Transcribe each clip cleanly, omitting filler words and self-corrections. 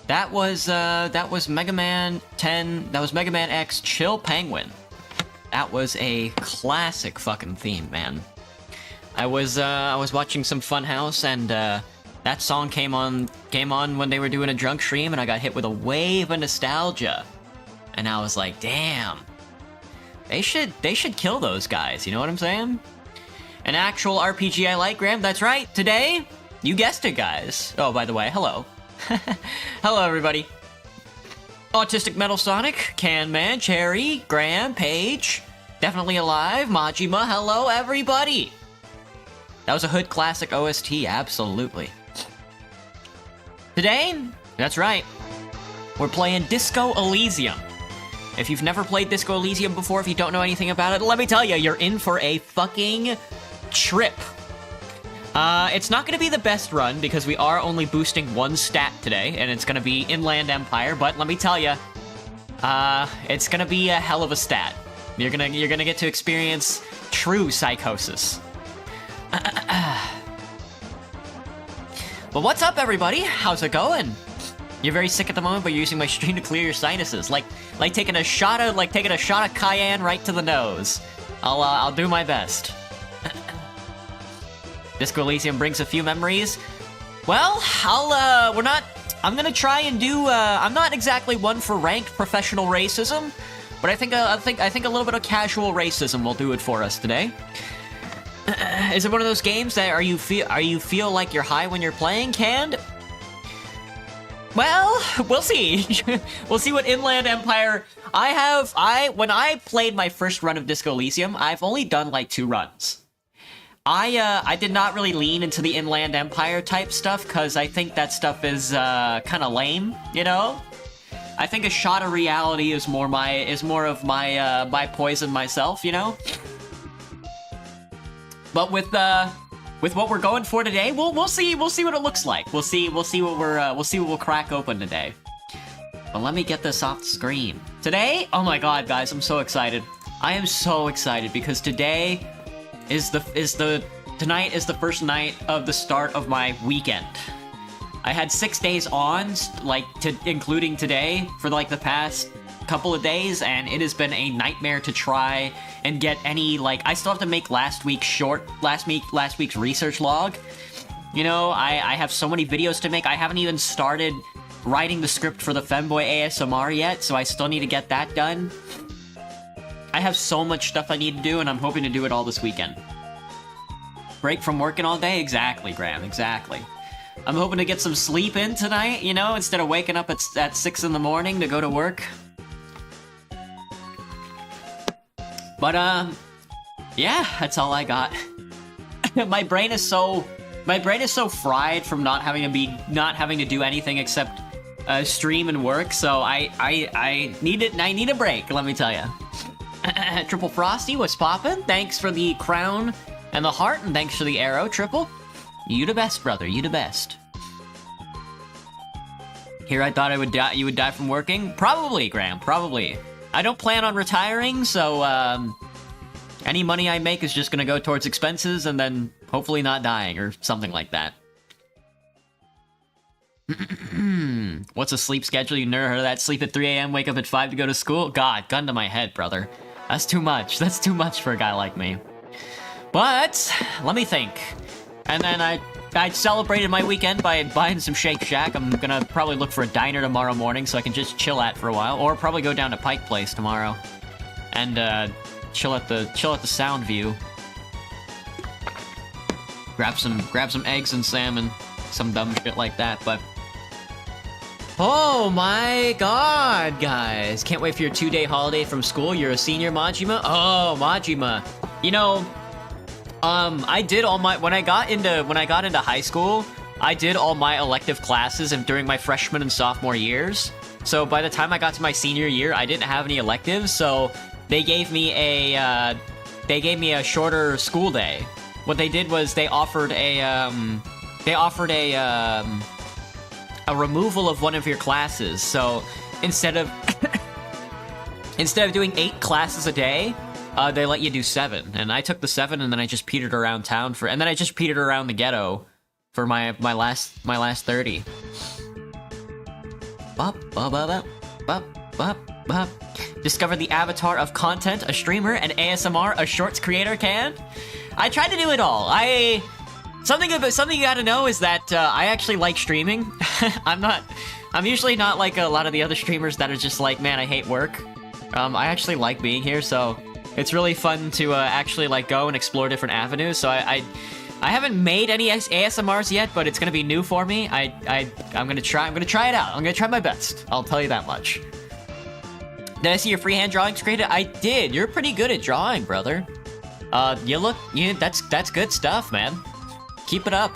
That was Mega Man 10. That was Mega Man X Chill Penguin. That was a classic fucking theme, man. I was watching some Funhouse, and that song came on when they were doing a drunk stream, and I got hit with a wave of nostalgia. And I was like, damn. They should kill those guys, you know what I'm saying? An actual RPG I like, Graham. That's right. Today, you guessed it, guys. Oh, by the way, hello. Hello, everybody. Autistic Metal Sonic, Can Man, Cherry, Graham, Paige, Definitely Alive, Majima, hello, everybody. That was a Hood Classic OST, absolutely. Today, that's right, we're playing Disco Elysium. If you've never played Disco Elysium before, if you don't know anything about it, let me tell you, you're in for a fucking trip. It's not going to be the best run, because we are only boosting one stat today, and it's going to be Inland Empire, but let me tell you, it's going to be a hell of a stat. You're gonna get to experience true psychosis. But what's up, everybody? How's it going? You're very sick at the moment, but you're using my stream to clear your sinuses, like taking a shot of cayenne right to the nose. I'll do my best. Disco Elysium brings a few memories. Well, I'm gonna try and do. I'm not exactly one for ranked professional racism, but I think a little bit of casual racism will do it for us today. Is it one of those games that you feel like you're high when you're playing, Canned? Well, we'll see. We'll see what Inland Empire. When I played my first run of Disco Elysium, I've only done like 2 runs. I did not really lean into the Inland Empire type stuff, because I think that stuff is kind of lame, you know? I think a shot of reality is more of my poison myself, you know? But with what we're going for today, we'll see what it looks like. We'll see what we'll crack open today. But let me get this off the screen. Today, oh my god, guys, I'm so excited. I am so excited because today tonight is the first night of the start of my weekend. I had 6 days on, including today, for like the past couple of days, and it has been a nightmare to try and get any, I still have to make last week's research log. You know, I have so many videos to make. I haven't even started writing the script for the Femboy ASMR yet, so I still need to get that done. I have so much stuff I need to do, and I'm hoping to do it all this weekend. Break from working all day? Exactly, Graham, exactly. I'm hoping to get some sleep in tonight, you know, instead of waking up at 6 in the morning to go to work. But, yeah, that's all I got. My brain is so fried from not having to do anything except stream and work, so I need a break, let me tell you. Triple Frosty, what's poppin'? Thanks for the crown and the heart, and thanks for the arrow, Triple. You the best, brother, you the best. Here I thought you would die from working? Probably, Graham, probably. I don't plan on retiring, so any money I make is just gonna go towards expenses and then hopefully not dying or something like that. What's a sleep schedule? You never heard of that? Sleep at 3 a.m., wake up at 5 to go to school? God, gun to my head, brother. That's too much. That's too much for a guy like me. But, let me think. And then I celebrated my weekend by buying some Shake Shack. I'm gonna probably look for a diner tomorrow morning so I can just chill at for a while. Or probably go down to Pike Place tomorrow. And, chill at the Sound View. Grab some eggs and salmon. Some dumb shit like that, but... Oh my god, guys. Can't wait for your 2-day holiday from school. You're a senior, Majima? Oh, Majima. You know, I did all my... When I got into high school, I did all my elective classes during my freshman and sophomore years. So by the time I got to my senior year, I didn't have any electives, so they gave me a shorter school day. What they did was they offered a removal of one of your classes. So instead of doing 8 classes a day, they let you do 7. And I took the 7, and then I just petered around town and then I just petered around the ghetto for my last 30. bop, bop, bop, bop, bop, bop. Discover the avatar of content a streamer and ASMR a shorts creator can. I try to do it all. Something you gotta know is that I actually like streaming. I'm usually not like a lot of the other streamers that are just like, man, I hate work. I actually like being here, so it's really fun to actually like go and explore different avenues. So I haven't made any ASMRs yet, but it's gonna be new for me. I'm gonna try it out. I'm gonna try my best. I'll tell you that much. Did I see your freehand drawings created? I did. You're pretty good at drawing, brother. That's good stuff, man. Keep it up.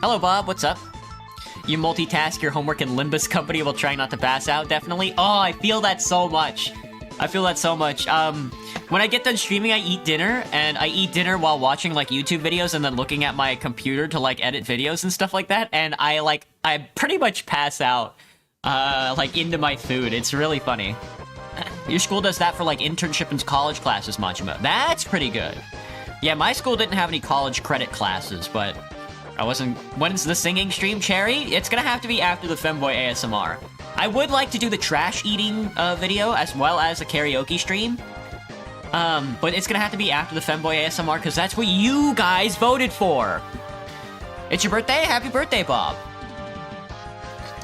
Hello, Bob. What's up? You multitask your homework in Limbus Company while trying not to pass out, definitely. Oh, I feel that so much. I feel that so much. When I get done streaming, I eat dinner, and I eat dinner while watching, like, YouTube videos and then looking at my computer to, like, edit videos and stuff like that, and I pretty much pass out, like, into my food. It's really funny. Your school does that for, like, internship and college classes, Machimo. That's pretty good. Yeah, my school didn't have any college credit classes, but I wasn't... When's the singing stream, Cherry? It's gonna have to be after the Femboy ASMR. I would like to do the trash eating video as well as a karaoke stream. But it's gonna have to be after the Femboy ASMR because that's what you guys voted for. It's your birthday? Happy birthday, Bob.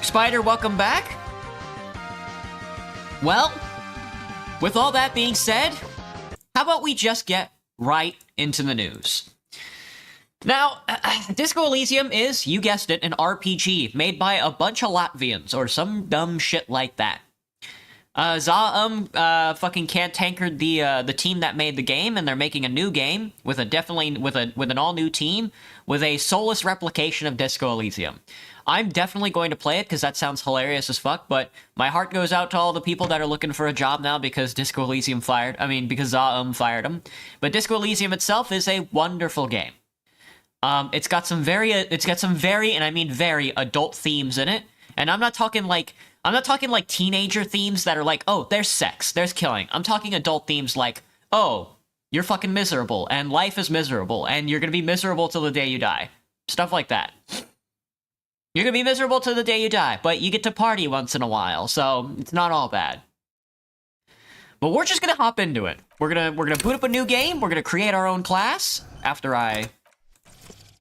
Spider, welcome back. Well, with all that being said, how about we just get right into the news? Now, Disco Elysium is, you guessed it, an RPG made by a bunch of Latvians, or some dumb shit like that. Fucking cantankered the team that made the game, and they're making a new game with an all-new team with a soulless replication of Disco Elysium. I'm definitely going to play it because that sounds hilarious as fuck, but my heart goes out to all the people that are looking for a job now because Disco Elysium because fired them. But Disco Elysium itself is a wonderful game. It's got some very, and I mean very, adult themes in it. And I'm not talking like teenager themes that are like, oh, there's sex, there's killing. I'm talking adult themes like, oh, you're fucking miserable, and life is miserable, and you're gonna be miserable till the day you die. Stuff like that. You're gonna be miserable till the day you die, but you get to party once in a while, so it's not all bad. But we're just gonna hop into it. We're gonna boot up a new game, we're gonna create our own class, after I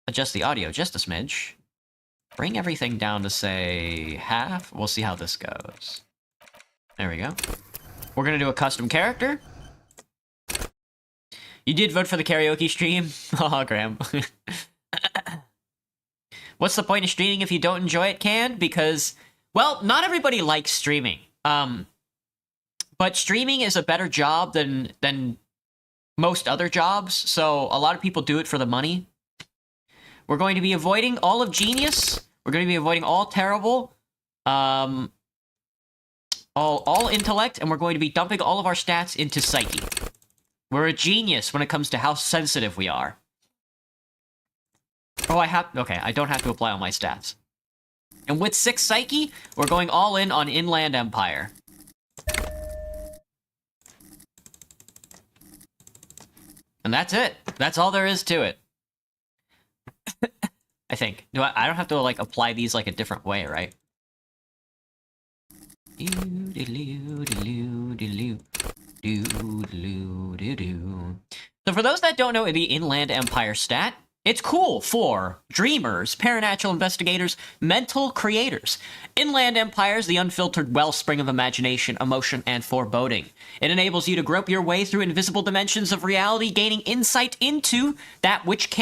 adjust the audio just a smidge. Bring everything down to, say, half. We'll see how this goes. There we go. We're gonna do a custom character. You did vote for the karaoke stream? Aw, Graham. What's the point of streaming if you don't enjoy it, Can? Because, well, not everybody likes streaming. But streaming is a better job than most other jobs, so a lot of people do it for the money. We're going to be avoiding all of genius. We're going to be avoiding all terrible, all intellect, and we're going to be dumping all of our stats into psyche. We're a genius when it comes to how sensitive we are. Oh, okay, I don't have to apply all my stats. And with 6 psyche, we're going all in on Inland Empire. And that's it. That's all there is to it. I think. I don't have to, like, apply these, like, a different way, right? So for those that don't know the Inland Empire stat, it's cool for dreamers, paranatural investigators, mental creators. Inland Empire is the unfiltered wellspring of imagination, emotion, and foreboding. It enables you to grope your way through invisible dimensions of reality, gaining insight into that which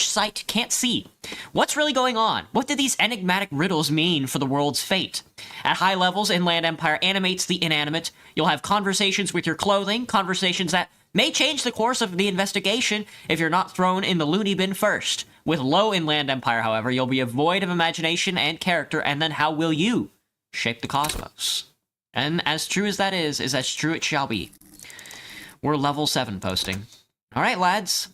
sight can't see. What's really going on? What do these enigmatic riddles mean for the world's fate? At high levels, Inland Empire animates the inanimate. You'll have conversations with your clothing, conversations that may change the course of the investigation if you're not thrown in the loony bin first. With low Inland Empire, however, you'll be void of imagination and character, and then how will you shape the cosmos? And as true as that is as true it shall be. We're level 7 posting. Alright, lads.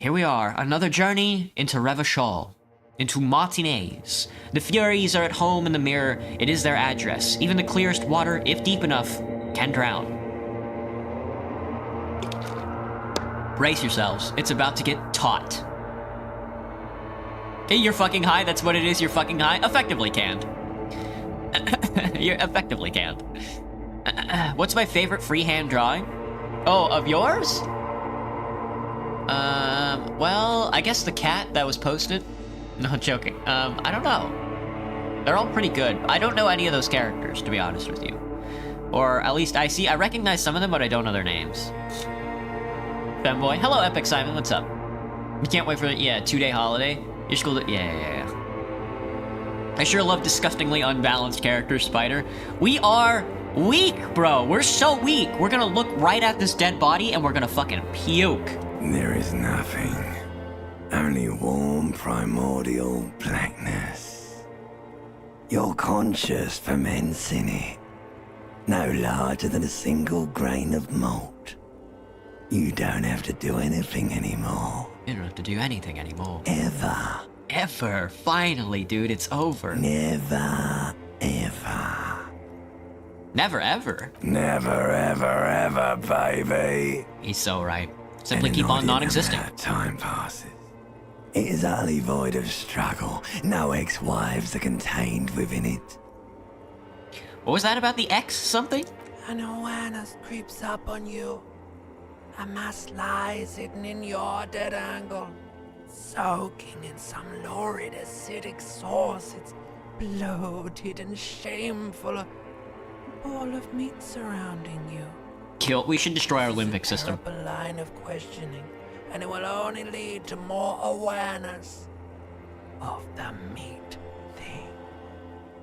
Here we are, another journey into Revachol, into Martinez. The Furies are at home in the mirror, it is their address. Even the clearest water, if deep enough, can drown. Brace yourselves, it's about to get taut. Hey, you're fucking high, that's what it is, you're fucking high. Effectively canned. You're effectively canned. What's my favorite freehand drawing? Oh, of yours? Well, I guess the cat that was posted. No, I'm joking. I don't know. They're all pretty good. I don't know any of those characters, to be honest with you. Or at least I recognize some of them, but I don't know their names. Femboy. Hello, Epic Simon, what's up? You can't wait for the, 2-day holiday. Your school, yeah. I sure love disgustingly unbalanced characters, Spider. We are weak, bro. We're so weak. We're gonna look right at this dead body and we're gonna fucking puke. There is nothing. Only warm primordial blackness. Your conscious ferments in it. No larger than a single grain of malt. You don't have to do anything anymore. You don't have to do anything anymore. Ever. Ever. Finally, dude, it's over. Never, ever. Never, ever. Never, ever, baby. He's so right. Simply keep on non-existing. Time passes. It is utterly void of struggle. No ex-wives are contained within it. What was that about the X something? An awareness creeps up on you. A mass lies hidden in your dead angle, soaking in some lurid acidic sauce. It's bloated and shameful. A ball of meat surrounding you. We should destroy our limbic system. A line of questioning, and it will only lead to more awareness of the meat thing.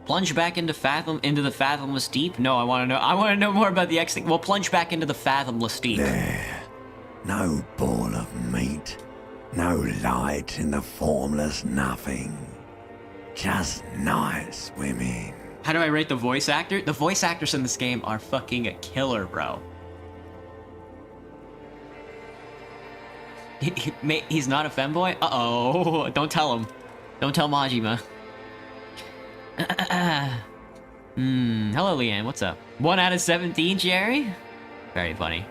Plunge back into the fathomless deep? No, I want to know more about the X thing. We'll plunge back into the fathomless deep. There. No ball of meat. No light in the formless nothing. Just night swimming. How do I rate the voice actor? The voice actors in this game are fucking a killer, bro. He's not a femboy? Uh-oh. Don't tell him. Don't tell Majima. Hello, Leanne. What's up? 1 out of 17, Jerry? Very funny.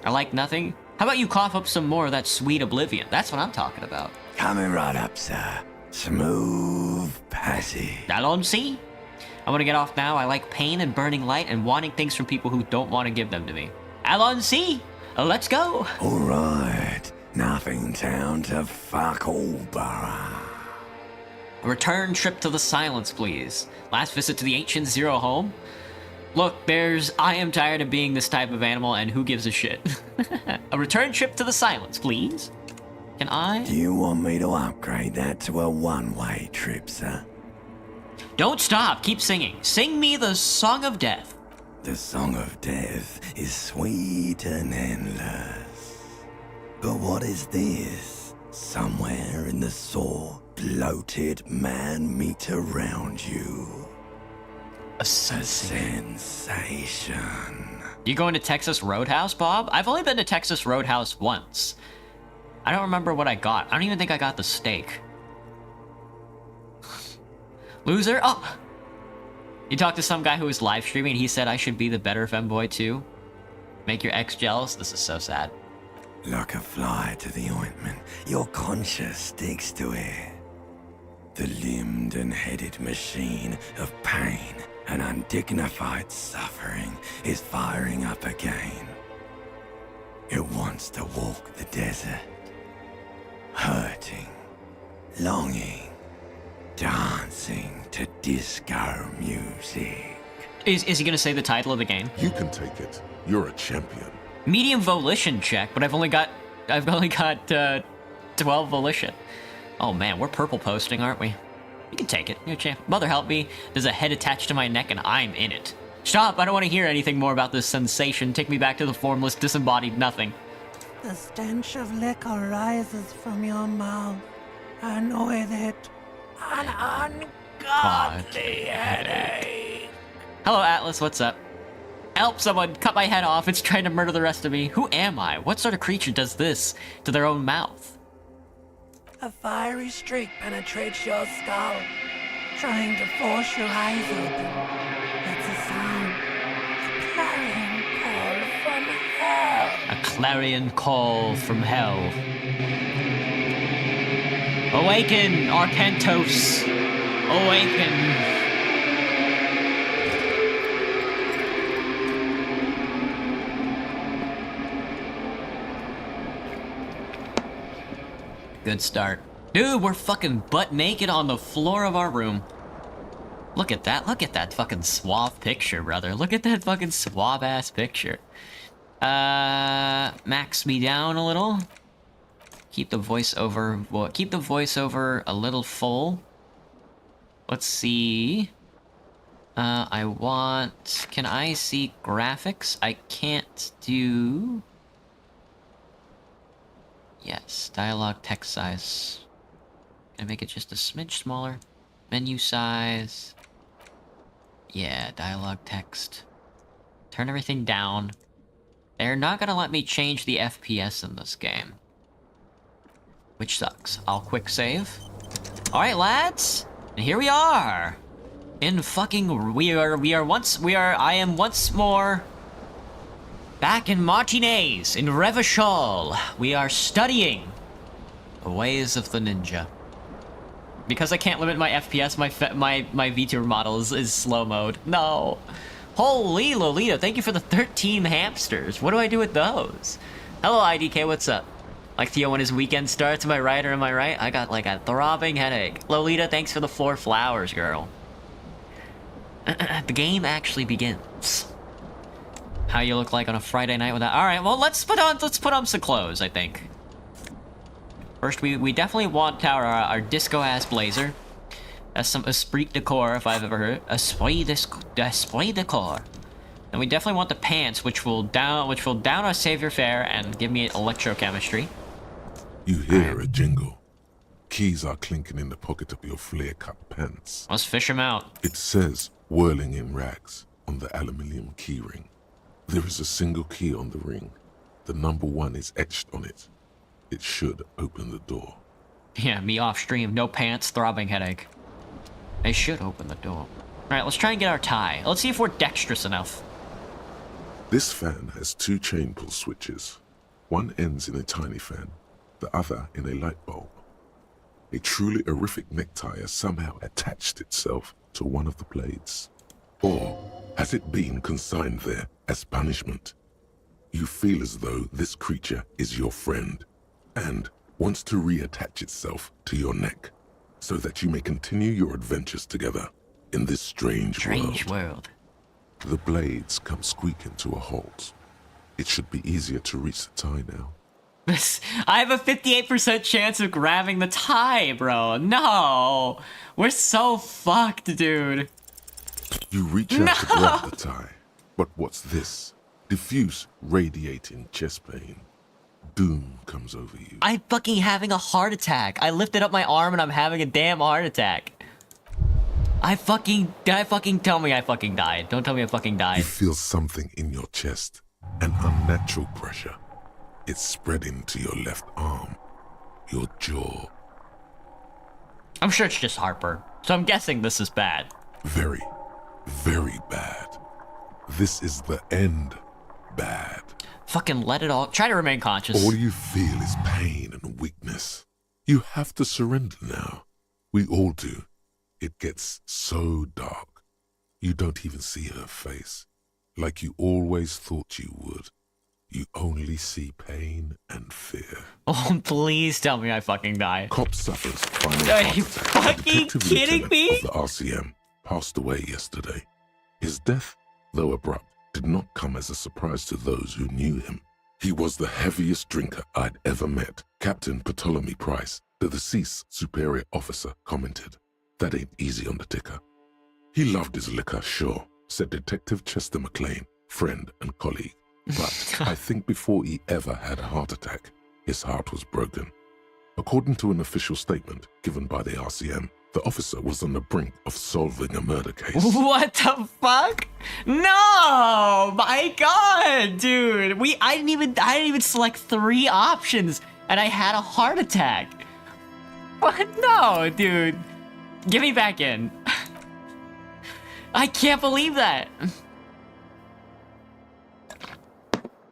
I like nothing. How about you cough up some more of that sweet oblivion? That's what I'm talking about. Coming right up, sir. Smooth passage. Allons-y. I want to get off now. I like pain and burning light and wanting things from people who don't want to give them to me. Allons-y. Let's go. All right. Nothing town to fuck all borough. A return trip to the silence, please. Last visit to the ancient Zero home. Look, I am tired of being this type of animal, and who gives a shit? A return trip to the silence, please. Can I? Do you want me to upgrade that to a one-way trip, sir? Don't stop. Keep singing. Sing me the Song of Death. The Song of Death is sweet and endless. But what is this? Somewhere in the sore, bloated man meet around you. A sensation. You going to Texas Roadhouse, Bob? I've only been to Texas Roadhouse once. I don't remember what I got. I don't even think I got the steak. Loser? Oh! You talked to some guy who was live streaming and he said I should be the better femboy too? Make your ex jealous? This is so sad. Like a fly to the ointment, your conscience sticks to it. The limbed and headed machine of pain and undignified suffering is firing up again. It wants to walk the desert, hurting, longing, dancing to disco music. Is he gonna say the title of the game? You can take it. You're a champion. Medium volition check, but I've only got 12 volition. Oh man, we're purple posting, aren't we? You can take it. You're a champ. Mother help me. There's a head attached to my neck and I'm in it. Stop! I don't want to hear anything more about this sensation. Take me back to the formless, disembodied nothing. The stench of liquor rises from your mouth, and with it, an ungodly headache. Hello, Atlas. What's up? Help someone! Cut my head off! It's trying to murder the rest of me. Who am I? What sort of creature does this to their own mouth? A fiery streak penetrates your skull, trying to force your eyes open. It's a sound. A clarion call from hell. A clarion call from hell. Awaken, Arcantos. Awaken. Good start. Dude, we're fucking butt naked on the floor of our room. Look at that fucking suave picture, brother. Look at that fucking suave ass picture. Max me down a little. Keep the voiceover, well, keep the voiceover a little full. Let's see. Can I see graphics? I can't do... Yes, dialogue text size. Can I make it just a smidge smaller? Menu size. Yeah, dialogue text. Turn everything down. They're not gonna let me change the FPS in this game. Which sucks. I'll quick save. Alright, lads! And here we are! In fucking... I am once more... back in Martinez, in Revachol. We are studying the ways of the ninja. Because I can't limit my FPS, my VTuber model is slow mode. No. Holy Lolita, thank you for the 13 hamsters. What do I do with those? Hello, IDK, what's up? Like Theo when his weekend starts, am I right or am I right? I got like a throbbing headache. Lolita, thanks for the 4 flowers, girl. The game actually begins. How you look like on a Friday night with that? All right, well let's put on some clothes. I think. First, we definitely want our disco ass blazer. That's some esprit decor if I've ever heard. Esprit decor. And we definitely want the pants, which will down our savior fare and give me electrochemistry. You hear a jingle. Keys are clinking in the pocket of your flare-cut pants. Let's fish them out. It says, whirling in rags, on the aluminium keyring. There is a single key on the ring. The number 1 is etched on it. It should open the door. Yeah, me off stream, no pants, throbbing headache. They should open the door. Alright, let's try and get our tie. Let's see if we're dexterous enough. This fan has 2 chain pull switches. One ends in a tiny fan, the other in a light bulb. A truly horrific necktie has somehow attached itself to one of the blades. Or has it been consigned there as punishment? You feel as though this creature is your friend and wants to reattach itself to your neck so that you may continue your adventures together in this strange world. The blades come squeaking to a halt. It should be easier to reach the tie now. I have a 58% chance of grabbing the tie, bro. No! We're so fucked, dude. You reach out to grab the tie, but what's this? Diffuse, radiating chest pain. Doom comes over you. I'm fucking having a heart attack. I lifted up my arm and I'm having a damn heart attack. Did I fucking tell me I fucking died? Don't tell me I fucking You died. feel something in your chest, an unnatural pressure. It's spreading to your left arm, your jaw. I'm sure it's just Harper, so I'm guessing this is bad. Very, very bad. This is the end bad. Fucking let it all... Try to remain conscious. All you feel is pain and weakness. You have to surrender now. We all do. It gets so dark. You don't even see her face. Like you always thought you would. You only see pain and fear. Oh, please tell me I fucking die. Cop suffers final Are heart you attack. fucking Detective kidding Lieutenant me? of the RCM passed away yesterday. His death, though abrupt, did not come as a surprise to those who knew him. He was the heaviest drinker I'd ever met. Captain Ptolemy Price, the deceased superior officer, commented, "That ain't easy on the ticker." He loved his liquor, sure, said Detective Chester McLean, friend and colleague. But I think before he ever had a heart attack, his heart was broken. According to an official statement given by the RCM, the officer was on the brink of solving a murder case. What the fuck? No! My god, dude! I didn't even select 3 options, and I had a heart attack. What? No, dude. Get me back in. I can't believe that.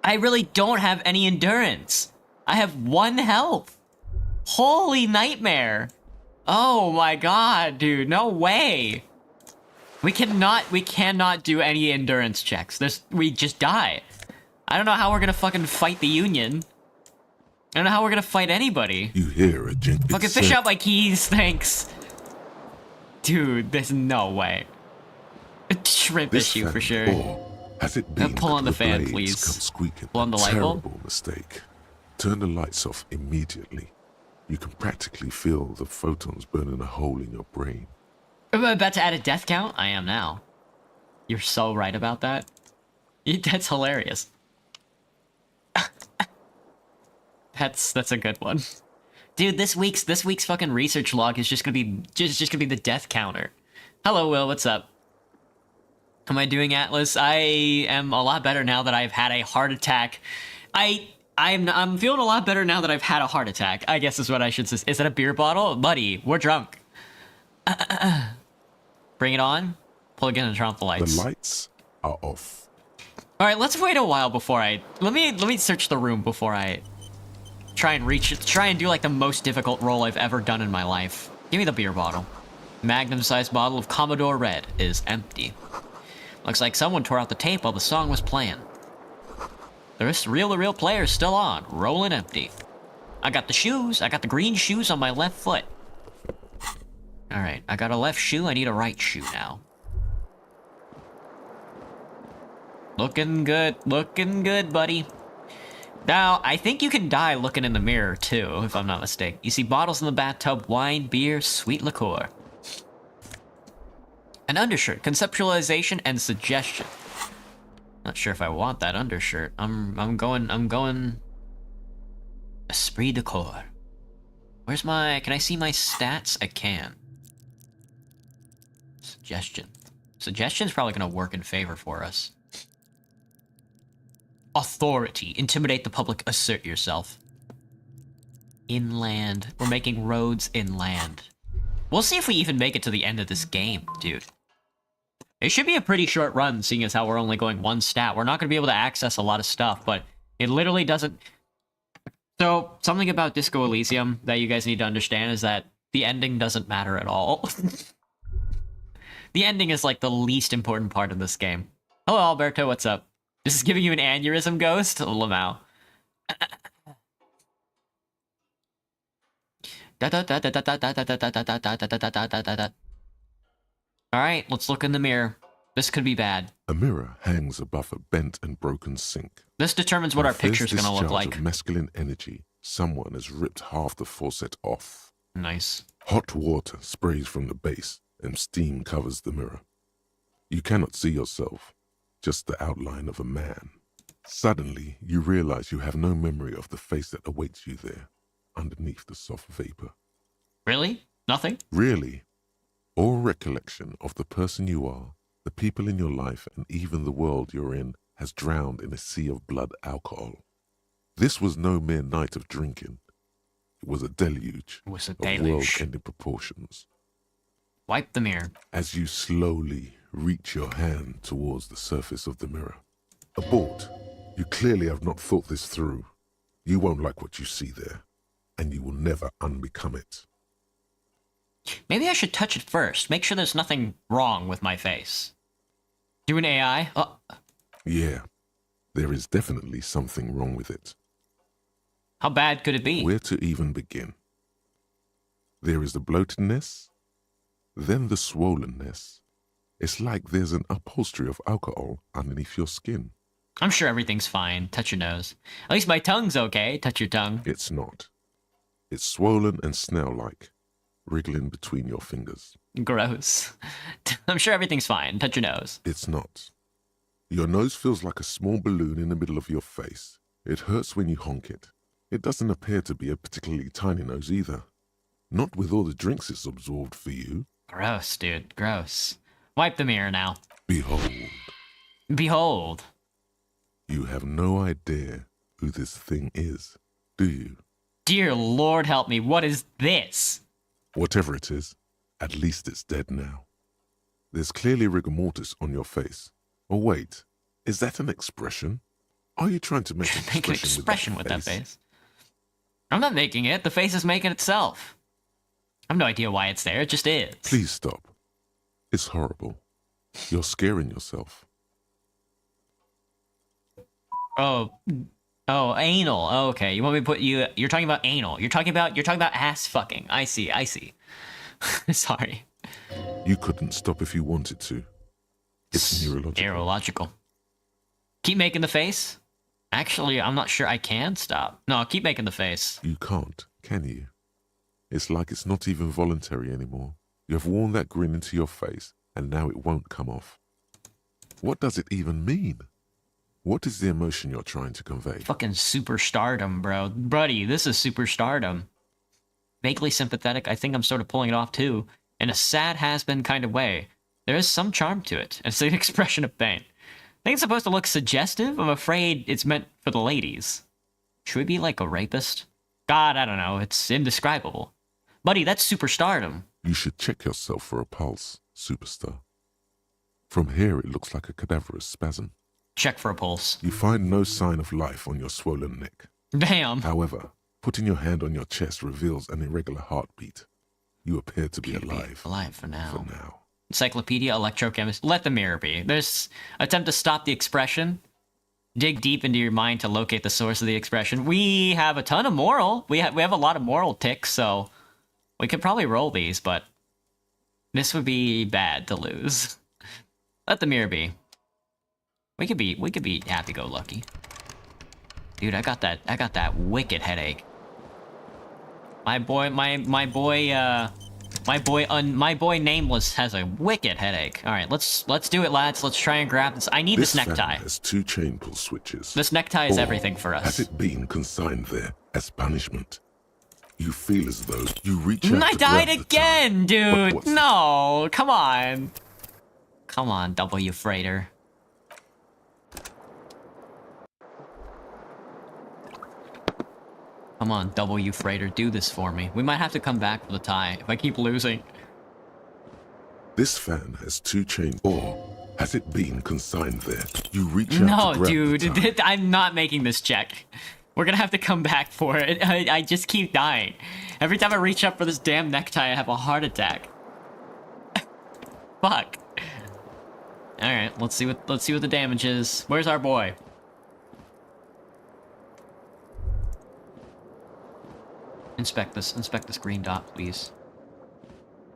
I really don't have any endurance. I have 1 health. Holy nightmare. Oh my god, dude. No way. We cannot do any endurance checks. We just die. I don't know how we're gonna fucking fight the Union. I don't know how we're gonna fight anybody. You hear a gentle Fucking fish out my keys, thanks. Dude, there's no way. Shrimp issue for sure. Has it been Pull on the fan, blades please. Come squeaking. Pull on the light bulb. Terrible mistake. Turn the lights off immediately. You can practically feel the photons burning a hole in your brain. Am I about to add a death count? I am now. You're so right about that. That's hilarious. That's a good one. Dude, this week's fucking research log is just gonna be the death counter. Hello, Will, what's up? How am I doing, Atlas? I am a lot better now that I've had a heart attack. I'm feeling a lot better now that I've had a heart attack, I guess is what I should say. Is that a beer bottle? Buddy, we're drunk. Bring it on. Plug in and turn off the lights. The lights are off. Alright, let's wait a while before I... Let me search the room before I try and do like the most difficult roll I've ever done in my life. Give me the beer bottle. Magnum-sized bottle of Commodore Red is empty. Looks like someone tore out the tape while the song was playing. The real player's still on, rolling empty. I got the shoes. I got the green shoes on my left foot. Alright, I got a left shoe. I need a right shoe now. Looking good, buddy. Now, I think you can die looking in the mirror, too, if I'm not mistaken. You see bottles in the bathtub, wine, beer, sweet liqueur. An undershirt, conceptualization, and suggestion. Not sure if I want that undershirt. I'm going esprit de corps. Where's my... Can I see my stats? I can. Suggestion. Suggestion's probably gonna work in favor for us. Authority. Intimidate the public. Assert yourself. Inland. We're making roads inland. We'll see if we even make it to the end of this game, dude. It should be a pretty short run, seeing as how we're only going one stat. We're not going to be able to access a lot of stuff, but it literally doesn't... So, something about Disco Elysium that you guys need to understand is that the ending doesn't matter at all. The ending is, like, the least important part of this game. Hello, Alberto, what's up? This is giving you an aneurysm, Ghost? Lamau. Alright, let's look in the mirror. This could be bad. A mirror hangs above a bent and broken sink. This determines what our picture's gonna look like. Of masculine energy, someone has ripped half the faucet off. Nice. Hot water sprays from the base, and steam covers the mirror. You cannot see yourself, just the outline of a man. Suddenly, you realize you have no memory of the face that awaits you there, underneath the soft vapor. Really? Nothing? Really. All recollection of the person you are, the people in your life, and even the world you're in has drowned in a sea of blood alcohol. This was no mere night of drinking. It was a deluge. It was a of deluge. world-ending proportions. Wipe the mirror. As you slowly reach your hand towards the surface of the mirror. Abort. You clearly have not thought this through. You won't like what you see there, and you will never unbecome it. Maybe I should touch it first. Make sure there's nothing wrong with my face. Do an AI? Oh. Yeah, there is definitely something wrong with it. How bad could it be? Where to even begin? There is the bloatedness, then the swollenness. It's like there's an upholstery of alcohol underneath your skin. I'm sure everything's fine. Touch your nose. At least my tongue's okay. Touch your tongue. It's not. It's swollen and snail-like, wriggling between your fingers. Gross. I'm sure everything's fine. Touch your nose. It's not. Your nose feels like a small balloon in the middle of your face. It hurts when you honk it. It doesn't appear to be a particularly tiny nose either. Not with all the drinks it's absorbed for you. Gross, dude. Gross. Wipe the mirror now. Behold. Behold. You have no idea who this thing is, do you? Dear Lord help me, what is this? Whatever it is, at least it's dead now. There's clearly rigor mortis on your face. Or wait, is that an expression? Are you trying to make an Make an expression with that face? I'm not making it. The face is making itself. I have no idea why it's there. It just is. Please stop. It's horrible. You're scaring yourself. Oh, anal. Oh, okay. You want me to put you? You're talking about anal. You're talking about ass fucking. I see. Sorry. You couldn't stop if you wanted to. It's neurological. Neurological. Keep making the face? Actually, I'm not sure I can stop. No, keep making the face. You can't, can you? It's like it's not even voluntary anymore. You have worn that grin into your face, and now it won't come off. What does it even mean? What is the emotion you're trying to convey? Fucking superstardom, bro. Buddy, this is superstardom. Vaguely sympathetic, I think I'm sort of pulling it off too. In a sad has-been kind of way. There is some charm to it. It's an expression of pain. I think it's supposed to look suggestive. I'm afraid it's meant for the ladies. Should we be like a rapist? God, I don't know. It's indescribable. Buddy, that's superstardom. You should check yourself for a pulse, superstar. From here, it looks like a cadaverous spasm. Check for a pulse. You find no sign of life on your swollen neck. Damn. However, putting your hand on your chest reveals an irregular heartbeat. You appear to be alive. Alive for now. For now. Encyclopedia, electrochemist. Let the mirror be. There's attempt to stop the expression. Dig deep into your mind to locate the source of the expression. We have a ton of moral. We have a lot of moral ticks, so we could probably roll these, but this would be bad to lose. Let the mirror be. We could be happy-go-lucky. Dude, I got that wicked headache. My boy Nameless has a wicked headache. All right, let's do it, lads. Let's try and grab this. I need this necktie. This has 2 chain pull switches. This necktie is Or everything for us. Has it been consigned there as punishment? You feel as though you reach out I to died grab the again, tie. dude. No, come on. Come on, W Freighter. Come on, W Freighter, do this for me. We might have to come back for the tie if I keep losing. This fan has 2 chain. Or has it been consigned there? You reach out No, to grab dude, the tie. I'm not making this check. We're gonna have to come back for it. I just keep dying. Every time I reach up for this damn necktie, I have a heart attack. Fuck. All right, let's see what the damage is. Where's our boy? Inspect this green dot, please.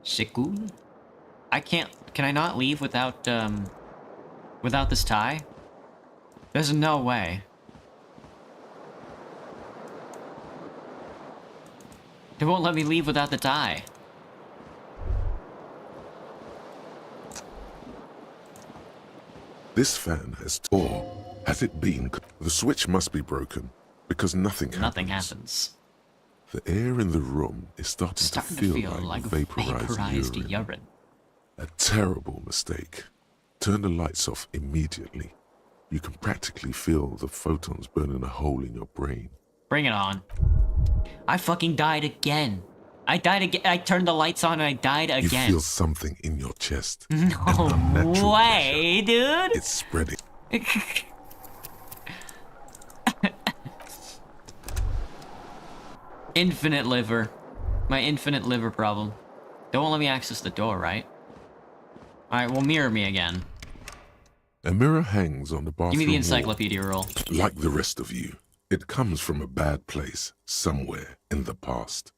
Siku? Can I not leave without this tie? There's no way. It won't let me leave without the tie. This fan has. Or has it been? The switch must be broken because nothing happens. Nothing happens. The air in the room is starting to feel like vaporized urine. A terrible mistake. Turn the lights off immediately. You can practically feel the photons burning a hole in your brain. Bring it on. I fucking died again. I died again. I turned the lights on and I died again. You feel something in your chest. No way, dude. It's spreading. Infinite liver. My infinite liver problem. Don't let me access the door, right? Alright, well, mirror me again. A mirror hangs on the bathroom Give me the wall. encyclopedia roll. Like the rest of you, it comes from a bad place somewhere in the past.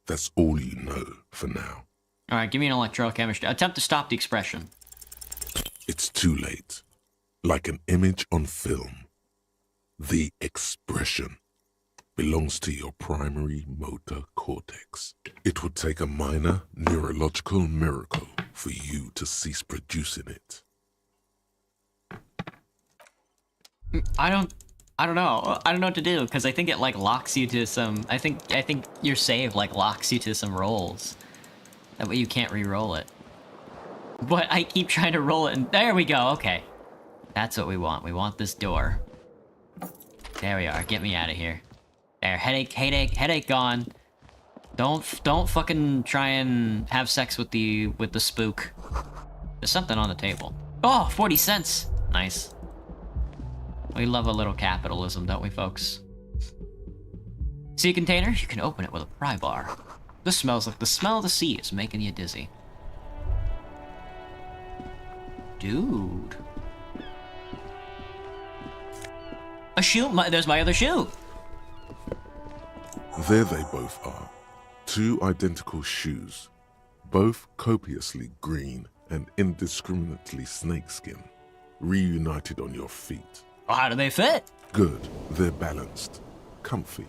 That's all you know for now. Alright, give me an electrochemistry. Attempt to stop the expression. It's too late. Like an image on film. The expression belongs to your primary motor cortex. It would take a minor neurological miracle for you to cease producing it. I don't know. I don't know what to do because I think it like locks you to some. I think your save like locks you to some rolls. That way you can't re-roll it. But I keep trying to roll it, and there we go. Okay, that's what we want. We want this door. There we are. Get me out of here. There, headache gone. Don't fucking try and have sex with the spook. There's something on the table. Oh, 40 cents. Nice. We love a little capitalism, don't we, folks? Sea container, you can open it with a pry bar. This smells like the smell of the sea is making you dizzy. Dude. A shoe? There's my other shoe. There they both are. Two identical shoes, both copiously green and indiscriminately snakeskin, reunited on your feet. Well, how do they fit? Good, they're balanced, comfy.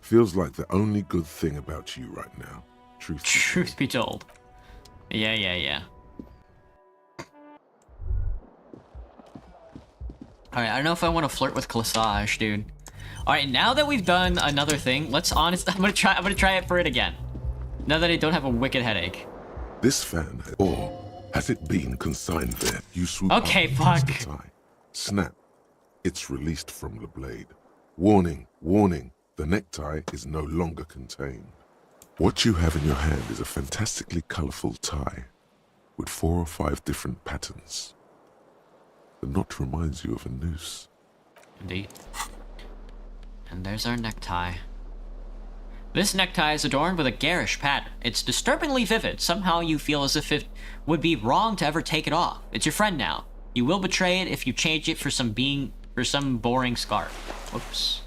Feels like the only good thing about you right now. Truth be told. Yeah. Alright, I don't know if I want to flirt with Classage, dude. Alright, now that we've done another thing, let's honestly, I'm gonna try it for it again. Now that I don't have a wicked headache. This fan, or has it been consigned there? You swoop Okay, up, fuck. twist the tie. Snap. It's released from the blade. Warning, warning. The necktie is no longer contained. What you have in your hand is a fantastically colorful tie with 4 or 5 different patterns. The knot reminds you of a noose. Indeed. And there's our necktie. This necktie is adorned with a garish pattern. It's disturbingly vivid. Somehow you feel as if it would be wrong to ever take it off. It's your friend now. You will betray it if you change it for some boring scarf. Oops.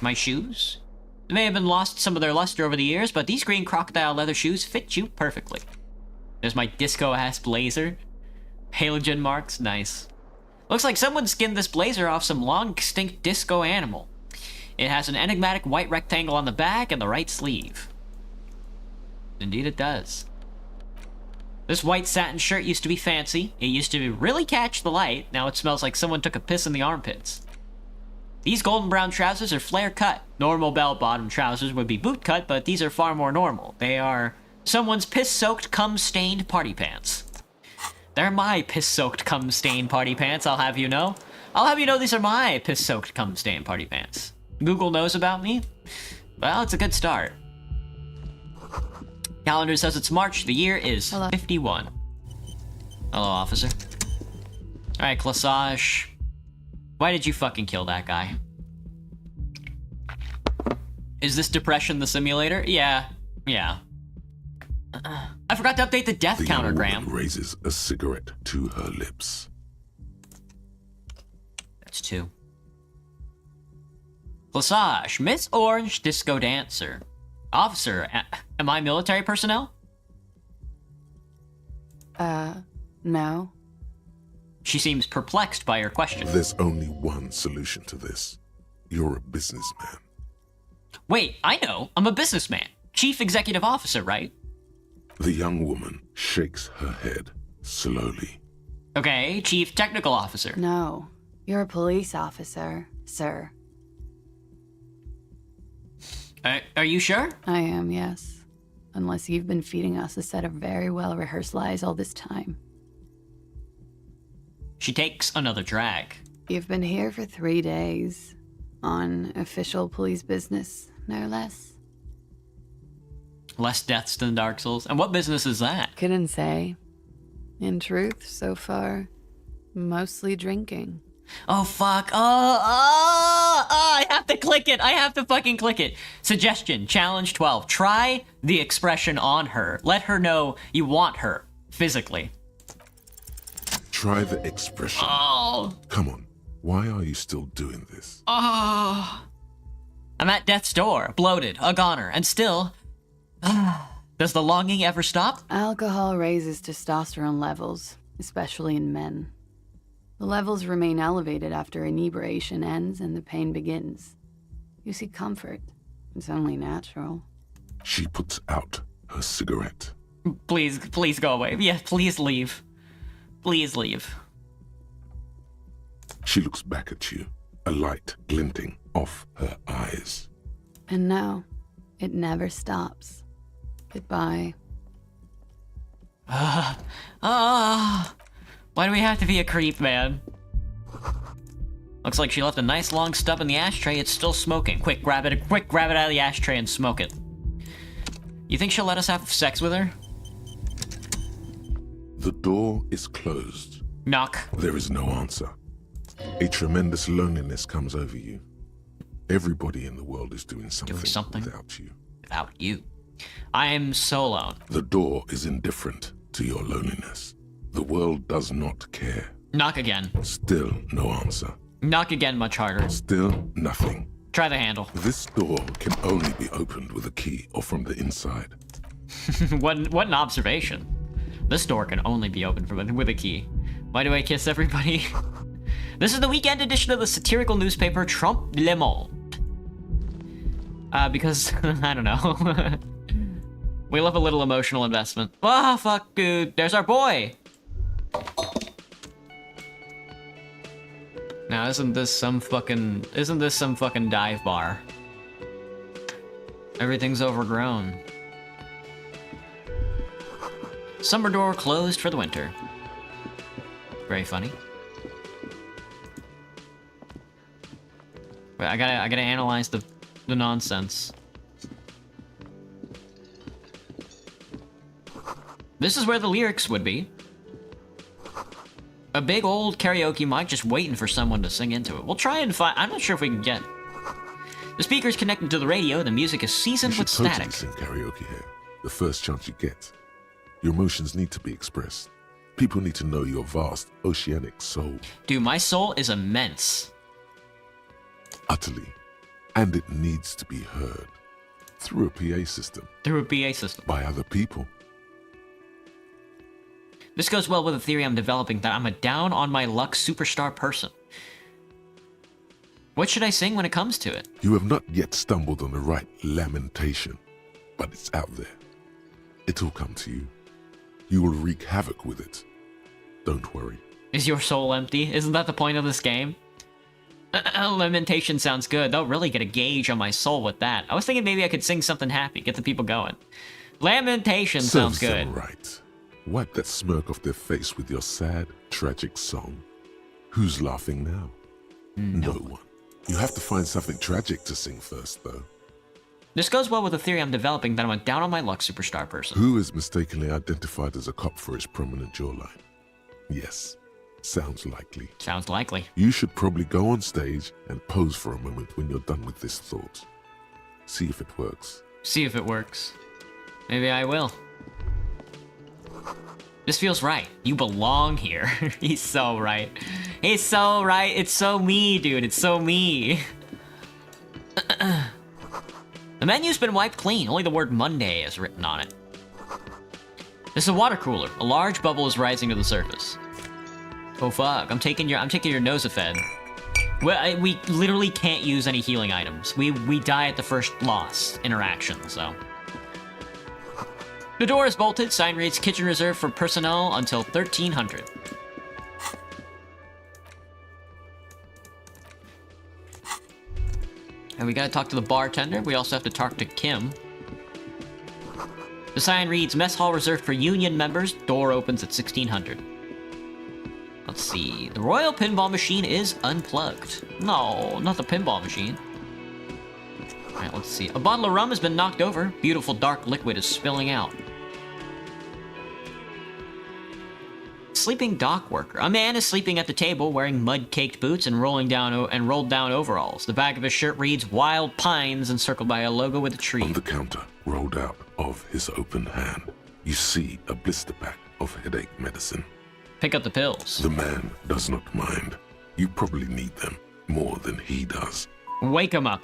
My shoes? They may have been lost some of their luster over the years, but these green crocodile leather shoes fit you perfectly. There's my disco-ass blazer. Halogen marks, nice. Looks like someone skinned this blazer off some long-extinct disco animal. It has an enigmatic white rectangle on the back and the right sleeve. Indeed it does. This white satin shirt used to be fancy. It used to really catch the light. Now it smells like someone took a piss in the armpits. These golden brown trousers are flare cut. Normal bell-bottom trousers would be boot cut, but these are far more normal. They are someone's piss-soaked, cum-stained party pants. They're my piss-soaked, cum-stained party pants, I'll have you know. I'll have you know these are my piss-soaked, cum-stained party pants. Google knows about me? Well, it's a good start. Calendar says it's March. The year is 51. Hello, officer. Alright, Classage. Why did you fucking kill that guy? Is this Depression the Simulator? Yeah. I forgot to update the death counter, Graham. Raises a cigarette to her lips. That's 2. Classage, Miss Orange Disco Dancer. Officer, am I military personnel? No. She seems perplexed by your question. There's only one solution to this. You're a businessman. Wait, I know. I'm a businessman. Chief Executive Officer, right? The young woman shakes her head slowly. Okay, Chief Technical Officer. No. You're a police officer, sir. Are you sure? I am, yes. Unless you've been feeding us a set of very well-rehearsed lies all this time. She takes another drag. You've been here for 3 days. On official police business, no less. Less deaths than Dark Souls. And what business is that? Couldn't say. In truth, so far, mostly drinking. Oh, fuck. I have to click it. I have to fucking click it. Suggestion, challenge 12. Try the expression on her. Let her know you want her, physically. Try the expression. Oh. Come on. Why are you still doing this? Oh. I'm at death's door, bloated, a goner, and still... Does the longing ever stop? Alcohol raises testosterone levels, especially in men. The levels remain elevated after inebriation ends and the pain begins. You seek comfort. It's only natural. She puts out her cigarette. Please go away. Yeah, please leave. Please leave. She looks back at you, a light glinting off her eyes. And now, it never stops. Goodbye. Why do we have to be a creep, man? Looks like she left a nice long stub in the ashtray. It's still smoking. Quick, grab it out of the ashtray and smoke it. You think she'll let us have sex with her? The door is closed. Knock. There is no answer. A tremendous loneliness comes over you. Everybody in the world is doing something, something? without you. Without you. I am so alone. The door is indifferent to your loneliness. The world does not care. Knock again. Still no answer. Knock again much harder. Still nothing. Try the handle. This door can only be opened with a key or from the inside. What an observation. This door can only be opened with a key. Why do I kiss everybody? This is the weekend edition of the satirical newspaper Trump Le Monde. Because, I don't know. We love a little emotional investment. Oh, fuck, dude. There's our boy. Now, isn't this some fucking dive bar? Everything's overgrown. Summer door closed for the winter. Very funny. Wait, I gotta analyze the nonsense. This is where the lyrics would be. A big old karaoke mic just waiting for someone to sing into it. We'll try and find... I'm not sure if we can get... The speaker's connected to the radio. The music is seasoned with static. You should totally sing karaoke here. The first chance you get. Your emotions need to be expressed. People need to know your vast, oceanic soul. Dude, my soul is immense. Utterly. And it needs to be heard. Through a PA system. Through a PA system. By other people. This goes well with the theory I'm developing that I'm a down-on-my-luck superstar person. What should I sing when it comes to it? You have not yet stumbled on the right lamentation, but it's out there. It'll come to you. You will wreak havoc with it. Don't worry. Is your soul empty? Isn't that the point of this game? Lamentation sounds good. They'll really get a gauge on my soul with that. I was thinking maybe I could sing something happy, get the people going. Lamentation sounds good. Right. Wipe that smirk off their face with your sad, tragic song. Who's laughing now? No one. You have to find something tragic to sing first, though. This goes well with the theory I'm developing that I'm a down-on-my-luck superstar person. Who is mistakenly identified as a cop for his prominent jawline? Yes, sounds likely. Sounds likely. You should probably go on stage and pose for a moment when you're done with this thought. See if it works. See if it works. Maybe I will. This feels right. You belong here. He's so right. He's so right. It's so me, dude. It's so me. The menu's been wiped clean. Only the word Monday is written on it. This is a water cooler. A large bubble is rising to the surface. Oh fuck! I'm taking your Nosafed. Well, we literally can't use any healing items. We die at the first lost interaction. So. The door is bolted. Sign reads kitchen reserved for personnel until 1300. And we gotta talk to the bartender. We also have to talk to Kim. The sign reads mess hall reserved for union members. Door opens at 1600. Let's see. The Royal Pinball Machine is unplugged. No, not the pinball machine. Alright, let's see. A bottle of rum has been knocked over. Beautiful dark liquid is spilling out. Sleeping dock worker. A man is sleeping at the table wearing mud-caked boots and rolled down overalls. The back of his shirt reads Wild Pines encircled by a logo with a tree. On the counter, rolled out of his open hand, you see a blister pack of headache medicine. Pick up the pills. The man does not mind. You probably need them more than he does. Wake him up.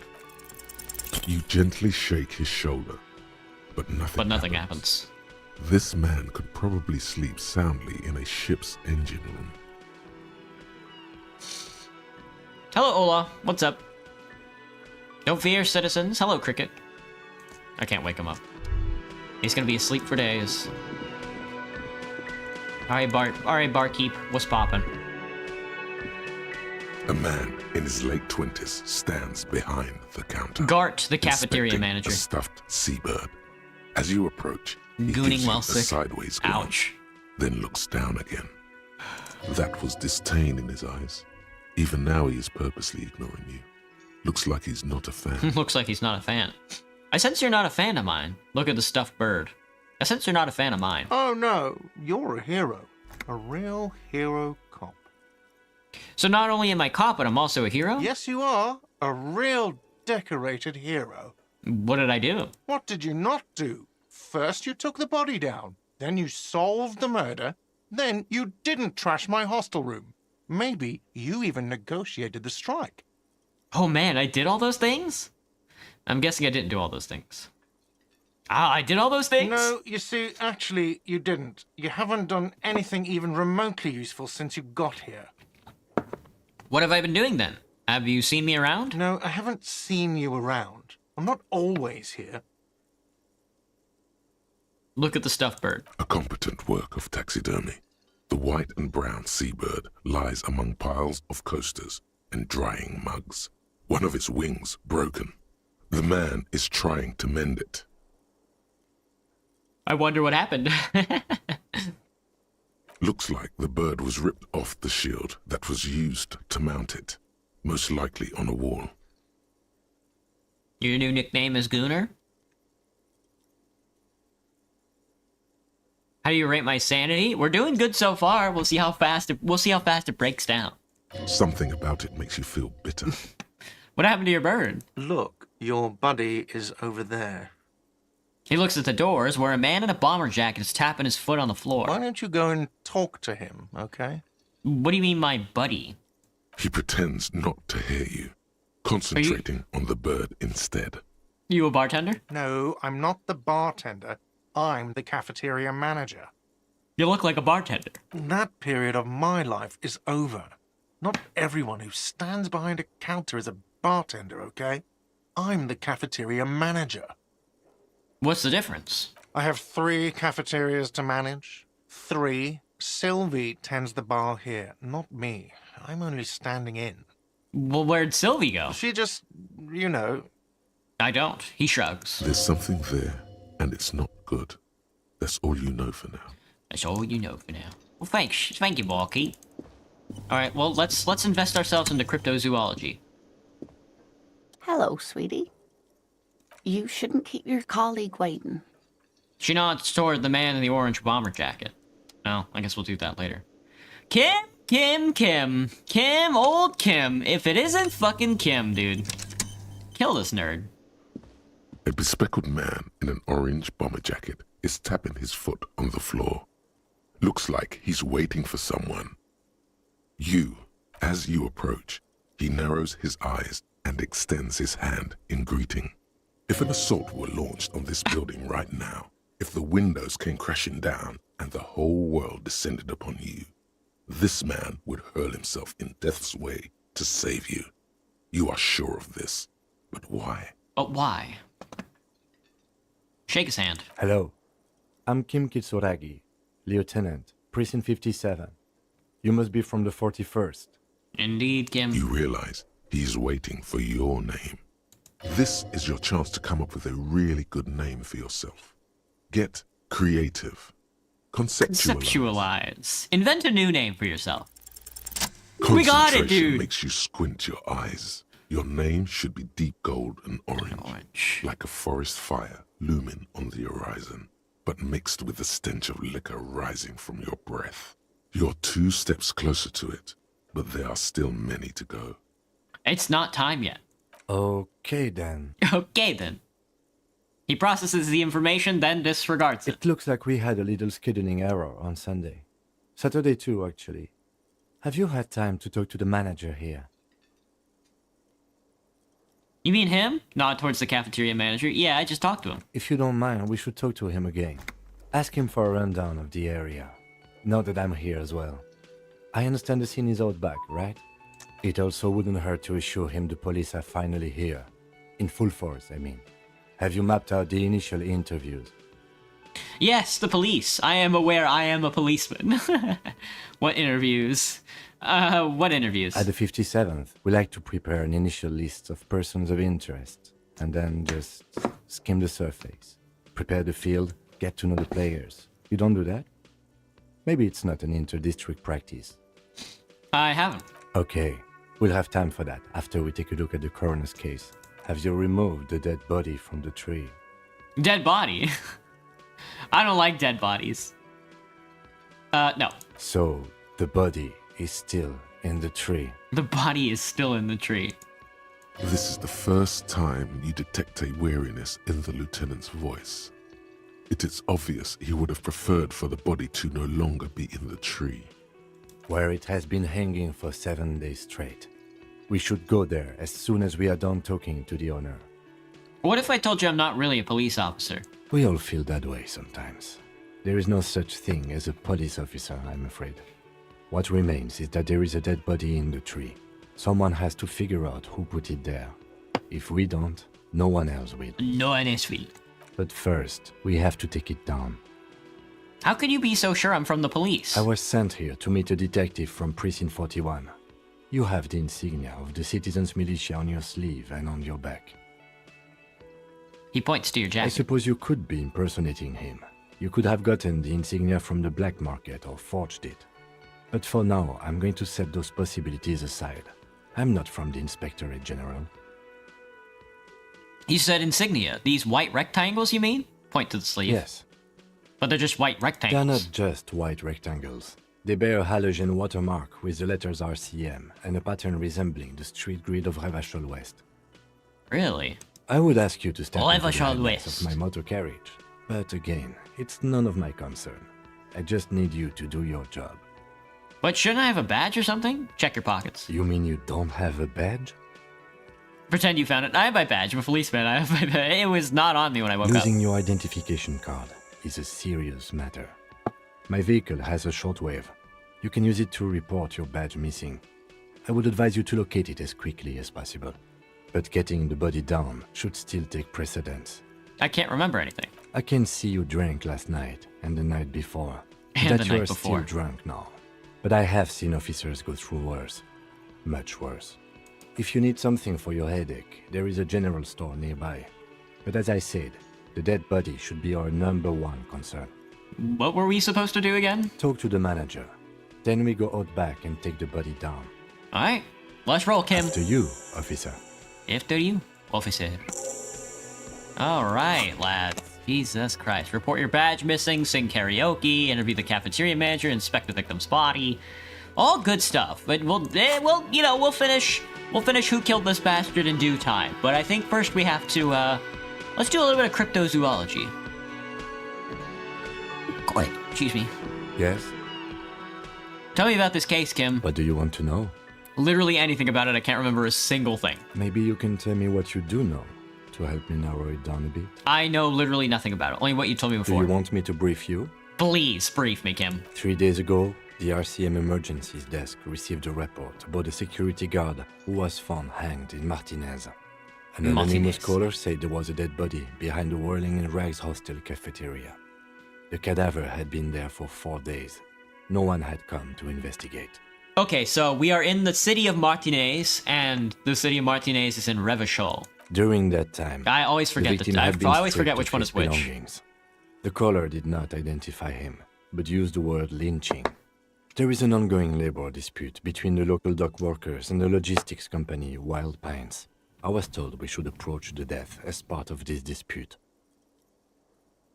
You gently shake his shoulder, but nothing happens. This man could probably sleep soundly in a ship's engine room. Hello, Ola. What's up? Don't fear, citizens. Hello, Cricket. I can't wake him up. He's gonna be asleep for days. Alright, barkeep. What's poppin'? A man in his late 20s stands behind the counter. Gart, the cafeteria inspecting manager. A stuffed seabird. As you approach, he Gooning gives you while a sick. sideways glance, Ouch. then looks down again. That was disdain in his eyes. Even now he is purposely ignoring you. Looks like he's not a fan. Looks like he's not a fan. I sense you're not a fan of mine. Look at the stuffed bird. I sense you're not a fan of mine. Oh no, you're a hero. A real hero cop. So not only am I cop, but I'm also a hero? Yes, you are. A real decorated hero. What did I do? What did you not do? First you took the body down, then you solved the murder, then you didn't trash my hostel room. Maybe you even negotiated the strike. Oh man, I did all those things? I'm guessing I didn't do all those things. Ah, I did all those things? No, you see, actually, you didn't. You haven't done anything even remotely useful since you got here. What have I been doing then? Have you seen me around? No, I haven't seen you around. I'm not always here. Look at the stuffed bird. A competent work of taxidermy. The white and brown seabird lies among piles of coasters and drying mugs. One of its wings broken. The man is trying to mend it. I wonder what happened. Looks like the bird was ripped off the shield that was used to mount it, most likely on a wall. Your new nickname is Gooner? How do you rate my sanity? We're doing good so far. We'll see how fast it breaks down. Something about it makes you feel bitter. What happened to your bird? Look, your buddy is over there. He looks at the doors where a man in a bomber jacket is tapping his foot on the floor. Why don't you go and talk to him, okay? What do you mean, my buddy? He pretends not to hear you, concentrating on the bird instead. You a bartender? No, I'm not the bartender. I'm the cafeteria manager. You look like a bartender. That period of my life is over. Not everyone who stands behind a counter is a bartender, okay? I'm the cafeteria manager. What's the difference? I have 3 cafeterias to manage. 3. Sylvie tends the bar here, not me. I'm only standing in. Well, where'd Sylvie go? She just, you know... I don't. He shrugs. There's something there, and it's not good. That's all you know for now. That's all you know for now. Well, thanks. Thank you, Balky. Alright, well, let's invest ourselves into cryptozoology. Hello, sweetie. You shouldn't keep your colleague waiting. She nods toward the man in the orange bomber jacket. Oh, I guess we'll do that later. Kim, old Kim. If it isn't fucking Kim, dude. Kill this nerd. A bespectacled man in an orange bomber jacket is tapping his foot on the floor. Looks like he's waiting for someone. As you approach, he narrows his eyes and extends his hand in greeting. If an assault were launched on this building right now, if the windows came crashing down and the whole world descended upon you, this man would hurl himself in death's way to save you. You are sure of this. But why? But why? Shake his hand. Hello. I'm Kim Kitsuragi, Lieutenant, Precinct 57. You must be from the 41st. Indeed, Kim. You realize he's waiting for your name. This is your chance to come up with a really good name for yourself. Get creative. Conceptualize. Invent a new name for yourself. We got it, dude. Makes you squint your eyes. Your name should be deep gold and orange, like a forest fire looming on the horizon, but mixed with the stench of liquor rising from your breath. You're 2 steps closer to it, but there are still many to go. It's not time yet. Okay, then. Okay, then. He processes the information, then disregards it. It looks like we had a little scheduling error on Sunday. Saturday too, actually. Have you had time to talk to the manager here? You mean him? Nod towards the cafeteria manager. Yeah, I just talked to him. If you don't mind, we should talk to him again. Ask him for a rundown of the area. Now that I'm here as well. I understand the scene is out back, right? It also wouldn't hurt to assure him the police are finally here. In full force, I mean. Have you mapped out the initial interviews? Yes, the police. I am aware I am a policeman. What interviews? What interviews? At the 57th, we like to prepare an initial list of persons of interest, and then just skim the surface. Prepare the field, get to know the players. You don't do that? Maybe it's not an inter-district practice. I haven't. Okay, we'll have time for that after we take a look at the coroner's case. Have you removed the dead body from the tree? Dead body? I don't like dead bodies. No. So, the body is still in the tree. The body is still in the tree. This is the first time you detect a weariness in the lieutenant's voice. It is obvious he would have preferred for the body to no longer be in the tree. Where it has been hanging for 7 days straight. We should go there as soon as we are done talking to the owner. What if I told you I'm not really a police officer? We all feel that way sometimes. There is no such thing as a police officer, I'm afraid. What remains is that there is a dead body in the tree. Someone has to figure out who put it there. If we don't, no one else will. No one else will. But first, we have to take it down. How can you be so sure I'm from the police? I was sent here to meet a detective from Precinct 41. You have the insignia of the Citizens Militia on your sleeve and on your back. He points to your I jacket. suppose you could be impersonating him. You could have gotten the insignia from the black market or forged it. But for now, I'm going to set those possibilities aside. I'm not from the Inspectorate General. You said insignia. These white rectangles, you mean? Point to the sleeve. Yes, But they're just white they are rectangles. not just white rectangles. They bear a halogen watermark with the letters RCM and a pattern resembling the street grid of Revachol West. Really? I would ask you to step into the Revachol headlights West. of my motor carriage. But again, it's none of my concern. I just need you to do your job. But shouldn't I have a badge or something? Check your pockets. You mean you don't have a badge? Pretend you found it. I have my badge. I'm a policeman. I have my badge. It was not on me when I woke up. Losing your identification card is a serious matter. My vehicle has a shortwave. You can use it to report your badge missing. I would advise you to locate it as quickly as possible. But getting the body down should still take precedence. I can't remember anything. I can see you drank last night and the night before. And that the you night are before. still drunk now. But I have seen officers go through worse. Much worse. If you need something for your headache, there is a general store nearby. But as I said, the dead body should be our #1 concern. What were we supposed to do again? Talk to the manager. Then we go out back and take the body down. Alright. Let's roll, Kim. To you, officer. After you, officer. Alright, lads. Jesus Christ. Report your badge missing, sing karaoke, interview the cafeteria manager, inspect the victim's body. All good stuff. But we'll finish who killed this bastard in due time. But I think first we have to, let's do a little bit of cryptozoology. Wait, excuse me. Yes? Tell me about this case, Kim. What do you want to know? Literally anything about it, I can't remember a single thing. Maybe you can tell me what you do know to help me narrow it down a bit. I know literally nothing about it, only what you told me Do before. you want me to brief you? Please brief me, Kim. 3 days ago, the RCM Emergencies Desk received a report about a security guard who was found hanged in Martinez. An anonymous Martinez. caller said there was a dead body behind the Whirling in Rags hostel cafeteria. The cadaver had been there for 4 days. No one had come to investigate. Okay, so we are in the city of Martinez, and the city of Martinez is in Revachol. During that time, I always the forget victim I had been always forget stripped which of one his is which. belongings. The caller did not identify him, but used the word lynching. There is an ongoing labor dispute between the local dock workers and the logistics company Wild Pines. I was told we should approach the death as part of this dispute.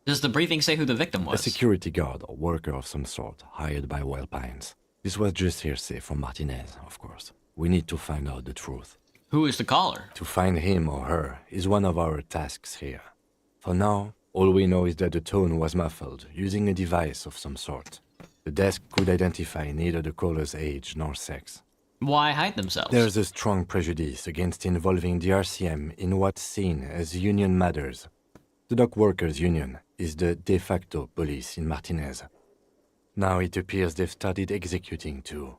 Does the briefing say who the victim A was? security guard or worker of some sort hired by Wild Pines. This was just hearsay from Martinez, of course. We need to find out the truth. Who is the caller? To find him or her is one of our tasks here. For now, all we know is that the tone was muffled using a device of some sort. The desk could identify neither the caller's age nor sex. Why hide themselves? There's a strong prejudice against involving the RCM in what's seen as union matters. The dock workers' union is the de facto police in Martinez. Now it appears they've started executing too.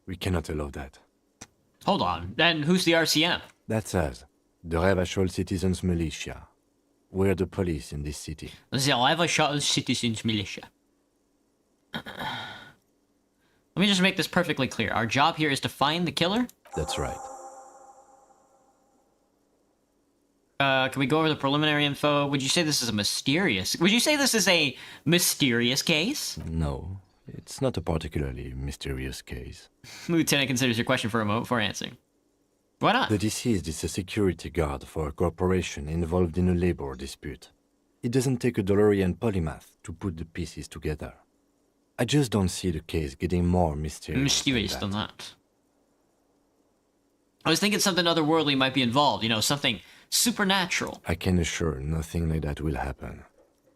We cannot allow that. Hold on. Then who's the RCM? That's us, the Revachol Citizens Militia. We're the police in this city. The Revachol Citizens Militia. Let me just make this perfectly clear. Our job here is to find the killer? That's right. Can we go over the preliminary info? Would you say this is a mysterious case? No, it's not a particularly mysterious case. Lieutenant considers your question for a moment before answering. Why not? The deceased is a security guard for a corporation involved in a labor dispute. It doesn't take a DeLorean polymath to put the pieces together. I just don't see the case getting more mysterious. Mysterious than that. I was thinking something otherworldly might be involved, you know, something supernatural. I can assure nothing like that will happen.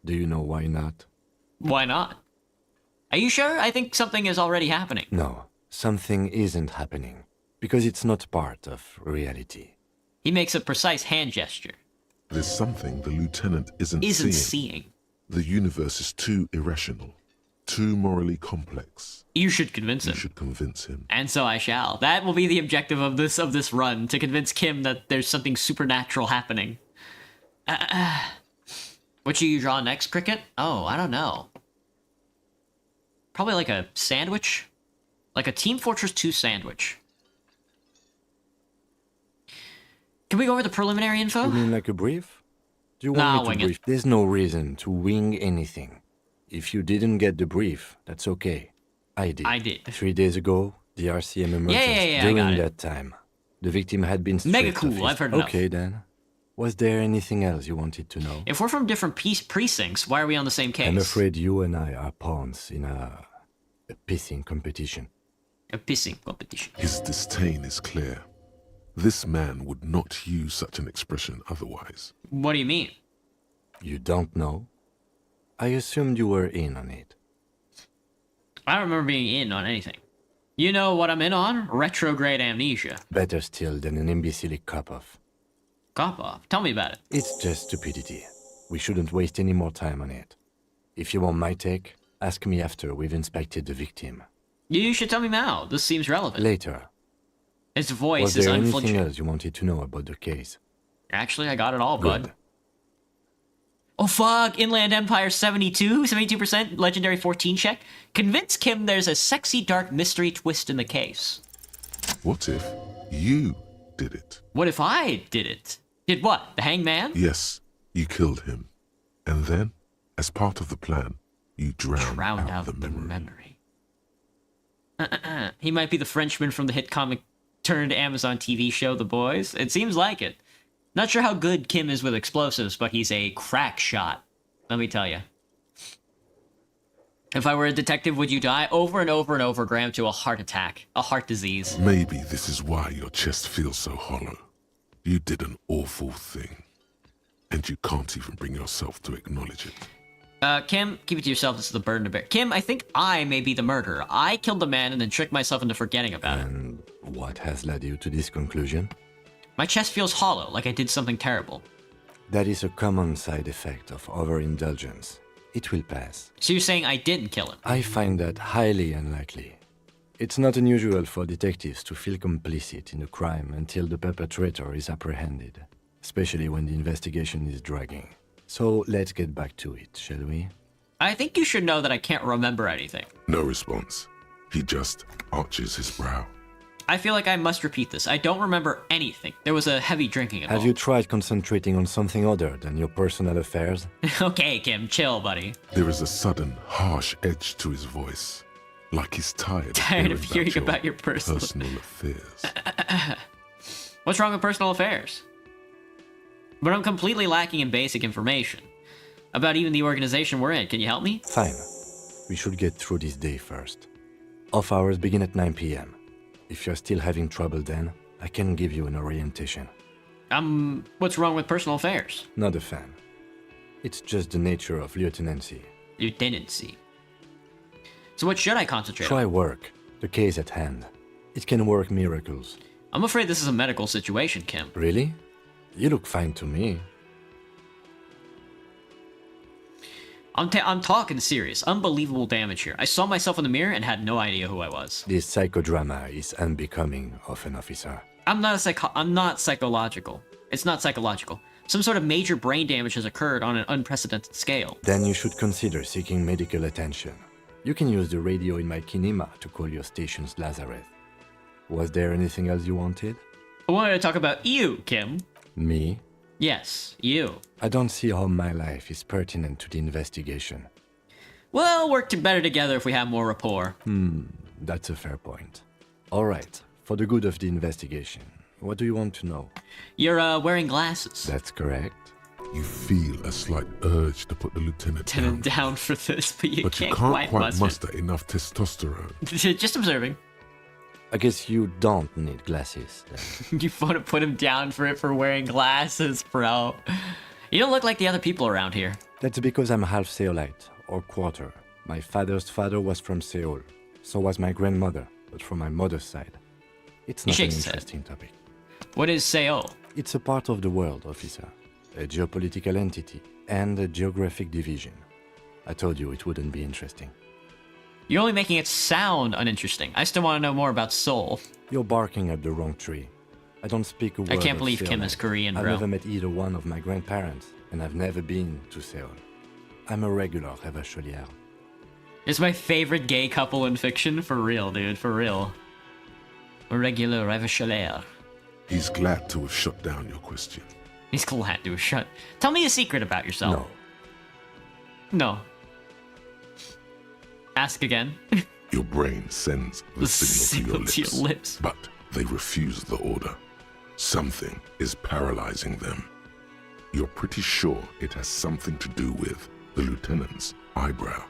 Do you know why not? Why not? Are you sure? I think something is already happening. No, something isn't happening. Because it's not part of reality. He makes a precise hand gesture. There's something the lieutenant isn't Seeing. The universe is too irrational, too morally complex. You should convince him. You should convince him. And so I shall. That will be the objective of this run, to convince Kim that there's something supernatural happening. What should you draw next, Cricket? Oh, I don't know. Probably like a sandwich? Like a Team Fortress 2 sandwich. Can we go over the preliminary info? You mean like a brief? Do you Nah, want me wing to it. brief? There's no reason to wing anything. If you didn't get the brief, that's okay. I did. I did. 3 days ago, the RCM emerged. Yeah, I During got it. that time, the victim had been Mega stripped of cool, his- I've heard enough. Okay then. Was there anything else you wanted to know? If we're from different precincts, why are we on the same case? I'm afraid you and I are pawns in a pissing competition. A pissing competition. His disdain is clear. This man would not use such an expression otherwise. What do you mean? You don't know? I assumed you were in on it. I don't remember being in on anything. You know what I'm in on? Retrograde amnesia. Better still than an imbecilic cop-off. Cop off. Tell me about it. It's just stupidity. We shouldn't waste any more time on it. If you want my take, ask me after we've inspected the victim. You should tell me now. This seems relevant. Later. His voice Was is there anything unflinching. else you wanted to know about the case? Actually, I got it all, bud. Good. Oh fuck, Inland Empire 72, 72%, Legendary 14 check. Convince Kim there's a sexy dark mystery twist in the case. What if you did it? What if I did it? Did what? The hangman? Yes, you killed him. And then, as part of the plan, you drowned Out the the memory. memory. He might be the Frenchman from the hit comic turned Amazon TV show The Boys. It seems like it. Not sure how good Kim is with explosives, but he's a crack shot. Let me tell you. If I were a detective, would you die over and over and over, Graham, to a heart attack, a heart disease? Maybe this is why your chest feels so hollow. You did an awful thing. And you can't even bring yourself to acknowledge it. Kim, keep it to yourself. This is the burden to bear. Kim, I think I may be the murderer. I killed the man and then tricked myself into forgetting about it. And what has led you to this conclusion? My chest feels hollow, like I did something terrible. That is a common side effect of overindulgence. It will pass. So you're saying I didn't kill him? I find that highly unlikely. It's not unusual for detectives to feel complicit in a crime until the perpetrator is apprehended, especially when the investigation is dragging. So let's get back to it, shall we? I think you should know that I can't remember anything. No response. He just arches his brow. I feel like I must repeat this. I don't remember anything. There was a heavy drinking involved. Have you tried concentrating on something other than your personal affairs? Okay, Kim, chill, buddy. There is a sudden, harsh edge to his voice. Like he's tired, Tired of hearing about your personal affairs. What's wrong with personal affairs? But I'm completely lacking in basic information. About even the organization we're in. Can you help me? Fine. We should get through this day first. Off hours begin at 9 p.m. If you're still having trouble then, I can give you an orientation. What's wrong with personal affairs? Not a fan. It's just the nature of lieutenancy. Lieutenancy. So what should I concentrate Try on? work. The case at hand. It can work miracles. I'm afraid this is a medical situation, Kim. Really? You look fine to me. I'm talking serious. Unbelievable damage here. I saw myself in the mirror and had no idea who I was. This psychodrama is unbecoming of an officer. I'm not psychological. It's not psychological. Some sort of major brain damage has occurred on an unprecedented scale. Then you should consider seeking medical attention. You can use the radio in my kinema to call your station's Lazareth. Was there anything else you wanted? I wanted to talk about you, Kim. Me? Yes, you. I don't see how my life is pertinent to the investigation. We'll work better together if we have more rapport. That's a fair point. All right, for the good of the investigation, what do you want to know? You're wearing glasses. That's correct. You feel a slight urge to put the lieutenant down. Down for this, but you But you can't can't quite muster. muster enough testosterone. Just observing. I guess you don't need glasses, then. You want to put him down for it for wearing glasses, bro. You don't look like the other people around here. That's because I'm half Seolite, or quarter. My father's father was from Seoul. So was my grandmother, but from my mother's side. It's not an shakes his head. interesting topic. What is Seoul? It's a part of the world, officer. A geopolitical entity and a geographic division. I told you it wouldn't be interesting. You're only making it sound uninteresting. I still want to know more about Seoul. You're barking up the wrong tree. I don't speak a word I can't of believe Kim Seollite. is Korean, I've bro. never met either one of my grandparents, and I've never been to Seoul. I'm a regular Rêvacholière. It's my favorite gay couple in fiction. For real, dude. For real. A regular Rêvacholière. He's glad to have shut down your question. He's glad to shut. Tell me a secret about yourself. No. No. Ask again. Your brain sends the signal to your lips, but they refuse the order. Something is paralyzing them. You're pretty sure it has something to do with the lieutenant's eyebrow.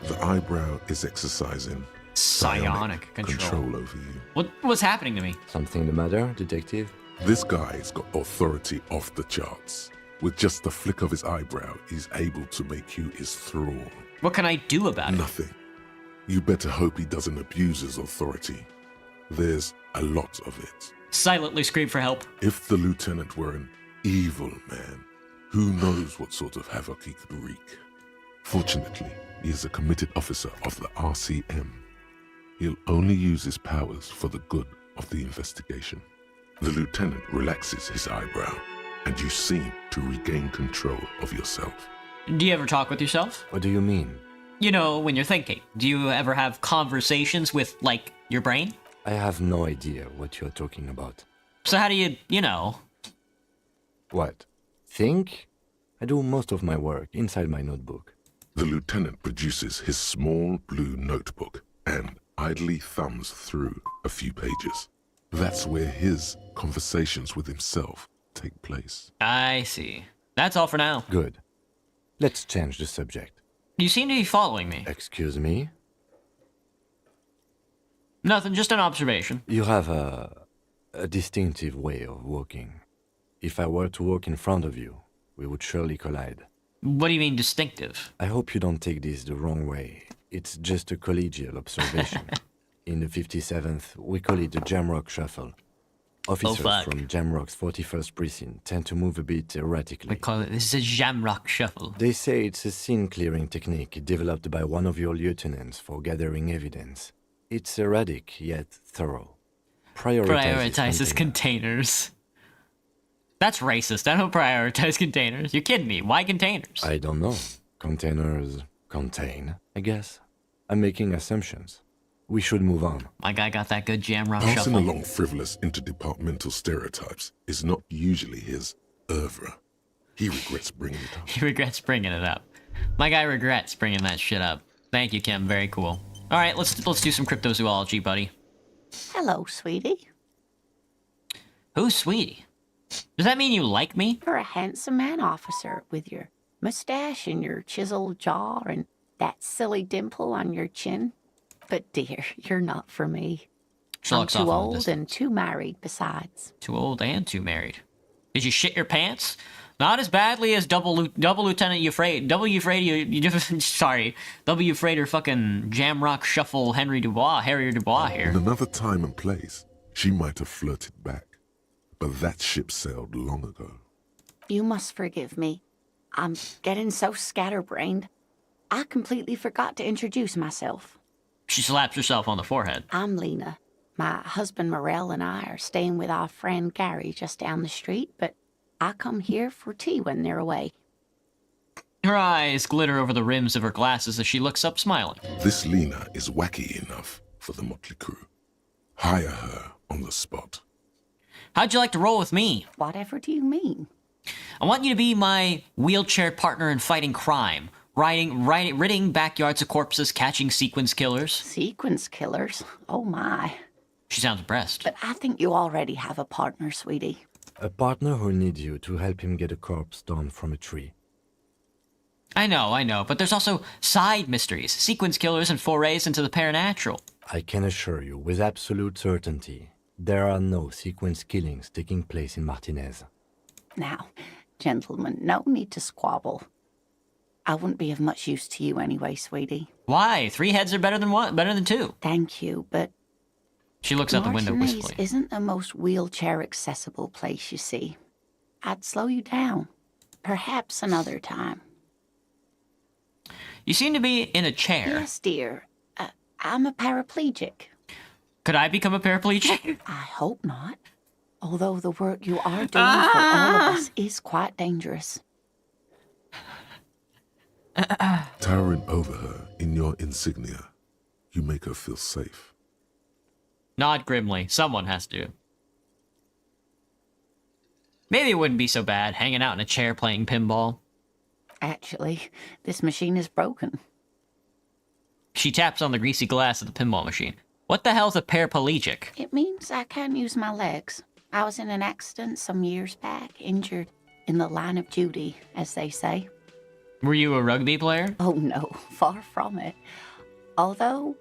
The eyebrow is exercising Psionic control. over you. What's happening to me? Something the matter, detective? This guy's got authority off the charts. With just the flick of his eyebrow, he's able to make you his thrall. What can I do about it? Nothing. You better hope he doesn't abuse his authority. There's a lot of it. Silently scream for help. If the lieutenant were an evil man, who knows what sort of havoc he could wreak. Fortunately, he is a committed officer of the RCM. He'll only use his powers for the good of the investigation. The lieutenant relaxes his eyebrow, and you seem to regain control of yourself. Do you ever talk with yourself? What do you mean? You know, when you're thinking. Do you ever have conversations with, like, your brain? I have no idea what you're talking about. So how do you know? What? Think? I do most of my work inside my notebook. The lieutenant produces his small blue notebook and idly thumbs through a few pages. That's where his conversations with himself take place. I see. That's all for now. Good. Let's change the subject. You seem to be following me. Excuse me? Nothing, just an observation. You have a distinctive way of walking. If I were to walk in front of you, we would surely collide. What do you mean distinctive? I hope you don't take this the wrong way. It's just a collegial observation. In the 57th, we call it the Jamrock Shuffle. Officers fuck. from Jamrock's 41st Precinct tend to move a bit erratically. We call it, this is a Jamrock Shuffle. They say it's a scene-clearing technique developed by one of your lieutenants for gathering evidence. It's erratic, yet thorough. Prioritizes containers. That's racist. I don't prioritize containers. You're kidding me. Why containers? I don't know. Containers contain, I guess. I'm making assumptions. We should move on. My guy got that good Jamrock Passing Shuffle. along frivolous interdepartmental stereotypes is not usually his oeuvre. He regrets bringing it up. He regrets bringing it up. My guy regrets bringing that shit up. Thank you, Kim. Very cool. All right, let's do some cryptozoology, buddy. Hello, sweetie. Who's Sweetie? Does that mean you like me? You're a handsome man, officer, with your mustache and your chiseled jaw and that silly dimple on your chin. But dear, you're not for me. She I'm looks too off on old this. and too married besides. Too old and too married. Did you shit your pants? Not as badly as Double Lieutenant Euphrates. Sorry. Double Euphrates fucking Jamrock Shuffle Harry Dubois here. In another time and place, she might have flirted back. But that ship sailed long ago. You must forgive me. I'm getting so scatterbrained. I completely forgot to introduce myself. She slaps herself on the forehead. I'm Lena. My husband Morel and I are staying with our friend Gary just down the street, but I come here for tea when they're away. Her eyes glitter over the rims of her glasses as she looks up, smiling. This Lena is wacky enough for the motley crew. Hire her on the spot. How'd you like to roll with me? Whatever do you mean? I want you to be my wheelchair partner in fighting crime. Ridding backyards of corpses, catching sequence killers. Sequence killers? Oh my. She sounds impressed. But I think you already have a partner, sweetie. A partner who needs you to help him get a corpse down from a tree. I know, but there's also side mysteries, sequence killers, and forays into the paranatural. I can assure you with absolute certainty, there are no sequence killings taking place in Martinez. Now, gentlemen, no need to squabble. I wouldn't be of much use to you anyway, sweetie. Why? 3 heads are better than 1, better than 2. Thank you, but She looks out the window Martinez wistfully. isn't the most wheelchair-accessible place, you see. I'd slow you down. Perhaps another time. You seem to be in a chair. Yes, dear. I'm a paraplegic. Could I become a paraplegic? I hope not. Although the work you are doing for all of us is quite dangerous. Towering over her in your insignia, you make her feel safe. Nod grimly. Someone has to. Maybe it wouldn't be so bad hanging out in a chair playing pinball. Actually, this machine is broken. She taps on the greasy glass of the pinball machine. What the hell's a paraplegic? It means I can't use my legs. I was in an accident some years back, injured in the line of duty, as they say. Were you a rugby player? Oh no, far from it. Although,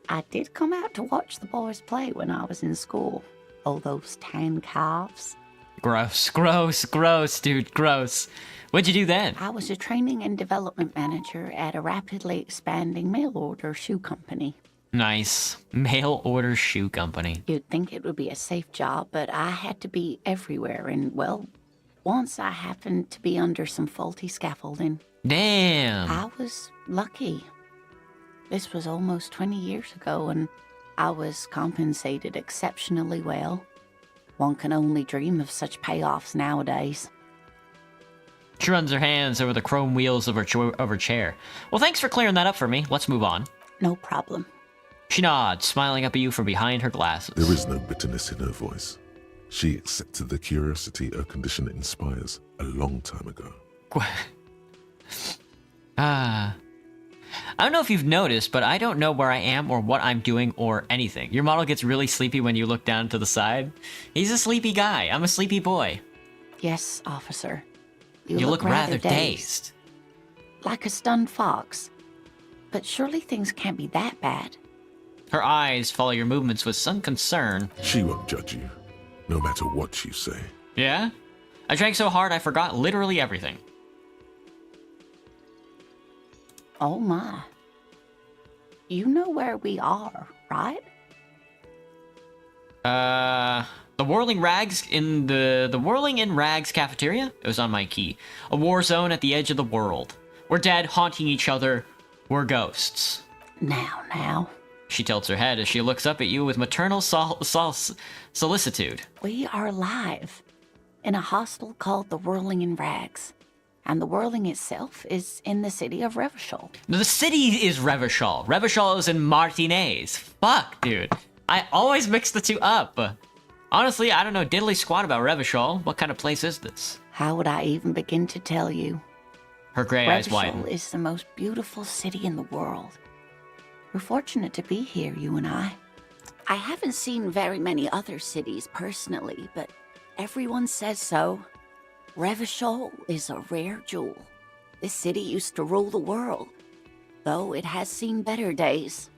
I did come out to watch the boys play when I was in school. Oh, those tan calves. Gross, gross, gross, dude, gross. What'd you do then? I was a training and development manager at a rapidly expanding mail-order shoe company. Nice. Mail order shoe company. You'd think it would be a safe job, but I had to be everywhere, and, well, once I happened to be under some faulty scaffolding. Damn. I was lucky. This was almost 20 years ago, and I was compensated exceptionally well. One can only dream of such payoffs nowadays. She runs her hands over the chrome wheels of her chair. Well, thanks for clearing that up for me. Let's move on. No problem. She nods, smiling up at you from behind her glasses. There is no bitterness in her voice. She accepted the curiosity her condition inspires a long time ago. I don't know if you've noticed, but I don't know where I am or what I'm doing or anything. Your model gets really sleepy when you look down to the side. He's a sleepy guy. I'm a sleepy boy. Yes, officer. You look rather dazed. Like a stunned fox. But surely things can't be that bad. Her eyes follow your movements with some concern. She won't judge you, no matter what you say. Yeah? I drank so hard I forgot literally everything. Oh my. You know where we are, right? The Whirling Rags in the Whirling in Rags cafeteria? It was on my key. A war zone at the edge of the world. We're dead, haunting each other. We're ghosts. Now. She tilts her head as she looks up at you with maternal solicitude. We are live in a hostel called the Whirling in Rags. And the Whirling itself is in the city of Revachol. The city is Revachol. Revachol is in Martinez. Fuck, dude. I always mix the two up. Honestly, I don't know diddly squat about Revachol. What kind of place is this? How would I even begin to tell you? Her gray eyes widen. Revachol is the most beautiful city in the world. We're fortunate to be here, you and I. I haven't seen very many other cities personally, but everyone says so. Revachol is a rare jewel. This city used to rule the world, though it has seen better days.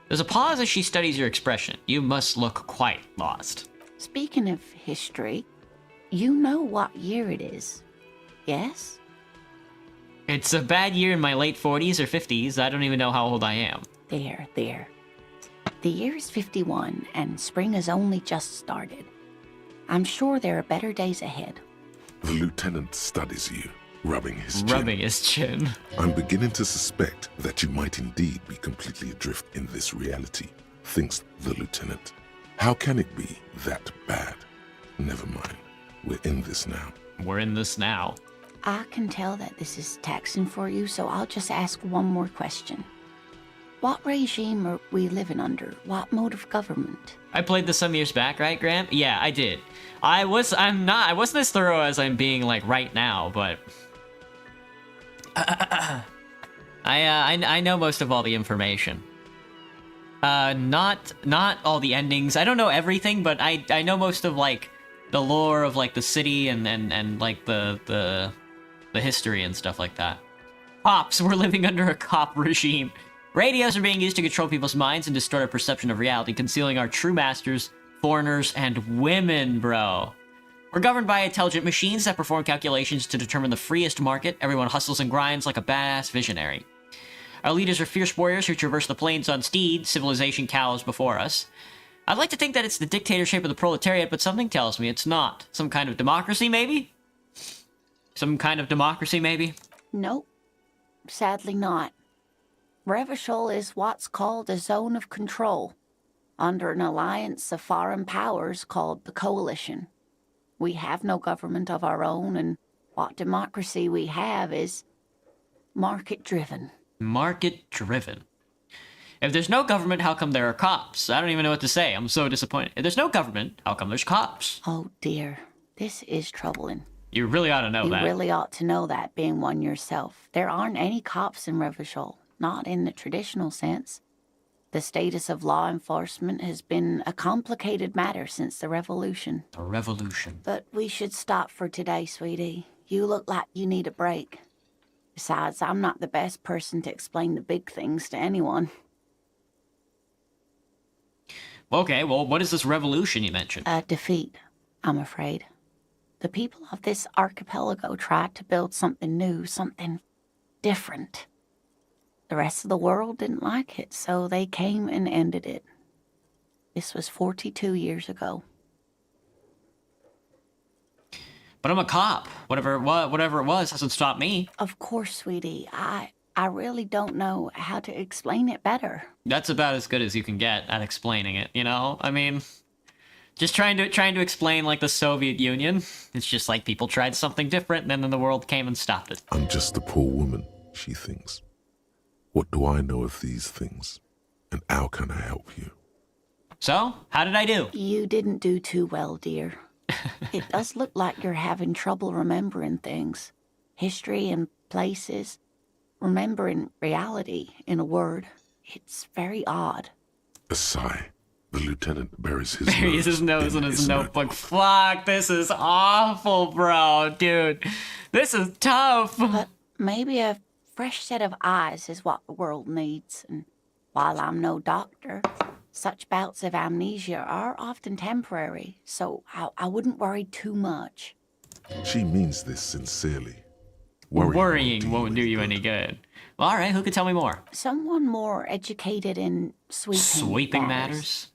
There's a pause as she studies your expression. You must look quite lost. Speaking of history, you know what year it is, yes? It's a bad year in my late 40s or 50s. I don't even know how old I am. There. The year is 51, and spring has only just started. I'm sure there are better days ahead. The lieutenant studies you, rubbing his chin. Rubbing his chin. I'm beginning to suspect that you might indeed be completely adrift in this reality, thinks the lieutenant. How can it be that bad? Never mind. We're in this now. We're in this now. I can tell that this is taxing for you, so I'll just ask one more question. What regime are we living under? What mode of government? I played this some years back, right, Graham? Yeah, I did. I wasn't as thorough as I'm being like right now, but I know most of all the information. Not all the endings. I don't know everything, but I know most of like the lore of like the city and like the history and stuff like that. Cops, we're living under a cop regime. Radios are being used to control people's minds and distort our perception of reality, concealing our true masters, foreigners, and women, bro. We're governed by intelligent machines that perform calculations to determine the freest market. Everyone hustles and grinds like a badass visionary. Our leaders are fierce warriors who traverse the plains on steeds. Civilization cows before us. I'd like to think that it's the dictatorship of the proletariat, but something tells me it's not. Some kind of democracy, maybe? Some kind of democracy, maybe? Nope. Sadly not. Revachol is what's called a zone of control, under an alliance of foreign powers called the Coalition. We have no government of our own, and what democracy we have is market-driven. Market-driven. If there's no government, how come there are cops? I don't even know what to say. I'm so disappointed. If there's no government, how come there's cops? Oh dear, this is troubling. You really ought to know that. You really ought to know that, being one yourself. There aren't any cops in Revachol, not in the traditional sense. The status of law enforcement has been a complicated matter since the revolution. The revolution. But we should stop for today, sweetie. You look like you need a break. Besides, I'm not the best person to explain the big things to anyone. Okay, well, what is this revolution you mentioned? A defeat, I'm afraid. The people of this archipelago tried to build something new, something different. The rest of the world didn't like it, so they came and ended it. This was 42 years ago. But I'm a cop. Whatever it was hasn't stopped me. Of course, sweetie. I really don't know how to explain it better. That's about as good as you can get at explaining it, you know? I mean, just trying to explain, like, the Soviet Union. It's just like people tried something different, and then the world came and stopped it. I'm just a poor woman, she thinks. What do I know of these things? And how can I help you? So, how did I do? You didn't do too well, dear. It does look like you're having trouble remembering things. History and places. Remembering reality, in a word. It's very odd. A sigh. The lieutenant buries his Buries his nose in his notebook. Fuck, this is awful, bro. Dude, this is tough. But maybe a fresh set of eyes is what the world needs. And while I'm no doctor, such bouts of amnesia are often temporary, so I wouldn't worry too much. She means this sincerely. Worrying won't do you any good. Well, all right, who could tell me more? Someone more educated in sweeping matters?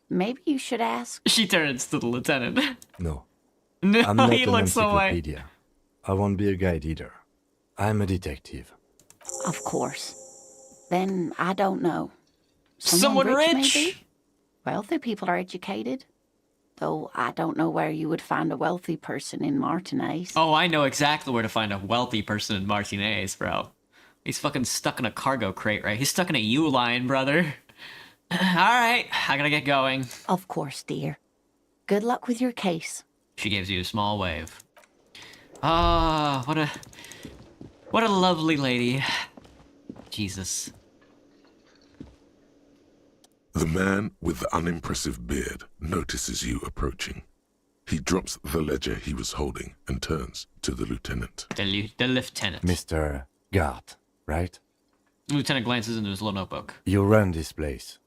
Maybe you should ask. She turns to the lieutenant. No. No, I'm not he an looks away. encyclopedia. I won't be a guide either. I'm a detective. Of course. Then I don't know. Someone rich? Maybe? Wealthy people are educated. Though I don't know where you would find a wealthy person in Martinez. Oh, I know exactly where to find a wealthy person in Martinez, bro. He's fucking stuck in a cargo crate, right? He's stuck in a U-line, brother. All right, I gotta get going. Of course, dear. Good luck with your case. She gives you a small wave. Ah, what a lovely lady. Jesus. The man with the unimpressive beard notices you approaching. He drops the ledger he was holding and turns to the lieutenant. The lieutenant. Mr. Gart, right? The lieutenant glances into his little notebook. You run this place.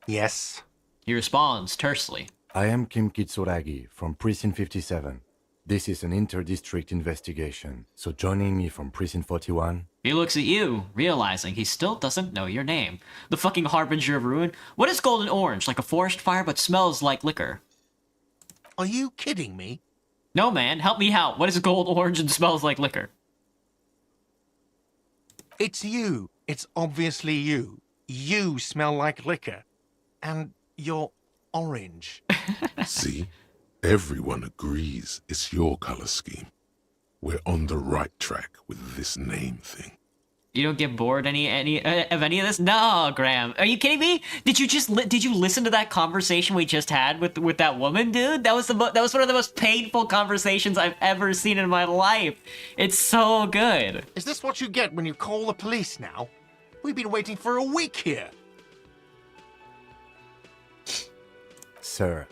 Yes. He responds tersely. I am Kim Kitsuragi from Precinct 57. This is an inter-district investigation, so joining me from Precinct 41... He looks at you, realizing he still doesn't know your name. The fucking harbinger of ruin. What is golden orange? Like a forest fire, but smells like liquor. Are you kidding me? No, man. Help me out. What is gold orange and smells like liquor? It's you. It's obviously you. You smell like liquor. And you're orange. See? Everyone agrees it's your color scheme. We're on the right track with this name thing. You don't get bored of any of this? No, Graham. Are you kidding me? Did you listen to that conversation we just had with that woman, dude? That was one of the most painful conversations I've ever seen in my life. It's so good. Is this what you get when you call the police now? We've been waiting for a week here. Sir,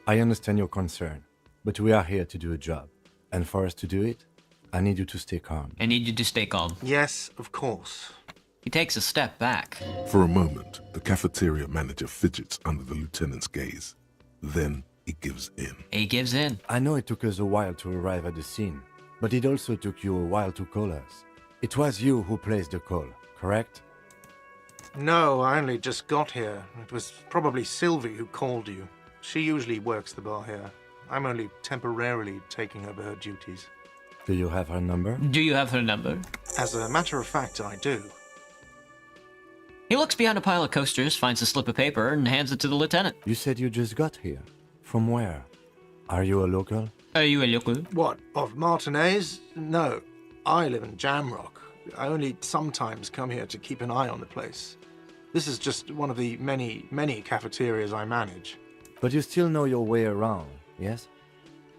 I understand your concern, but we are here to do a job. And for us to do it, I need you to stay calm. I need you to stay calm. Yes, of course. He takes a step back. For a moment, the cafeteria manager fidgets under the lieutenant's gaze. Then he gives in. He gives in. I know it took us a while to arrive at the scene, but it also took you a while to call us. It was you who placed the call, correct? No, I only just got here. It was probably Sylvie who called you. She usually works the bar here. I'm only temporarily taking over her duties. Do you have her number? Do you have her number? As a matter of fact, I do. He looks behind a pile of coasters, finds a slip of paper, and hands it to the lieutenant. You said you just got here. From where? Are you a local? Are you a local? What, of Martinez? No, I live in Jamrock. I only sometimes come here to keep an eye on the place. This is just one of the many, many cafeterias I manage. But you still know your way around, yes?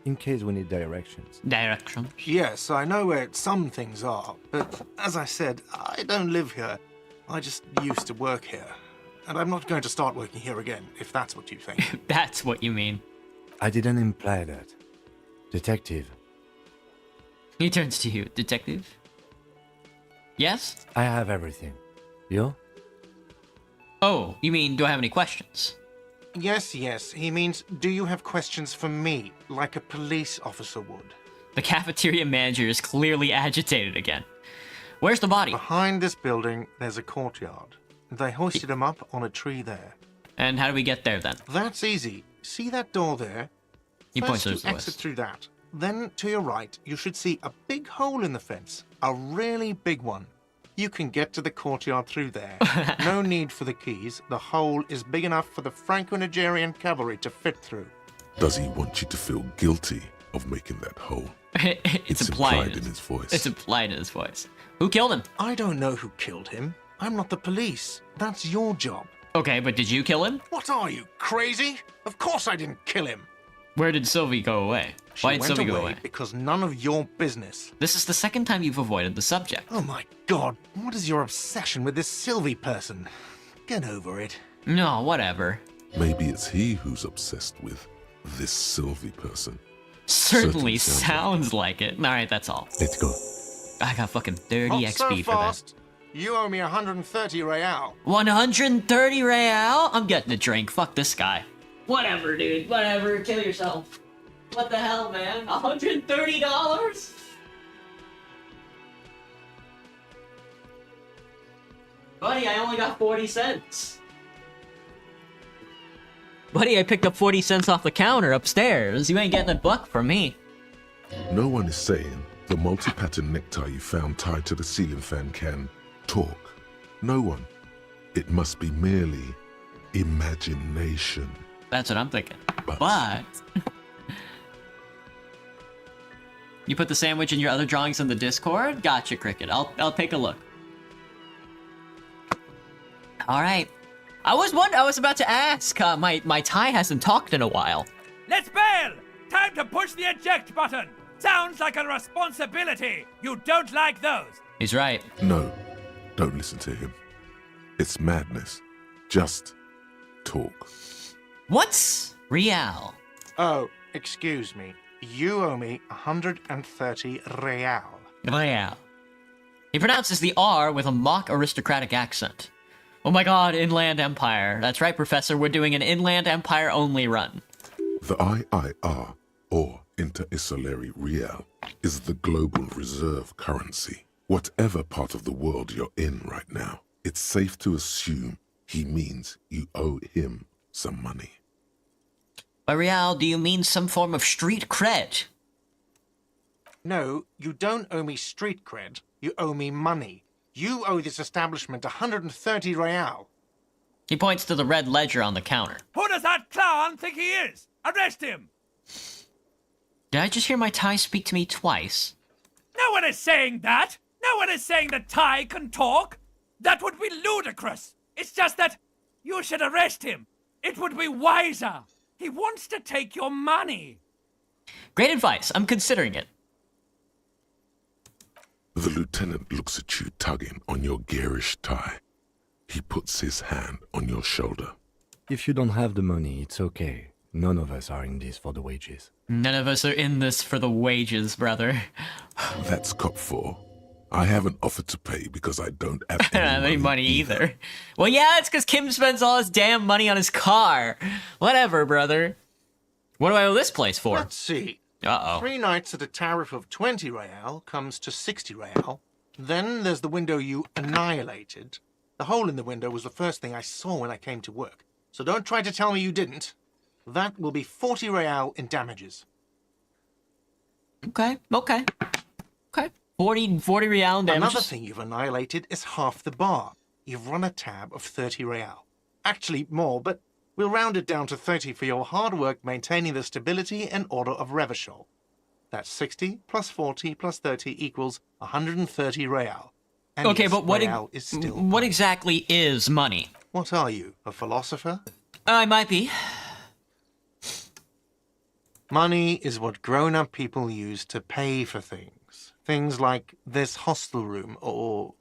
In case we need directions. Directions. Yes, I know where some things are, but as I said, I don't live here. I just used to work here. And I'm not going to start working here again, if that's what you think. That's what you mean. I didn't imply that. Detective, He turns to you, detective. Yes? I have everything. You? Oh, you mean, do I have any questions? Yes, he means, do you have questions for me, like a police officer would? The cafeteria manager is clearly agitated again. Where's the body? Behind this building, there's a courtyard. They hoisted him up on a tree there. And how do we get there then? That's easy. See that door there? He points First, towards you the exit west. through that. Then, to your right, you should see a big hole in the fence. A really big one. You can get to the courtyard through there. No need for the keys. The hole is big enough for the Franco-Nigerian cavalry to fit through. Does he want you to feel guilty of making that hole? It's implied in his voice. It's implied in his voice. Who killed him? I don't know who killed him. I'm not the police. That's your job. Okay, but did you kill him? What are you, crazy? Of course I didn't kill him. Where did Sylvie go away? She Why did went Sylvie go away away? because none of your business. This is the second time you've avoided the subject. Oh my god, what is your obsession with this Sylvie person? Get over it. No, whatever. Maybe it's he who's obsessed with this Sylvie person. Certainly Certainly sounds like it. Alright, that's all. Let's go. I got fucking 30 Not XP so for that. fast. You owe me 130 real. 130 real? I'm getting a drink. Fuck this guy. Whatever, dude. Whatever. Kill yourself. What the hell, man? $130? Buddy, I only got 40 cents. Buddy, I picked up 40 cents off the counter upstairs. You ain't getting a buck from me. No one is saying the multi-pattern necktie you found tied to the ceiling fan can talk. No one. It must be merely imagination. That's what I'm thinking. But- You put the sandwich and your other drawings in the Discord? Gotcha, Cricket. I'll take a look. Alright. I was about to ask. My tie hasn't talked in a while. Let's bail! Time to push the eject button! Sounds like a responsibility! You don't like those! He's right. No, don't listen to him. It's madness. Just talk. What's real? Oh, excuse me. You owe me 130 real. Real. He pronounces the R with a mock aristocratic accent. Oh my god, Inland Empire. That's right, Professor. We're doing an Inland Empire only run. The IIR, or Interinsulary Real, is the global reserve currency. Whatever part of the world you're in right now, it's safe to assume he means you owe him some money. By real, do you mean some form of street cred? No, you don't owe me street cred. You owe me money. You owe this establishment 130 real. He points to the red ledger on the counter. Who does that clown think he is? Arrest him! Did I just hear my tie speak to me twice? No one is saying that! No one is saying that Ty can talk! That would be ludicrous! It's just that you should arrest him! It would be wiser! He wants to take your money! Great advice. I'm considering it. The lieutenant looks at you tugging on your garish tie. He puts his hand on your shoulder. If you don't have the money, it's okay. None of us are in this for the wages. None of us are in this for the wages, brother. That's cop 4. I haven't offered to pay because I don't have Any money either. Well, yeah, it's because Kim spends all his damn money on his car. Whatever, brother. What do I owe this place for? Let's see. Uh-oh. 3 nights at a tariff of 20 real comes to 60 real. Then there's the window you annihilated. The hole in the window was the first thing I saw when I came to work. So don't try to tell me you didn't. That will be 40 real in damages. Okay. 40 real in damages. Another thing you've annihilated is half the bar. You've run a tab of 30 real. Actually, more, but we'll round it down to 30 for your hard work maintaining the stability and order of Revachol. That's 60 plus 40 plus 30 equals 130 real. And Okay, yes, but what real is still what exactly is money? What are you, a philosopher? I might be. Money is what grown-up people use to pay for things. Things like this hostel room or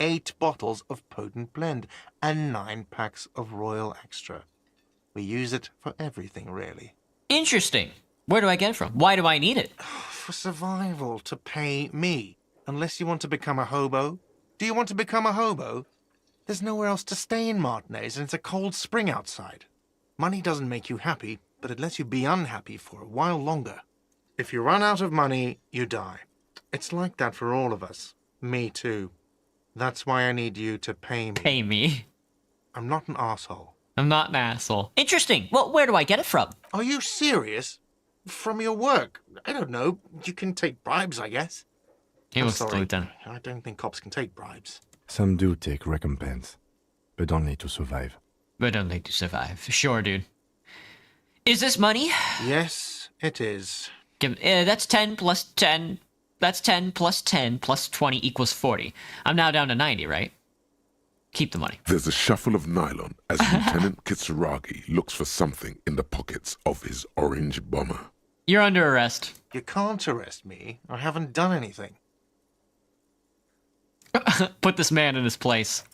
8 bottles of potent blend and 9 packs of Royal Extra. We use it for everything, really. Interesting. Where do I get it from? Why do I need it? For survival, to pay me. Unless you want to become a hobo. Do you want to become a hobo? There's nowhere else to stay in Martinez, and it's a cold spring outside. Money doesn't make you happy, but it lets you be unhappy for a while longer. If you run out of money, you die. It's like that for all of us. Me too. That's why I need you to pay me. Pay me. I'm not an asshole. I'm not an asshole. Interesting. Well, where do I get it from? Are you serious? From your work? I don't know. You can take bribes, I guess. He I'm looks sorry. Lieutenant. I don't think cops can take bribes. Some do take recompense, but only to survive. But don't need to survive. Sure, dude. Is this money? Yes, it is. That's 10 plus 10. That's 10 plus 10 plus 20 equals 40. I'm now down to 90, right? Keep the money. There's a shuffle of nylon as Lieutenant Kitsuragi looks for something in the pockets of his orange bomber. You're under arrest. You can't arrest me. I haven't done anything. Put this man in his place.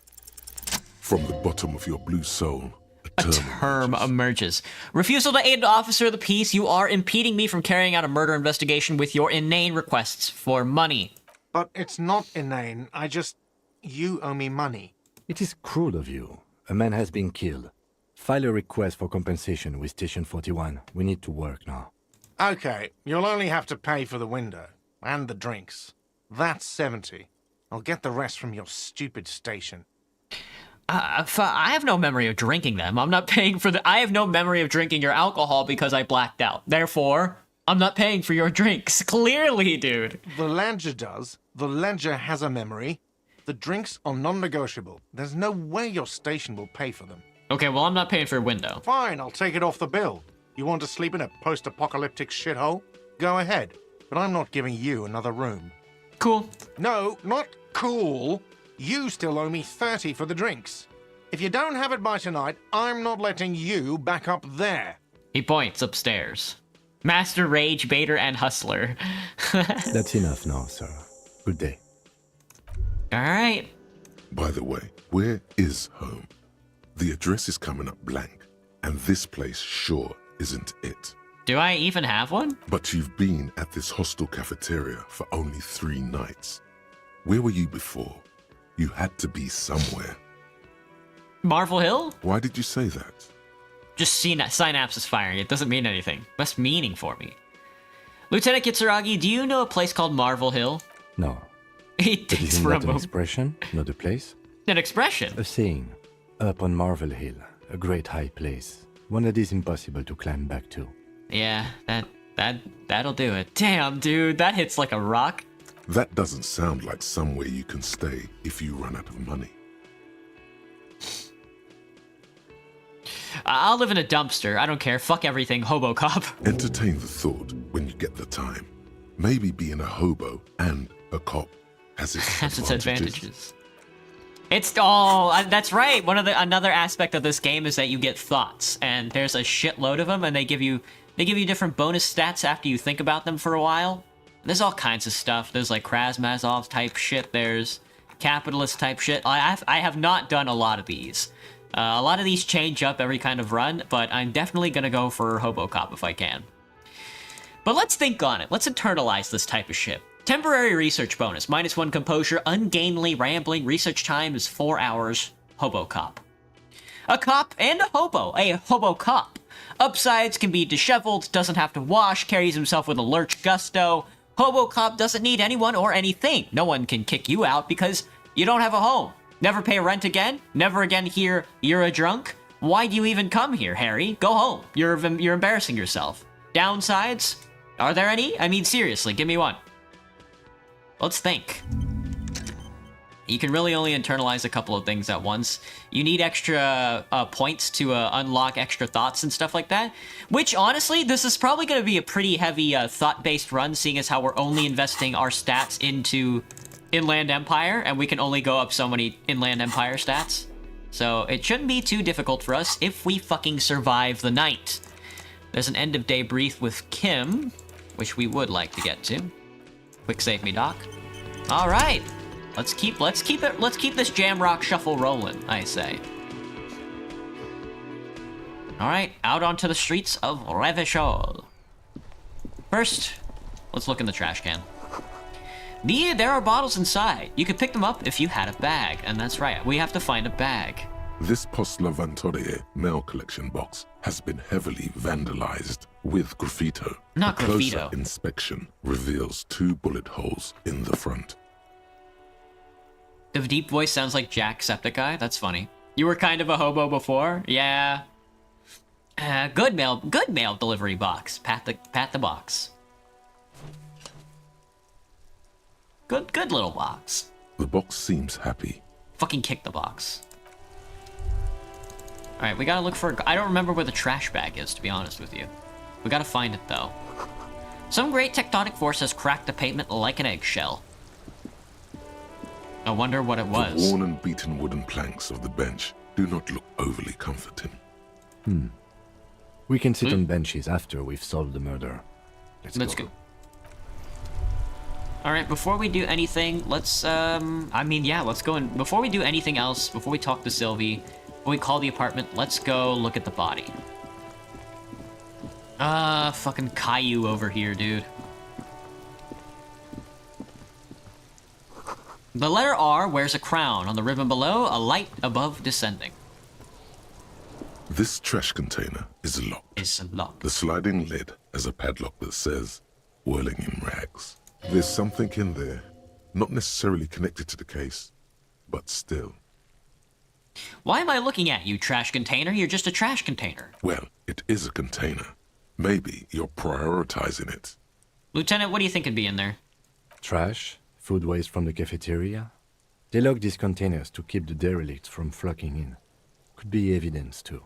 From the bottom of your blue soul, A term emerges. Refusal to aid an officer of the peace. You are impeding me from carrying out a murder investigation with your inane requests for money. But it's not inane. You owe me money. It is cruel of you. A man has been killed. File a request for compensation with Station 41. We need to work now. Okay, you'll only have to pay for the window. And the drinks. That's 70. I'll get the rest from your stupid station. I have no memory of drinking them. I'm not paying for I have no memory of drinking your alcohol because I blacked out. Therefore, I'm not paying for your drinks. Clearly, dude. The ledger does. The ledger has a memory. The drinks are non-negotiable. There's no way your station will pay for them. Okay, well, I'm not paying for a window. Fine, I'll take it off the bill. You want to sleep in a post-apocalyptic shithole? Go ahead. But I'm not giving you another room. Cool. No, not cool. You still owe me 30 for the drinks. If you don't have it by tonight, I'm not letting you back up there. He points upstairs. Master Rage, Baiter, and Hustler. That's enough now, sir. Good day. All right. By the way, where is home? The address is coming up blank, and this place sure isn't it. Do I even have one? But you've been at this hostel cafeteria for only 3 nights. Where were you before? You had to be somewhere. Marvel Hill? Why did you say that? Just synapse is firing. It doesn't mean anything. Less meaning for me. Lieutenant Kitsuragi, do you know a place called Marvel Hill? No. He But thinks isn't for a that an moment. expression, not a place? An expression? A saying. Up on Marvel Hill, a great high place. One that is impossible to climb back to. Yeah, that'll do it. Damn, dude, that hits like a rock. That doesn't sound like somewhere you can stay if you run out of money. I'll live in a dumpster. I don't care. Fuck everything. Hobo cop. Entertain the thought when you get the time. Maybe being a hobo and a cop has its Has its advantages. advantages. It's all. That's right. Another aspect of this game is that you get thoughts, and there's a shitload of them, and they give you different bonus stats after you think about them for a while. There's all kinds of stuff. There's like Krasmazov type shit. There's capitalist type shit. I have not done a lot of these. A lot of these change up every kind of run, but I'm definitely gonna go for Hobo Cop if I can. But let's think on it. Let's internalize this type of shit. Temporary research bonus. -1 composure. Ungainly rambling. Research time is 4 hours. Hobo cop. A cop and a hobo. A hobo cop. Upsides can be disheveled, doesn't have to wash, carries himself with a lurch gusto. Hobo cop doesn't need anyone or anything. No one can kick you out because you don't have a home. Never pay rent again. Never again hear you're a drunk. Why do you even come here, Harry? Go home. You're embarrassing yourself. Downsides? Are there any? I mean, seriously, give me one. Let's think. You can really only internalize a couple of things at once. You need extra points to unlock extra thoughts and stuff like that. Which, honestly, this is probably going to be a pretty heavy thought-based run, seeing as how we're only investing our stats into Inland Empire, and we can only go up so many Inland Empire stats. So it shouldn't be too difficult for us if we fucking survive the night. There's an end-of-day brief with Kim, which we would like to get to. Quick save me, Doc. All right. Let's keep this Jamrock shuffle rolling, I say. All right, out onto the streets of Revachol. First, let's look in the trash can. There are bottles inside. You could pick them up if you had a bag, and that's right, we have to find a bag. This Post Lavantorie mail collection box has been heavily vandalized with graffito. Not A closer graffito. inspection reveals 2 bullet holes in the front. The deep voice sounds like Jacksepticeye. That's funny. You were kind of a hobo before? Yeah. Good mail delivery box. Pat the box. Good little box. The box seems happy. Fucking kick the box. Alright, we gotta look for... I don't remember where the trash bag is, to be honest with you. We gotta find it, though. Some great tectonic force has cracked the pavement like an eggshell. I wonder what it was. The worn and beaten wooden planks of the bench do not look overly comforting. We can sit on benches after we've solved the murder. Let's go. Alright, before we do anything, let's, let's go and... Before we do anything else, before we talk to Sylvie, before we call the apartment, let's go look at the body. Fucking Caillou over here, dude. The letter R wears a crown. On the ribbon below, a light above descending. This trash container is locked. It's locked. The sliding lid has a padlock that says, whirling in rags. There's something in there, not necessarily connected to the case, but still. Why am I looking at you, trash container? You're just a trash container. Well, it is a container. Maybe you're prioritizing it. Lieutenant, what do you think could be in there? Trash, food waste from the cafeteria. They lock these containers to keep the derelicts from flocking in. Could be evidence, too.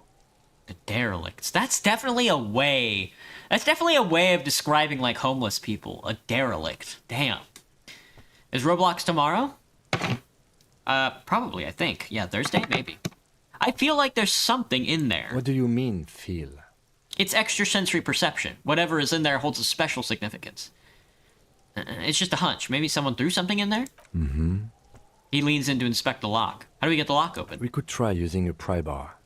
The derelicts. That's definitely a way of describing, like, homeless people. A derelict. Damn. Is Roblox tomorrow? Probably, I think. Yeah, Thursday, maybe. I feel like there's something in there. What do you mean, feel? It's extrasensory perception. Whatever is in there holds a special significance. It's just a hunch. Maybe someone threw something in there? Mm-hmm. He leans in to inspect the lock. How do we get the lock open? We could try using a pry bar.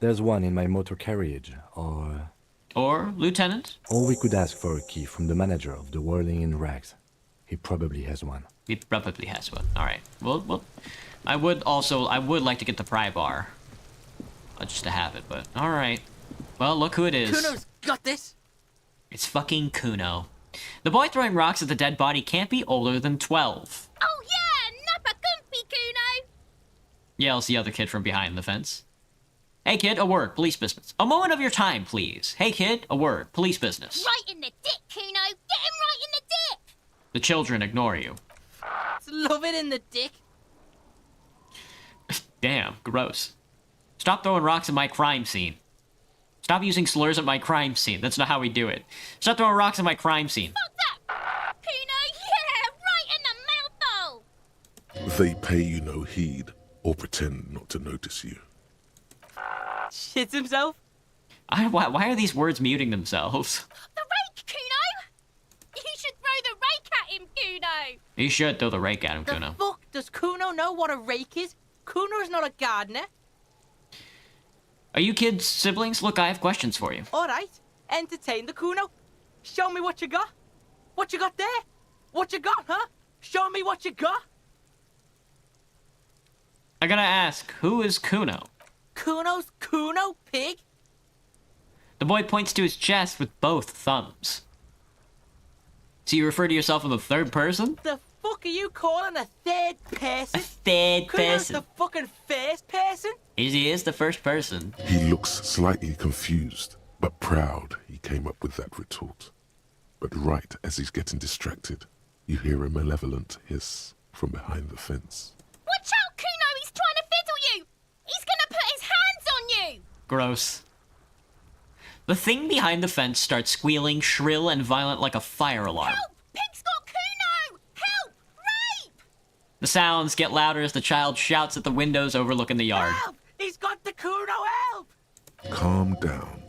There's one in my motor carriage, or... Or, Lieutenant? Or we could ask for a key from the manager of the Whirling in Rags. He probably has one. He probably has one. Alright. Well, I would like to get the pry bar. Just to have it, but... Alright. Well, look who it is. Kuno's got this. It's fucking Kuno. The boy throwing rocks at the dead body can't be older than 12. Oh yeah, nappa gumpy, Kuno! Yells the other kid from behind the fence. Hey kid, a word, police business. A moment of your time, please. Hey kid, a word, police business. Right in the dick, Kuno! Get him right in the dick! The children ignore you. Love it in the dick. Damn, gross. Stop throwing rocks at my crime scene. Stop using slurs at my crime scene. That's not how we do it. Stop throwing rocks at my crime scene. Fuck that! Kuno, yeah! Right in the mouth hole! They pay you no heed or pretend not to notice you. Shits himself. Why are these words muting themselves? The rake, Kuno! You should throw the rake at him, Kuno! You should throw the rake at him, The Kuno. fuck does Kuno know what a rake is? Kuno's not a gardener. Are you kids siblings? Look, I have questions for you. All right, entertain the Kuno. Show me what you got. What you got there? What you got, huh? Show me what you got. I gotta ask, who is Kuno? Kuno's Kuno, pig? The boy points to his chest with both thumbs. So you refer to yourself in the third person? The fuck are you calling a third A person? third Kuno's person. the fucking first person? He is the first person. He looks slightly confused, but proud he came up with that retort. But right as he's getting distracted, you hear a malevolent hiss from behind the fence. Watch out, Kuno! He's trying to fiddle you! He's gonna put his hands on you! Gross. The thing behind the fence starts squealing, shrill and violent like a fire alarm. Help! Pig's got Kuno! Help! Rape! The sounds get louder as the child shouts at the windows overlooking the yard. Help! He's got the Kuno, help! Calm down.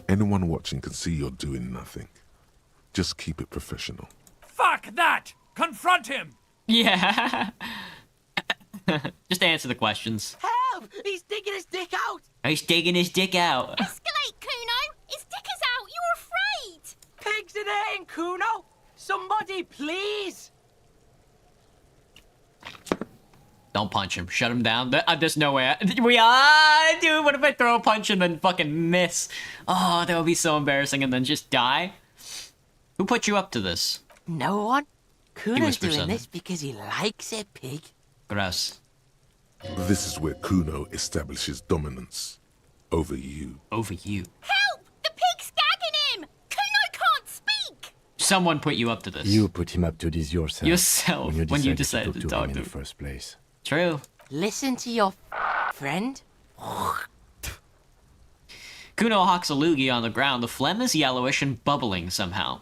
Anyone watching can see you're doing nothing. Just keep it professional. Fuck that! Confront him! Yeah. Just answer the questions. Help! He's digging his dick out! He's digging his dick out. Escalate, Kuno! His dick is out! You're afraid! Pigs in here, Kuno! Somebody, please! Don't punch him. Shut him down. There's no way. Dude, what if I throw a punch and then fucking miss? Oh, that would be so embarrassing and then just die. Who put you up to this? No one? Kuno's whispers doing something. this because he likes it, pig. Gross. This is where Kuno establishes dominance over you. Over you. Help! The pig's gagging him! Kuno can't speak! Someone put you up to this. You put him up to this yourself. Yourself, when you decided to talk him to in him. the first place. True. Listen to your friend. Kuno hawks a loogie on the ground. The phlegm is yellowish and bubbling somehow.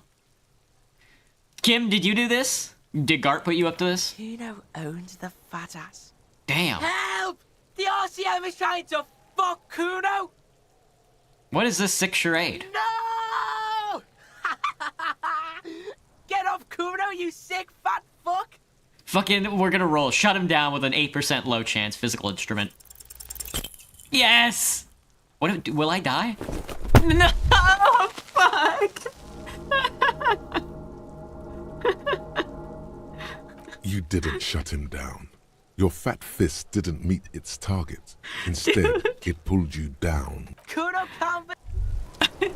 Kim, did you do this? Did Gart put you up to this? Kuno owns the fat ass. Damn. Help! The RCM is trying to fuck Kuno! What is this sick charade? No! Get off Kuno, you sick fat fuck! Fucking, we're gonna roll. Shut him down with an 8% low chance physical instrument. Yes! What? Will I die? No! Fuck! You didn't shut him down. Your fat fist didn't meet its target. Instead, it pulled you down. Kuno can't be-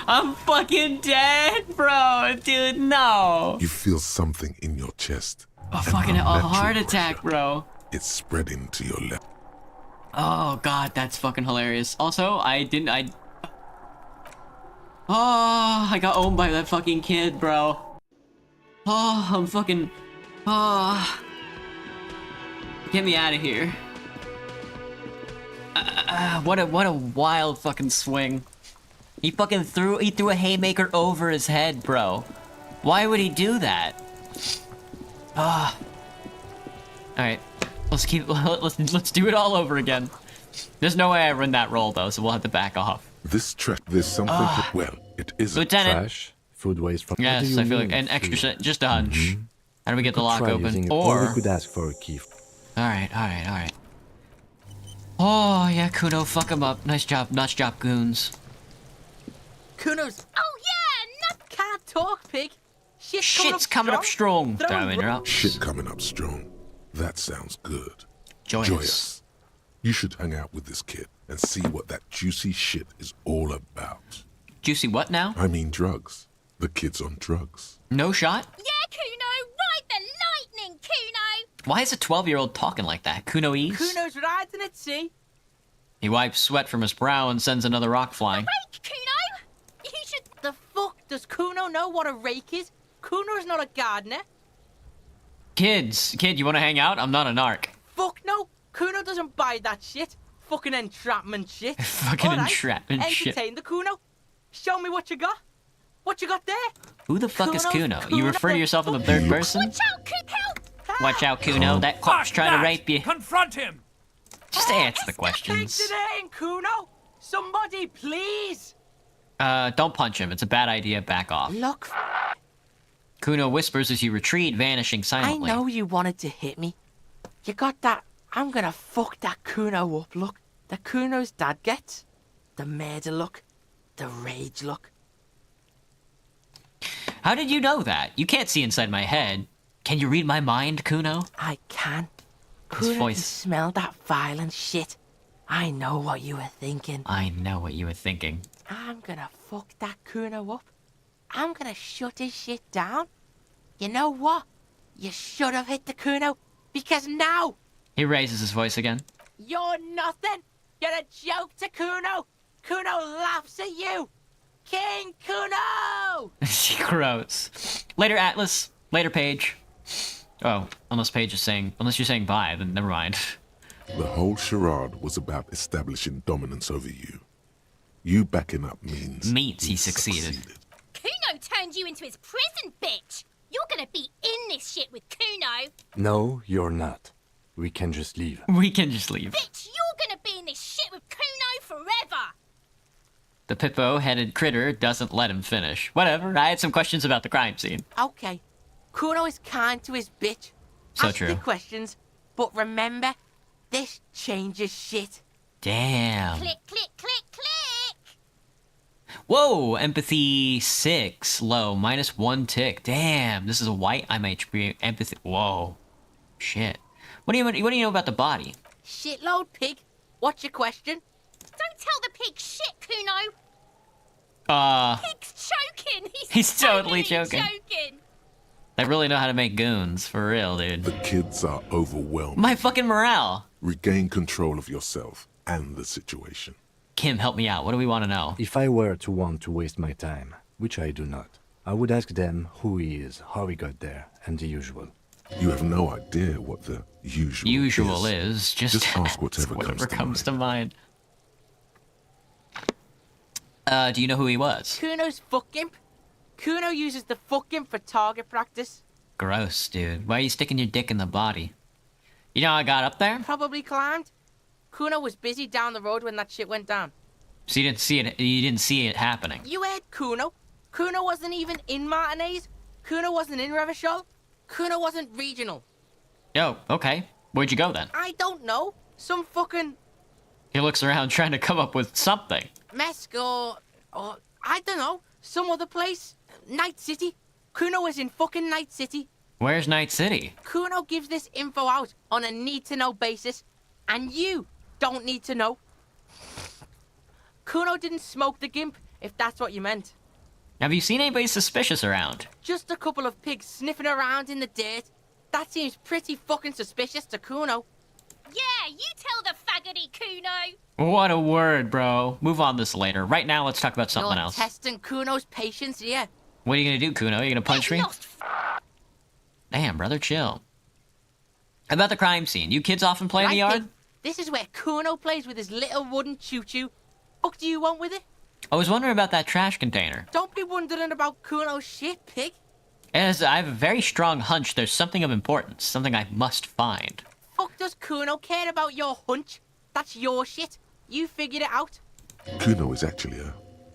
I'm fucking dead, bro! Dude, no! You feel something in your chest. Oh, An fucking a unnatural heart attack, pressure. bro. It's spreading to your left. Oh, God, that's fucking hilarious. Also, Oh, I got owned by that fucking kid, bro. Oh, I'm fucking... Oh... Get me out of here. What a wild fucking swing. He threw a haymaker over his head, bro. Why would he do that? Ah. Alright. Let's do it all over again. There's no way I run that roll though, so we'll have to back off. This track, there's something well, it isn't. Lieutenant. Trash, food waste from... What do Yes, you I feel like mean, an extra food? set, just a hunch. How do we get the Could lock try open? using it, or we Or... could ask for a key. Alright. Oh, yeah, Kuno, fuck him up. Nice job, goons. Kuno's Oh yeah! can't talk, pig. Shit's coming up strong. Throw Don't him interrupt. Shit coming up strong. That sounds good. Joyous. You should hang out with this kid and see what that juicy shit is all about. Juicy what now? I mean drugs. The kid's on drugs. No shot? Yeah, Kuno! Ride the lightning, Kuno! Why is a 12-year-old talking like that? Kuno-ese? Kuno's riding at sea. He wipes sweat from his brow and sends another rock flying. Rake, Kuno! You should... The fuck? Does Kuno know what a rake is? Kuno's not a gardener. Kid, you wanna hang out? I'm not a narc. Fuck no. Kuno doesn't buy that shit. Fucking entrapment shit. Fucking All right, entrapment shit. Entertain the Kuno. Show me what you got. What you got there? Who the fuck is Kuno, Kuno? You refer to yourself in the third person? Watch out, Kuno! Help! Watch out, Kuno. That cop's Fuck trying to that! rape you. Confront him! Just answer the Pigs questions. in Kuno. Somebody, please. Don't punch him. It's a bad idea. Back off. Look, Kuno whispers as you retreat, vanishing I silently. know you wanted to hit me. You got that. I'm gonna fuck that Kuno up look. The Kuno's dad gets. The murder look. The rage look. How did you know that? You can't see inside my head. Can you read my mind, Kuno? I can. His Kuno can voice. smell that violent shit. I know what you were thinking. I know what you were thinking. I'm gonna fuck that Kuno up. I'm gonna shut his shit down. You know what? You should have hit the Kuno, because now He raises his voice again. you're nothing. You're a joke to Kuno. Kuno laughs at you. King Kuno! Gross. Later, Atlas. Later, Paige. Oh, unless you're saying bye, then never mind. The whole charade was about establishing dominance over you. You backing up means He succeeded. Kuno turned you into his prison, bitch! You're gonna be in this shit with Kuno! No, you're not. We can just leave. We can just leave. Bitch, you're gonna be in this shit with Kuno forever! The Pippo-headed critter doesn't let him finish. Whatever, I had some questions about the crime scene. Okay. Kuno is kind to his bitch. So Ask true. the questions, but remember, this changes shit. Damn. Click, click, click, click! Whoa, empathy 6, low, -1 tick. Damn, this is a white. I'm HP empathy. Whoa, shit. What do you know about the body? Shitload pig. What's your question? Don't tell the pig shit, Kuno! Pig's choking! He's totally joking! joking. They really know how to make goons, for real, dude. The kids are overwhelmed. My fucking morale. Regain control of yourself and the situation. Kim, help me out. What do we want to know? If I were to want to waste my time, which I do not, I would ask them who he is, how he got there, and the usual. You have no idea what the usual is. Just ask whatever comes to mind. Do you know who he was? Kuno's fuck imp. Kuno uses the fuck imp for target practice. Gross, dude. Why are you sticking your dick in the body? You know how I got up there? Probably climbed. Kuno was busy down the road when that shit went down. So you didn't see it. You didn't see it happening. You heard Kuno. Kuno wasn't even in Martinez. Kuno wasn't in Revachol. Kuno wasn't regional. Oh, okay. Where'd you go then? I don't know. Some fucking He looks around trying to come up with something. Mesk or I don't know. Some other place. Night City. Kuno was in fucking Night City. Where's Night City? Kuno gives this info out on a need-to-know basis, and you don't need to know. Kuno didn't smoke the gimp, if that's what you meant. Have you seen anybody suspicious around? Just a couple of pigs sniffing around in the dirt. That seems pretty fucking suspicious to Kuno. Yeah, you tell the faggoty, Kuno! What a word, bro. Move on this later. Right now, let's talk about something You're else. testing Kuno's patience here. What are you gonna do, Kuno? Are you gonna punch me? Damn, brother, chill. About the crime scene. You kids often play in the yard? Pig, this is where Kuno plays with his little wooden choo-choo. Fuck do you want with it? I was wondering about that trash container. Don't be wondering about Kuno's shit, pig. As I have a very strong hunch there's something of importance, something I must find. Fuck does Kuno care about your hunch? That's your shit. You figured it out. Kuno is actually a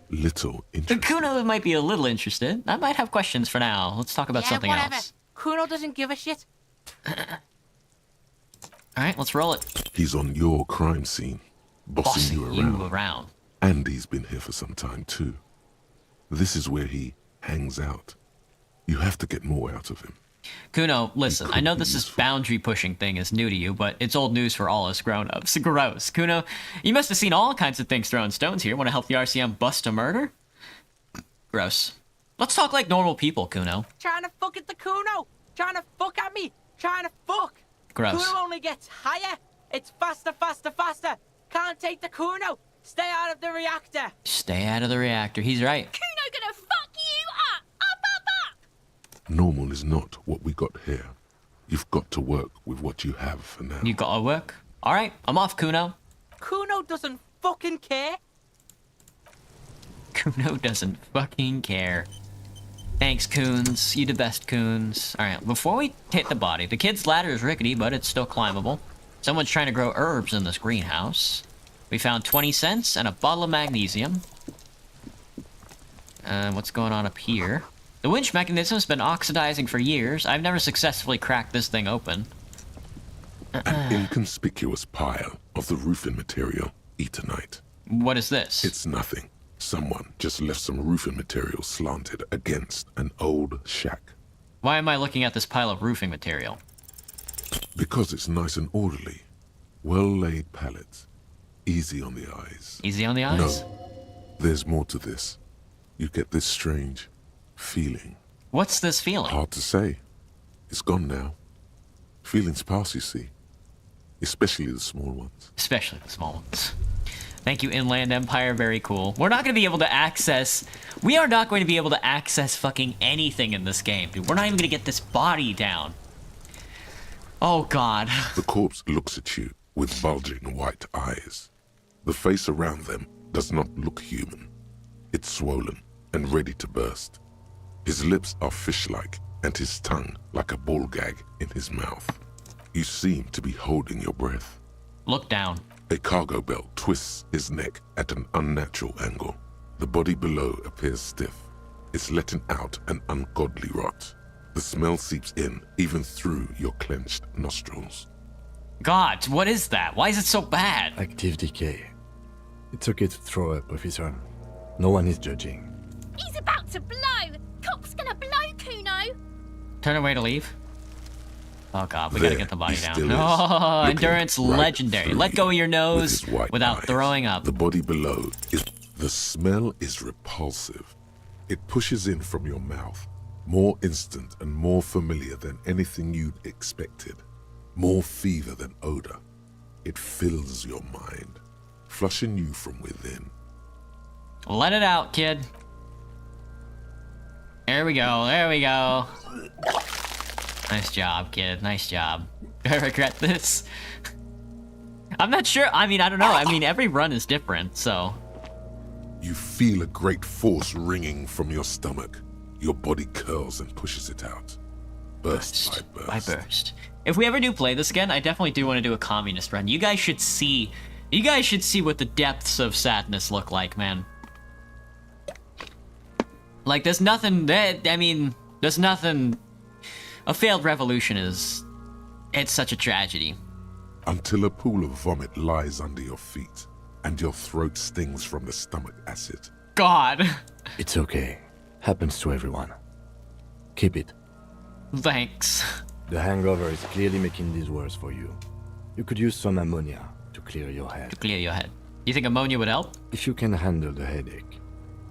little interested. Kuno might be a little interested. I might have questions for now. Let's talk about something whatever. else. Kuno doesn't give a shit. Alright, let's roll it. He's on your crime scene, bossing you around. And he's been here for some time too. This is where he hangs out. You have to get more out of him. Kuno, listen, I know this boundary pushing thing is new to you, but it's old news for all us grown-ups. Gross. Kuno, you must have seen all kinds of things throwing stones here. Want to help the RCM bust a murder? Gross. Let's talk like normal people, Kuno. Trying to fuck at the Kuno. Trying to fuck at me. Trying to fuck. Gross. Kuno only gets higher. It's faster, faster, faster. Can't take the Kuno. Stay out of the reactor. Stay out of the reactor. He's right. Kuno gonna fuck you up! Up, up, up! Normal is not what we got here. You've got to work with what you have for now. You gotta work? Alright, I'm off, Kuno. Kuno doesn't fucking care. Kuno doesn't fucking care. Thanks, Coons. You the best, Coons. Alright, before we hit the body, the kid's ladder is rickety, but it's still climbable. Someone's trying to grow herbs in this greenhouse. We found 20 cents and a bottle of magnesium. What's going on up here? The winch mechanism's been oxidizing for years. I've never successfully cracked this thing open. An inconspicuous pile of the roofing material, eternite. What is this? It's nothing. Someone just left some roofing material slanted against an old shack. Why am I looking at this pile of roofing material? Because it's nice and orderly. Well-laid pallets. Easy on the eyes. Easy on the eyes? No, there's more to this. You get this strange feeling. What's this feeling? Hard to say. It's gone now. Feelings pass, you see. Especially the small ones. Especially the small ones. Thank you, Inland Empire. Very cool. We're not going to be able to access... We are not going to be able to access fucking anything in this game, dude. We're not even going to get this body down. Oh, God. The corpse looks at you with bulging white eyes. The face around them does not look human. It's swollen and ready to burst. His lips are fish-like and his tongue like a ball gag in his mouth. You seem to be holding your breath. Look down. A cargo belt twists his neck at an unnatural angle. The body below appears stiff. It's letting out an ungodly rot. The smell seeps in, even through your clenched nostrils. God, what is that? Why is it so bad? Active decay. It's okay to throw up, officer. No one is judging. He's about to blow! Cock's gonna blow, Kuno! Turn away to leave. Oh, God, we gotta get the body he down. still is, Oh, looking endurance right legendary. through Let go of your with nose his white without eyes. throwing up. The body below is... The smell is repulsive. It pushes in from your mouth. More instant and more familiar than anything you'd expected. More fever than odor. It fills your mind, flushing you from within. Let it out, kid. There we go, there we go. Nice job, kid, nice job. Do I regret this? I'm not sure, I mean, I don't know. I mean, every run is different, so... You feel a great force ringing from your stomach. Your body curls and pushes it out. Burst by burst. If we ever do play this again, I definitely do want to do a communist run. You guys should see what the depths of sadness look like, man. Like, there's nothing that, I mean, there's nothing... A failed revolution is... It's such a tragedy. Until a pool of vomit lies under your feet, and your throat stings from the stomach acid. God. It's okay. Happens to everyone. Keep it. Thanks. The hangover is clearly making this worse for you. You could use some ammonia to clear your head. To clear your head. You think ammonia would help? If you can handle the headache.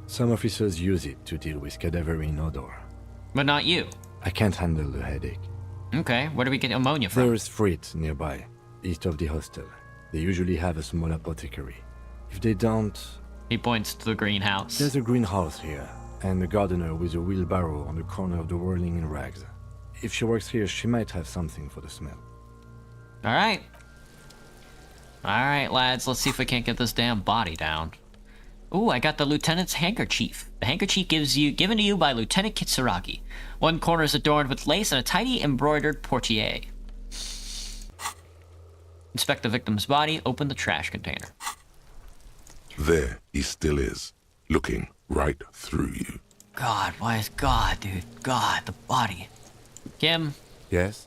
Some officers use it to deal with cadaverine odor. But not you. I can't handle the headache. Okay, where do we get ammonia from? There is Frit nearby, east of the hostel. They usually have a small apothecary. If they don't... He points to the greenhouse. There's a greenhouse here, and a gardener with a wheelbarrow on the corner of the whirling in rags. If she works here, she might have something for the smell. Alright. Alright, lads, let's see if we can't get this damn body down. Ooh, I got the Lieutenant's handkerchief. The handkerchief given to you by Lieutenant Kitsuragi. One corner is adorned with lace and a tiny embroidered portiere. Inspect the victim's body, open the trash container. There he still is, looking right through you. God, why is God, dude? God, the body. Kim? Yes?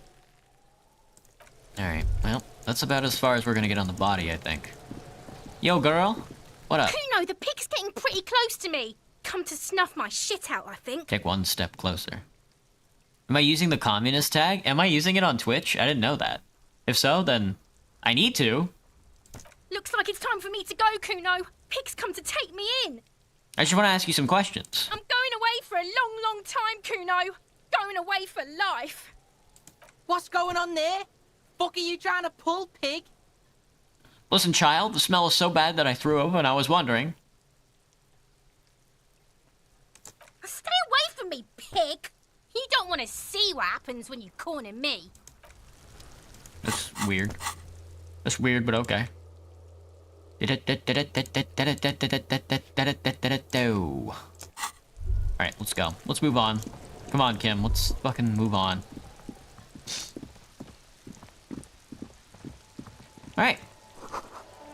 Alright, well, that's about as far as we're gonna get on the body, I think. Yo, girl. What up? Kuno, the pig's getting pretty close to me. Come to snuff my shit out, I think. Take one step closer. Am I using the communist tag? Am I using it on Twitch? I didn't know that. If so, then I need to. Looks like it's time for me to go, Kuno. Pig's come to take me in. I just want to ask you some questions. I'm going away for a long, long time, Kuno. Going away for life. What's going on there? Fuck are you trying to pull, pig? Listen, child, the smell is so bad that I threw up and I was wondering. Stay away from me, pig. You don't want to see what happens when you corner me. That's weird. That's weird, but okay. Alright, let's go. Let's move on. Come on, Kim. Let's fucking move on. Alright.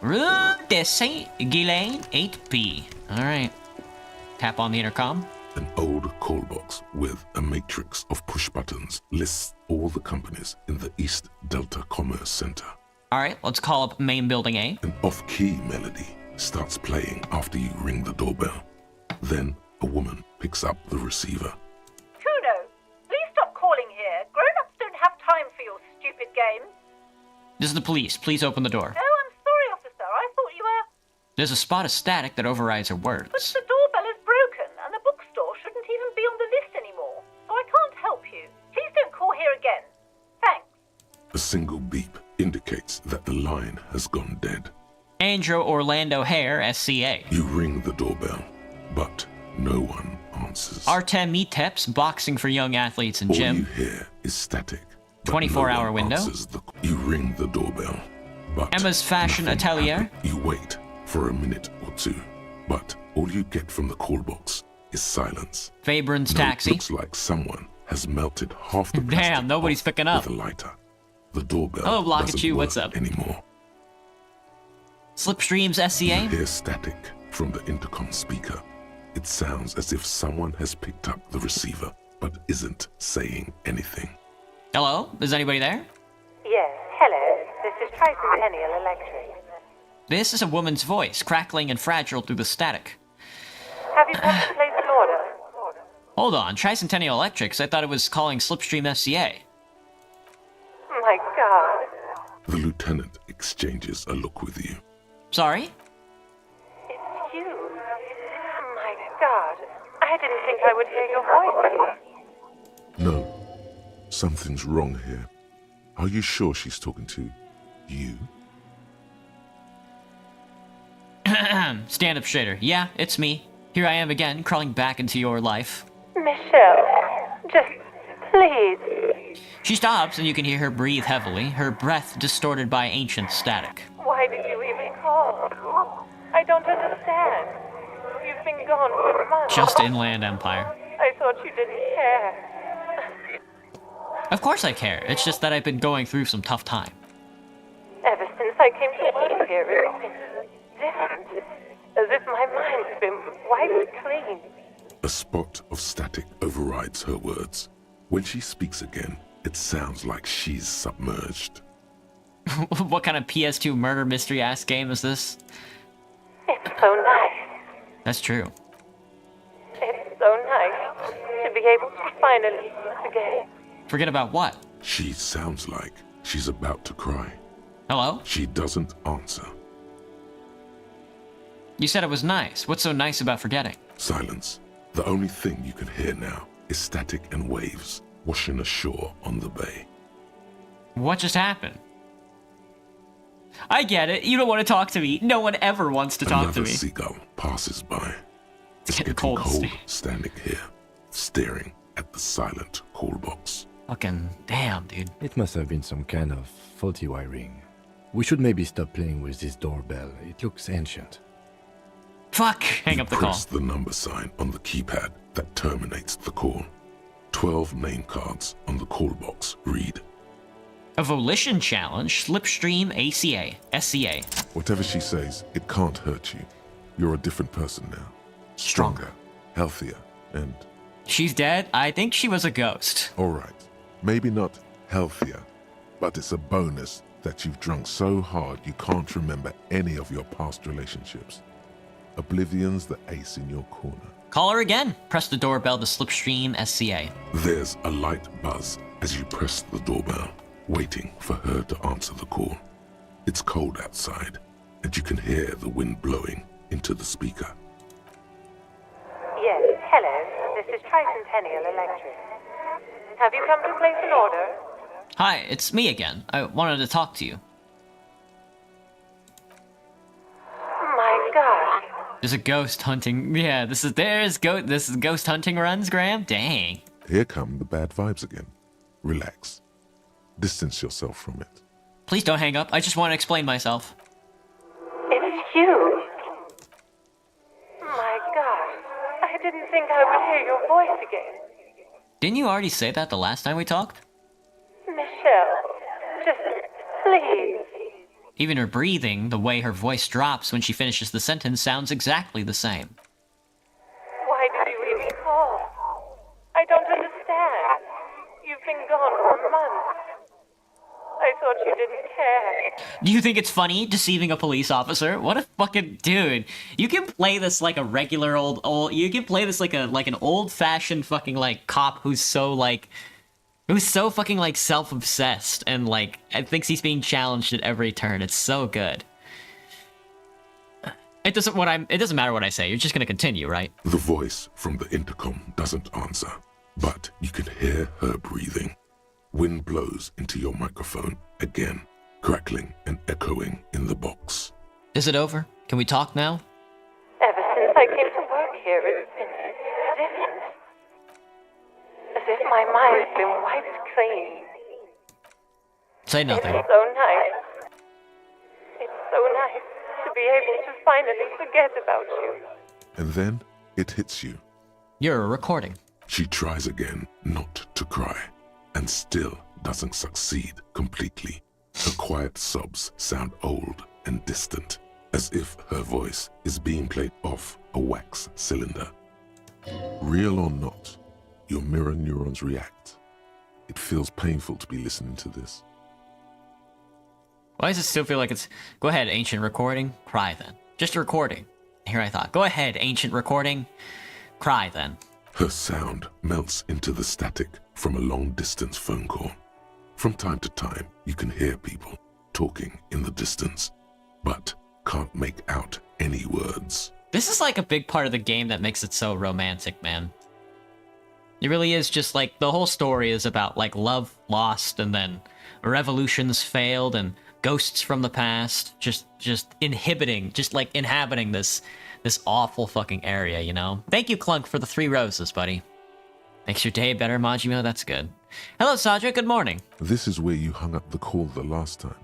Rue de Saint-Ghislain 8P. Alright. Tap on the intercom. An old call box with a matrix of push buttons lists all the companies in the East Delta Commerce Center. Alright, let's call up main building A. An off-key melody starts playing after you ring the doorbell. Then a woman picks up the receiver. Kuno, please stop calling here. Grown-ups don't have time for your stupid games. This is the police. Please open the door. Oh, I'm sorry, officer. I thought you were... There's a spot of static that overrides her But words. the doorbell is broken, and the bookstore shouldn't even be on the list anymore. So I can't help you. Please don't call here again. Thanks. A single beep indicates that the line has gone dead. Andrew Orlando Hare, SCA. You ring the doorbell, but no one answers. Artem Meteps, boxing for young athletes in All gym. you hear is static. but 24-hour no one window. answers you ring the doorbell, but Emma's Fashion nothing Atelier. happens. You wait for a minute or two, but all you get from the call box is silence. Fabrin's No, it taxi. looks like someone has melted half the plastic Damn, nobody's off picking up. with a lighter. The doorbell Hello, Blockachu, doesn't what's work up? anymore. Slipstream's You SCA. hear static from the intercom speaker. It sounds as if someone has picked up the receiver, but isn't saying anything. Hello? Is anybody there? Yes, hello. This is Tricentennial Electric. This is a woman's voice, crackling and fragile through the static. Have you come to place an order? Hold on, Tricentennial Electrics? I thought it was calling Slipstream FCA. My God. The lieutenant exchanges a look with you. Sorry? It's you. My God. I didn't think I would hear your voice here. No, something's wrong here. Are you sure she's talking to you? Stand up straighter. Yeah, it's me. Here I am again, crawling back into your life. Michelle, just please. She stops, and you can hear her breathe heavily, her breath distorted by ancient static. Why did you even call? I don't understand. You've been gone for months. Just Inland Empire. I thought you didn't care. Of course I care. It's just that I've been going through some tough time. Ever since I came to work here, it's been different. As if my mind's been wiped clean. A spot of static overrides her words. When she speaks again, it sounds like she's submerged. What kind of PS2 murder mystery ass game is this? It's so nice. That's true. It's so nice to be able to finally once again. Forget about what? She sounds like she's about to cry. Hello? She doesn't answer. You said it was nice. What's so nice about forgetting? Silence. The only thing you can hear now is static and waves washing ashore on the bay. What just happened? I get it. You don't want to talk to me. No one ever wants to talk Another to me. seagull passes by. It's getting getting cold, cold Steve. standing here, staring at the silent call box. Fucking damn, dude. It must have been some kind of faulty wiring. We should maybe stop playing with this doorbell. It looks ancient. Fuck! Hang You up the call. press the number sign on the keypad that terminates the call. 12 name cards on the call box read. A volition challenge, Slipstream ACA, SCA. Whatever she says, it can't hurt you. You're a different person now. Stronger. Healthier, and She's dead? I think she was a ghost. alright. Maybe not healthier, but it's a bonus that you've drunk so hard you can't remember any of your past relationships. Oblivion's the ace in your corner. Call her again. Press the doorbell to Slipstream SCA. There's a light buzz as you press the doorbell, waiting for her to answer the call. It's cold outside, and you can hear the wind blowing into the speaker. Yes, hello. This is Tricentennial Electric. Have you come to place an order? Hi, it's me again. I wanted to talk to you. My God. There's a ghost hunting. Yeah, this is ghost hunting runs, Graham? Dang. Here come the bad vibes again. Relax. Distance yourself from it. Please don't hang up. I just want to explain myself. It's you. My God. I didn't think I would hear your voice again. Didn't you already say that the last time we talked? Michelle, just please. Even her breathing, the way her voice drops when she finishes the sentence, sounds exactly the same. Why did you even call? I don't understand. You've been gone for months. I thought you didn't care. Do you think it's funny deceiving a police officer? What a fucking dude! You can play this like a regular old. You can play this like an old-fashioned fucking like cop who's so fucking like self-obsessed and like thinks he's being challenged at every turn. It's so good. It doesn't matter what I say. You're just gonna continue, right? The voice from the intercom doesn't answer, but you can hear her breathing. Wind blows into your microphone again, crackling and echoing in the box. Is it over? Can we talk now? Ever since I came to work here, it's been different. As if my mind's been wiped clean. Say nothing. It's so nice. It's so nice to be able to finally forget about you. And then it hits you. You're recording. She tries again not to cry, and still doesn't succeed completely. Her quiet sobs sound old and distant, as if her voice is being played off a wax cylinder. Real or not, your mirror neurons react. It feels painful to be listening to this. Why does it still feel like it's... Go ahead, ancient recording. Cry then. Just a recording. Here I thought. Go ahead, ancient recording. Cry then. Her sound melts into the static from a long-distance phone call. From time to time, you can hear people talking in the distance, but can't make out any words. This is like a big part of the game that makes it so romantic, man. It really is just like the whole story is about like love lost and then revolutions failed and ghosts from the past just inhabiting this awful fucking area, you know? Thank you, Clunk, for the 3 roses, buddy. Makes your day better, Majimo. That's good. Hello, Sadra. Good morning. This is where you hung up the call the last time,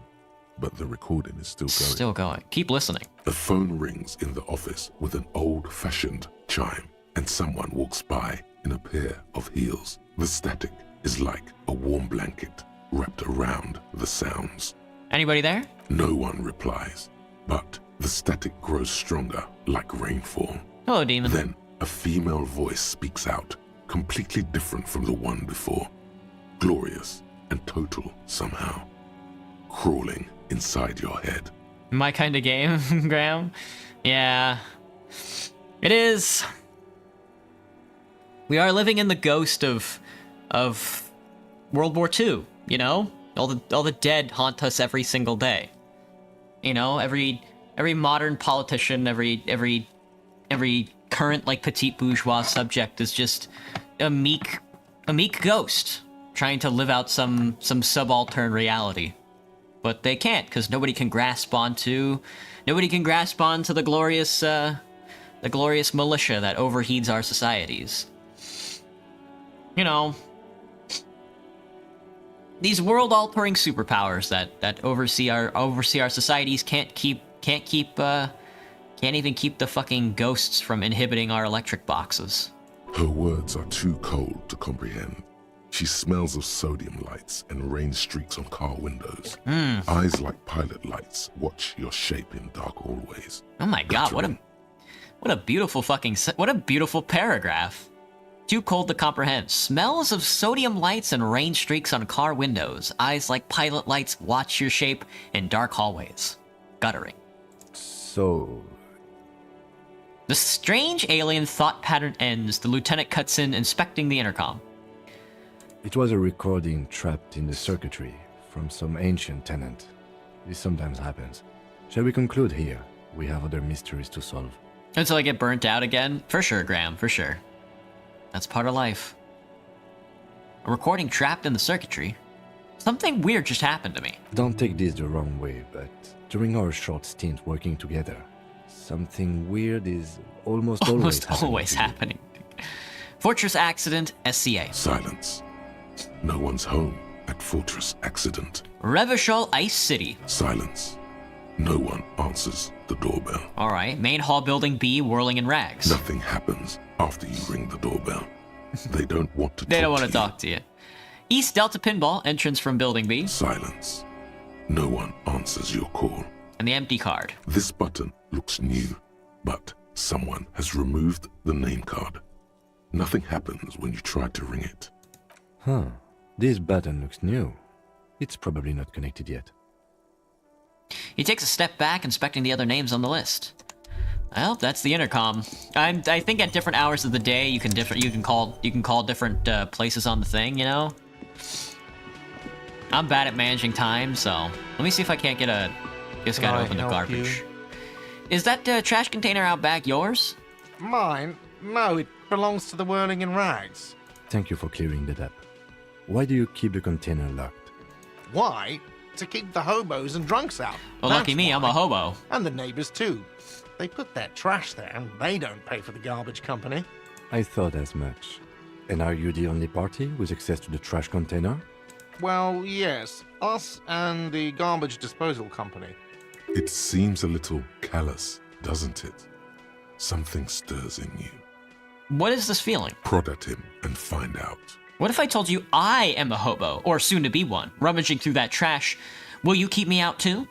but the recording is still going. Still going. Keep listening. The phone rings in the office with an old-fashioned chime, and someone walks by in a pair of heels. The static is like a warm blanket wrapped around the sounds. Anybody there? No one replies, but the static grows stronger like rainfall. Hello, demon. Then a female voice speaks out, completely different from the one before. Glorious and total somehow. Crawling inside your head. My kind of game, Graham. Yeah. It is. We are living in the ghost of World War II, you know? All the dead haunt us every single day. You know, every modern politician, every current like petite bourgeois subject is just a meek ghost trying to live out some subaltern reality. But they can't, because nobody can grasp onto the glorious militia that overheats our societies. You know, these world-altering superpowers that oversee our societies can't even keep the fucking ghosts from inhibiting our electric boxes. Her words are too cold to comprehend. She smells of sodium lights and rain streaks on car windows. Eyes like pilot lights watch your shape in dark hallways. Oh my god, what a beautiful what a beautiful paragraph. Too cold to comprehend. Smells of sodium lights and rain streaks on car windows. Eyes like pilot lights watch your shape in dark hallways. Guttering. So... The strange alien thought pattern ends. The lieutenant cuts in, inspecting the intercom. It was a recording trapped in the circuitry from some ancient tenant. This sometimes happens. Shall we conclude here? We have other mysteries to solve. Until I get burnt out again? For sure, Graham, for sure. That's part of life. A recording trapped in the circuitry? Something weird just happened to me. Don't take this the wrong way, but during our short stint working together, something weird is almost always happening. Fortress Accident, SCA. Silence. No one's home at Fortress Accident. Revachol Ice City. Silence. No one answers the doorbell. Alright, main hall building B, whirling in rags. Nothing happens after you ring the doorbell. They don't want to They don't want to talk to you. East Delta Pinball, entrance from building B. Silence. No one answers your call. And the empty card. This button looks new, but someone has removed the name card. Nothing happens when you try to ring it. Huh. This button looks new. It's probably not connected yet. He takes a step back, inspecting the other names on the list. Well, that's the intercom. I think at different hours of the day, you can call different places on the thing. You know. I'm bad at managing time, so let me see if I can't get this guy to open the garbage. Is that trash container out back yours? Mine? No, it belongs to the Whirling in Rags. Thank you for clearing that up. Why do you keep the container locked? Why? To keep the hobos and drunks out. Well, lucky me, I'm a hobo. And the neighbors too. They put their trash there and they don't pay for the garbage company. I thought as much. And are you the only party with access to the trash container? Well, yes. Us and the garbage disposal company. It seems a little callous, doesn't it? Something stirs in you. What is this feeling? Prod at him and find out. What if I told you I am a hobo, or soon to be one, rummaging through that trash? Will you keep me out too?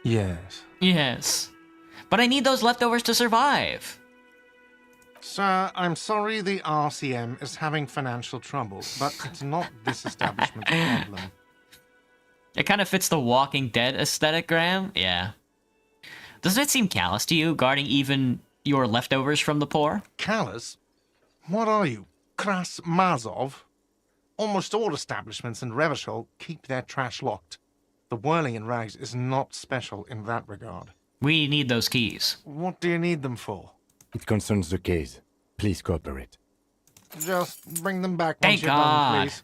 Yes. Yes. But I need those leftovers to survive. Sir, I'm sorry the RCM is having financial trouble, but it's not this establishment's problem. It kind of fits the Walking Dead aesthetic, Graham. Yeah. Doesn't it seem callous to you, guarding even your leftovers from the poor? Callous? What are you, Kras Mazov? Almost all establishments in Revachol keep their trash locked. The Whirling in Rags is not special in that regard. We need those keys. What do you need them for? It concerns the case. Please cooperate. Just bring them back Thank once you're God. done, please.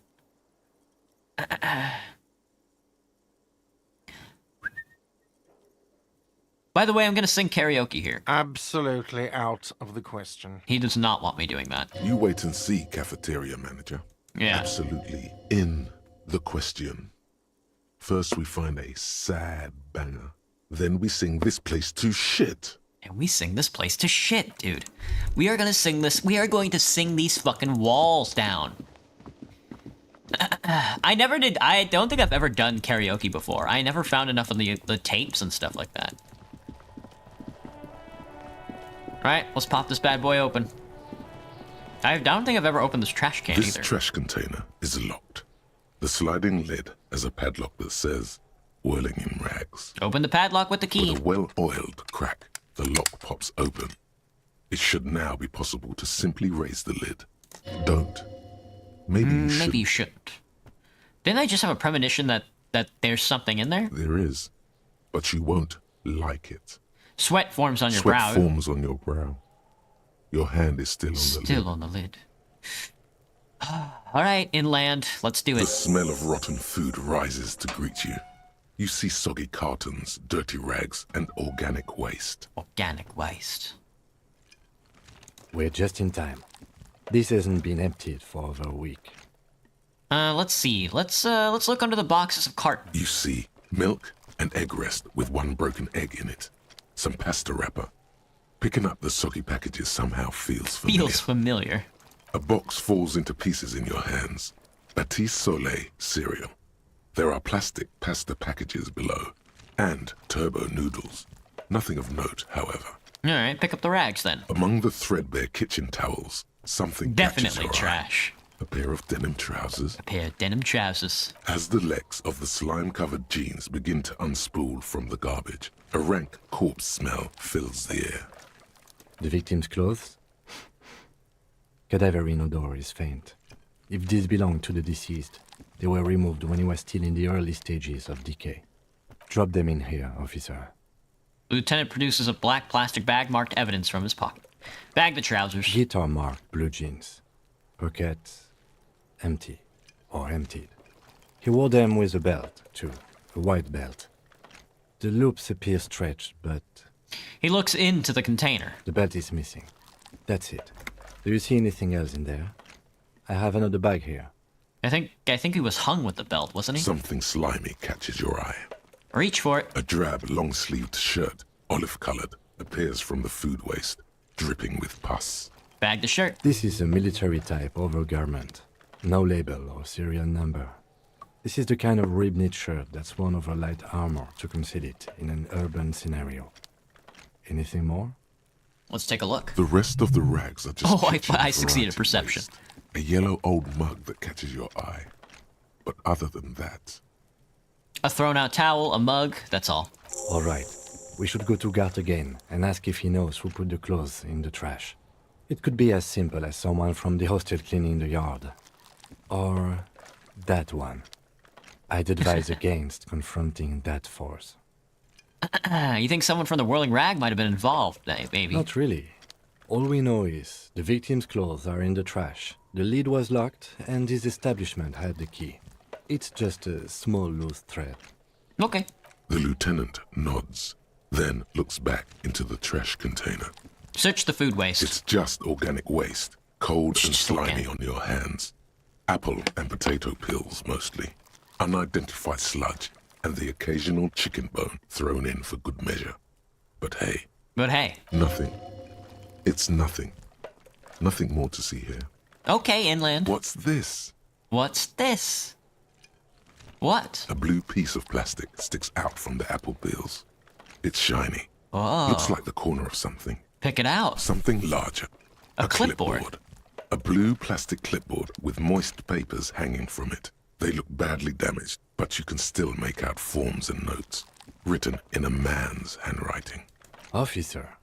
By the way, I'm gonna sing karaoke here. Absolutely out of the question. He does not want me doing that. You wait and see, cafeteria manager. Yeah. Absolutely in the question. First we find a sad banger. Then we sing this place to shit. And we sing this place to shit, dude. We are gonna sing this. We are going to sing these fucking walls down. I never did. I don't think I've ever done karaoke before. I never found enough of the tapes and stuff like that. Alright, let's pop this bad boy open. I don't think I've ever opened this trash can This either. trash container is locked. The sliding lid has a padlock that says, Whirling in Rags. Open the padlock with the key. With a well-oiled crack, the lock pops open. It should now be possible to simply raise the lid. Don't. Maybe you shouldn't. Didn't I just have a premonition that there's something in there? There is, but you won't like it. Sweat forms on your Sweat brow. forms on your brow. Your hand is still on the lid. Still on the lid. Alright, inland. Let's do The it. smell of rotten food rises to greet you. You see soggy cartons, dirty rags, and organic waste. Organic waste. We're just in time. This hasn't been emptied for over a week. Let's see. Let's look under the boxes of cartons. You see milk and egg rest with one broken egg in it. Some pasta wrapper. Picking up the soggy packages somehow feels familiar. Feels familiar. A box falls into pieces in your hands. Batiste Soleil cereal. There are plastic pasta packages below. And turbo noodles. Nothing of note, however. Alright, pick up the rags then. Among the threadbare kitchen towels, something Definitely catches your eye. trash. A pair of denim trousers. A pair of denim trousers. As the legs of the slime-covered jeans begin to unspool from the garbage, a rank corpse smell fills the air. The victim's clothes? Cadaverine odor is faint. If these belong to the deceased, they were removed when he was still in the early stages of decay. Drop them in here, officer. The lieutenant produces a black plastic bag marked evidence from his pocket. Bag the trousers. Guitar marked blue jeans. Pockets empty or emptied. He wore them with a belt, too. A white belt. The loops appear stretched, but He looks into the container. the belt is missing. That's it. Do you see anything else in there? I have another bag here. I think he was hung with the belt, wasn't he? Something slimy catches your eye. Reach for it. A drab, long-sleeved shirt, olive-colored, appears from the food waste, dripping with pus. Bag the shirt. This is a military-type overgarment. No label or serial number. This is the kind of rib-knit shirt that's worn over light armor to conceal it in an urban scenario. Anything more? Let's take a look. The rest of the rags are just Oh, kitchen I succeeded variety perception. waste. A yellow old mug that catches your eye. But other than that, a thrown-out towel, a mug, that's all. All right. We should go to Gart again and ask if he knows who put the clothes in the trash. It could be as simple as someone from the hostel cleaning the yard. Or that one. I'd advise against confronting that force. You think someone from the Whirling Rag might have been involved, maybe? Not really. All we know is the victim's clothes are in the trash, the lid was locked, and his establishment had the key. It's just a small loose thread. Okay. The lieutenant nods, then looks back into the trash container. Search the food waste. It's just organic waste, cold and slimy on your hands. Apple and potato peels, mostly. Unidentified sludge, and the occasional chicken bone thrown in for good measure. But hey. Nothing. It's nothing. Nothing more to see here. Okay, inland. What's this? What's this? What? A blue piece of plastic sticks out from the apple peels. It's shiny. Oh. Looks like the corner of something. Pick it out. Something larger. A clipboard. A blue plastic clipboard with moist papers hanging from it. They look badly damaged, but you can still make out forms and notes, written in a man's handwriting. Officer,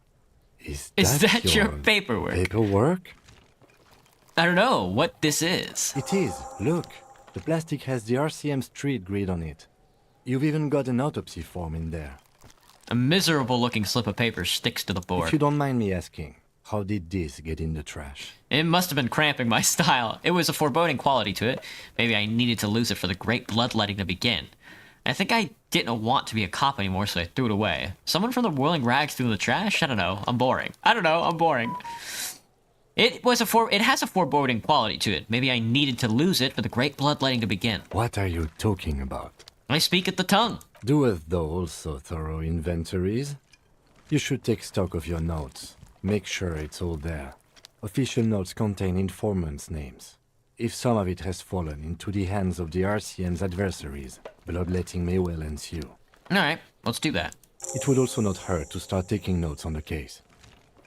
is that your paperwork? Paperwork? I don't know what this is. It is. Look, the plastic has the RCM street grid on it. You've even got an autopsy form in there. A miserable-looking slip of paper sticks to the board. If you don't mind me asking, how did this get in the trash? It must have been cramping my style. It was a foreboding quality to it. Maybe I needed to lose it for the great bloodletting to begin. I think I didn't want to be a cop anymore, so I threw it away. Someone from the Whirling Rags threw in the trash? I don't know. I'm boring. It has a foreboding quality to it. Maybe I needed to lose it for the great bloodletting to begin. What are you talking about? I speak at the tongue. Doeth thou also thorough inventories? You should take stock of your notes. Make sure it's all there. Official notes contain informants' names. If some of it has fallen into the hands of the RCM's adversaries, bloodletting may well ensue. Alright, let's do that. It would also not hurt to start taking notes on the case.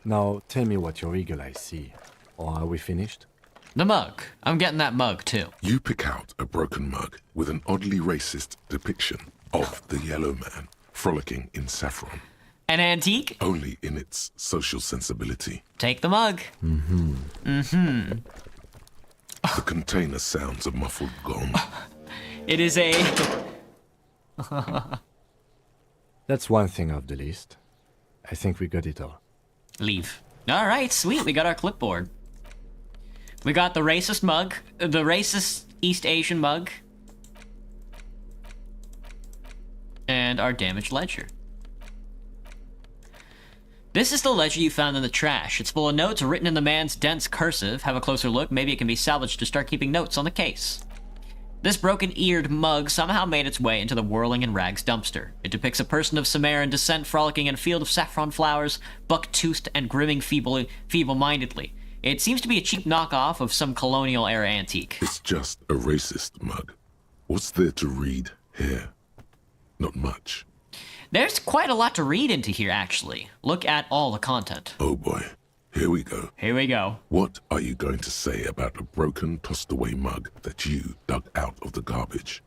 Now, tell me what your eagle eyes see. Or are we finished? The mug. I'm getting that mug, too. You pick out a broken mug with an oddly racist depiction of the yellow man frolicking in saffron. An antique? Only in its social sensibility. Take the mug. The container sounds a muffled gong. It is a... That's one thing off the list. I think we got it all. Leave. Alright, sweet. We got our clipboard. We got the racist mug. The racist East Asian mug. And our damaged ledger. This is the ledger you found in the trash. It's full of notes written in the man's dense cursive. Have a closer look. Maybe it can be salvaged to start keeping notes on the case. This broken-eared mug somehow made its way into the Whirling in Rags dumpster. It depicts a person of Sumerian descent frolicking in a field of saffron flowers, buck-toothed and grimming feeble-mindedly. It seems to be a cheap knockoff of some colonial-era antique. It's just a racist mug. What's there to read here? Not much. There's quite a lot to read into here, actually. Look at all the content. Oh boy. Here we go. Here we go. What are you going to say about a broken, tossed-away mug that you dug out of the garbage?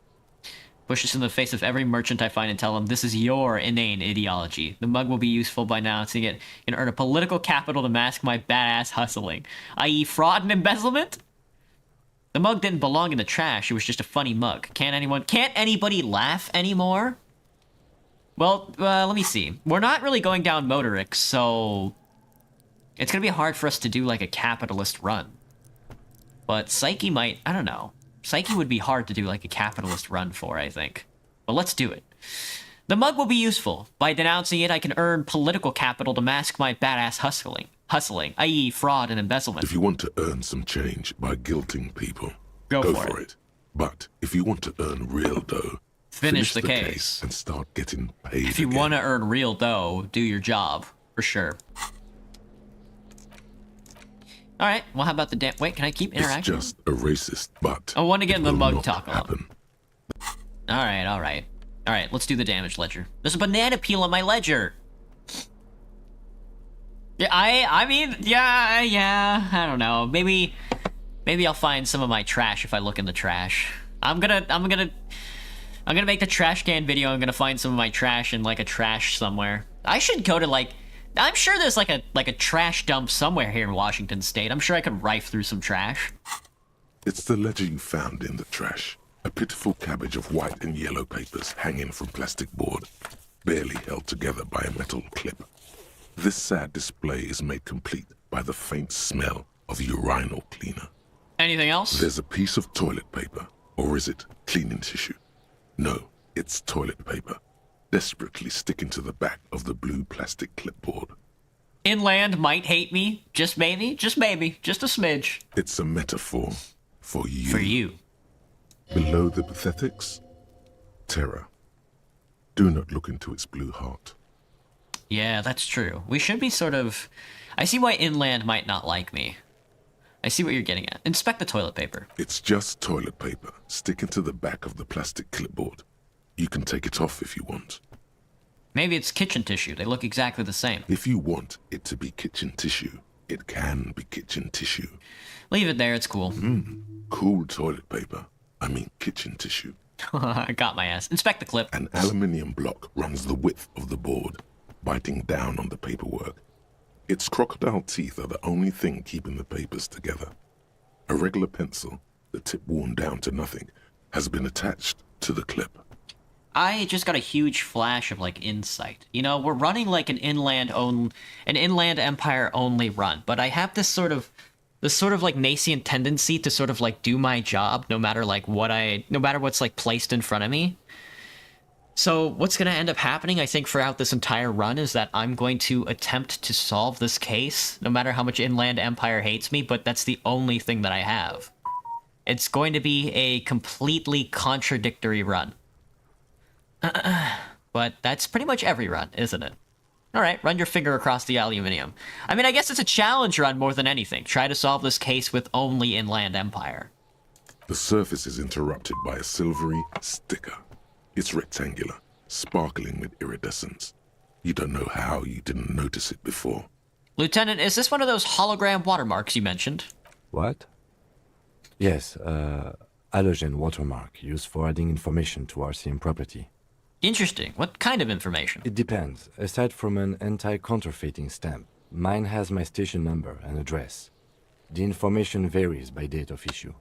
Push this in the face of every merchant I find and tell them this is your inane ideology. The mug will be useful by announcing it and earn a political capital to mask my badass hustling, i.e. fraud and embezzlement? The mug didn't belong in the trash, it was just a funny mug. Can't anybody laugh anymore? Well, let me see. We're not really going down Motorix, so... it's gonna be hard for us to do, like, a capitalist run. But Psyche might... I don't know. Psyche would be hard to do, like, a capitalist run for, I think. But let's do it. The mug will be useful. By denouncing it, I can earn political capital to mask my badass hustling, i.e. fraud and embezzlement. If you want to earn some change by guilting people, go for it. But if you want to earn real dough, finish the case and start getting paid. If you want to earn real dough, do your job. For sure. Alright, well how about the wait, can I keep interacting? It's just a racist, but I want to get in the mug talk happen. Alright. Alright, let's do the damage ledger. There's a banana peel on my ledger! Yeah, I mean, yeah, I don't know. Maybe I'll find some of my trash if I look in the trash. I'm gonna I'm gonna make the trash can video. I'm gonna find some of my trash in like a trash somewhere. I should go to like, I'm sure there's like a trash dump somewhere here in Washington State. I'm sure I could rife through some trash. It's the ledger you found in the trash. A pitiful cabbage of white and yellow papers hanging from plastic board, barely held together by a metal clip. This sad display is made complete by the faint smell of urinal cleaner. Anything else? There's a piece of toilet paper, or is it cleaning tissue? No, it's toilet paper, desperately sticking to the back of the blue plastic clipboard. Inland might hate me, just maybe, just a smidge. It's a metaphor for you. For you. Below the pathetics, terror. Do not look into its blue heart. Yeah, that's true. We should be sort of... I see why Inland might not like me. I see what you're getting at. Inspect the toilet paper. It's just toilet paper sticking to the back of the plastic clipboard. You can take it off if you want. Maybe it's kitchen tissue. They look exactly the same. If you want it to be kitchen tissue, it can be kitchen tissue. Leave it there, it's cool. Cool toilet paper. I mean kitchen tissue. I got my ass. Inspect the clip. An aluminium block runs the width of the board, biting down on the paperwork. Its crocodile teeth are the only thing keeping the papers together. A regular pencil, the tip worn down to nothing, has been attached to the clip. I just got a huge flash of like insight. You know, we're running like an inland empire only run, but I have this sort of like nascent tendency to sort of like do my job no matter what's like placed in front of me. So what's going to end up happening, I think, throughout this entire run is that I'm going to attempt to solve this case, no matter how much Inland Empire hates me, but that's the only thing that I have. It's going to be a completely contradictory run. But that's pretty much every run, isn't it? Alright, run your finger across the aluminium. I mean, I guess it's a challenge run more than anything. Try to solve this case with only Inland Empire. The surface is interrupted by a silvery sticker. It's rectangular, sparkling with iridescence. You don't know how you didn't notice it before. Lieutenant, is this one of those hologram watermarks you mentioned? What? Yes, halogen watermark used for adding information to RCM property. Interesting. What kind of information? It depends. Aside from an anti-counterfeiting stamp, mine has my station number and address. The information varies by date of issue.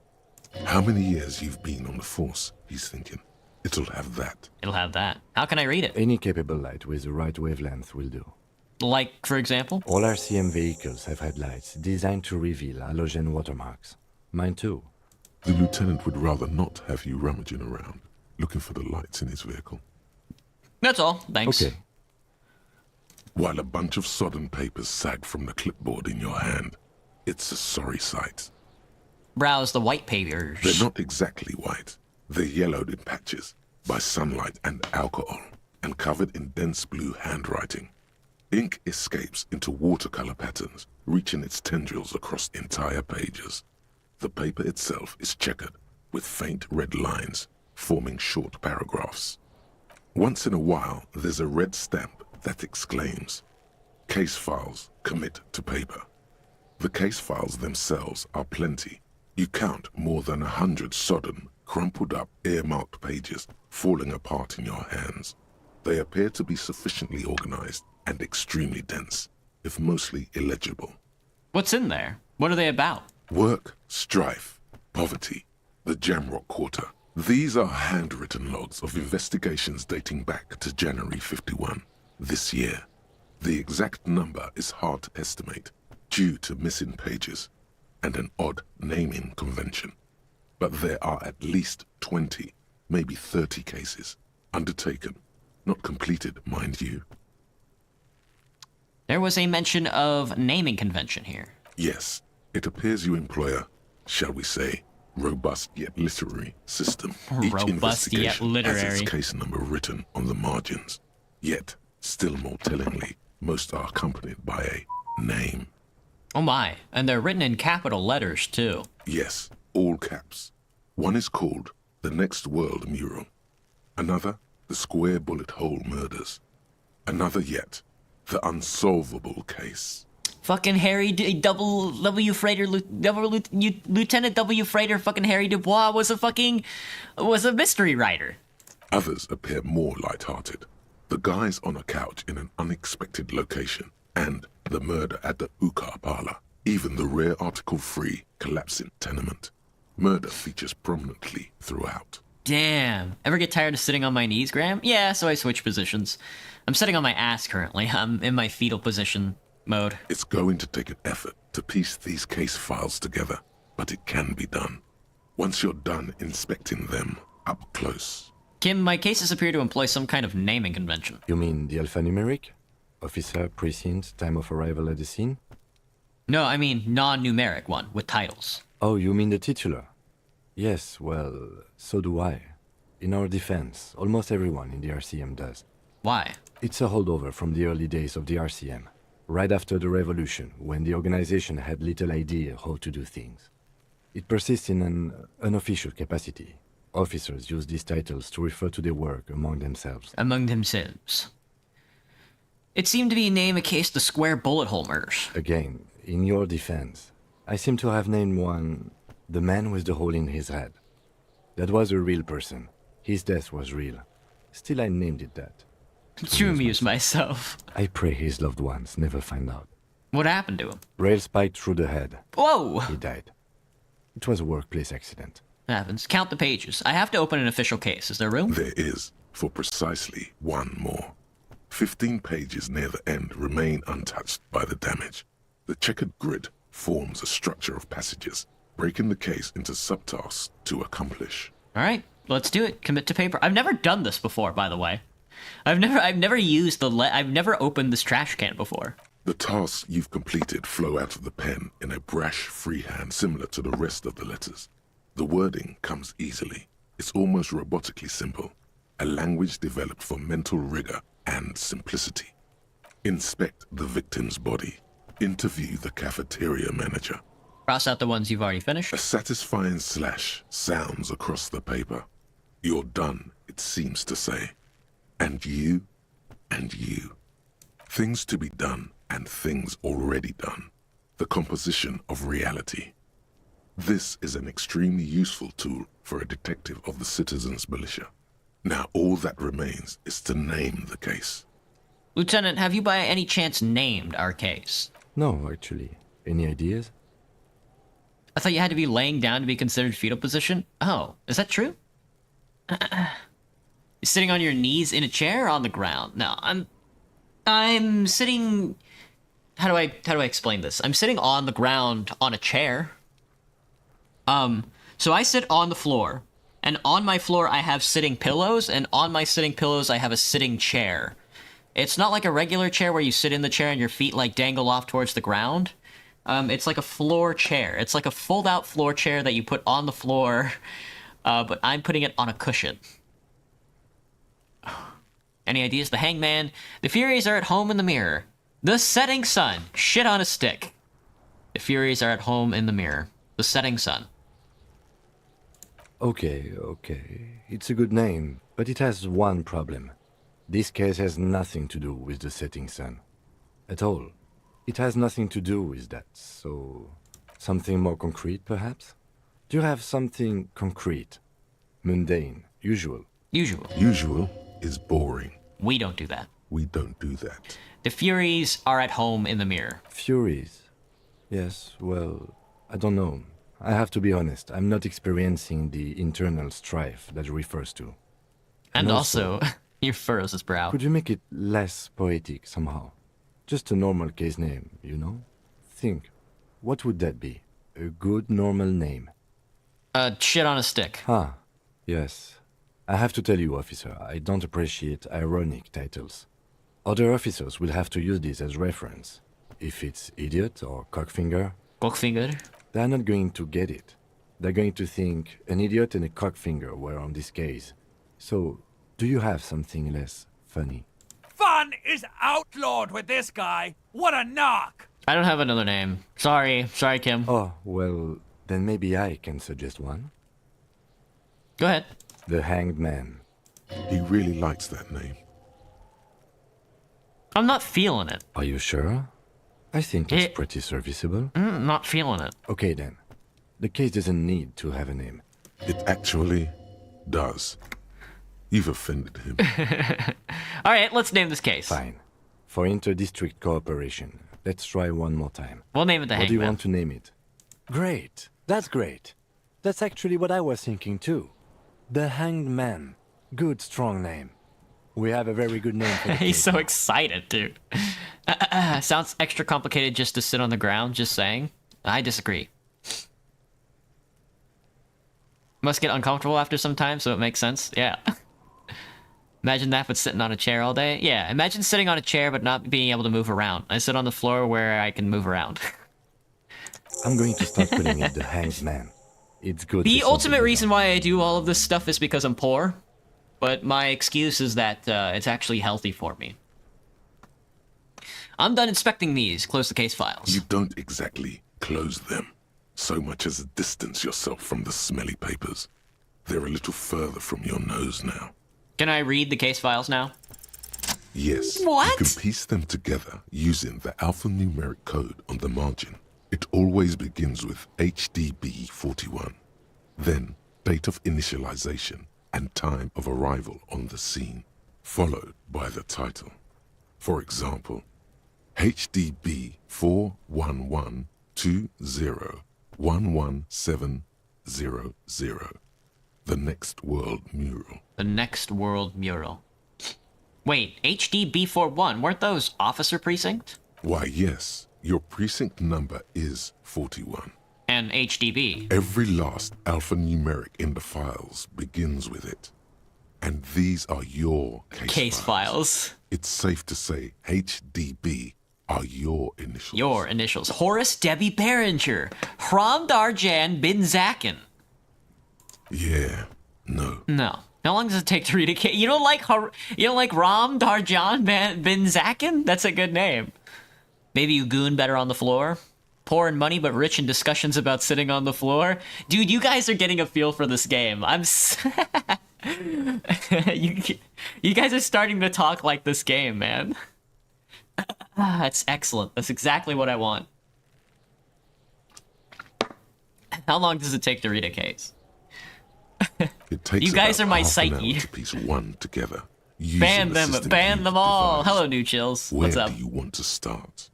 How many years you've been on the force, he's thinking. It'll have that. It'll have that. How can I read it? Any capable light with the right wavelength will do. Like, for example? All RCM vehicles have headlights designed to reveal halogen watermarks. Mine too. The lieutenant would rather not have you rummaging around, looking for the lights in his vehicle. That's all. Thanks. Okay. While a bunch of sodden papers sag from the clipboard in your hand, it's a sorry sight. Browse the white papers. They're not exactly white. They're yellowed in patches by sunlight and alcohol, and covered in dense blue handwriting. Ink escapes into watercolor patterns, reaching its tendrils across entire pages. The paper itself is checkered, with faint red lines, forming short paragraphs. Once in a while, there's a red stamp that exclaims, "Case files commit to paper." The case files themselves are plenty. You count more than 100 sodden, crumpled up, earmarked pages falling apart in your hands. They appear to be sufficiently organized and extremely dense, if mostly illegible. What's in there? What are they about? Work, strife, poverty, the Jamrock Quarter. These are handwritten logs of investigations dating back to January 51, this year. The exact number is hard to estimate, due to missing pages and an odd naming convention. But there are at least 20, maybe 30 cases, undertaken, not completed, mind you. There was a mention of naming convention here. Yes, it appears you employ a, shall we say, robust yet literary system. Each Robust investigation yet literary. has its case number written on the margins. Yet, still more tellingly, most are accompanied by a name. Oh my, and they're written in capital letters too. Yes, all caps. One is called The Next World Mural. Another, The Square Bullet Hole Murders. Another yet, The Unsolvable Case. Fucking Lieutenant W. Frater fucking Harry Dubois was a mystery writer. Others appear more light-hearted. The guys on a couch in an unexpected location, and the murder at the Ukar parlor. Even the rare Article 3 collapsing tenement. Murder features prominently throughout. Damn. Ever get tired of sitting on my knees, Graham? Yeah, so I switch positions. I'm sitting on my ass currently. I'm in my fetal position mode. It's going to take an effort to piece these case files together, but it can be done. Once you're done inspecting them up close. Kim, my cases appear to employ some kind of naming convention. You mean the alphanumeric? Officer, precinct, time of arrival at the scene? No, I mean non-numeric one, with titles. Oh, you mean the titular? Yes, well, so do I. In our defense, almost everyone in the RCM does. Why? It's a holdover from the early days of the RCM, right after the revolution, when the organization had little idea how to do things. It persists in an unofficial capacity. Officers use these titles to refer to their work among themselves. Among themselves. It seemed to be name a case the square bullet hole murders. Again, in your defense, I seem to have named one the man with the hole in his head. That was a real person. His death was real. Still, I named it that. To amuse myself. I pray his loved ones never find out. What happened to him? Rail spiked through the head. Whoa! He died. It was a workplace accident. Happens. Count the pages. I have to open an official case. Is there room? There is, for precisely one more. 15 pages near the end remain untouched by the damage. The checkered grid forms a structure of passages, breaking the case into subtasks to accomplish. All right, let's do it. Commit to paper. I've never done this before, by the way. I've never used I've never opened this trash can before. The tasks you've completed flow out of the pen in a brash freehand similar to the rest of the letters. The wording comes easily. It's almost robotically simple. A language developed for mental rigor and simplicity. Inspect the victim's body. Interview the cafeteria manager. Cross out the ones you've already finished. A satisfying slash sounds across the paper. You're done, it seems to say. And you, and you. Things to be done and things already done. The composition of reality. This is an extremely useful tool for a detective of the citizens' militia. Now all that remains is to name the case. Lieutenant, have you by any chance named our case? No, actually. Any ideas? I thought you had to be laying down to be considered fetal position. Oh, is that true? You're sitting on your knees in a chair or on the ground? No, I'm sitting... How do I explain this? I'm sitting on the ground on a chair. So I sit on the floor, and on my floor I have sitting pillows, and on my sitting pillows I have a sitting chair. It's not like a regular chair where you sit in the chair and your feet like dangle off towards the ground. It's like a floor chair. It's like a fold-out floor chair that you put on the floor, but I'm putting it on a cushion. Any ideas? The hangman. The Furies are at home in the mirror. The setting sun. Shit on a stick. The Furies are at home in the mirror. The setting sun. Okay. It's a good name, but it has one problem. This case has nothing to do with the setting sun. At all. It has nothing to do with that, so... Something more concrete, perhaps? Do you have something concrete? Mundane. Usual. Usual. Usual is boring. We don't do that. We don't do that. The Furies are at home in the mirror. Furies? Yes, well, I don't know. I have to be honest, I'm not experiencing the internal strife that refers to. And also, he furrows his brow. Could you make it less poetic somehow? Just a normal case name, you know? Think, what would that be? A good normal name. Shit on a stick. Yes. I have to tell you, officer, I don't appreciate ironic titles. Other officers will have to use this as reference. If it's idiot or cockfinger... Cockfinger? They're not going to get it. They're going to think an idiot and a cockfinger were on this case. So, do you have something less funny? Fun is outlawed with this guy. What a knock! I don't have another name. Sorry, Kim. Oh, well, then maybe I can suggest one. Go ahead. The Hanged Man. He really likes that name. I'm not feeling it. Are you sure? I think it's pretty serviceable. Not feeling it. Okay then. The case doesn't need to have a name. It actually does. You've offended him. All right, let's name this case. Fine. For inter-district cooperation, let's try one more time. We'll name it the What do you Hangman. want to name it? Great. That's great. That's actually what I was thinking too. The Hanged Man. Good, strong name. We have a very good name for the He's case so now. excited, dude. Sounds extra complicated just to sit on the ground, just saying. I disagree. Must get uncomfortable after some time, so it makes sense. Yeah. Imagine that, but sitting on a chair all day. Yeah, imagine sitting on a chair but not being able to move around. I sit on the floor where I can move around. I'm going to start calling it the Hanged Man. It's good. The for something ultimate you reason don't why I do all of this stuff is because I'm poor. But my excuse is that it's actually healthy for me. I'm done inspecting these. Close the case files. You don't exactly close them, so much as distance yourself from the smelly papers. They're a little further from your nose now. Can I read the case files now? Yes. What? You can piece them together using the alphanumeric code on the margin. It always begins with HDB 41. Then, date of initialization and time of arrival on the scene, followed by the title. For example, HDB 41120111700. The Next World Mural. The Next World Mural. Wait, HDB41, weren't those officer precinct? Why, yes, your precinct number is 41. And HDB. Every last alphanumeric in the files begins with it. And these are your case files. It's safe to say HDB are your initials. Your initials. Horace Debbie Behringer. Hram Darjan Bin Zakin. Yeah, no. No. How long does it take to read a case? You don't like Ram Darjan Bin Zakin? That's a good name. Maybe you goon better on the floor? Poor in money but rich in discussions about sitting on the floor? Dude, you guys are getting a feel for this game. You guys are starting to talk like this game, man. That's excellent. That's exactly what I want. How long does it take to read a case? It takes You guys about are my half an psyche. hour to piece one together. using Ban the them, system ban you've them all. devised. Hello, New Chills. Where What's up? do you want to start?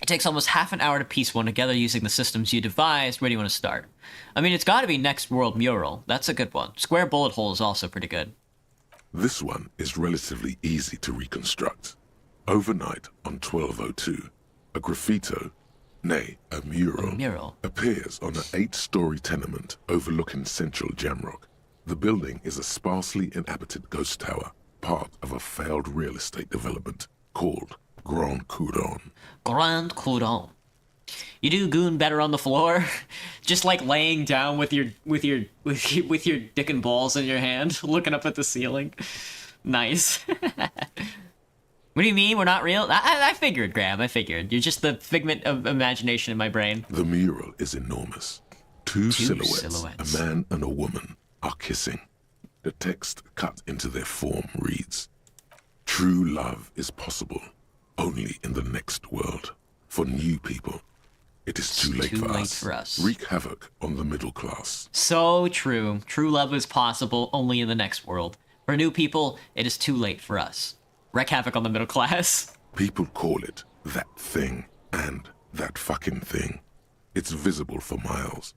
It takes almost half an hour to piece one together using the systems you devised. Where do you want to start? I mean, it's got to be Next World Mural. That's a good one. Square Bullet Hole is also pretty good. This one is relatively easy to reconstruct. Overnight on 1202, a graffito, nay, a mural, appears on an 8-story tenement overlooking central Jamrock. The building is a sparsely inhabited ghost tower, part of a failed real estate development called Grand Couronne. Grand Couronne. You do goon better on the floor, just like laying down with your dick and balls in your hand, looking up at the ceiling. Nice. What do you mean we're not real? I figured, Graham. I figured you're just the figment of imagination in my brain. The mural is enormous. Two silhouettes, a man and a woman, are kissing. The text cut into their form reads, "True love is possible only in the next world. For new people, it is too late for us. Wreak havoc on the middle class." So true. True love is possible only in the next world. For new people, it is too late for us. Wreak havoc on the middle class. People call it that thing and that fucking thing. It's visible for miles.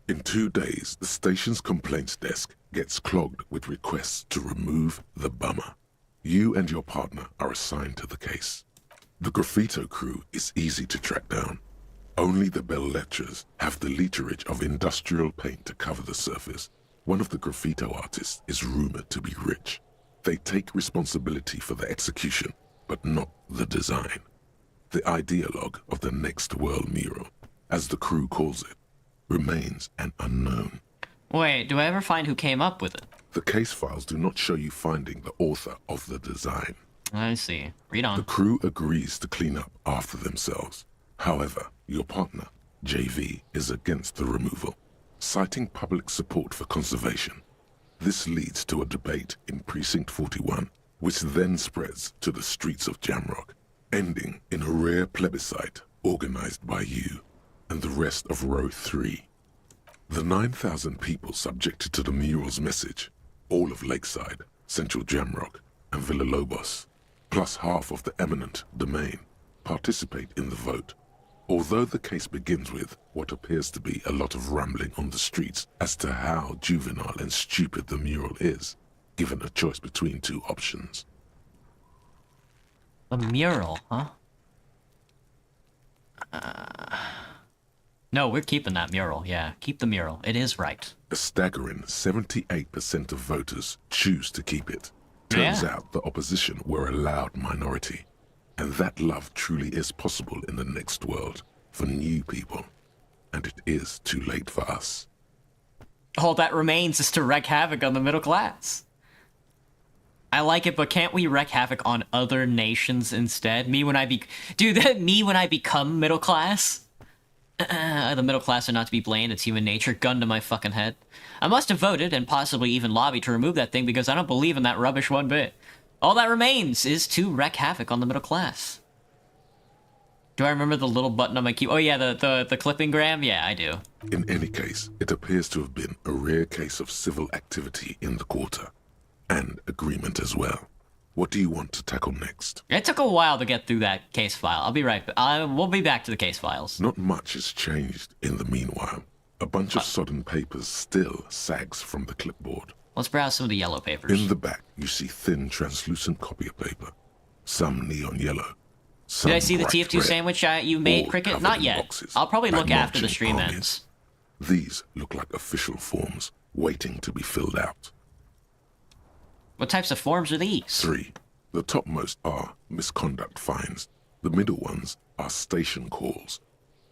In 2 days, the station's complaints desk gets clogged with requests to remove the bummer. You and your partner are assigned to the case. The graffito crew is easy to track down. Only the bell lectures have the literage of industrial paint to cover the surface. One of the graffito artists is rumored to be rich. They take responsibility for the execution, but not the design. The ideologue of the Next World Mural, as the crew calls it, remains an unknown. Wait, do I ever find who came up with it? The case files do not show you finding the author of the design. I see. Read on. The crew agrees to clean up after themselves. However, your partner, JV, is against the removal, citing public support for conservation. This leads to a debate in Precinct 41, which then spreads to the streets of Jamrock, ending in a rare plebiscite organized by you and the rest of Row 3. The 9,000 people subjected to the mural's message all of Lakeside, Central Jamrock, and Villalobos, plus half of the eminent domain, participate in the vote. Although the case begins with what appears to be a lot of rambling on the streets as to how juvenile and stupid the mural is, given a choice between two options. The mural, huh? No, we're keeping that mural. Yeah, keep the mural. It is right. A staggering 78% of voters choose to keep it. Turns out the opposition were a loud minority. And that love truly is possible in the next world for new people. And it is too late for us. All that remains is to wreak havoc on the middle class. I like it, but can't we wreak havoc on other nations instead? Me when I become middle class? The middle class are not to be blamed, it's human nature. Gun to my fucking head. I must have voted and possibly even lobbied to remove that thing because I don't believe in that rubbish one bit. All that remains is to wreak havoc on the middle class. Do I remember the little button on my key? Oh yeah, the clipping gram? Yeah, I do. In any case, it appears to have been a rare case of civil activity in the quarter. And agreement as well. What do you want to tackle next? It took a while to get through that case file. I'll be right back. We'll be back to the case files. Not much has changed in the meanwhile. A bunch of sodden papers still sags from the clipboard. Let's browse some of the yellow papers. In the back, you see thin, translucent copier paper. Some neon yellow. Some Did I see the bright TF2 red, sandwich you made, all Cricket? covered Not in yet. boxes, I'll probably look like after the marching stream armies. ends. These look like official forms, waiting to be filled out. What types of forms are these? 3. The topmost are misconduct fines. The middle ones are station calls.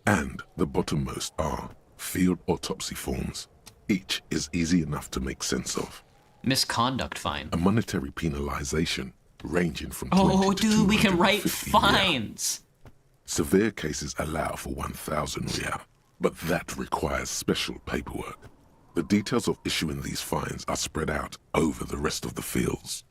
And the bottommost are field autopsy forms. Each is easy enough to make sense of. Misconduct fine. A monetary penalization ranging from 20 Oh, to dude, we can write 250 fines. Real. Severe cases allow for 1,000 real, but that requires special paperwork. The details of issuing these fines are spread out over the rest of the fields.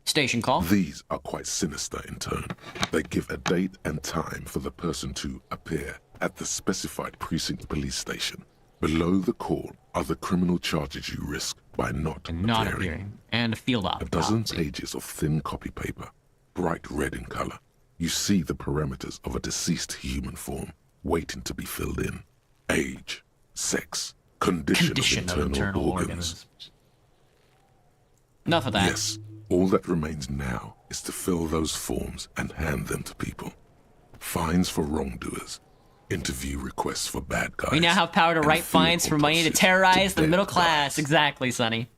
Station call. These are quite sinister in tone. They give a date and time for the person to appear at the specified precinct police station. Below the call are the criminal charges you risk by not appearing. And a field A dozen autopsy. pages of thin copy paper, bright red in color. You see the parameters of a deceased human form waiting to be filled in. Age, sex, condition of internal organs. Enough of that. Yes, all that remains now is to fill those forms and hand them to people. Fines for wrongdoers, interview requests for bad guys. We now have power to and write field fines for money to autopsies terrorize the dead middle class. guys. Exactly, Sonny.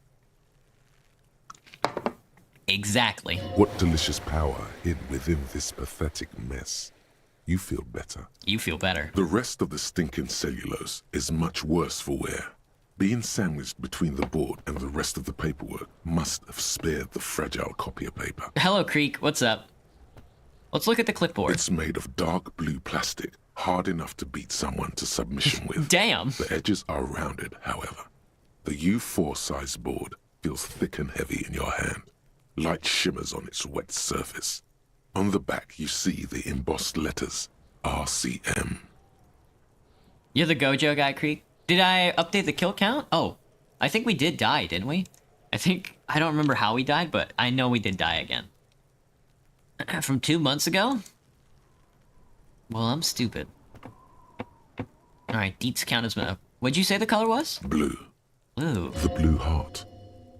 Exactly. What delicious power hid within this pathetic mess. You feel better. You feel better. The rest of the stinking cellulose is much worse for wear. Being sandwiched between the board and the rest of the paperwork must have spared the fragile copier paper. Hello, Creek. What's up? Let's look at the clipboard. It's made of dark blue plastic, hard enough to beat someone to submission with. Damn. The edges are rounded, however. The U4 size board feels thick and heavy in your hand. Light shimmers on its wet surface. On the back, you see the embossed letters, RCM. You're the Gojo guy, Creek? Did I update the kill count? Oh, I think we did die, didn't we? I don't remember how we died, but I know we did die again. From 2 months ago? Well, I'm stupid. Alright, Deets count as... What'd you say the color was? Blue. Blue. The blue heart.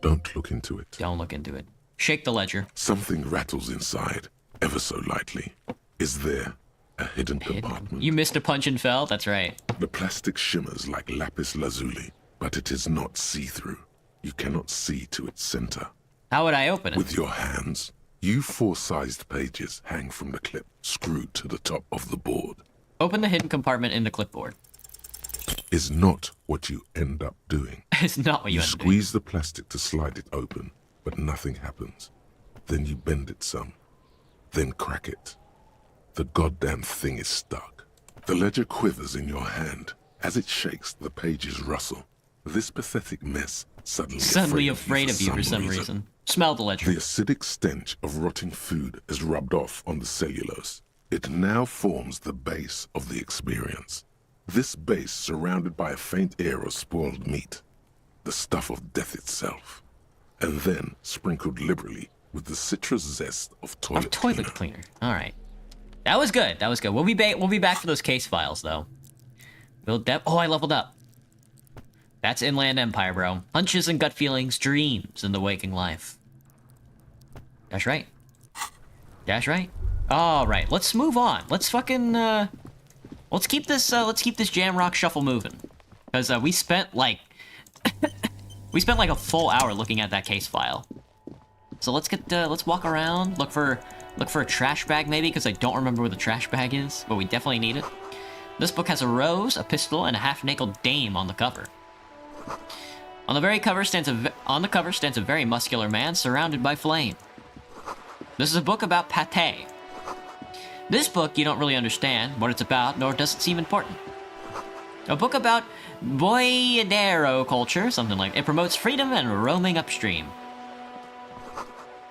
Don't look into it. Don't look into it. Shake the ledger. Something rattles inside, ever so lightly. Is there a hidden compartment? You missed a punch and fell? That's right. The plastic shimmers like lapis lazuli, but it is not see-through. You cannot see to its center. How would I open it? With your hands, U4-sized pages hang from the clip, screwed to the top of the board. Open the hidden compartment in the clipboard. Is not what you end up doing. It's not what you You end up doing. squeeze the plastic to slide it open, but nothing happens. Then you bend it some. Then crack it. The goddamn thing is stuck. The ledger quivers in your hand. As it shakes, the pages rustle. This pathetic mess suddenly afraid of you for some reason. Smell the ledger. The acidic stench of rotting food is rubbed off on the cellulose. It now forms the base of the experience. This base surrounded by a faint air of spoiled meat. The stuff of death itself. and then sprinkled liberally with the citrus zest of toilet cleaner. All right, that was good. That was good. We'll be back for those case files though. Build depth. Oh, I leveled up. That's Inland Empire, bro. Hunches and gut feelings, dreams in the waking life. Dash right. Dash right. All right, let's move on. Let's fucking let's keep this Jamrock shuffle moving, because we spent like a full hour looking at that case file. So let's walk around, look for a trash bag maybe, because I don't remember where the trash bag is, but we definitely need it. This book has a rose, a pistol, and a half-naked dame on the cover. On the cover stands a very muscular man surrounded by flame. This is a book about pate. This book you don't really understand what it's about, nor does it seem important. A book about boyadero culture, something like it promotes freedom and roaming upstream.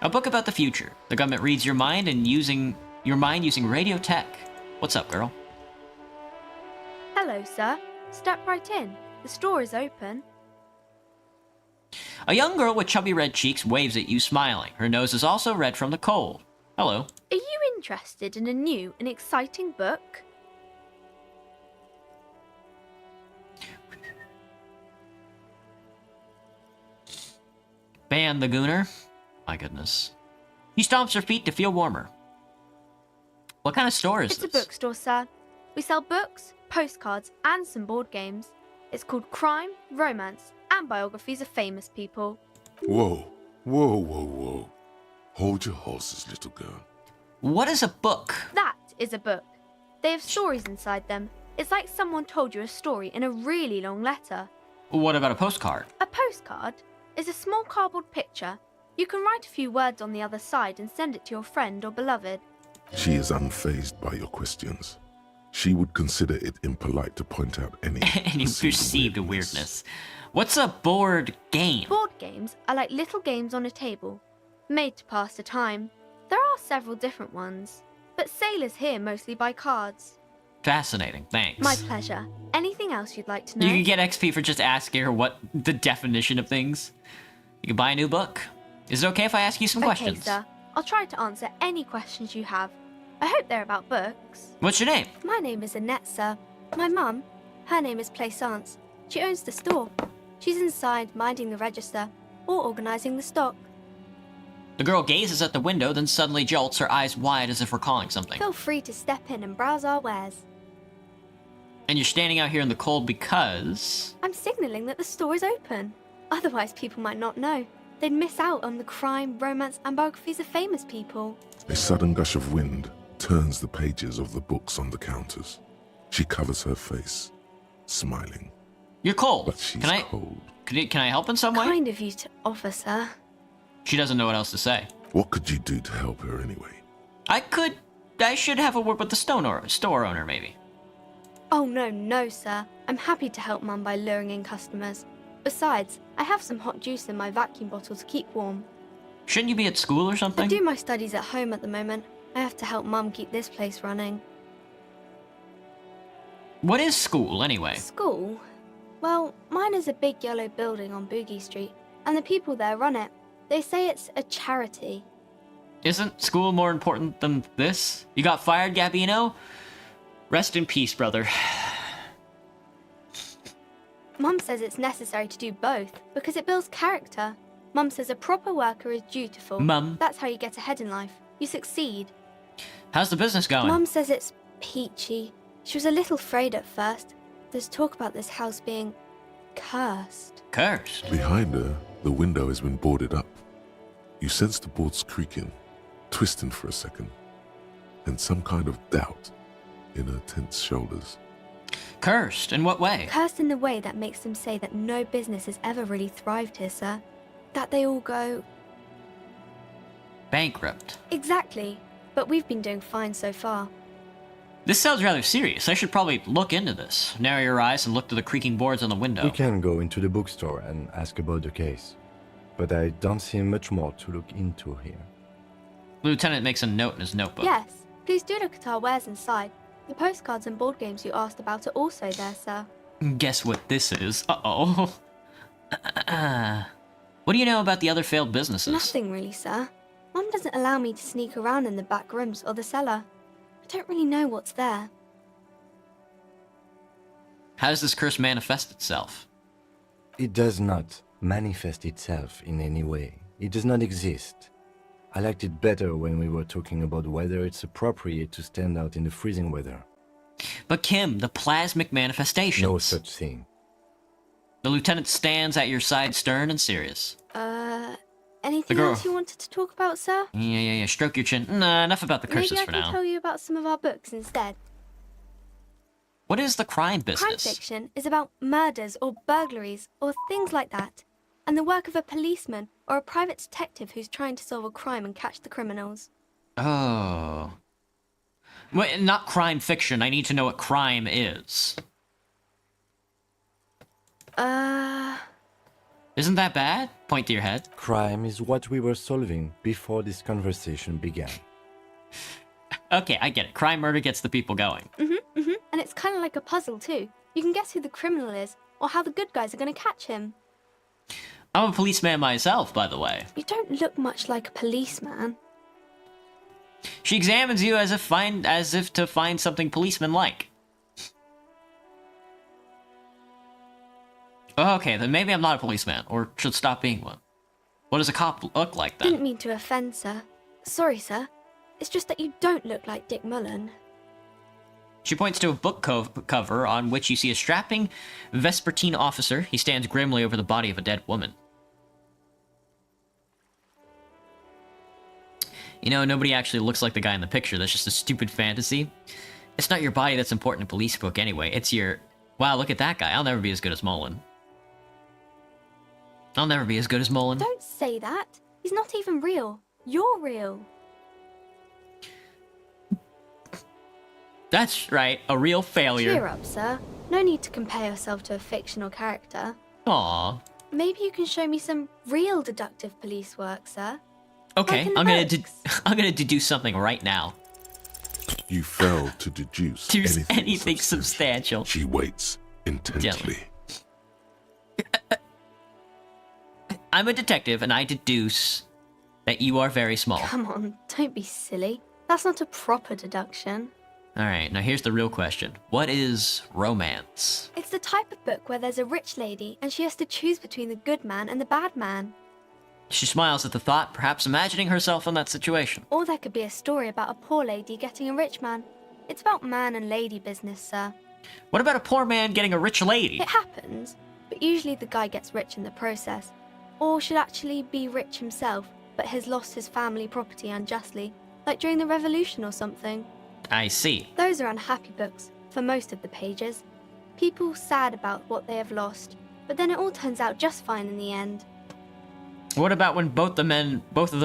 A book about the future. The government reads your mind and using radio tech. What's up, girl? Hello, sir. Step right in. The store is open. A young girl with chubby red cheeks waves at you, smiling. Her nose is also red from the cold. Hello. Are you interested in a new and exciting book? Ban the gooner. My goodness. He stomps her feet to feel warmer. What kind of store is this? It's a bookstore, sir. We sell books, postcards, and some board games. It's called Crime, Romance, and Biographies of Famous People. Whoa, whoa, whoa, whoa. Hold your horses, little girl. What is a book? That is a book. They have stories inside them. It's like someone told you a story in a really long letter. What about a postcard? A postcard is a small cardboard picture. You can write a few words on the other side and send it to your friend or beloved. She is unfazed by your questions. She would consider it impolite to point out any perceived weirdness. What's a board game? Board games are like little games on a table, made to pass the time. There are several different ones, but sailors here mostly buy cards. Fascinating, thanks. My pleasure. Anything else you'd like to know? You can get XP for just asking her what the definition of things. You can buy a new book. Is it okay if I ask you some questions? Okay, sir. I'll try to answer any questions you have. I hope they're about books. What's your name? My name is Annette, sir. My mum, her name is Plaisance. She owns the store. She's inside minding the register or organising the stock. The girl gazes at the window, then suddenly jolts, her eyes wide as if recalling something. Feel free to step in and browse our wares. And you're standing out here in the cold because... I'm signalling that the store is open. Otherwise, people might not know. They'd miss out on the crime, romance, and biographies of famous people. A sudden gush of wind turns the pages of the books on the counters. She covers her face, smiling. You're cold. But she's cold. Can I help in some way? Kind of you to offer, sir. She doesn't know what else to say. What could you do to help her anyway? I should have a word with the store owner, maybe. Oh, no, sir. I'm happy to help Mum by luring in customers. Besides, I have some hot juice in my vacuum bottle to keep warm. Shouldn't you be at school or something? I do my studies at home at the moment. I have to help Mum keep this place running. What is school, anyway? School? Well, mine is a big yellow building on Boogie Street, and the people there run it. They say it's a charity. Isn't school more important than this? You got fired, Gabino? Rest in peace, brother. Mum says it's necessary to do both, because it builds character. Mum says a proper worker is dutiful. Mum? That's how you get ahead in life. You succeed. How's the business going? Mum says it's peachy. She was a little afraid at first. There's talk about this house being cursed. Cursed? Behind her, the window has been boarded up. You sense the boards creaking, twisting for a second, and some kind of doubt in her tense shoulders. Cursed? In what way? Cursed in the way that makes them say that no business has ever really thrived here, sir. That they all go... bankrupt. Exactly. But we've been doing fine so far. This sounds rather serious. I should probably look into this. Narrow your eyes and look to the creaking boards on the window. We can go into the bookstore and ask about the case. But I don't see much more to look into here. Lieutenant makes a note in his notebook. Yes. Please do look at our wares inside. The postcards and board games you asked about are also there, sir. Guess what this is? Uh-oh. What do you know about the other failed businesses? Nothing really, sir. Mum doesn't allow me to sneak around in the back rooms or the cellar. I don't really know what's there. How does this curse manifest itself? It does not manifest itself in any way. It does not exist. I liked it better when we were talking about whether it's appropriate to stand out in the freezing weather. But Kim, the plasmic manifestations. No such thing. The lieutenant stands at your side, stern and serious. Anything girl. else you wanted to talk about, sir? Yeah. Stroke your chin. Nah, enough about the curses Maybe I for can now. tell you about some of our books instead. What is the crime Crime business? fiction is about murders or burglaries or things like that, and the work of a policeman or a private detective who's trying to solve a crime and catch the criminals. Oh. Wait, not crime fiction. I need to know what crime is. Isn't that bad? Point to your head. Crime is what we were solving before this conversation began. Okay, I get it. Crime murder gets the people going. And it's kind of like a puzzle too. You can guess who the criminal is or how the good guys are going to catch him. I'm a policeman myself, by the way. You don't look much like a policeman. She examines you as if to find something policeman-like. Okay, then maybe I'm not a policeman, or should stop being one. What does a cop look like then? Didn't mean to offend, sir. Sorry, sir. It's just that you don't look like Dick Mullen. She points to a book cover on which you see a strapping Vespertine officer. He stands grimly over the body of a dead woman. You know, nobody actually looks like the guy in the picture. That's just a stupid fantasy. It's not your body that's important in a police book anyway. It's your... Wow, look at that guy. I'll never be as good as Mullen. I'll never be as good as Mullen. Don't say that. He's not even real. You're real. That's right, a real failure. Cheer up, sir. No need to compare yourself to a fictional character. Aww. Maybe you can show me some real deductive police work, sir. Okay, Like in the I'm gonna deduce something right now. You fail to deduce Anything substantial. She waits intently. I'm a detective, and I deduce that you are very small. Come on, don't be silly. That's not a proper deduction. Alright, now here's the real question. What is romance? It's the type of book where there's a rich lady and she has to choose between the good man and the bad man. She smiles at the thought, perhaps imagining herself in that situation. Or there could be a story about a poor lady getting a rich man. It's about man and lady business, sir. What about a poor man getting a rich lady? It happens, but usually the guy gets rich in the process. Or should actually be rich himself, but has lost his family property unjustly, like during the revolution or something. I see. Those are unhappy books, for most of the pages. People sad about what they have lost, but then it all turns out just fine in the end. What about when both of the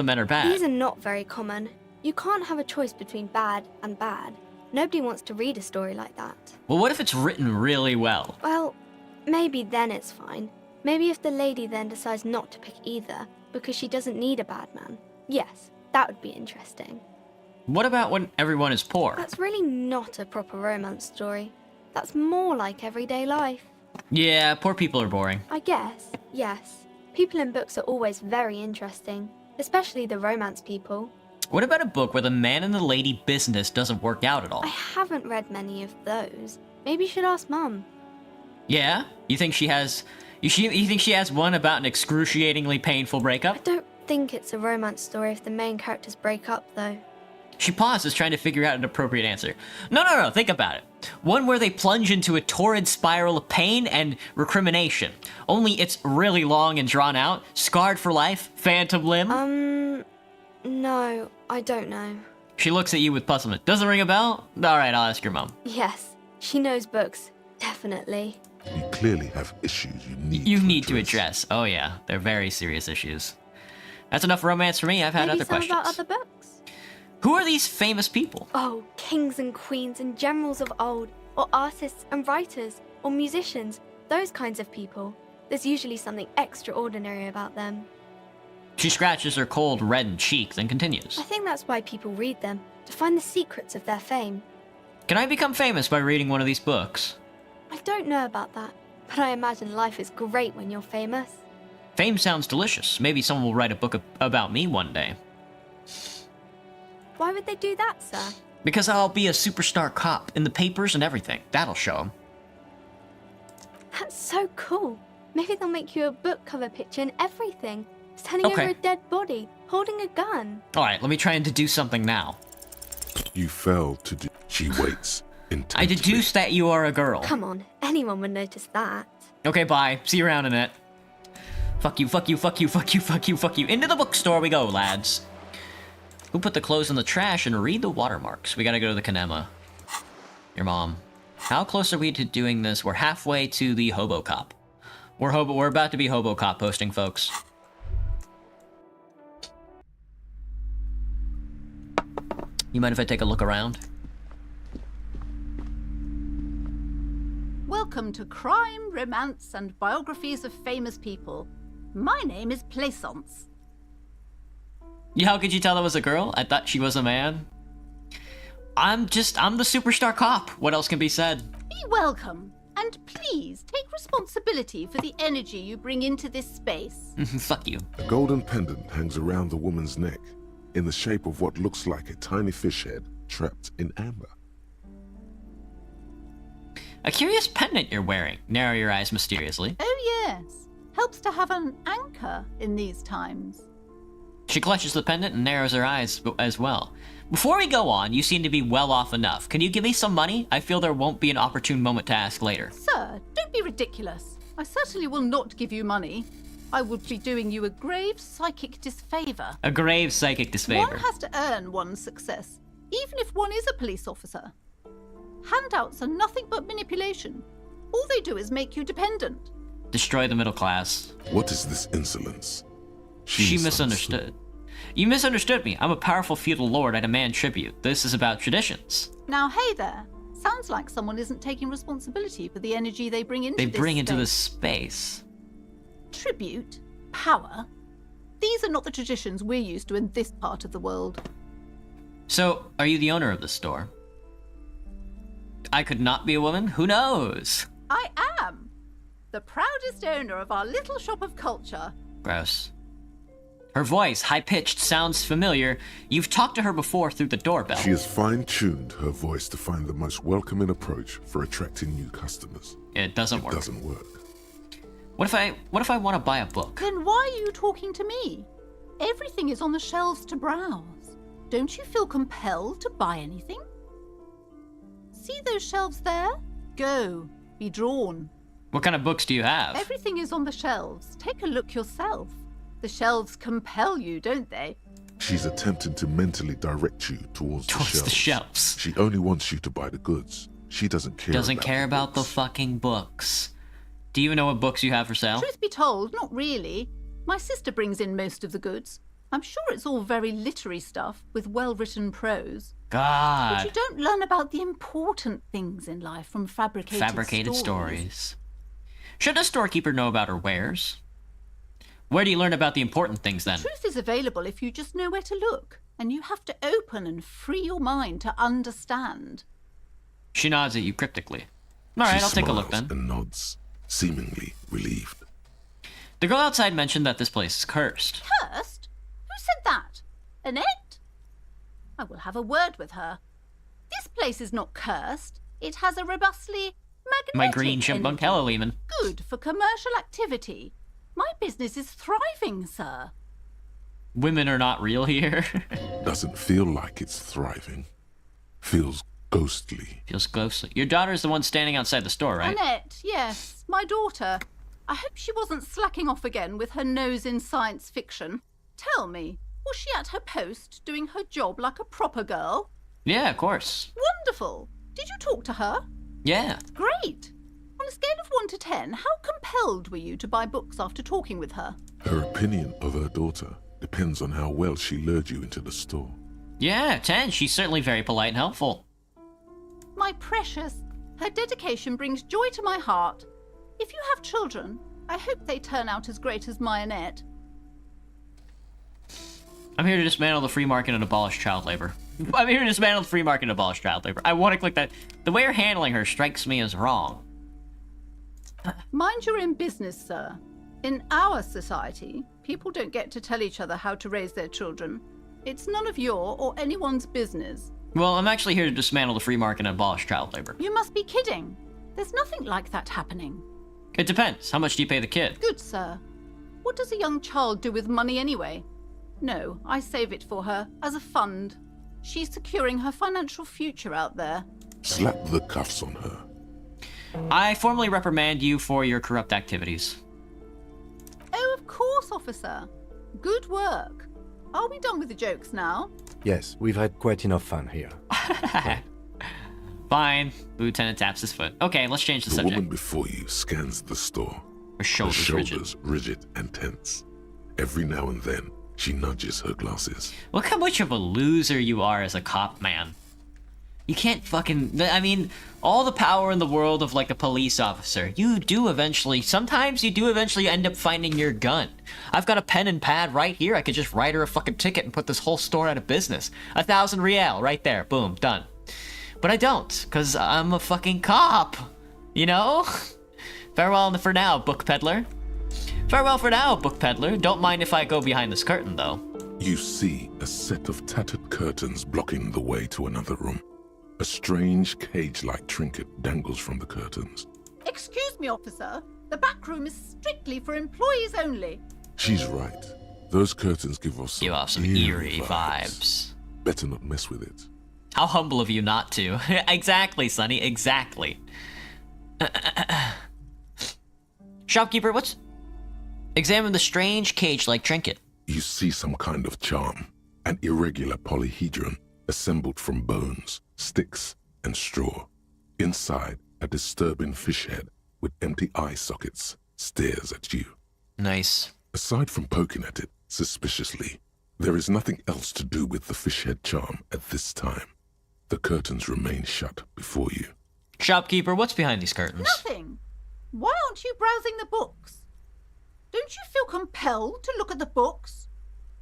men are bad? These are not very common. You can't have a choice between bad and bad. Nobody wants to read a story like that. Well, what if it's written really well? Well, maybe then it's fine. Maybe if the lady then decides not to pick either, because she doesn't need a bad man. Yes, that would be interesting. What about when everyone is poor? That's really not a proper romance story. That's more like everyday life. Yeah, poor people are boring. I guess, yes. People in books are always very interesting, especially the romance people. What about a book where the man and the lady business doesn't work out at all? I haven't read many of those. Maybe you should ask Mum. Yeah? You think she has... You think she has one about an excruciatingly painful breakup? I don't think it's a romance story if the main characters break up, though. She pauses, trying to figure out an appropriate answer. No, think about it. One where they plunge into a torrid spiral of pain and recrimination. Only it's really long and drawn out, scarred for life, phantom limb. No, I don't know. She looks at you with puzzlement. Doesn't ring a bell? Alright, I'll ask your mom. Yes, she knows books. Definitely. You clearly have issues you need to address. Oh yeah, they're very serious issues. That's enough romance for me. I've had Maybe other some questions. about other books. Who are these famous people? Oh, kings and queens and generals of old, or artists and writers, or musicians, those kinds of people. There's usually something extraordinary about them. She scratches her cold, reddened cheek, then continues. I think that's why people read them, to find the secrets of their fame. Can I become famous by reading one of these books? I don't know about that, but I imagine life is great when you're famous. Fame sounds delicious. Maybe someone will write a book about me one day. Why would they do that, sir? Because I'll be a superstar cop in the papers and everything. That'll show them. That's so cool. Maybe they'll make you a book cover picture and everything. Standing Okay. over a dead body, holding a gun. Alright, let me try and deduce something now. You failed to do. She waits intently. I deduce that you are a girl. Come on, anyone would notice that. Okay, bye. See you around, Annette. Fuck you, fuck you, fuck you, fuck you, fuck you, fuck you. Into the bookstore we go, lads. Who put the clothes in the trash and read the watermarks? We gotta go to the Kanema. Your mom. How close are we to doing this? We're halfway to the Hobo Cop. We're about to be Hobo Cop posting, folks. You mind if I take a look around? Welcome to Crime, Romance, and Biographies of Famous People. My name is Plaisance. Yeah, how could you tell that was a girl? I thought she was a man. I'm the superstar cop. What else can be said? Be welcome, and please take responsibility for the energy you bring into this space. Fuck you. A golden pendant hangs around the woman's neck, in the shape of what looks like a tiny fish head trapped in amber. A curious pendant you're wearing. Narrow your eyes mysteriously. Oh yes, helps to have an anchor in these times. She clutches the pendant and narrows her eyes as well. Before we go on, you seem to be well off enough. Can you give me some money? I feel there won't be an opportune moment to ask later. Sir, don't be ridiculous. I certainly will not give you money. I would be doing you a grave psychic disfavor. A grave psychic disfavor. One has to earn one's success, even if one is a police officer. Handouts are nothing but manipulation. All they do is make you dependent. Destroy the middle class. What is this insolence? She misunderstood. You misunderstood me. I'm a powerful feudal lord. I demand tribute. This is about traditions. Now, hey there. Sounds like someone isn't taking responsibility for the energy they bring into this space. Tribute? Power? These are not the traditions we're used to in this part of the world. So, are you the owner of the store? I could not be a woman? Who knows? I am. The proudest owner of our little shop of culture. Gross. Her voice, high-pitched, sounds familiar. You've talked to her before through the doorbell. She has fine-tuned her voice to find the most welcoming approach for attracting new customers. It doesn't work. It doesn't work. What if I want to buy a book? Then why are you talking to me? Everything is on the shelves to browse. Don't you feel compelled to buy anything? See those shelves there? Go. Be drawn. What kind of books do you have? Everything is on the shelves. Take a look yourself. The shelves compel you, don't they? She's attempting to mentally direct you towards the shelves. She only wants you to buy the goods. She doesn't care about the fucking books. Do you even know what books you have for sale? Truth be told, not really. My sister brings in most of the goods. I'm sure it's all very literary stuff with well-written prose. God. But you don't learn about the important things in life from fabricated stories. Should a storekeeper know about her wares? Where do you learn about the important things then? Truth is available if you just know where to look, and you have to open and free your mind to understand. She nods at you cryptically. All right, I'll take a look then. And nods, seemingly relieved. The girl outside mentioned that this place is cursed. Cursed? Who said that? Annette? I will have a word with her. This place is not cursed. It has a robustly magnetic My green chipmunk, hello, Lehman. Good for commercial activity. My business is thriving, sir. Women are not real here. Doesn't feel like it's thriving. Feels ghostly. Feels ghostly. Your daughter's the one standing outside the store, right? Annette, yes, my daughter. I hope she wasn't slacking off again with her nose in science fiction. Tell me, was she at her post doing her job like a proper girl? Yeah, of course. Wonderful. Did you talk to her? Yeah. Great. On a scale of 1 to 10, how compelled were you to buy books after talking with her? Her opinion of her daughter depends on how well she lured you into the store. Yeah, 10. She's certainly very polite and helpful. My precious, her dedication brings joy to my heart. If you have children, I hope they turn out as great as my Annette. I'm here to dismantle the free market and abolish child labor. I'm here to dismantle the free market and abolish child labor. I want to click that. The way you're handling her strikes me as wrong. Mind your own business, sir. In our society, people don't get to tell each other how to raise their children. It's none of your or anyone's business. Well, I'm actually here to dismantle the free market and abolish child labor. You must be kidding. There's nothing like that happening. It depends. How much do you pay the kid? Good sir. What does a young child do with money anyway? No, I save it for her, as a fund. She's securing her financial future out there. Slap the cuffs on her. I formally reprimand you for your corrupt activities. Oh, of course, officer. Good work. Are we done with the jokes now? Yes, we've had quite enough fun here. Fine. Lieutenant taps his foot. Okay, let's change the The subject. woman before you scans the store. Her shoulders, rigid and tense. Every now and then, she nudges her glasses. Look how much of a loser you are as a cop, man. You can't fucking... I mean, all the power in the world of, like, a police officer. Sometimes you do eventually end up finding your gun. I've got a pen and pad right here. I could just write her a fucking ticket and put this whole store out of business. 1,000 rial, right there. Boom, done. But I don't, because I'm a fucking cop. You know? Farewell for now, book peddler. Farewell for now, book peddler. Don't mind if I go behind this curtain, though. You see a set of tattered curtains blocking the way to another room. A strange cage-like trinket dangles from the curtains. Excuse me, officer. The back room is strictly for employees only. She's right. Those curtains give off some eerie vibes. Better not mess with it. How humble of you not to. Exactly, Sonny, exactly. Shopkeeper, examine the strange cage-like trinket. You see some kind of charm. An irregular polyhedron assembled from bones, sticks, and straw. Inside, a disturbing fish head with empty eye sockets stares at you. Nice. Aside from poking at it suspiciously, there is nothing else to do with the fish head charm at this time. The curtains remain shut before you. Shopkeeper, what's behind these curtains? Nothing. Why aren't you browsing the books? Don't you feel compelled to look at the books?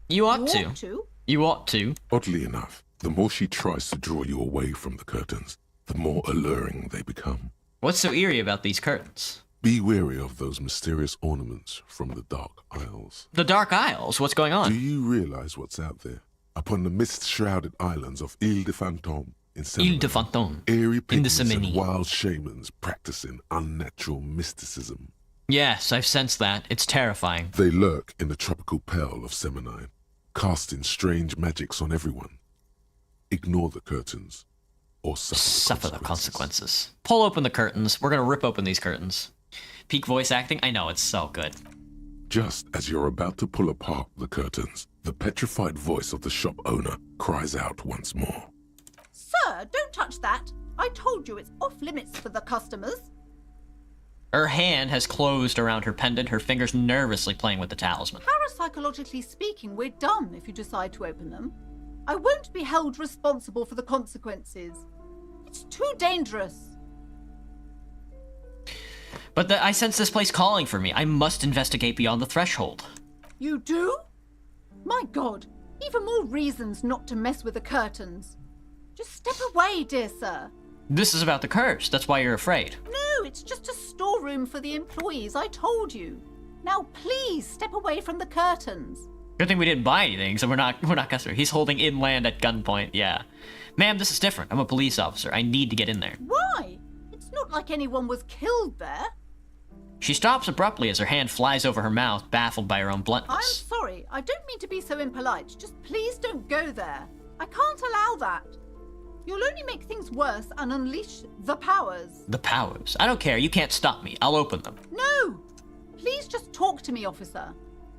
You ought to. You ought to. Oddly enough, the more she tries to draw you away from the curtains, the more alluring they become. What's so eerie about these curtains? Be wary of those mysterious ornaments from the Dark Isles. The Dark Isles? What's going on? Do you realize what's out there? Upon the mist-shrouded islands of Ile de Fantôme in Seminole. Ile de Fantôme. Eerie In the pygmies and Semini. wild shamans practicing unnatural mysticism. Yes, I've sensed that. It's terrifying. They lurk in the tropical pearl of Seminine, casting strange magics on everyone. Ignore the curtains, or suffer the consequences. Pull open the curtains. We're gonna rip open these curtains. Peak voice acting? I know, it's so good. Just as you're about to pull apart the curtains, the petrified voice of the shop owner cries out once more. Sir, don't touch that. I told you it's off limits for the customers. Her hand has closed around her pendant, her fingers nervously playing with the talisman. Parapsychologically speaking, we're done if you decide to open them. I won't be held responsible for the consequences. It's too dangerous. But I sense this place calling for me. I must investigate beyond the threshold. You do? My God, even more reasons not to mess with the curtains. Just step away, dear sir. This is about the curse. That's why you're afraid. No, it's just a storeroom for the employees, I told you. Now please step away from the curtains. Good thing we didn't buy anything, so we're not customers. He's holding inland at gunpoint, yeah. Ma'am, this is different. I'm a police officer. I need to get in there. Why? It's not like anyone was killed there. She stops abruptly as her hand flies over her mouth, baffled by her own bluntness. I'm sorry, I don't mean to be so impolite. Just please don't go there. I can't allow that. You'll only make things worse and unleash the powers. The powers? I don't care. You can't stop me. I'll open them. No! Please just talk to me, officer.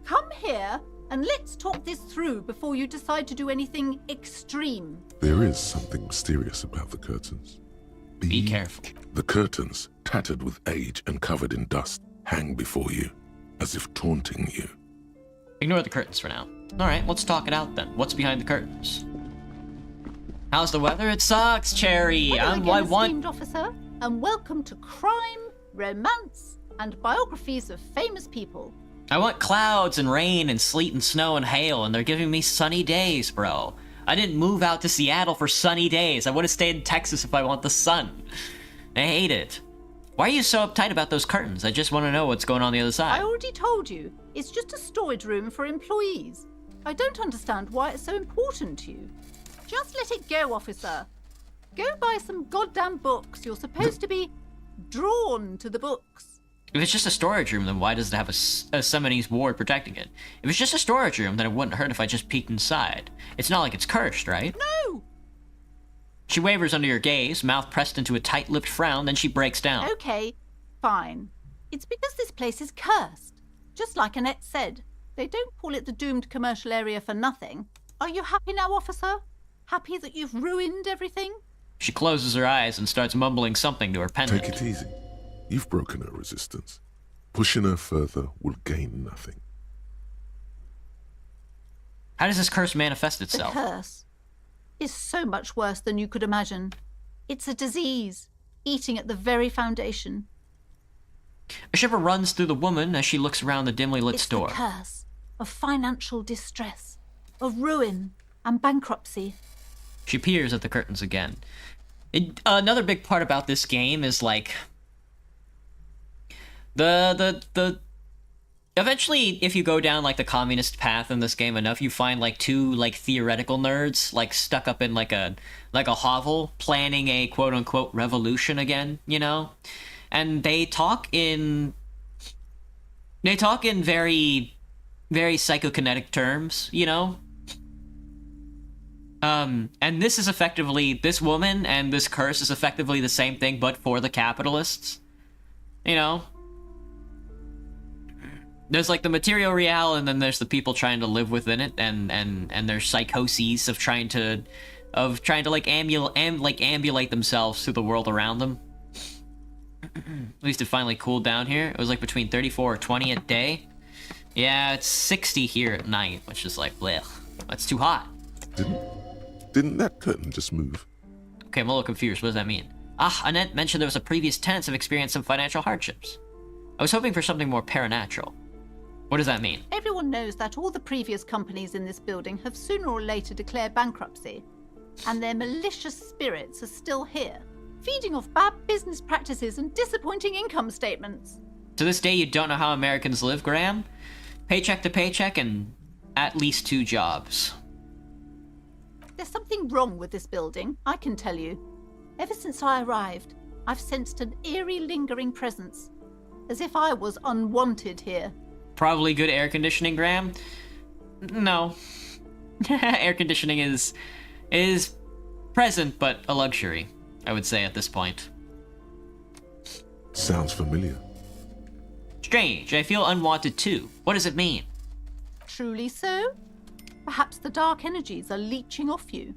Come here and let's talk this through before you decide to do anything extreme. There is something mysterious about the curtains. Be careful. The curtains, tattered with age and covered in dust, hang before you, as if taunting you. Ignore the curtains for now. Alright, let's talk it out then. What's behind the curtains? How's the weather? It sucks, Cherry. Esteemed officer, and welcome to crime, romance, and biographies of famous people. I want clouds and rain and sleet and snow and hail, and they're giving me sunny days, bro. I didn't move out to Seattle for sunny days. I would have stayed in Texas if I want the sun. I hate it. Why are you so uptight about those curtains? I just want to know what's going on the other side. I already told you. It's just a storage room for employees. I don't understand why it's so important to you. Just let it go, officer. Go buy some goddamn books. You're supposed to be drawn to the books. If it's just a storage room, then why does it have a Summonese ward protecting it? If it's just a storage room, then it wouldn't hurt if I just peeked inside. It's not like it's cursed, right? No! She wavers under your gaze, mouth pressed into a tight-lipped frown, then she breaks down. Okay, fine. It's because this place is cursed. Just like Annette said, they don't call it the doomed commercial area for nothing. Are you happy now, officer? Happy that you've ruined everything? She closes her eyes and starts mumbling something to her pendant. Take it easy. You've broken her resistance. Pushing her further will gain nothing. How does this curse manifest The itself? curse is so much worse than you could imagine. It's a disease, eating at the very foundation. A shiver runs through the woman as she looks around the dimly lit It's store. the curse of financial distress, of ruin and bankruptcy. She peers at the curtains again. Another big part about this game is like the eventually, if you go down like the communist path in this game enough, you find like two like theoretical nerds like stuck up in like a hovel planning a quote unquote revolution again, you know, and they talk in very psychokinetic terms, you know. And this is effectively, this woman and this curse is effectively the same thing, but for the capitalists. You know? There's like the material real, and then there's the people trying to live within it, and there's psychoses of trying to like ambulate themselves through the world around them. At least it finally cooled down here. It was like between 34 or 20 a day. Yeah, it's 60 here at night, which is like, blech. That's too hot. Didn't that curtain just move? Okay, I'm a little confused. What does that mean? Annette mentioned there was a previous tenants have experienced some financial hardships. I was hoping for something more paranatural. What does that mean? Everyone knows that all the previous companies in this building have sooner or later declared bankruptcy, and their malicious spirits are still here, feeding off bad business practices and disappointing income statements. To this day, you don't know how Americans live, Graham? Paycheck to paycheck and at least 2 jobs. There's something wrong with this building, I can tell you. Ever since I arrived, I've sensed an eerie lingering presence, as if I was unwanted here. Probably good air conditioning, Graham? No. Air conditioning is present, but a luxury, I would say at this point. Sounds familiar. Strange, I feel unwanted too. What does it mean? Truly so? Perhaps the dark energies are leeching off you.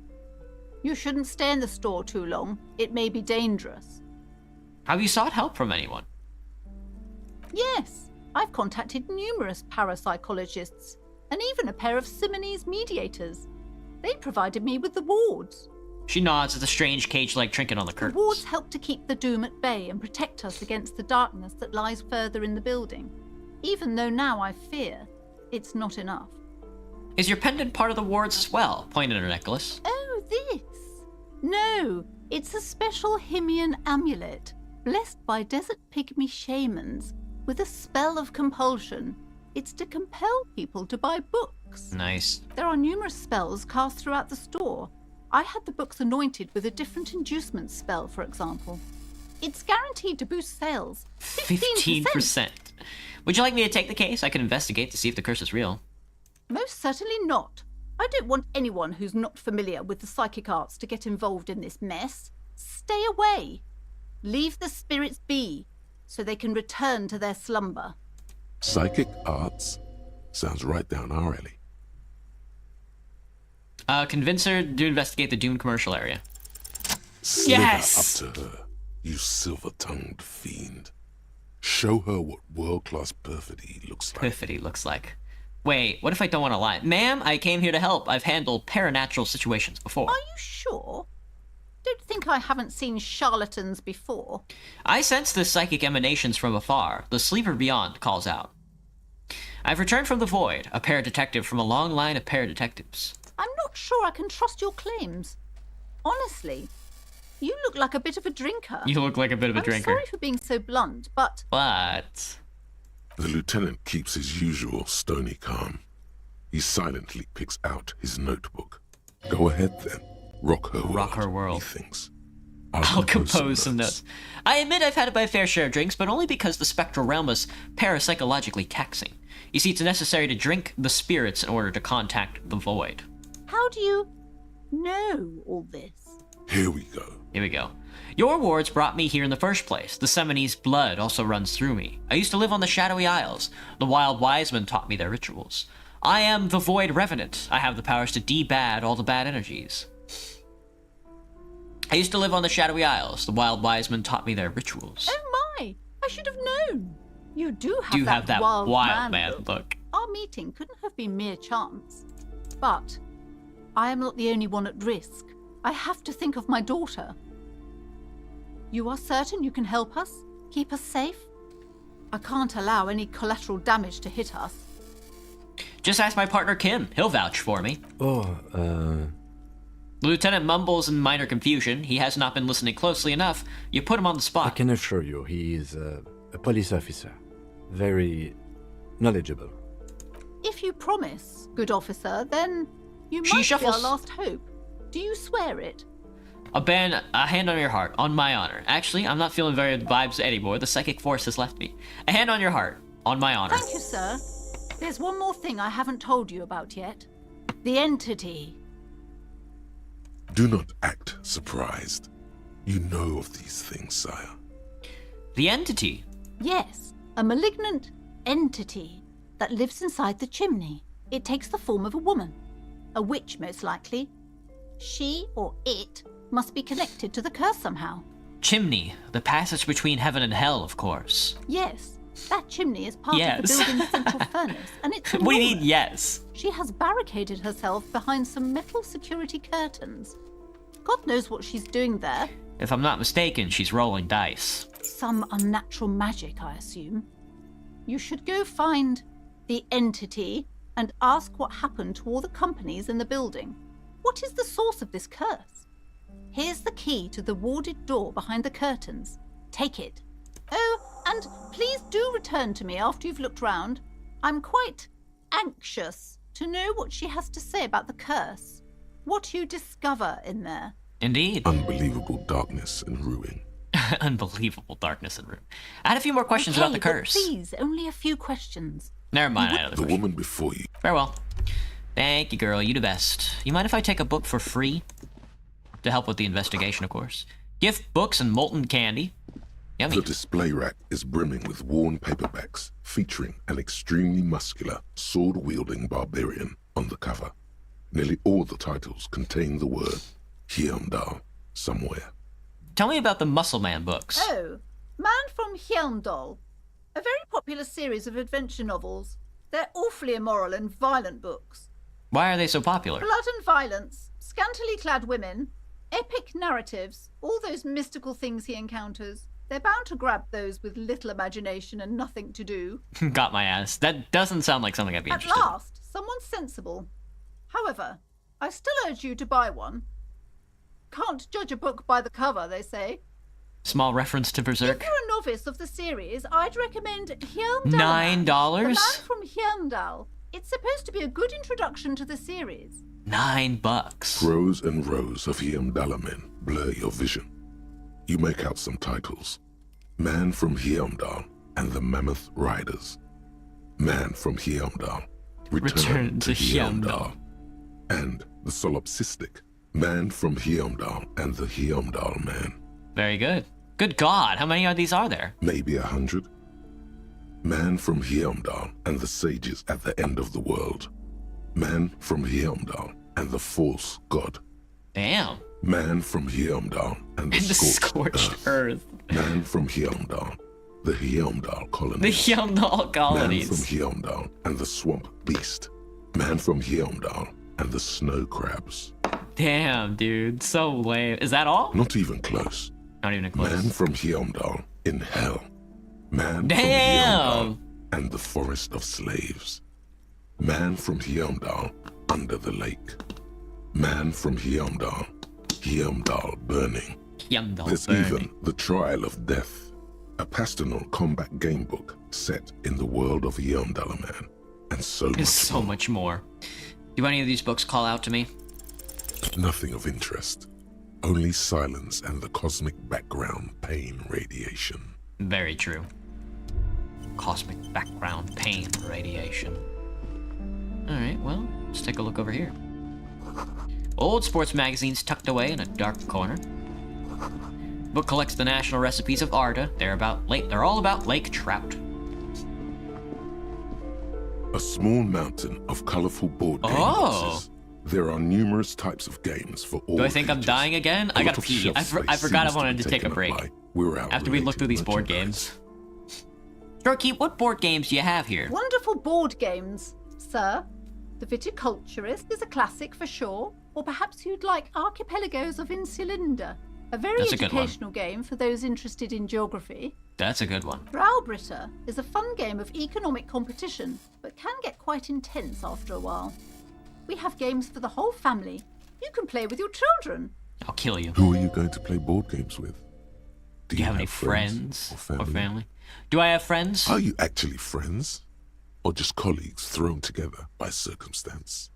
You shouldn't stay in the store too long. It may be dangerous. Have you sought help from anyone? Yes, I've contacted numerous parapsychologists and even a pair of Summonese mediators. They provided me with the wards. She nods at the strange cage-like trinket on the curtains. The wards help to keep the doom at bay and protect us against the darkness that lies further in the building. Even though now I fear it's not enough. Is your pendant part of the wards as well? Pointed at her necklace. Oh, this? No, it's a special Himian amulet, blessed by desert pygmy shamans, with a spell of compulsion. It's to compel people to buy books. Nice. There are numerous spells cast throughout the store. I had the books anointed with a different inducement spell, for example. It's guaranteed to boost sales. 15%. Would you like me to take the case? I can investigate to see if the curse is real. Most certainly not. I don't want anyone who's not familiar with the psychic arts to get involved in this mess. Stay away. Leave the spirits be, so they can return to their slumber. Psychic arts? Sounds right down our alley. Convince her to investigate the doomed commercial area. Slither Yes! up to her, you silver-tongued fiend. Show her what world-class perfidy looks like. Perfidy looks like. Wait, what if I don't want to lie? Ma'am, I came here to help. I've handled paranatural situations before. Are you sure? Don't think I haven't seen charlatans before. I sense the psychic emanations from afar. The sleeper beyond calls out. I've returned from the void, a paradetective from a long line of paradetectives. I'm not sure I can trust your claims. Honestly, You look like a bit of a drinker. You look like a bit of a drinker. I'm sorry for being so blunt, but... But... The lieutenant keeps his usual stony calm. He silently picks out his notebook. Go ahead then. Rock her world. Rock her world. He thinks. I'll compose some notes. I admit I've had my fair share of drinks, but only because the spectral realm is parapsychologically taxing. You see, it's necessary to drink the spirits in order to contact the void. How do you know all this? Here we go. Here we go. Your wards brought me here in the first place. The Seminese blood also runs through me. I used to live on the Shadowy Isles. The Wild Wise Men taught me their rituals. I am the Void Revenant. I have the powers to de-bad all the bad energies. I used to live on the Shadowy Isles. The Wild Wise Men taught me their rituals. Oh my! I should have known. You do have that wild man look. look. Our meeting couldn't have been mere chance. But I am not the only one at risk. I have to think of my daughter. You are certain you can help us? Keep us safe? I can't allow any collateral damage to hit us. Just ask my partner Kim. He'll vouch for me. Oh, The lieutenant mumbles in minor confusion. He has not been listening closely enough. You put him on the I spot. can assure you he is a police officer. Very knowledgeable. If you promise, good officer, then you She might be shuffles- our last hope. Do you swear it? A hand on your heart, on my honor. Actually, I'm not feeling very vibes anymore. The psychic force has left me. A hand on your heart, on my honor. Thank you, sir. There's one more thing I haven't told you about yet. The entity. Do not act surprised. You know of these things, sire. The entity? Yes, a malignant entity that lives inside the chimney. It takes the form of a woman. A witch, most likely. She, or it, must be connected to the curse somehow. Chimney, the passage between heaven and hell, of course. Yes, that chimney is part of Yes. the building's central furnace, and it's What do you mean, enormous. yes? She has barricaded herself behind some metal security curtains. God knows what she's doing there. If I'm not mistaken, she's rolling dice. Some unnatural magic, I assume. You should go find the entity and ask what happened to all the companies in the building. What is the source of this curse? Here's the key to the warded door behind the curtains. Take it. Oh, and please do return to me after you've looked round. I'm quite anxious to know what she has to say about the curse. What you discover in there. Indeed. Unbelievable darkness and ruin. Unbelievable darkness and room. I had a few more questions Okay, about the but curse. please, only a few questions. Never mind, I know the The question. woman before you. Farewell. Thank you, girl. You the best. You mind if I take a book for free? To help with the investigation, of course. Gift books and molten candy. Yummy. The display rack is brimming with worn paperbacks featuring an extremely muscular, sword-wielding barbarian on the cover. Nearly all the titles contain the word Heimdall somewhere. Tell me about the Muscle Man books. Oh, Man from Heimdall. A very popular series of adventure novels. They're awfully immoral and violent books. Why are they so popular? Blood and violence, scantily clad women, epic narratives, all those mystical things he encounters. They're bound to grab those with little imagination and nothing to do. Got my ass. That doesn't sound like something I'd be At interested in. last, someone sensible. However, I still urge you to buy one. Can't judge a book by the cover, they say. Small reference to Berserk. If you're a novice of the series, I'd recommend Heimdall. $9? The Man from Heimdall. It's supposed to be a good introduction to the series. $9. Rows and rows of Heimdall men blur your vision. You make out some titles. Man from Heimdall and the Mammoth Riders. Man from Heimdall. Return to Heimdall. And the solipsistic. Man from Heimdall and the Heimdall Man. Very good. Good God, how many of these are there? Maybe 100. Man from Heimdall and the sages at the end of the world. Man from Heimdall and the false god. Damn. Man from Heimdall and the, scorched earth. Man from Heimdall, the Heimdall colonies. The Heimdall colonies. Man from Heimdall and the swamp beast. Man from Heimdall and the snow crabs. Damn, dude. So lame. Is that all? Not even close. Not even close. Man from Heimdall in hell. Man Damn. from Heimdall and the forest of slaves. Man from Heimdall under the lake. Man from Heimdall, Heimdall burning. There's even The Trial of Death, a pastoral combat game book set in the world of Yondallaman, and so much more. Do any of these books call out to me? Nothing of interest. Only silence and the cosmic background pain radiation. Very true. Cosmic background pain radiation. Alright, well, let's take a look over here. Old sports magazines tucked away in a dark corner. Book collects the national recipes of Arda. They're all about lake trout. A small mountain of colorful board game boxes. There are numerous types of games for all. Do I think I'm dying again? I gotta pee. I forgot I wanted to take a break. After we look through these board games. Shortkeep, what board games do you have here? Wonderful board games, sir. The Viticulturist is a classic for sure. Or perhaps you'd like Archipelagos of Insulinda, a very educational game for those interested in geography. That's a good one. Browbritter is a fun game of economic competition, but can get quite intense after a while. We have games for the whole family. You can play with your children. I'll kill you. Who are you going to play board games with? Do you have any friends or family? Do I have friends? Are you actually friends? Or just colleagues thrown together by circumstance?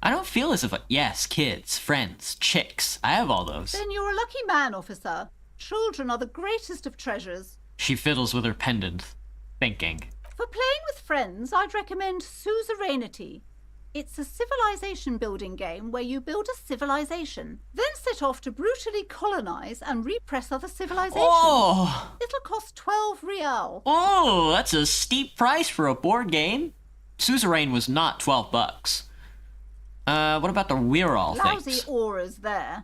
I don't feel as if yes, kids, friends, chicks. I have all those. Then you're a lucky man, officer. Children are the greatest of treasures. She fiddles with her pendant, thinking. For playing with friends, I'd recommend Suzerainty. It's a civilization building game where you build a civilization, then set off to brutally colonize and repress other civilizations. Oh! It'll cost 12 real. Oh, that's a steep price for a board game. Suzerain was not $12. What about the We're All things? Lousy auras there.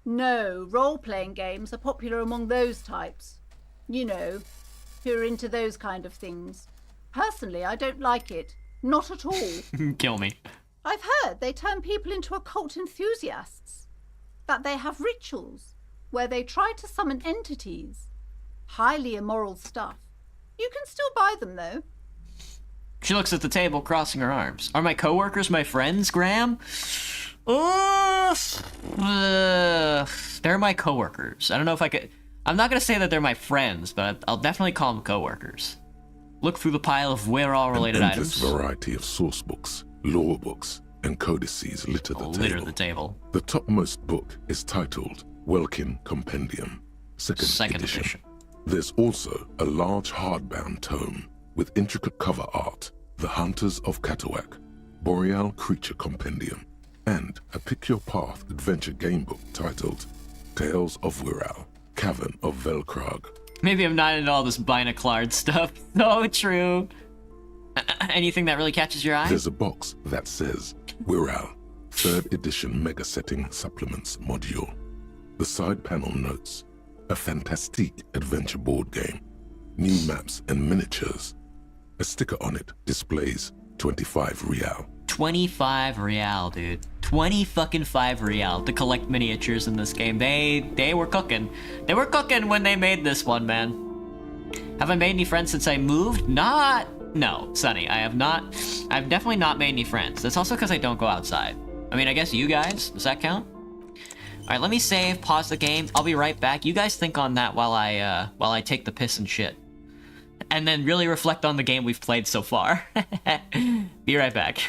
No, role-playing games are popular among those types. You know, who are into those kind of things. Personally, I don't like it. Not at all. Kill me. I've heard they turn people into occult enthusiasts. That they have rituals where they try to summon entities. Highly immoral stuff. You can still buy them, though. She looks at the table, crossing her arms. Are my coworkers my friends, Graham? They're my coworkers. I don't know if I could... I'm not going to say that they're my friends, but I'll definitely call them coworkers. Look through the pile of We're All related items. An endless variety of source books, lore books, and codices litter the table. The topmost book is titled Welkin Compendium, second edition. There's also a large hardbound tome with intricate cover art, The Hunters of Katawak, Boreal Creature Compendium, and a Pick Your Path adventure game book titled Tales of Wirral, Cavern of Velkrag. Maybe I'm not into all this Binaclard stuff. So true. Anything that really catches your eye? There's a box that says Wirral, 3rd edition Mega Setting Supplements Module. The side panel notes, a fantastique adventure board game, new maps and miniatures. A sticker on it displays 25 real. 25 real, dude. 25 real to collect miniatures in this game. They were cooking. They were cooking when they made this one, man. Have I made any friends since I moved? No, Sonny, I have not. I've definitely not made any friends. That's also because I don't go outside. I mean, I guess you guys, does that count? All right, let me save, pause the game. I'll be right back. You guys think on that while I take the piss and shit. And then really reflect on the game we've played so far. Be right back.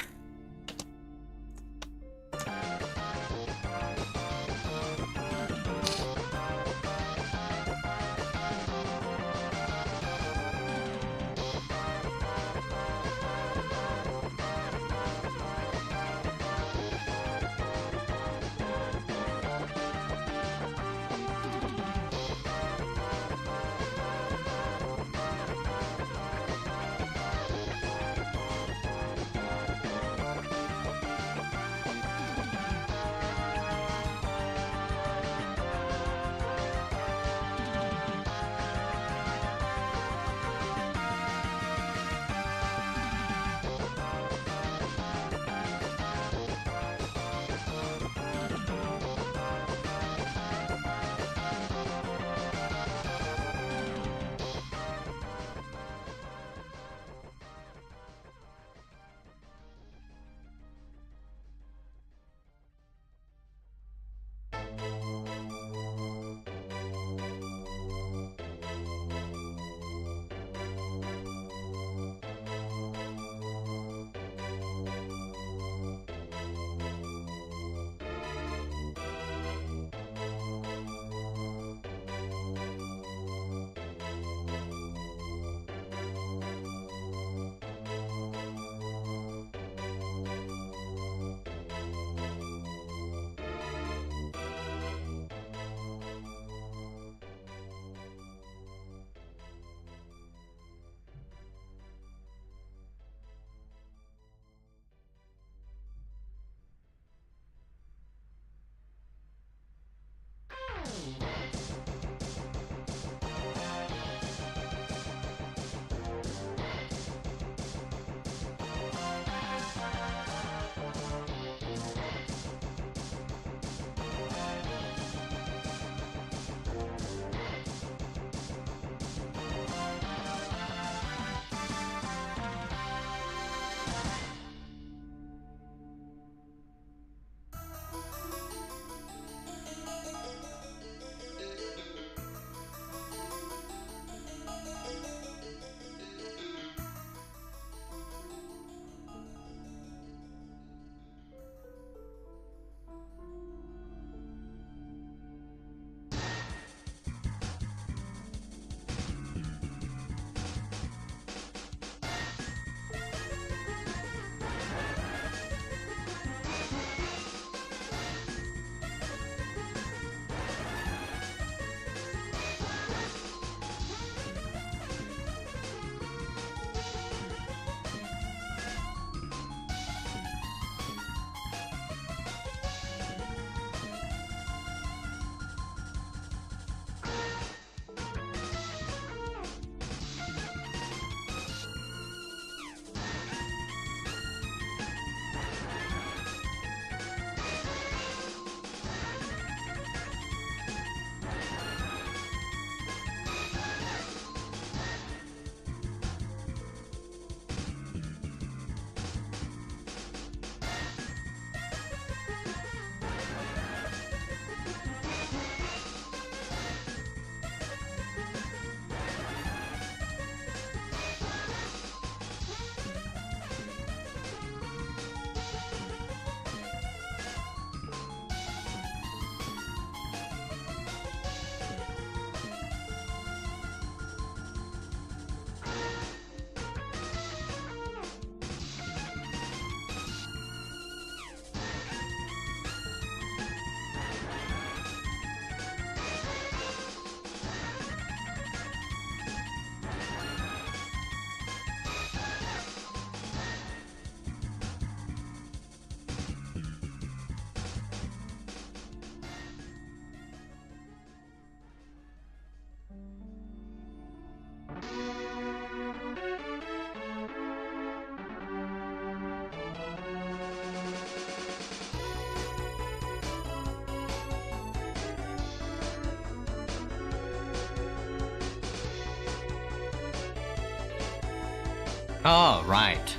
Oh, right.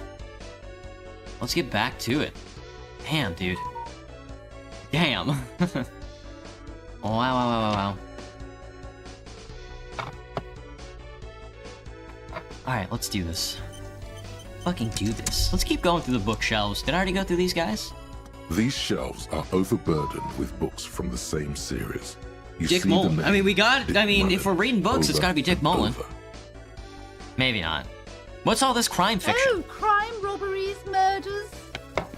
Let's get back to it. Damn, dude. Damn. Wow. Alright, let's do this. Fucking do this. Let's keep going through the bookshelves. Did I already go through these guys? These shelves are overburdened with books from the same series. You Dick see Mullen. the I mean, name Dick if we're reading books, it's over gotta be Dick and Mullen. over. Maybe not. What's all this crime fiction? Oh, crime, robberies, murders,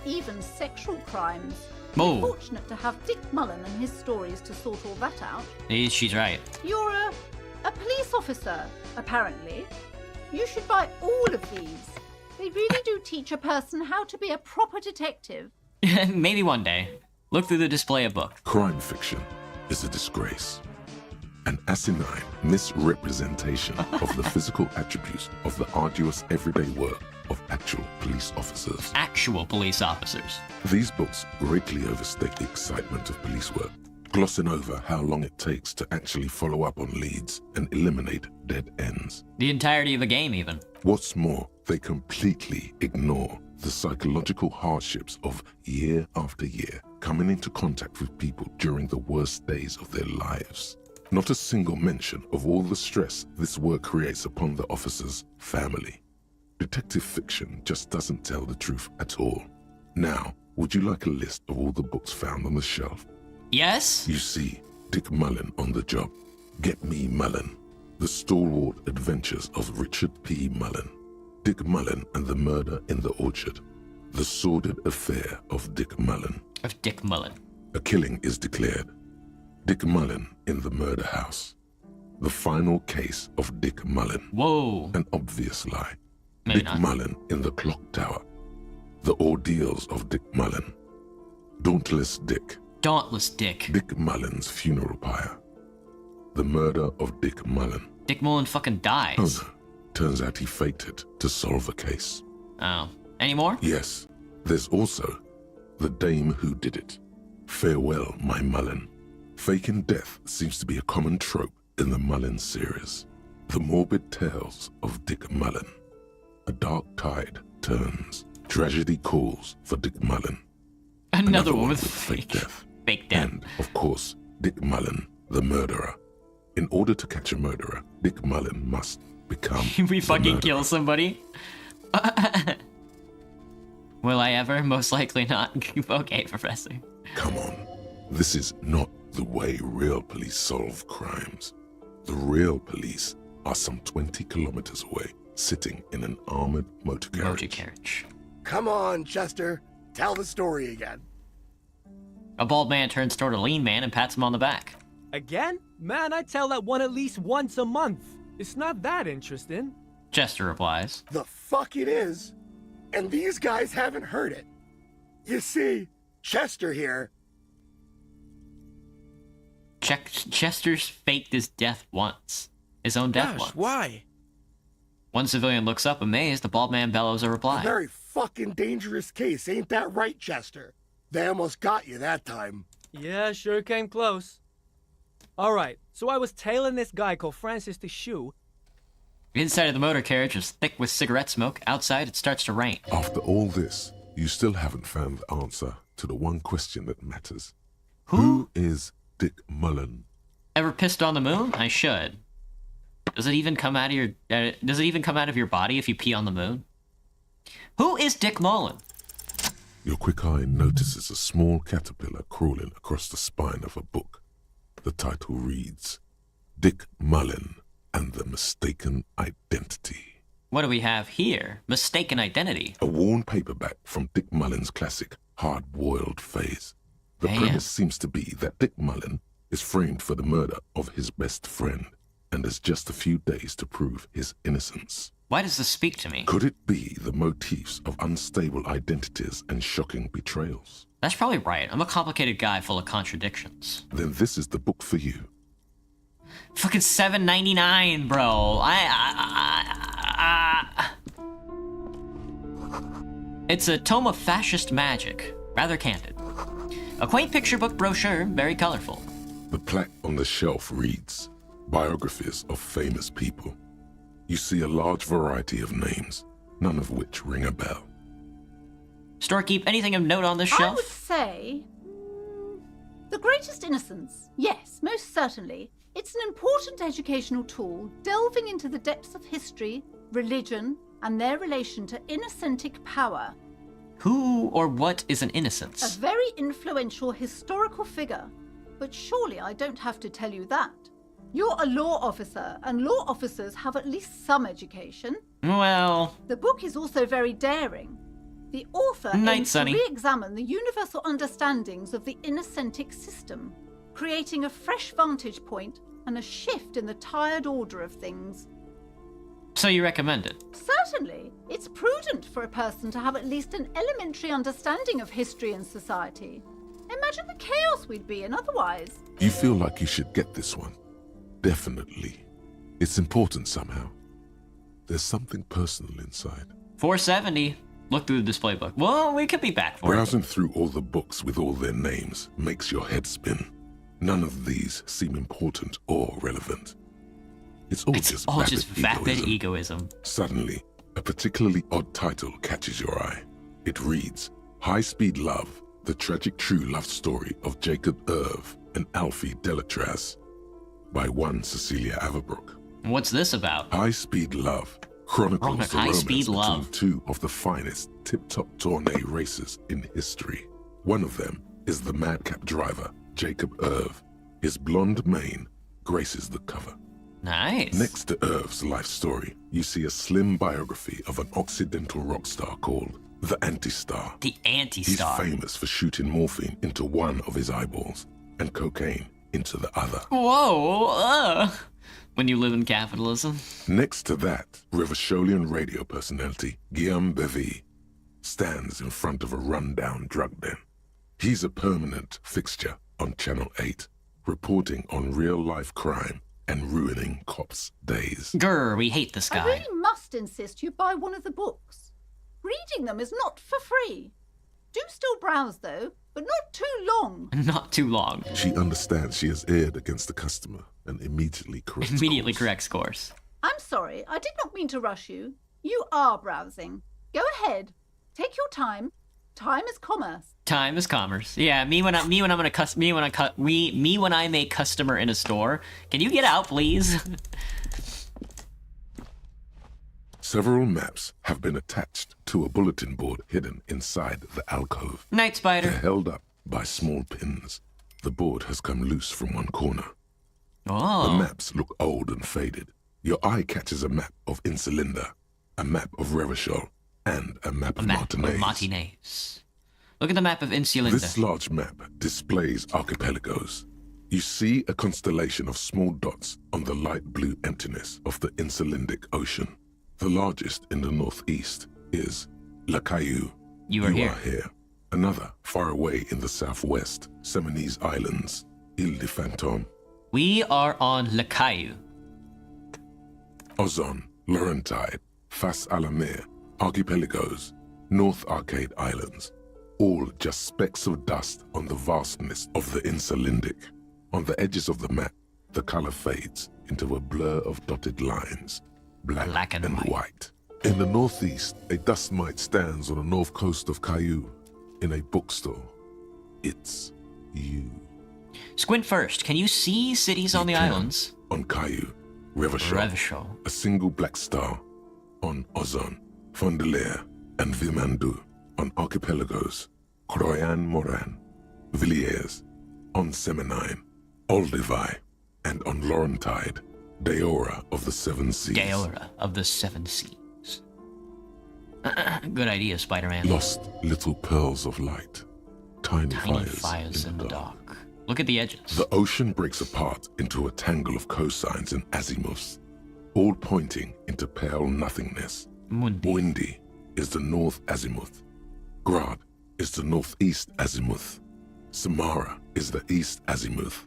even sexual crimes. Whoa. Fortunate to have Dick Mullen and his stories to sort all that out. She's right. You're a police officer, apparently. You should buy all of these. They really do teach a person how to be a proper detective. Maybe one day. Look through the display of book. Crime fiction is a disgrace. An asinine misrepresentation of the physical attributes of the arduous everyday work of actual police officers. Actual police officers. These books greatly overstate the excitement of police work, glossing over how long it takes to actually follow up on leads and eliminate dead ends. The entirety of the game, even. What's more, they completely ignore the psychological hardships of year after year coming into contact with people during the worst days of their lives. Not a single mention of all the stress this work creates upon the officer's family. Detective fiction just doesn't tell the truth at all. Now, would you like a list of all the books found on the shelf? Yes? You see, Dick Mullen on the job. Get Me Mullen. The Stalwart Adventures of Richard P. Mullen. Dick Mullen and the Murder in the Orchard. The Sordid Affair of Dick Mullen. Of Dick Mullen. A killing is declared. Dick Mullen in the murder house. The Final Case of Dick Mullen. Whoa. An obvious lie. Maybe Dick not. Mullen in the clock tower. The Ordeals of Dick Mullen. Dauntless Dick. Dauntless Dick. Dick Mullen's funeral pyre. The murder of Dick Mullen. Dick Mullen fucking dies. Oh no. Turns out he faked it to solve a case. Oh. Any more? Yes. There's also The Dame Who Did It. Farewell, My Mullen. Faking death seems to be a common trope in the Mullen series. The morbid tales of Dick Mullen. A dark tide turns. Tragedy calls for Dick Mullen. Another one with fake death. Fake death. And, of course, Dick Mullen, the murderer. In order to catch a murderer, Dick Mullen must become we the fucking murderer. kill somebody? Will I ever? Most likely not. Okay, Professor. Come on. This is not the way real police solve crimes. The real police are some 20 kilometers away, sitting in an armored motor carriage. Come on, Chester. Tell the story again. A bald man turns toward a lean man and pats him on the back. Again? Man, I tell that one at least once a month. It's not that interesting. Chester replies. The fuck it is. And these guys haven't heard it. You see, Chester here. Chester's faked his death once. His own death once. Why? One civilian looks up amazed. The bald man bellows a reply. A very fucking dangerous case, ain't that right, Chester? They almost got you that time. Yeah, sure came close. Alright, so I was tailing this guy called Francis the Shoe. Inside of the motor carriage is thick with cigarette smoke. Outside, it starts to rain. After all this, you still haven't found the answer to the one question that matters. Who is Dick Mullen? Ever pissed on the moon? I should. Does it even come out of your body if you pee on the moon? Who is Dick Mullen? Your quick eye notices a small caterpillar crawling across the spine of a book. The title reads, Dick Mullen and the Mistaken Identity. What do we have here? Mistaken Identity. A worn paperback from Dick Mullen's classic Hard-Boiled Phase. The Damn. premise seems to be that Dick Mullen is framed for the murder of his best friend and has just a few days to prove his innocence. Why does this speak to me? Could it be the motifs of unstable identities and shocking betrayals? That's probably right. I'm a complicated guy full of contradictions. Then this is the book for you. Fucking $7.99, bro. It's a tome of fascist magic. Rather candid. A quaint picture book brochure, very colorful. The plaque on the shelf reads, Biographies of Famous People. You see a large variety of names, none of which ring a bell. Storekeep, anything of note on this I shelf? would say... The Greatest Innocence. Yes, most certainly. It's an important educational tool delving into the depths of history, religion, and their relation to innocentic power. Who or what is an A innocence? very influential historical figure. But surely I don't have to tell you that. You're a law officer, and law officers have at least some education. Well... The book is also very daring. The author Night, aims Sonny. to re-examine the universal understandings of the innocentic system, creating a fresh vantage point and a shift in the tired order of things. So you recommend it? Certainly, it's prudent for a person to have at least an elementary understanding of history and society. Imagine the chaos we'd be in otherwise. You feel like you should get this one. Definitely. It's important somehow. There's something personal inside. $4.70. Look through the display book. Well, we could be back for Browsing through all the books with all their names makes your head spin. None of these seem important or relevant. It's all just vapid egoism. Suddenly, a particularly odd title catches your eye. It reads, High Speed Love, the tragic true love story of Jacob Irv and Alfie Delatraz, by one Cecilia Averbrook. What's this about? High Speed Love chronicles the High romance Speed between Love. two of the finest tip-top tourney racers in history. One of them is the madcap driver, Jacob Irv. His blonde mane graces the cover. Nice. Next to Irv's life story, you see a slim biography of an Occidental rock star called the Anti-Star. The Anti-Star. He's famous for shooting morphine into one of his eyeballs and cocaine into the other. Whoa! When you live in capitalism. Next to that, Revacholian radio personality Guillaume Bevy stands in front of a rundown drug den. He's a permanent fixture on Channel 8, reporting on real-life crime and ruining cops' days. Grr, we hate this I guy. really must insist you buy one of the books. Reading them is not for free. Do still browse, though, but not too long. Not too long. She understands she has erred against the customer and immediately corrects course. I'm sorry, I did not mean to rush you. You are browsing. Go ahead. Take your time. Time is commerce. Time is commerce. Yeah, me when I'm a customer in a store. Can you get out, please? Several maps have been attached to a bulletin board hidden inside the alcove. Night, Spider. They're held up by small pins. The board has come loose from one corner. Oh. The maps look old and faded. Your eye catches a map of Insulinda, a map of Revachol, and a map of Martinez. Martinez. Look at the map of Insulinda. This large map displays archipelagos. You see a constellation of small dots on the light blue emptiness of the Insulindic Ocean. The largest in the northeast is La Caillou. You are here. Another, far away in the southwest, Seminese Islands, Ile de Fantôme. We are on Le Caillou. Ozon, Laurentide, Fas à la Mer, Archipelagos, North Arcade Islands, all just specks of dust on the vastness of the Insulindic. On the edges of the map, the color fades into a blur of dotted lines, black and white. In the northeast, a dust mite stands on the north coast of Caillou. In a bookstore, it's you. Squint first. Can you see cities on the islands? On Caillou, Revachol, a single black star. On Ozon, Fondelier, and Vilmandu. On archipelagos, Croyan Moran, Villiers. On Seminine, Olduvai, and on Laurentide, Deora of the Seven Seas. Deora of the Seven Seas. Good idea, Spider-Man. Lost little pearls of light. Tiny fires in the dark. Look at the edges. The ocean breaks apart into a tangle of cosines and azimuths, all pointing into pale nothingness. Windy is the north azimuth. Grad is the northeast azimuth. Samara is the east azimuth.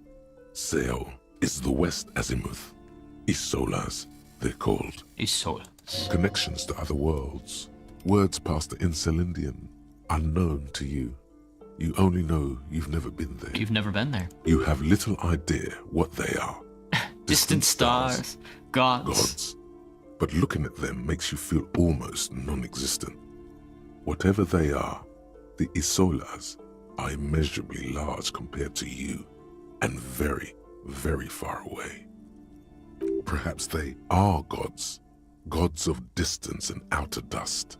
Seol is the west azimuth. Isolas, they're called. Isolas. Connections to other worlds. Words past the Insulindian, unknown to you. You only know you've never been there. You've never been there. You have little idea what they are. Distant stars, gods, but looking at them makes you feel almost non-existent. Whatever they are, the Isolas are immeasurably large compared to you, and very, very far away. Perhaps they are gods, gods of distance and outer dust.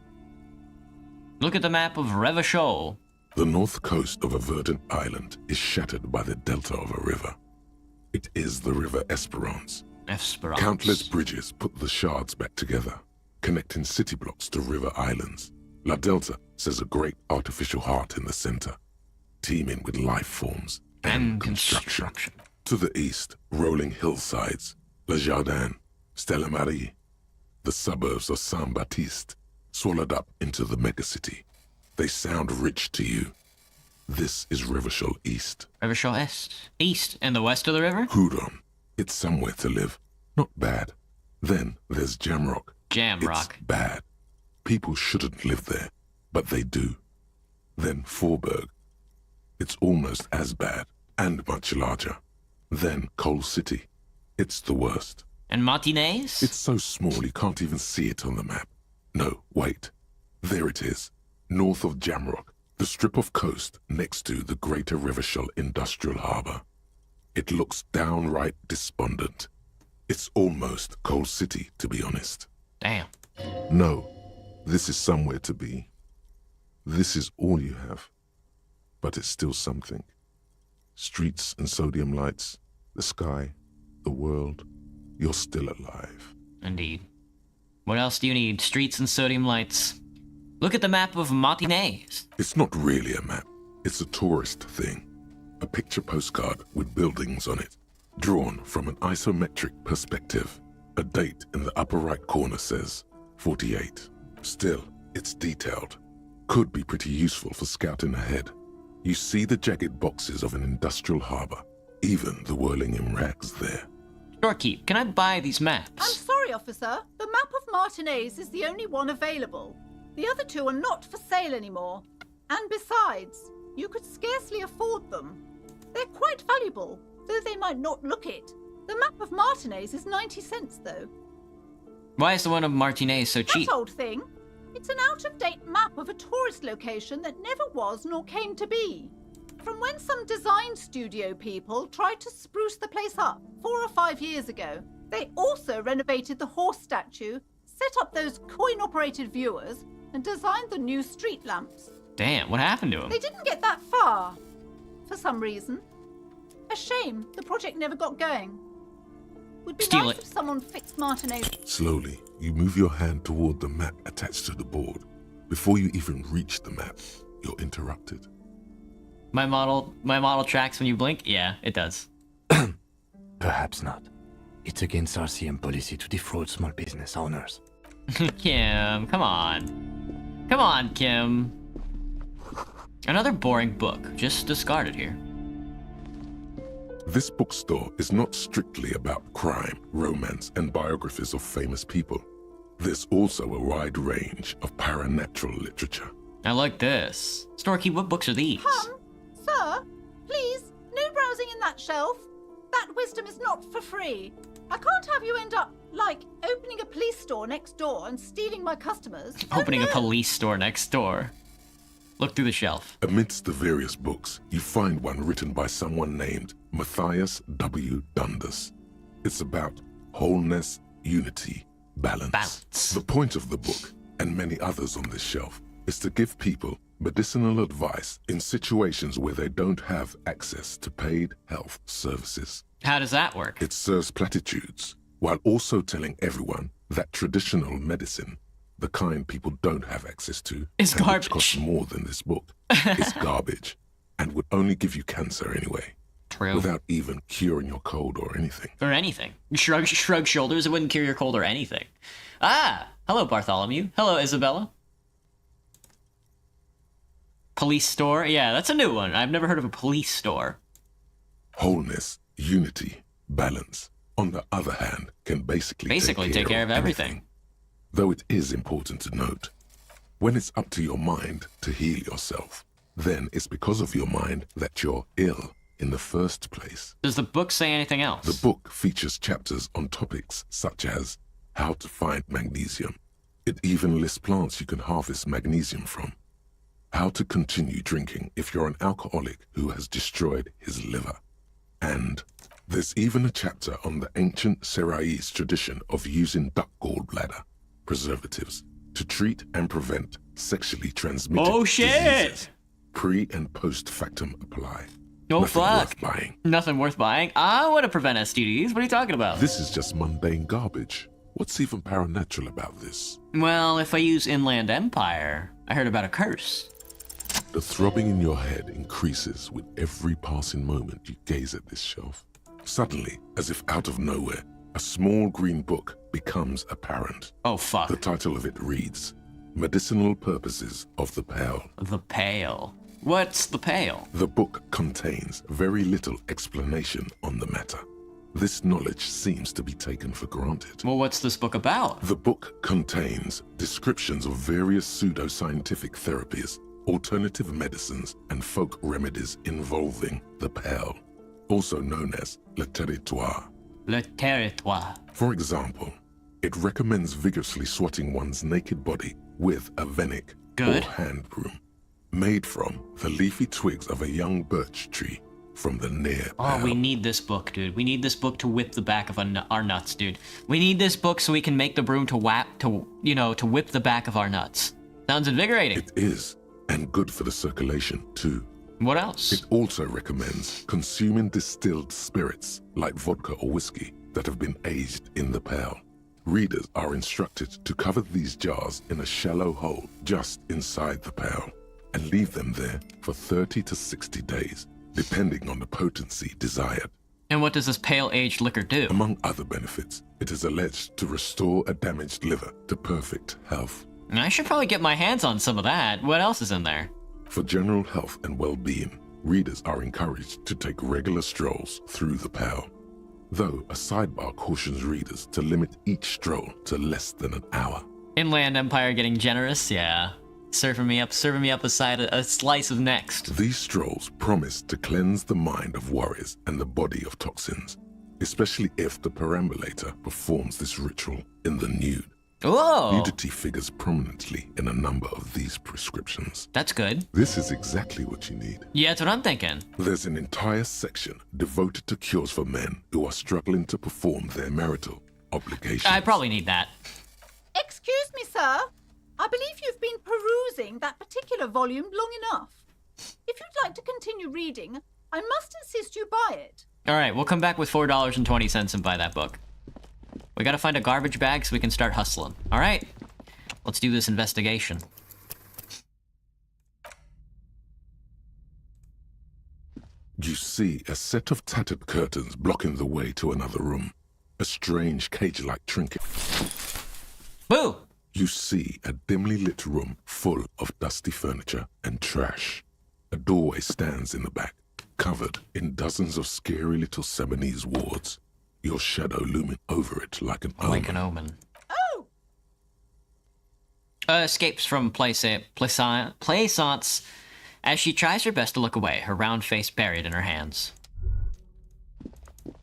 Look at the map of Revachol. The north coast of a verdant island is shattered by the delta of a river. It is the river Esperance. Countless bridges put the shards back together, connecting city blocks to river islands. La Delta says a great artificial heart in the center, teeming with life forms and construction. To the east, rolling hillsides, Le Jardin, Stella Marie, the suburbs of Saint-Baptiste, swallowed up into the megacity. They sound rich to you. This is Revachol East. Revachol East. East and the west of the river? Hudon. It's somewhere to live. Not bad. Then there's Jamrock. Jamrock. It's bad. People shouldn't live there, but they do. Then Forburg. It's almost as bad, and much larger. Then Coal City. It's the worst. And Martinez? It's so small you can't even see it on the map. No, wait. There it is. North of Jamrock. The strip of coast next to the Greater Revachol Industrial Harbour. It looks downright despondent. It's almost Coal City, to be honest. Damn. No, this is somewhere to be. This is all you have. But it's still something. Streets and sodium lights, the sky, the world. You're still alive. Indeed. What else do you need? Streets and sodium lights. Look at the map of Martinez. It's not really a map. It's a tourist thing. A picture postcard with buildings on it, drawn from an isometric perspective. A date in the upper right corner says 48. Still, it's detailed. Could be pretty useful for scouting ahead. You see the jagged boxes of an industrial harbor, even the whirling in rags there. Storekeep, can I buy these maps? I'm sorry, officer. The map of Martinez is the only one available. The other two are not for sale anymore. And besides, you could scarcely afford them. They're quite valuable, though they might not look it. The map of Martinez is 90 cents, though. Why is the one of Martinez so cheap? That old thing. It's an out-of-date map of a tourist location that never was nor came to be. From when some design studio people tried to spruce the place up 4 or 5 years ago. They also renovated the horse statue, set up those coin-operated viewers, and designed the new street lamps. Damn, what happened to him? They didn't get that far, for some reason. A shame the project never got going. Would be nice if someone fixed Martinez. Slowly, you move your hand toward the map attached to the board. Before you even reach the map, you're interrupted. My model tracks when you blink? Yeah, it does. Perhaps not. It's against RCM policy to defraud small business owners. Kim, come on. Come on, Kim. Another boring book. Just discard it here. This bookstore is not strictly about crime, romance, and biographies of famous people. There's also a wide range of paranatural literature. I like this. Storekeep, what books are these? Sir, please, no browsing in that shelf. That wisdom is not for free. I can't have you end up, like, opening a police store next door and stealing my customers. Opening a police store next door. Look through the shelf. Amidst the various books, you find one written by someone named Matthias W. Dundas. It's about wholeness, unity, balance. The point of the book, and many others on this shelf, is to give people medicinal advice in situations where they don't have access to paid health services. How does that work? It serves platitudes, while also telling everyone that traditional medicine, the kind people don't have access to, is garbage. Which costs more than this book, is garbage, and would only give you cancer anyway. True. Without even curing your cold or anything. Or anything. Shrug shoulders, it wouldn't cure your cold or anything. Ah! Hello, Bartholomew. Hello, Isabella. Police store? Yeah, that's a new one. I've never heard of a police store. Wholeness, unity, balance, on the other hand, can basically take care of everything. Though it is important to note, when it's up to your mind to heal yourself, then it's because of your mind that you're ill in the first place. Does the book say anything else? The book features chapters on topics such as how to find magnesium. It even lists plants you can harvest magnesium from. How to continue drinking if you're an alcoholic who has destroyed his liver. And there's even a chapter on the ancient Seraïs tradition of using duck gallbladder preservatives to treat and prevent sexually transmitted diseases. Pre and post factum apply. Oh, Nothing fuck. worth buying. Nothing worth buying? I want to prevent STDs. What are you talking about? This is just mundane garbage. What's even paranatural about this? Well, if I use Inland Empire, I heard about a curse. The throbbing in your head increases with every passing moment you gaze at this shelf. Suddenly, as if out of nowhere, a small green book becomes apparent. Oh, fuck. The title of it reads, Medicinal Purposes of the Pale. The Pale. What's the Pale? The book contains very little explanation on the matter. This knowledge seems to be taken for granted. Well, what's this book about? The book contains descriptions of various pseudoscientific therapies, alternative medicines, and folk remedies involving the Pale, also known as le territoire. Le territoire. For example, it recommends vigorously swatting one's naked body with a venik or hand broom, made from the leafy twigs of a young birch tree from the near Oh, we need this book, dude. We need this book to whip the back of our nuts, dude. We need this book so we can make the broom to whip the back of our nuts. Sounds invigorating. It is, and good for the circulation too. What else? It also recommends consuming distilled spirits like vodka or whiskey that have been aged in the Pale. Readers are instructed to cover these jars in a shallow hole just inside the Pale and leave them there for 30 to 60 days, depending on the potency desired. And what does this pale aged liquor do? Among other benefits, it is alleged to restore a damaged liver to perfect health. I should probably get my hands on some of that. What else is in there? For general health and well-being, readers are encouraged to take regular strolls through the Pale, though a sidebar cautions readers to limit each stroll to less than an hour. Inland Empire getting generous? Yeah. Serving me up a slice of next. These strolls promise to cleanse the mind of worries and the body of toxins, especially if the perambulator performs this ritual in the nude. Whoa! Nudity figures prominently in a number of these prescriptions. That's good. This is exactly what you need. Yeah, that's what I'm thinking. There's an entire section devoted to cures for men who are struggling to perform their marital obligations. I probably need that. Excuse me, sir. I believe you've been perusing that particular volume long enough. If you'd like to continue reading, I must insist you buy it. All right, we'll come back with $4.20 and buy that book. We gotta find a garbage bag so we can start hustling. All right, let's do this investigation. You see a set of tattered curtains blocking the way to another room. A strange cage-like trinket. Boo! You see a dimly lit room full of dusty furniture and trash. A doorway stands in the back, covered in dozens of scary little Seminese wards, your shadow looming over it like an omen. Like an omen. Oh! Escapes from Plaisance as she tries her best to look away, her round face buried in her hands.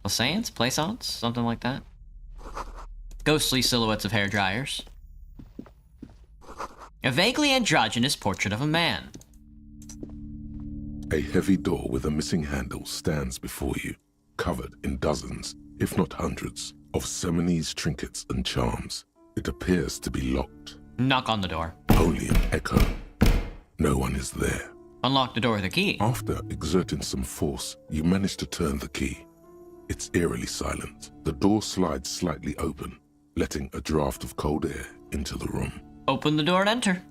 Plaisance? Something like that? Ghostly silhouettes of hair dryers. A vaguely androgynous portrait of a man. A heavy door with a missing handle stands before you, covered in dozens, if not hundreds, of Seminese trinkets and charms. It appears to be locked. Knock on the door. Only an echo. No one is there. Unlock the door with a key. After exerting some force, you manage to turn the key. It's eerily silent. The door slides slightly open, letting a draft of cold air into the room. Open the door and enter.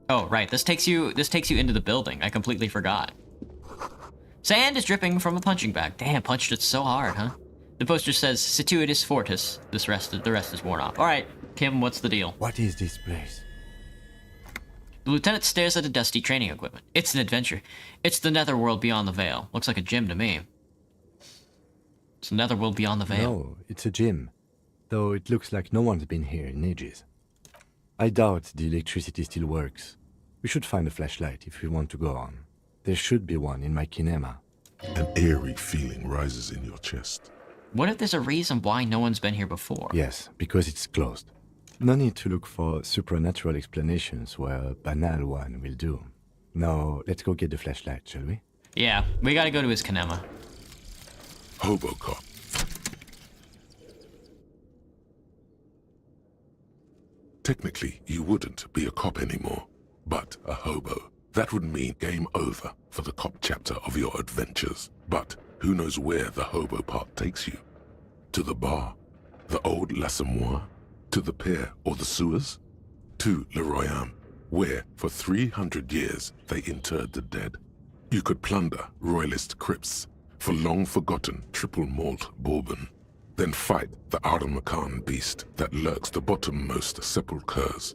Oh, right. This takes you into the building. I completely forgot. Sand is dripping from a punching bag. Damn, punched it so hard, huh? The poster says, Situitus Fortis. The rest is worn off. All right, Kim, what's the deal? What is this place? The lieutenant stares at the dusty training equipment. It's an adventure. It's the netherworld beyond the veil. Looks like a gym to me. It's the netherworld beyond the veil. No, it's a gym. Though it looks like no one's been here in ages. I doubt the electricity still works. We should find a flashlight if we want to go on. There should be one in my kinema. An eerie feeling rises in your chest. What if there's a reason why no one's been here before? Yes, because it's closed. No need to look for supernatural explanations where a banal one will do. Now, let's go get the flashlight, shall we? Yeah, we gotta go to his kinema. Hobo cop. Technically, you wouldn't be a cop anymore, but a hobo. That would mean game over for the cop chapter of your adventures. But who knows where the hobo part takes you? To the bar? The old l'Assommoir? To the pier or the sewers? To Le Royaume, where for 300 years they interred the dead. You could plunder royalist crypts for long-forgotten triple malt bourbon, then fight the Ardamakan beast that lurks the bottommost sepulchres.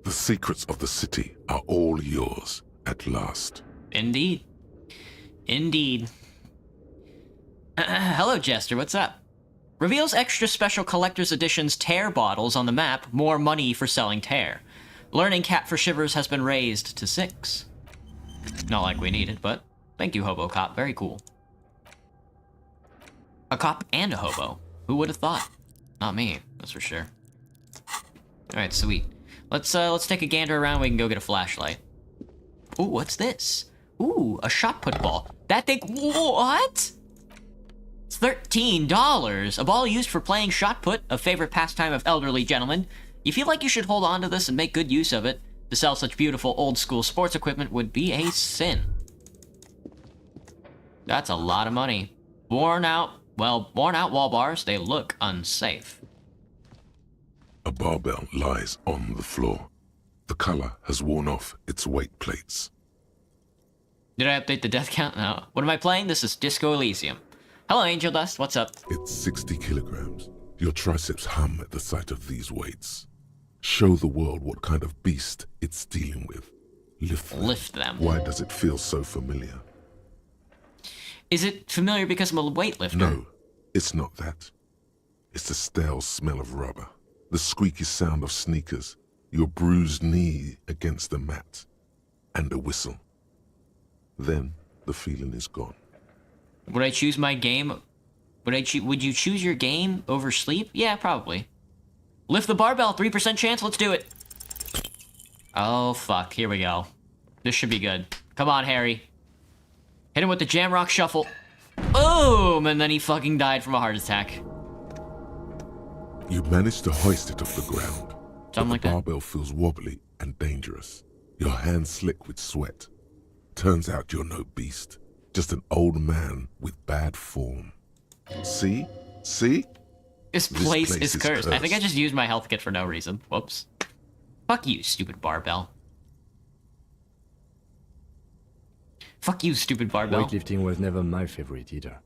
The secrets of the city are all yours at last. Indeed. Indeed. Hello, Jester, what's up? Reveals extra special collector's editions tear bottles on the map, more money for selling tear. Learning cap for shivers has been raised to 6. Not like we need it, but thank you, Hobo Cop, very cool. A cop and a hobo. Who would have thought? Not me, that's for sure. Alright, sweet. Let's take a gander around, we can go get a flashlight. Ooh, what's this? Ooh, a shot put ball. That thing, what? It's $13. A ball used for playing shot put, a favorite pastime of elderly gentlemen. You feel like you should hold on to this and make good use of it. To sell such beautiful old school sports equipment would be a sin. That's a lot of money. Worn out wall bars, they look unsafe. A barbell lies on the floor. The color has worn off its weight plates. Did I update the death count? No. What am I playing? This is Disco Elysium. Hello, Angel Dust. What's up? It's 60 kilograms. Your triceps hum at the sight of these weights. Show the world what kind of beast it's dealing with. Lift them. Why does it feel so familiar? Is it familiar because I'm a weightlifter? No, it's not that. It's the stale smell of rubber, the squeaky sound of sneakers, your bruised knee against the mat, and a whistle. Then the feeling is gone. Would I choose my game? Would you choose your game over sleep? Yeah, probably. Lift the barbell, 3% chance, let's do it. Oh, fuck, here we go. This should be good. Come on, Harry. Hit him with the Jamrock Shuffle. Boom! And then he fucking died from a heart attack. You managed to hoist it off the ground. Something like the that. barbell feels wobbly and dangerous. Your hands slick with sweat. Turns out you're no beast. Just an old man with bad form. See? See? This place is cursed. I think I just used my health kit for no reason. Whoops. Fuck you, stupid barbell. Fuck you, stupid barbell. Weightlifting was never my favorite either.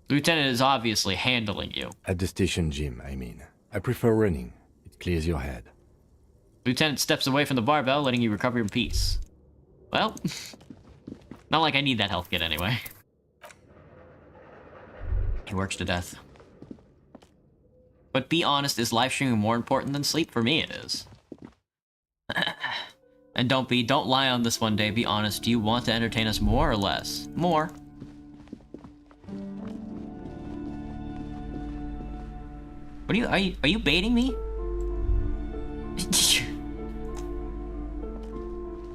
Lieutenant is obviously handling you. At the station gym, I mean. I prefer running. It clears your head. Lieutenant steps away from the barbell, letting you recover your peace. Well, not like I need that health kit anyway. He works to death. But be honest, is live streaming more important than sleep? For me, it is. And don't lie on this one day. Be honest. Do you want to entertain us more or less? More. What are you baiting me?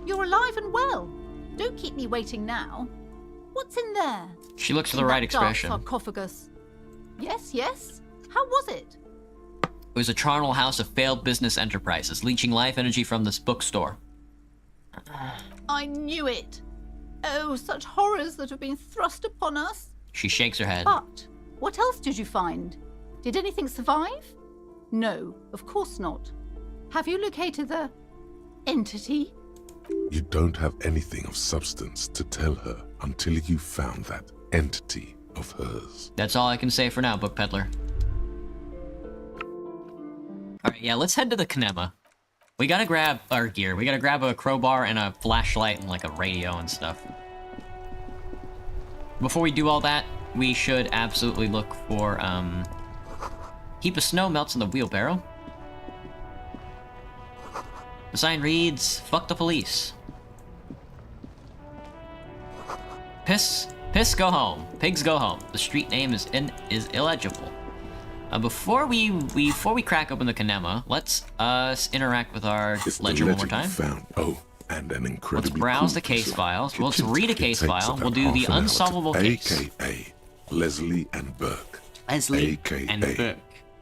You're alive and well. Don't keep me waiting now. What's in there? She looks for In the right that dark expression. sarcophagus. Yes, yes. How was it? It was a charnel house of failed business enterprises, leeching life energy from this bookstore. I knew it. Oh, such horrors that have been thrust upon us. She shakes her head. But what else did you find? Did anything survive? No, of course not. Have you located the entity? You don't have anything of substance to tell her until you found that entity of hers. That's all I can say for now, book peddler. Alright, yeah, let's head to the Kinema. We gotta grab our gear. We gotta grab a crowbar and a flashlight and like a radio and stuff. Before we do all that, we should absolutely look for, heap of snow melts in the wheelbarrow. The sign reads, fuck the police. Piss Piss go home. Pigs go home. The street name is illegible. Before we crack open the Kinema, let's interact with our ledger one more time. Found. Oh, and an incredibly Let's browse cool the case piece of files. Let's kitchen read a tech. case It takes file. We'll about do the half an hour to- unsolvable case. AKA Leslie and Burke. Leslie AKA and Burke.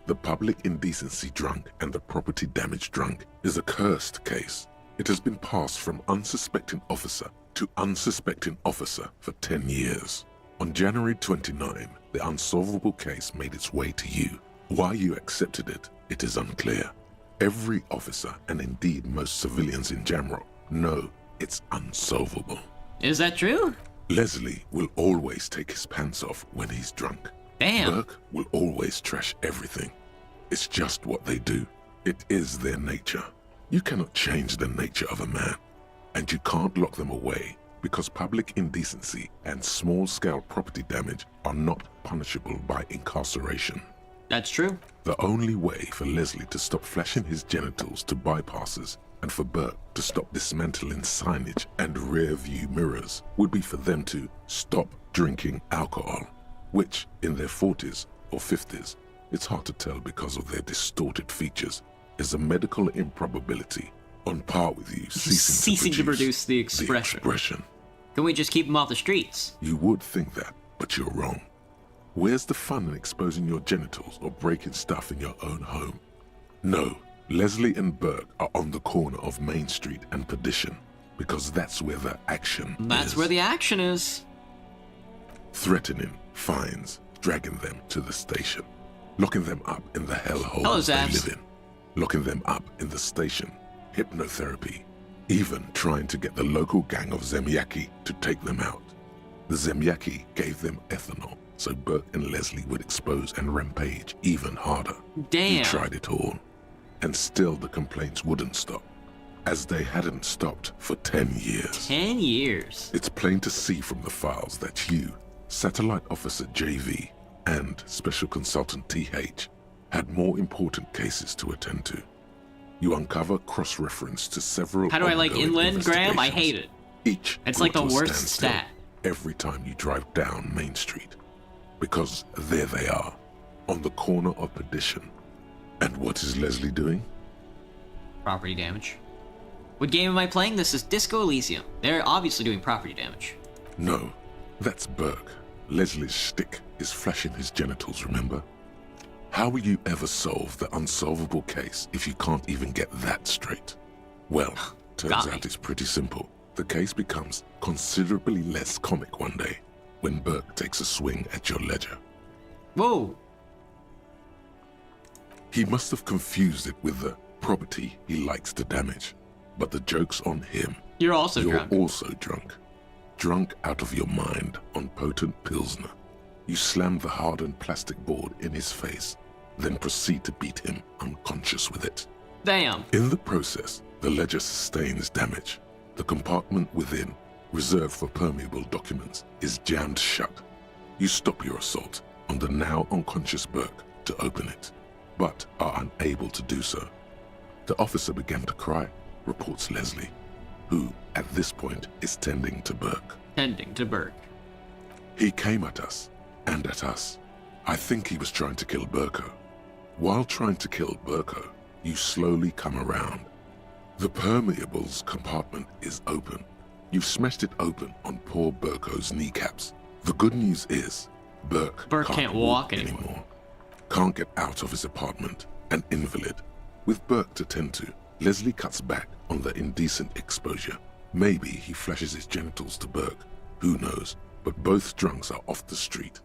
The public indecency drunk and the property damage drunk is a cursed case. It has been passed from unsuspecting officer to unsuspecting officer for 10 years. On January 29, the unsolvable case made its way to you. Why you accepted it, it is unclear. Every officer, and indeed most civilians in Jamrock, know it's unsolvable. Is that true? Leslie will always take his pants off when he's drunk. Damn. Burke will always trash everything. It's just what they do. It is their nature. You cannot change the nature of a man, and you can't lock them away because public indecency and small-scale property damage are not punishable by incarceration. That's true. The only way for Leslie to stop flashing his genitals to bypassers and for Burke to stop dismantling signage and rear-view mirrors would be for them to stop drinking alcohol, which, in their 40s or 50s, it's hard to tell because of their distorted features, is a medical improbability on par with you ceasing to produce the expression. Can we just keep them off the streets? You would think that, but you're wrong. Where's the fun in exposing your genitals or breaking stuff in your own home? No, Leslie and Burke are on the corner of Main Street and Perdition, because that's where the action is. That's where the action is. Threatening, fines, dragging them to the station, locking them up in the hellhole Hello, they Zabs. live in, locking them up in the station, hypnotherapy, even trying to get the local gang of Zemyaki to take them out. The Zemyaki gave them ethanol, so Burke and Leslie would expose and rampage even harder. Damn. He tried it all, and still the complaints wouldn't stop, as they hadn't stopped for 10 years. 10 years. It's plain to see from the files that you, Satellite Officer JV, and Special Consultant TH had more important cases to attend to. You uncover cross-reference to several. How do I like ongoing inland, Graham? I investigations. hate it. Each It's like the brought to a worst standstill stat. every time you drive down Main Street, because there they are, on the corner of Perdition. And what is Leslie doing? Property damage. What game am I playing? This is Disco Elysium. They're obviously doing property damage. No, that's Burke. Leslie's shtick is flashing his genitals, remember? How will you ever solve the unsolvable case if you can't even get that straight? Well, turns out it's pretty simple. The case becomes considerably less comic one day when Burke takes a swing at your ledger. Whoa! He must have confused it with the property he likes to damage. But the joke's on him. You're also You're drunk. also drunk. Drunk out of your mind on potent Pilsner. You slam the hardened plastic board in his face, then proceed to beat him unconscious with it. Damn. In the process, the ledger sustains damage. The compartment within, reserved for permeable documents, is jammed shut. You stop your assault on the now unconscious Burke to open it, but are unable to do so. The officer began to cry, reports Leslie, who, at this point, is tending to Burke. Tending to Burke. He came at us, and at us. I think he was trying to kill Burko. While trying to kill Burko, you slowly come around. The permeables compartment is open. You've smashed it open on poor Burko's kneecaps. The good news is, Burke can't walk anymore. Can't get out of his apartment, an invalid. With Burke to tend to, Leslie cuts back on the indecent exposure. Maybe he flashes his genitals to Burke, who knows, but both drunks are off the street.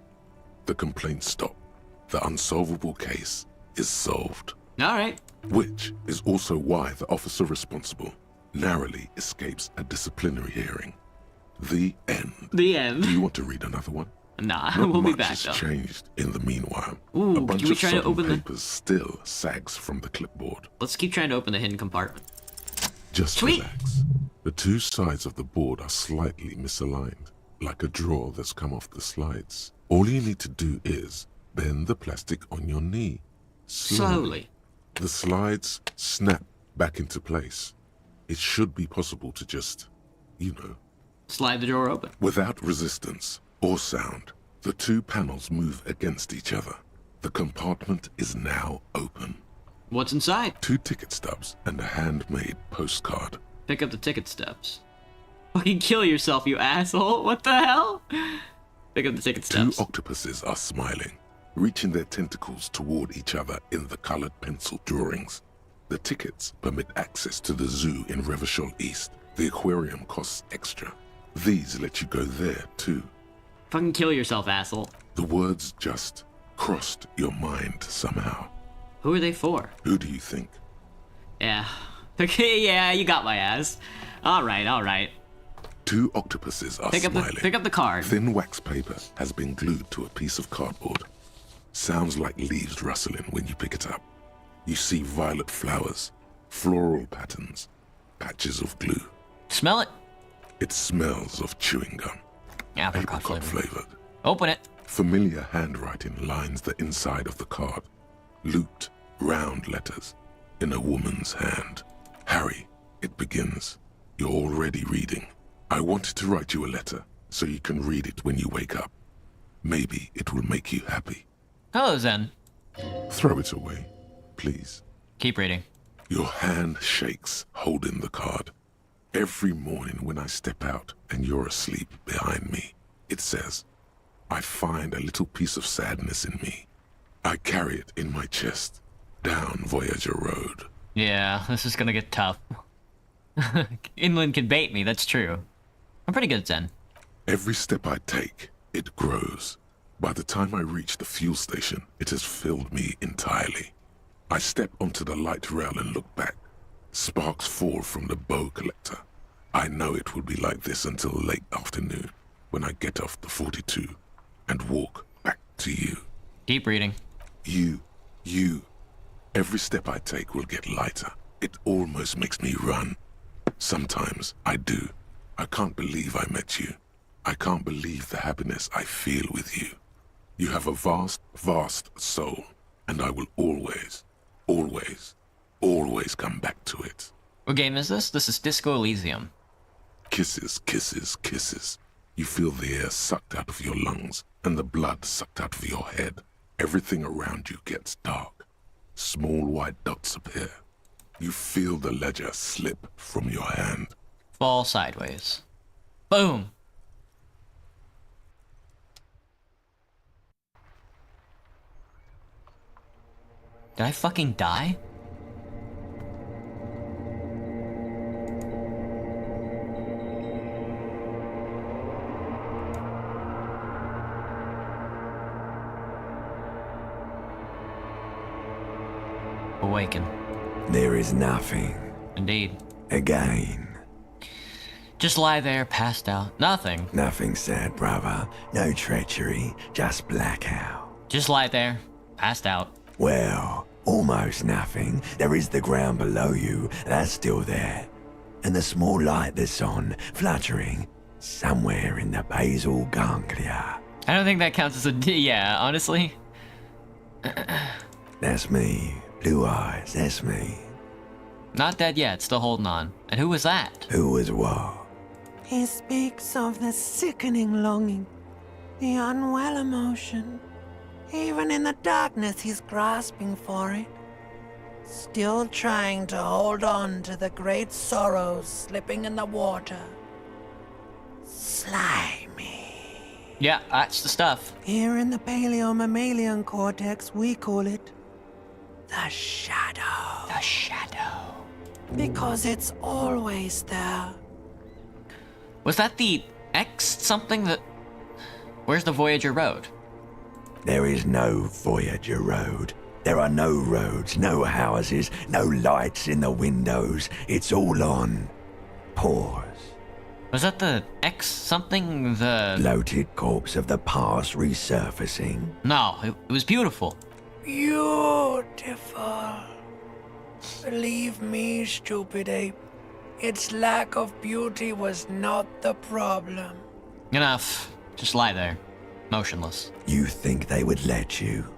The complaints stop. The unsolvable case is solved. Alright. Which is also why the officer responsible narrowly escapes a disciplinary hearing. The end. The end. Do you want to read another one? Nah, Not we'll be much back has though. changed in the meanwhile. Ooh, a bunch can we of try to sodden open the... papers still sags from the clipboard. Let's keep trying to open the hidden compartment. Just Sweet. relax. The two sides of the board are slightly misaligned, like a drawer that's come off the slides. All you need to do is bend the plastic on your knee. Slowly. The slides snap back into place. It should be possible to just, you know, slide the drawer open. Without resistance, or sound. The two panels move against each other. The compartment is now open. What's inside? 2 ticket stubs and a handmade postcard. Pick up the ticket stubs. Fucking kill yourself, you asshole. What the hell? Pick up the ticket stubs. 2 octopuses are smiling, reaching their tentacles toward each other in the colored pencil drawings. The tickets permit access to the zoo in Revachol East. The aquarium costs extra. These let you go there, too. Fucking kill yourself, asshole. The words just crossed your mind somehow. Who are they for? Who do you think? Yeah. Okay, yeah, you got my ass. Alright. 2 octopuses are smiling. Pick up the card. Thin wax paper has been glued to a piece of cardboard. Sounds like leaves rustling when you pick it up. You see violet flowers, floral patterns, patches of glue. Smell it. It smells of chewing gum. Apricot flavored. Open it. Familiar handwriting lines the inside of the card. Looped, round letters in a woman's hand. Harry, it begins. You're already reading. I wanted to write you a letter so you can read it when you wake up. Maybe it will make you happy. Hello, Zen. Throw it away, please. Keep reading. Your hand shakes, holding the card. Every morning when I step out and you're asleep behind me, it says, I find a little piece of sadness in me. I carry it in my chest, down Voyager Road. Yeah, this is gonna get tough. Inland can bait me, that's true. I'm pretty good at Zen. Every step I take, it grows. By the time I reach the fuel station, it has filled me entirely. I step onto the light rail and look back. Sparks fall from the bow collector. I know it will be like this until late afternoon, when I get off the 42 and walk back to you. Keep reading. You. Every step I take will get lighter. It almost makes me run. Sometimes I do. I can't believe I met you. I can't believe the happiness I feel with you. You have a vast, vast soul, and I will always come back to it. What game is this? This is Disco Elysium. Kisses, kisses, kisses. You feel the air sucked out of your lungs and the blood sucked out of your head. Everything around you gets dark. Small white dots appear. You feel the ledger slip from your hand. Fall sideways. Boom! Did I fucking die? Awaken. There is nothing. Indeed. Again. Just lie there, passed out. Nothing. Nothing sad, brother. No treachery, just blackout. Just lie there, passed out. Well, almost nothing. There is the ground below you, that's still there. And the small light that's on, fluttering, somewhere in the basal ganglia. I don't think that counts as a yeah, honestly. That's me. Blue eyes, that's me. Not dead yet, still holding on. And who was that? Who was what? He speaks of the sickening longing, the unwell emotion. Even in the darkness, he's grasping for it. Still trying to hold on to the great sorrows slipping in the water. Slimy. Yeah, that's the stuff. Here in the paleo-mammalian cortex, we call it the shadow. The shadow. Because it's always there. Was that the X something that... Where's the Voyager Road? There is no Voyager Road. There are no roads, no houses, no lights in the windows. It's all on pause. Was that the X something, the... Bloated corpse of the past resurfacing? No, it was beautiful. Beautiful. Believe me, stupid ape. Its lack of beauty was not the problem. Enough. Just lie there. Motionless. You think they would let you?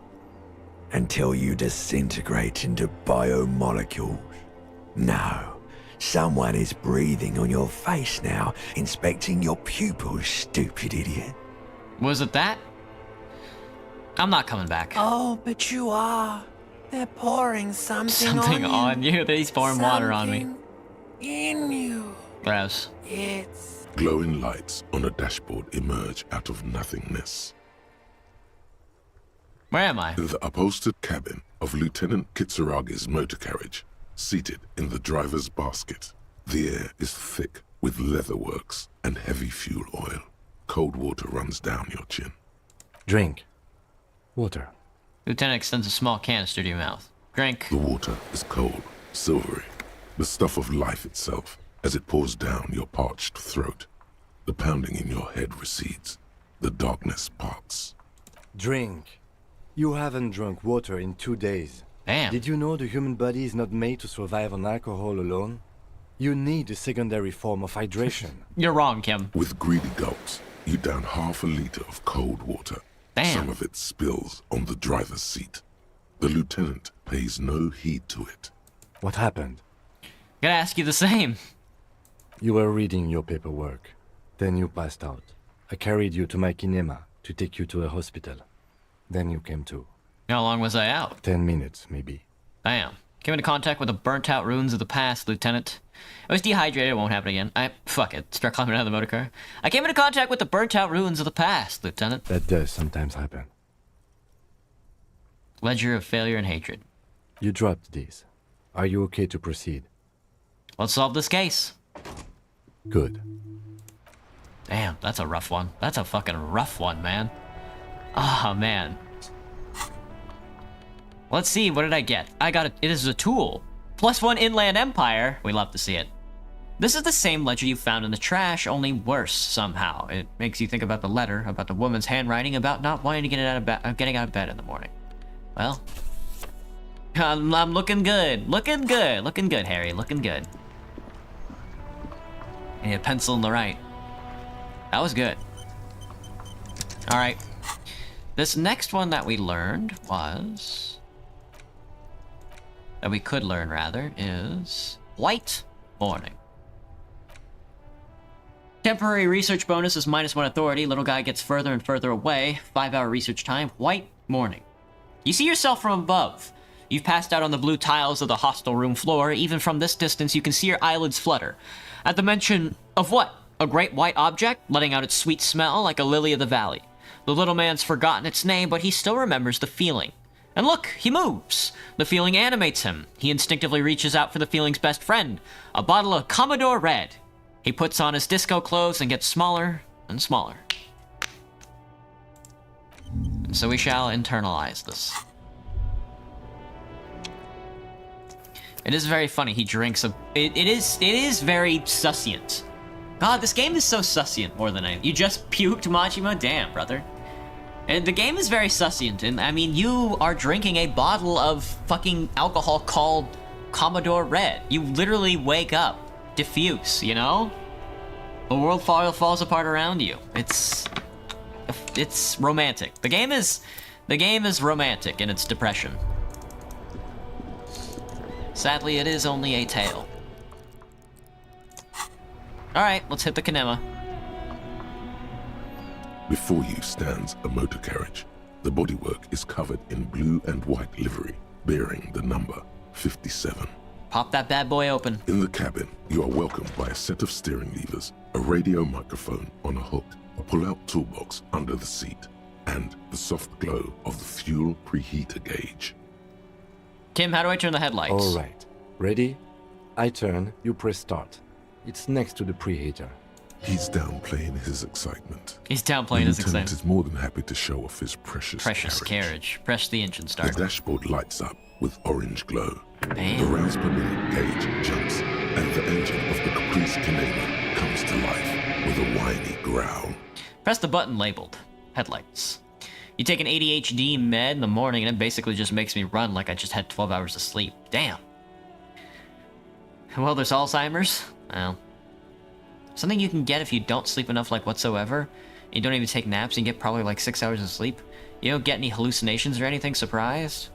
Until you disintegrate into biomolecules? No. Someone is breathing on your face now, inspecting your pupils, stupid idiot. Was it that? I'm not coming back. Oh, but you are. They're pouring Something on you. He's pouring water on me. In you. Gross. It's Glowing lights on a dashboard emerge out of nothingness. Where am I? The upholstered cabin of Lieutenant Kitsuragi's motor carriage, seated in the driver's basket. The air is thick with leatherworks and heavy fuel oil. Cold water runs down your chin. Drink. Water. Lieutenant extends a small canister to your mouth. Drink. The water is cold, silvery, the stuff of life itself as it pours down your parched throat. The pounding in your head recedes. The darkness parts. Drink. You haven't drunk water in 2 days. Damn. Did you know the human body is not made to survive on alcohol alone? You need a secondary form of hydration. You're wrong, Kim. With greedy gulps, you down half a liter of cold water. Damn. Some of it spills on the driver's seat. The lieutenant pays no heed to it. What happened? Gotta ask you the same. You were reading your paperwork. Then you passed out. I carried you to my kinema to take you to a hospital. Then you came to. How long was I out? 10 minutes, maybe. Damn. Came into contact with the burnt-out ruins of the past, Lieutenant. I was dehydrated, it won't happen again. Fuck it. Start climbing out of the motor car. I came into contact with the burnt-out ruins of the past, Lieutenant. That does sometimes happen. Ledger of failure and hatred. You dropped these. Are you okay to proceed? Let's solve this case. Good. Damn, that's a rough one. That's a fucking rough one, man. Ah, man. Let's see, what did I get? I got it is a tool. +1 Inland Empire. We love to see it. This is the same ledger you found in the trash, only worse somehow. It makes you think about the letter, about the woman's handwriting, about not wanting to get getting out of bed in the morning. Well, I'm looking good. Looking good. Looking good, Harry. Looking good. And a pencil in the right. That was good. Alright. This next one that we learned was... that we could learn, rather, is... White Morning. Temporary research bonus is -1 authority. Little guy gets further and further away. 5-hour research time. White Morning. You see yourself from above. You've passed out on the blue tiles of the hostel room floor. Even from this distance, you can see your eyelids flutter. At the mention of what? A great white object, letting out its sweet smell like a lily of the valley. The little man's forgotten its name, but he still remembers the feeling. And look, he moves. The feeling animates him. He instinctively reaches out for the feeling's best friend, a bottle of Commodore Red. He puts on his disco clothes and gets smaller and smaller. And so we shall internalize this. It is very funny. He drinks a... It is very succinct. God, this game is so succinct more than anything. You just puked, Majima? Damn, brother. And the game is very succinct, and I mean, you are drinking a bottle of fucking alcohol called Commodore Red. You literally wake up, diffuse, you know? The world falls apart around you. It's romantic. The game is romantic in its depression. Sadly, it is only a tale. Alright, let's hit the kinema. Before you stands a motor carriage. The bodywork is covered in blue and white livery, bearing the number 57. Pop that bad boy open. In the cabin, you are welcomed by a set of steering levers, a radio microphone on a hook, a pull-out toolbox under the seat, and the soft glow of the fuel preheater gauge. Kim, how do I turn the headlights? All right. Ready? I turn, you press start. It's next to the preheater. He's downplaying his excitement. He's downplaying his excitement. The lieutenant is more than happy to show off his precious carriage. Press the engine start. The dashboard lights up with orange glow. Damn. The rounds per minute gauge jumps, and the engine of the Caprice Canadian comes to life with a whiny growl. Press the button labeled headlights. You take an ADHD med in the morning, and it basically just makes me run like I just had 12 hours of sleep. Damn. Well, there's Alzheimer's. Well, something you can get if you don't sleep enough, like whatsoever. You don't even take naps, and you get probably like 6 hours of sleep. You don't get any hallucinations or anything. Surprised?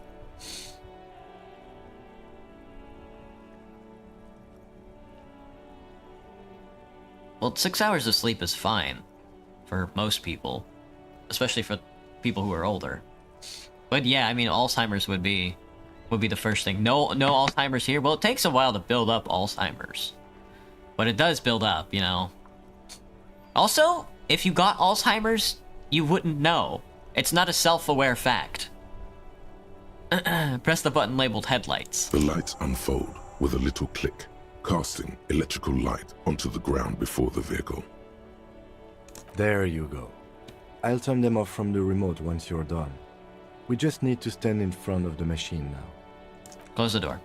Well, 6 hours of sleep is fine for most people. especially for people who are older. But yeah, I mean, Alzheimer's would be the first thing. No Alzheimer's here. Well, it takes a while to build up Alzheimer's, but it does build up, you know. Also, if you got Alzheimer's, you wouldn't know. It's not a self-aware fact. Press the button labeled headlights. The lights unfold with a little click, casting electrical light onto the ground before the vehicle. There you go. I'll turn them off from the remote once you're done. We just need to stand in front of the machine now. Close the door.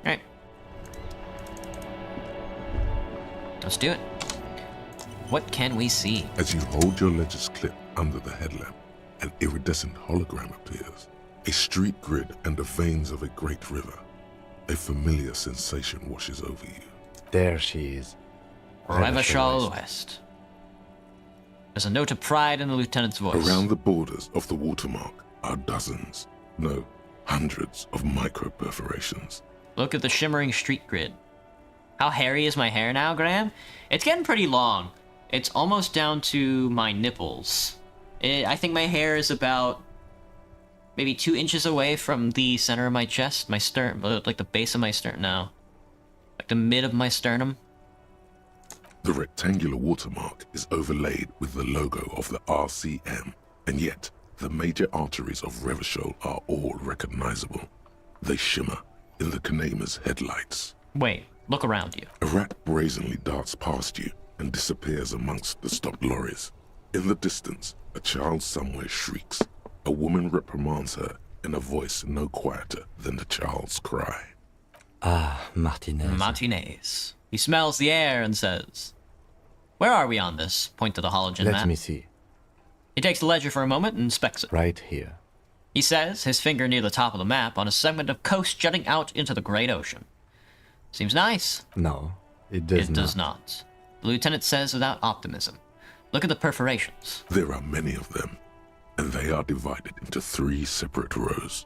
Alright. Let's do it. What can we see? As you hold your ledger's clip under the headlamp, an iridescent hologram appears. A street grid and the veins of a great river. A familiar sensation washes over you. There she is. Revachol West. There's a note of pride in the lieutenant's voice. Around the borders of the watermark are dozens, no, hundreds of micro-perforations. Look at the shimmering street grid. How hairy is my hair now, Graham? It's getting pretty long. It's almost down to my nipples. I think my hair is about maybe 2 inches away from the center of my chest, my sternum, like the base of my sternum. No, like the mid of my sternum. The rectangular watermark is overlaid with the logo of the RCM, and yet the major arteries of Revachol are all recognizable. They shimmer in the Kanema's headlights. Wait, look around you. A rat brazenly darts past you and disappears amongst the stopped lorries. In the distance, a child somewhere shrieks. A woman reprimands her in a voice no quieter than the child's cry. Ah, Martinez. Martinez. He smells the air and says, "Where are we on this?" Point to the halogen map. Let me see. He takes the ledger for a moment and inspects it. Right here. He says, his finger near the top of the map, on a segment of coast jutting out into the great ocean. Seems nice. No, it does not. It does not. The lieutenant says without optimism. Look at the perforations. There are many of them, and they are divided into 3 separate rows.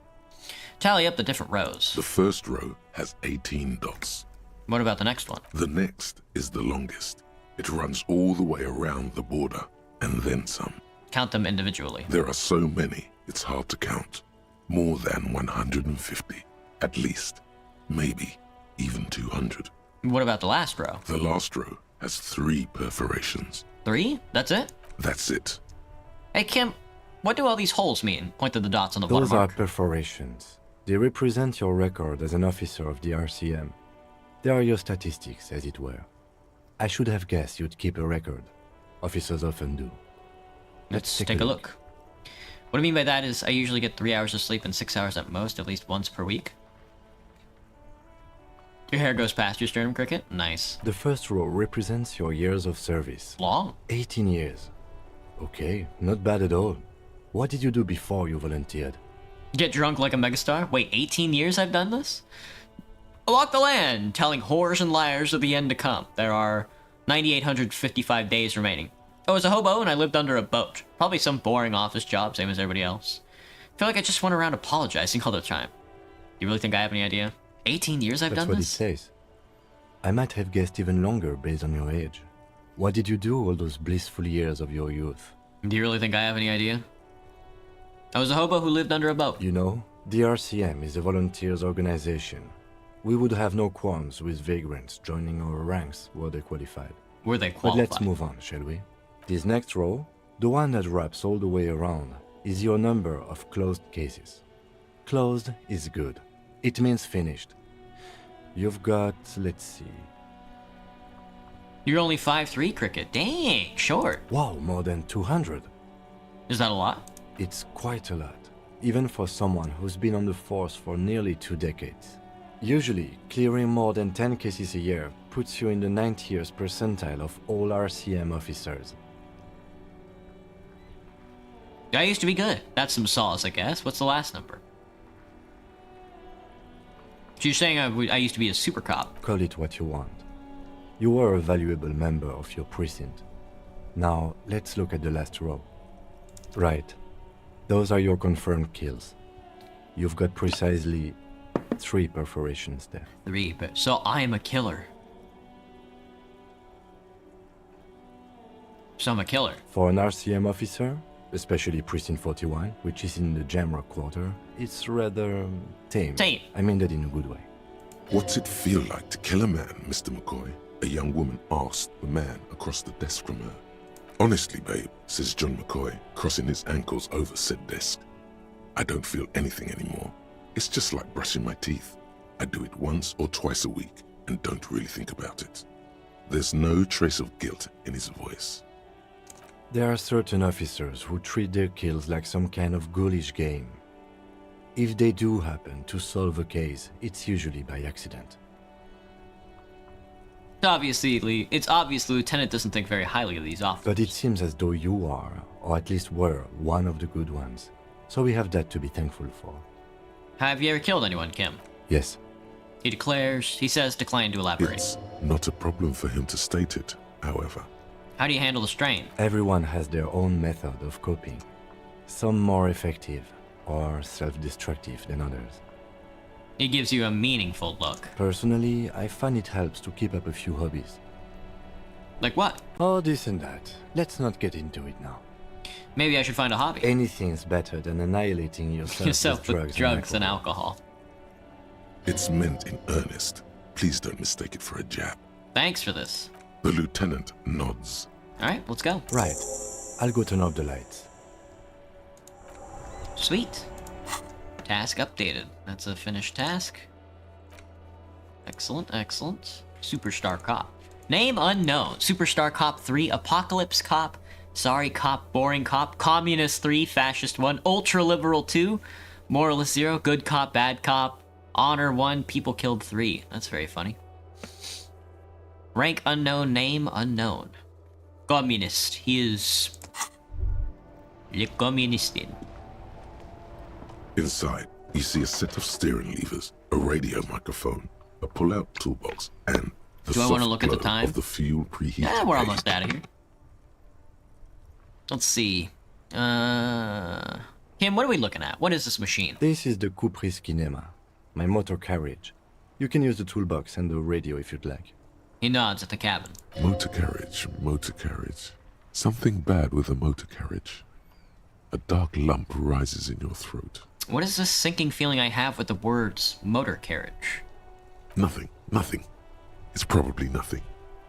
Tally up the different rows. The first row has 18 dots. What about the next one? The next is the longest. It runs all the way around the border, and then some. Count them individually. There are so many, it's hard to count. More than 150, at least. Maybe even 200. What about the last row? The last row has 3 perforations. 3? That's it? That's it. Hey, Kim, what do all these holes mean? Point to the dots on the Those watermark. are perforations. They represent your record as an officer of the RCM. They are your statistics, as it were. I should have guessed you'd keep a record. Officers often do. Let's take a look. What I mean by that is I usually get 3 hours of sleep and 6 hours at most, at least once per week. Your hair goes past your sternum, Cricket. Nice. The first row represents your years of service. Long. 18 years. Okay, not bad at all. What did you do before you volunteered? Get drunk like a megastar? Wait, 18 years I've done this? Walk the land, telling whores and liars of the end to come. There are 9,855 days remaining. I was a hobo and I lived under a boat. Probably some boring office job, same as everybody else. I feel like I just went around apologizing all the time. You really think I have any idea? 18 years I've done this? That's what it says. I might have guessed even longer based on your age. What did you do all those blissful years of your youth? Do you really think I have any idea? I was a hobo who lived under a boat. You know, the RCM is a volunteers organization. We would have no qualms with vagrants joining our ranks were they qualified. Were they But qualified? let's move on, shall we? This next row, the one that wraps all the way around, is your number of closed cases. Closed is good. It means finished. You've got, let's see. You're only 5'3", Cricket. Dang, short. Wow, more than 200. Is that a lot? It's quite a lot, even for someone who's been on the force for nearly 2 decades. Usually, clearing more than 10 cases a year puts you in the 90th percentile of all RCM officers. I used to be good. That's some sauce, I guess. What's the last number? So you're saying I used to be a super cop? Call it what you want. You were a valuable member of your precinct. Now, let's look at the last row. Right. Those are your confirmed kills. You've got precisely 3 perforations there. 3, so I am a killer. So I'm a killer. For an RCM officer, especially Precinct 41, which is in the Jamrock Quarter, it's rather tame. Tame. I mean that in a good way. What's it feel like to kill a man, Mr. McCoy? A young woman asked the man across the desk from her. Honestly, babe, says John McCoy, crossing his ankles over said desk. I don't feel anything anymore. It's just like brushing my teeth. I do it once or twice a week and don't really think about it. There's no trace of guilt in his voice. There are certain officers who treat their kills like some kind of ghoulish game. If they do happen to solve a case, it's usually by accident. It's obvious Lieutenant doesn't think very highly of these officers. But it seems as though you are, or at least were, one of the good ones. So we have that to be thankful for. Have you ever killed anyone, Kim? Yes. He says decline to elaborate. It's not a problem for him to state it, however. How do you handle the strain? Everyone has their own method of coping. Some more effective or self-destructive than others. It gives you a meaningful look. Personally, I find it helps to keep up a few hobbies. Like what? Oh, this and that. Let's not get into it now. Maybe I should find a hobby. Anything's better than annihilating yourself with drugs and alcohol. It's meant in earnest. Please don't mistake it for a jab. Thanks for this. The lieutenant nods. Alright, let's go. Right. I'll go turn off the lights. Sweet. Task updated. That's a finished task. Excellent, excellent. Superstar Cop. Name unknown. Superstar Cop 3, Apocalypse Cop, Sorry Cop, Boring Cop, Communist 3, Fascist 1, Ultra Liberal 2, Moralist 0, Good Cop, Bad Cop, Honor 1, People Killed 3. That's very funny. Rank unknown, name unknown. Communist. He is... Le Communistin. Inside, you see a set of steering levers, a radio microphone, a pull-out toolbox, and the Do I want to soft look at the glow time? of the fuel preheater. Yeah, we're gauge. almost out of here. Let's see. Kim, what are we looking at? What is this machine? This is the Caprice Kinema, my motor carriage. You can use the toolbox and the radio if you'd like. He nods at the cabin. Motor carriage, motor carriage. Something bad with a motor carriage. A dark lump rises in your throat. What is this sinking feeling I have with the words motor carriage? Nothing, nothing. It's probably nothing.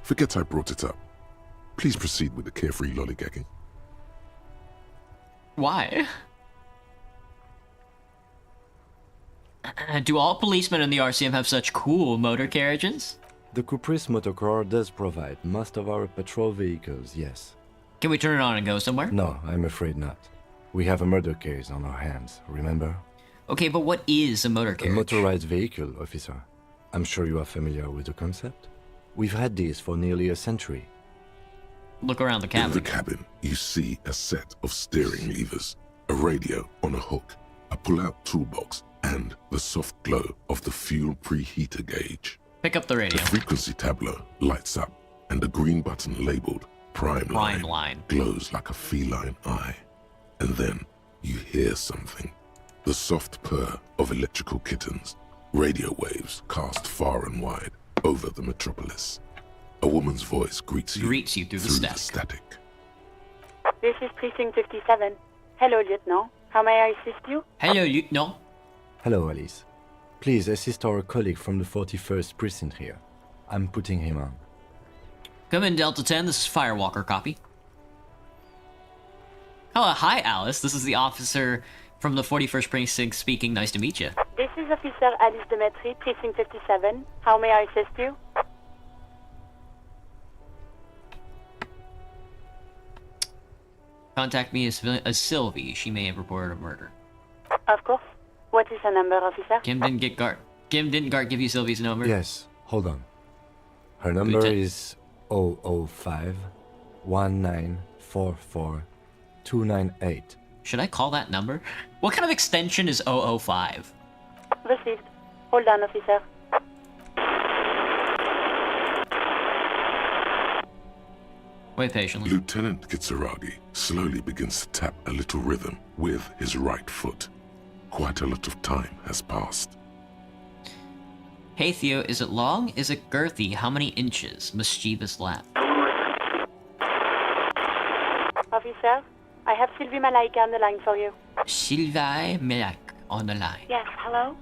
Forget I brought it up. Please proceed with the carefree lollygagging. Why? Do all policemen in the RCM have such cool motor carriages? The Caprice Motorcar does provide most of our patrol vehicles, yes. Can we turn it on and go somewhere? No, I'm afraid not. We have a murder case on our hands, remember? Okay, but what is a motor A carriage? motorized vehicle, officer. I'm sure you are familiar with the concept. We've had these for nearly a century. Look around the In cabin. the cabin, you see a set of steering levers, a radio on a hook, a pull-out toolbox, and the soft glow of the fuel preheater gauge. Pick up the radio. The frequency tableau lights up, and the green button labeled Prime Line glows like a feline eye. And then you hear something. The soft purr of electrical kittens, radio waves cast far and wide over the metropolis. A woman's voice greets you through the static. This is Precinct 57. Hello, Lieutenant. How may I assist you? Hello, Lieutenant. Hello, Alice. Please assist our colleague from the 41st Precinct here. I'm putting him on. Come in, Delta 10. This is Firewalker. Copy. Oh, hi, Alice. This is the officer from the 41st Precinct speaking. Nice to meet you. This is Officer Alice Demetri, Precinct 57. How may I assist you? Contact me as Sylvie. She may have reported a murder. Of course. What is her number, officer? Kim didn't Gart give you Sylvie's number? Yes, hold on. Her number is 005 1944 298. Should I call that number? What kind of extension is 005? Received. Hold on, officer. Wait patiently. Lieutenant Kitsuragi slowly begins to tap a little rhythm with his right foot. Quite a lot of time has passed. Hey Theo, is it long? Is it girthy? How many inches? Mischievous laugh. sir. I have Sylvie Malaika on the line for you. Sylvie Melak on the line. Yes, hello?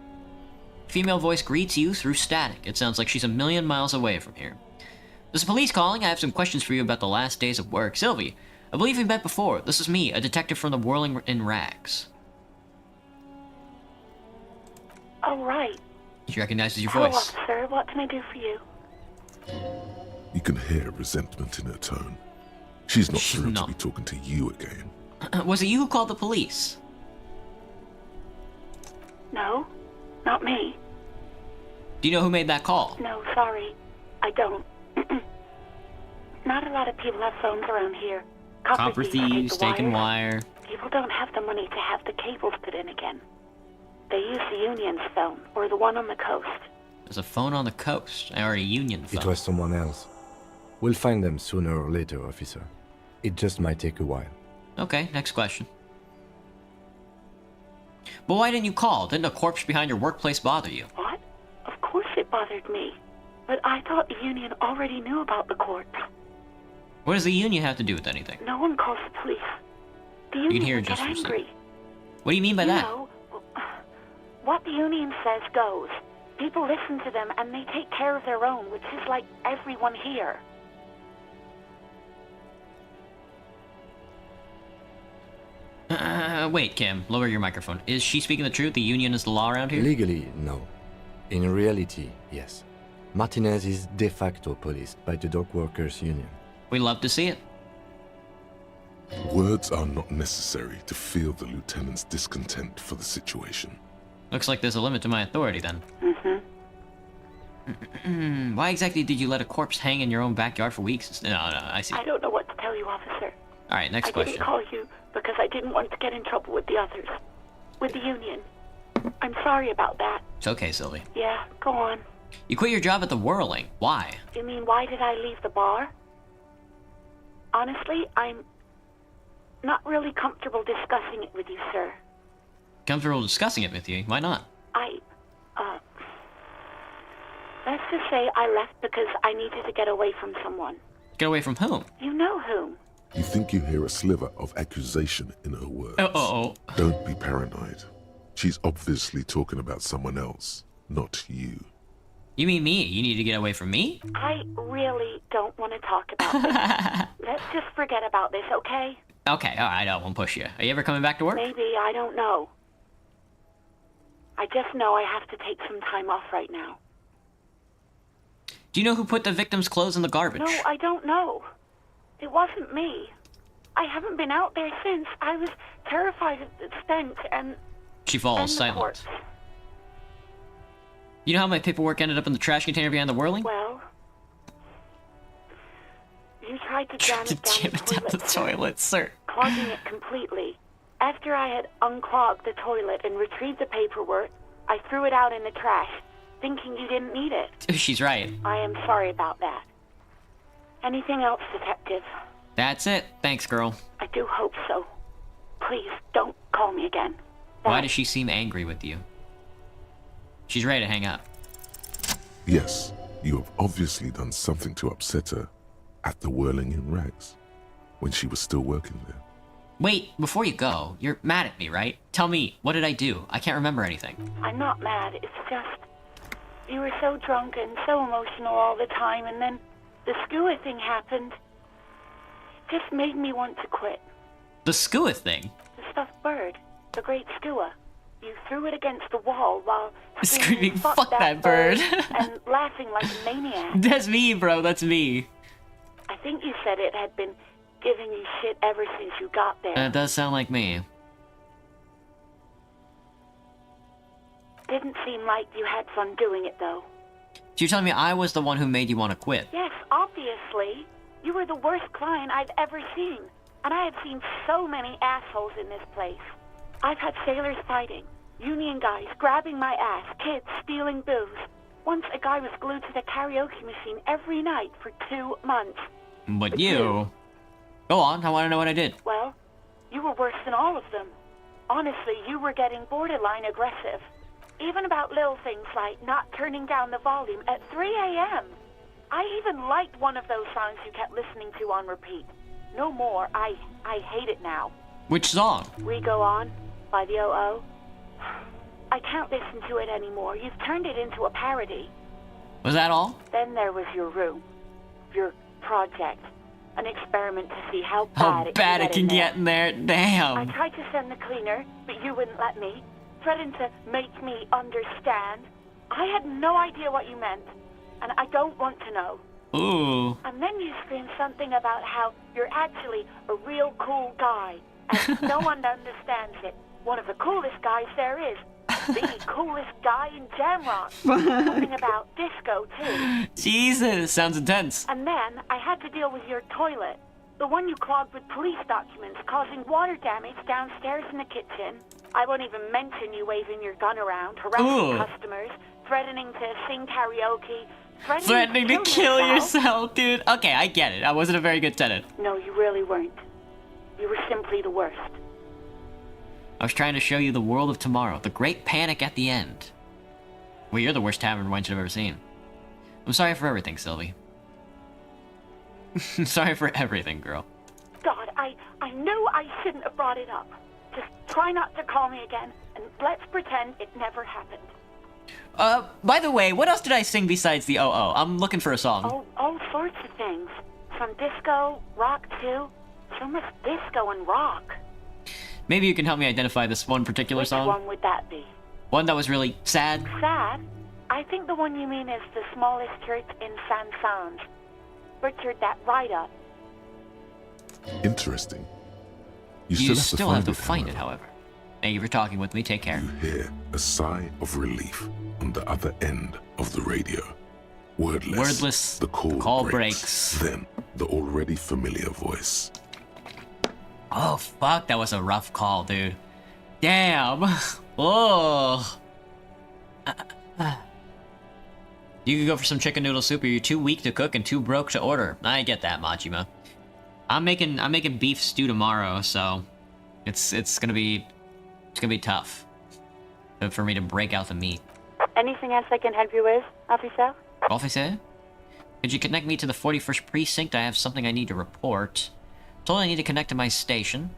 Female voice greets you through static. It sounds like she's a million miles away from here. This is police calling. I have some questions for you about the last days of work. Sylvie, I believe we met before. This is me, a detective from the Whirling in Rags. Oh, right. She recognizes your Hello, voice. officer. What can I do for you? You can hear resentment in her tone. She's not thrilled to be talking to you again. Was it you who called the police? No, not me. Do you know who made that call? No, sorry. I don't. Not a lot of people have phones around here. Copper thieves, taking wire. People don't have the money to have the cables put in again. They use the Union's phone, or the one on the coast. There's a phone on the coast, or a Union phone. It was someone else. We'll find them sooner or later, officer. It just might take a while. Okay, next question. But why didn't you call? Didn't a corpse behind your workplace bother you? What? Of course it bothered me. But I thought the Union already knew about the corpse. What does the Union have to do with anything? No one calls the police. The You Union can hear will just get for a second. angry. What do you mean by that? Know, what the Union says goes. People listen to them and they take care of their own, which is like everyone here. Wait, Kim, lower your microphone. Is she speaking the truth? The Union is the law around here? Legally, no. In reality, yes. Martinez is de facto policed by the Dock Workers Union. We love to see it. Words are not necessary to feel the lieutenant's discontent for the situation. Looks like there's a limit to my authority, then. Why exactly did you let a corpse hang in your own backyard for weeks? No, I see. I don't know what to tell you, officer. Alright, next I question. didn't call you because I didn't want to get in trouble with the others. With the Union. I'm sorry about that. It's okay, Sylvie. Yeah, go on. You quit your job at the Whirling. Why? You mean why did I leave the bar? Honestly, I'm not really comfortable discussing it with you, sir. Comfortable discussing it with you? Why not? Let's just say I left because I needed to get away from someone. Get away from whom? You know whom. You think you hear a sliver of accusation in her words. Uh-oh. Don't be paranoid. She's obviously talking about someone else, not you. You mean me? You need to get away from me? I really don't want to talk about this. Let's just forget about this, okay? Okay, alright, I won't push you. Are you ever coming back to work? Maybe, I don't know. I just know I have to take some time off right now. Do you know who put the victim's clothes in the garbage? No, I don't know. It wasn't me. I haven't been out there since. I was terrified of the stench and... She falls silent. You know how my paperwork ended up in the trash container behind the Whirling? Well... You tried to jam it down the toilet, sir. Clogging it completely. After I had unclogged the toilet and retrieved the paperwork, I threw it out in the trash, thinking you didn't need it. She's right. I am sorry about that. Anything else, Detective? That's it. Thanks, girl. I do hope so. Please, don't call me again. Why does she seem angry with you? She's ready to hang up. Yes, you have obviously done something to upset her at the Whirling in Rags, when she was still working there. Wait, before you go, you're mad at me, right? Tell me, what did I do? I can't remember anything. I'm not mad, it's just... You were so drunk and so emotional all the time, and then the skua thing happened. It just made me want to quit. The skua thing? The stuffed bird. The great skua. You threw it against the wall while screaming, fuck that bird! and laughing like a maniac. That's me, bro, that's me. I think you said it had been giving you shit ever since you got there. That does sound like me. Didn't seem like you had fun doing it, though. So you're telling me I was the one who made you want to quit? Yes, obviously. You were the worst client I've ever seen. And I have seen so many assholes in this place. I've had sailors fighting, union guys grabbing my ass, kids stealing booze. Once a guy was glued to the karaoke machine every night for 2 months. But you... Go on, I want to know what I did. Well, you were worse than all of them. Honestly, you were getting borderline aggressive. Even about little things like not turning down the volume at 3 a.m. I even liked one of those songs you kept listening to on repeat. No more. I hate it now. Which song? We Go On by the OO. I can't listen to it anymore. You've turned it into a parody. Was that all? Then there was your room. Your project. An experiment to see how bad it can get in there. Damn. I tried to send the cleaner, but you wouldn't let me. Threatened to make me understand. I had no idea what you meant, and I don't want to know. Ooh. And then you screamed something about how you're actually a real cool guy, and no one understands it. One of the coolest guys there is. The coolest guy in Jamrock. Something about disco, too. Jesus, sounds intense. And then I had to deal with your toilet. The one you clogged with police documents, causing water damage downstairs in the kitchen. I won't even mention you waving your gun around, harassing customers, threatening to sing karaoke, threatening to kill yourself, dude. Okay, I get it. I wasn't a very good tenant. No, you really weren't. You were simply the worst. I was trying to show you the world of tomorrow, the great panic at the end. Well, you're the worst tavern wench I've ever seen. I'm sorry for everything, Sylvie. Sorry for everything, girl. God, I knew I shouldn't have brought it up. Just try not to call me again, and let's pretend it never happened. By the way, what else did I sing besides the OO? I'm looking for a song. Oh, all sorts of things. From disco, rock too. So much disco and rock. Maybe you can help me identify this one particular song? Which one would that be? One that was really sad? Sad? I think the one you mean is the smallest church in Saint-Saëns. Richard, that right up. Interesting. You still have to find it, however. Thank you for talking with me. Take care. You hear a sigh of relief on the other end of the radio. Wordless. The call breaks. Then the already familiar voice. Oh, fuck, that was a rough call, dude. Damn. Oh. You could go for some chicken noodle soup, or you're too weak to cook and too broke to order. I get that, Majima. I'm making beef stew tomorrow, so it's gonna be tough for me to break out the meat. Anything else I can help you with, officer? Officer? Could you connect me to the 41st precinct? I have something I need to report. Told I need to connect to my station.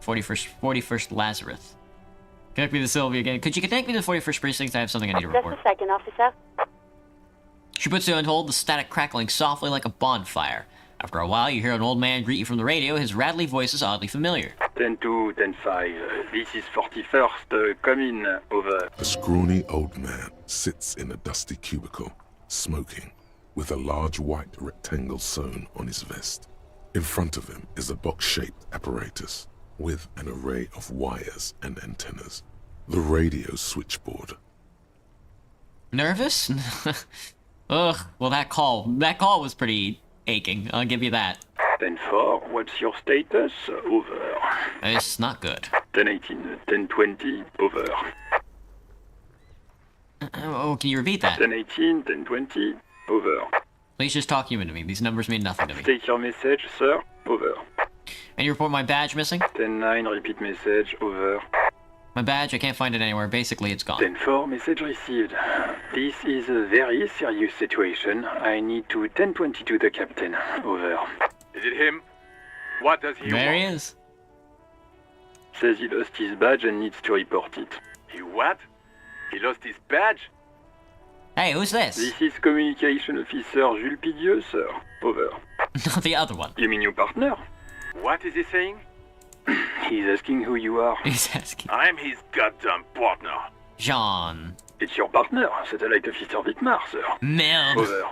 41st Lazarus. Connect me to Sylvia again. Could you connect me to the 41st precinct? I have something I need to report. Just a second, officer. She puts you on hold, the static crackling softly like a bonfire. After a while, you hear an old man greet you from the radio. His rattly voice is oddly familiar. 10-2, 10-5. This is 41st. Come in. Over. A scrawny old man sits in a dusty cubicle, smoking, with a large white rectangle sewn on his vest. In front of him is a box-shaped apparatus with an array of wires and antennas. The radio switchboard. Nervous? Ugh, well that call was pretty aching, I'll give you that. 10-4, what's your status? Over. It's not good. 10-18, 10-20, over. Oh, can you repeat that? 10-18, 10-20, over. Please just talk human to me. These numbers mean nothing to me. State your message, sir. Over. And you report my badge missing? 10-9, repeat message. Over. My badge, I can't find it anywhere. Basically, it's gone. 10-4, message received. This is a very serious situation. I need to 10-22 the captain. Over. Is it him? What does he want? There he is. Says he lost his badge and needs to report it. He what? He lost his badge? Hey, who's this? This is Communication Officer Jules Pidieux, sir. Over. Not the other one. You mean your partner? What is he saying? He's asking who you are. He's asking. I'm his goddamn partner. Jean. It's your partner, Satellite Officer Vitmar, sir. Merde. Over.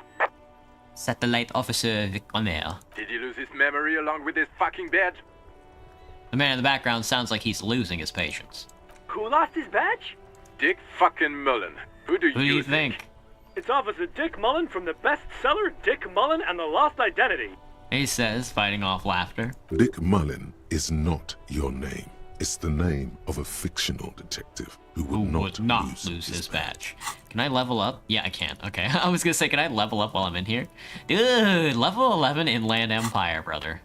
Satellite Officer Vicmamer. Did he lose his memory along with his fucking badge? The man in the background sounds like he's losing his patience. Who lost his badge? Dick fucking Mullen. Who do you think? It's Officer Dick Mullen from the bestseller Dick Mullen and the Lost Identity. He says, fighting off laughter. Dick Mullen is not your name. It's the name of a fictional detective who will not lose his badge. Can I level up? Yeah, I can. Okay. I was gonna say, can I level up while I'm in here? Dude, level 11 Inland Empire, brother.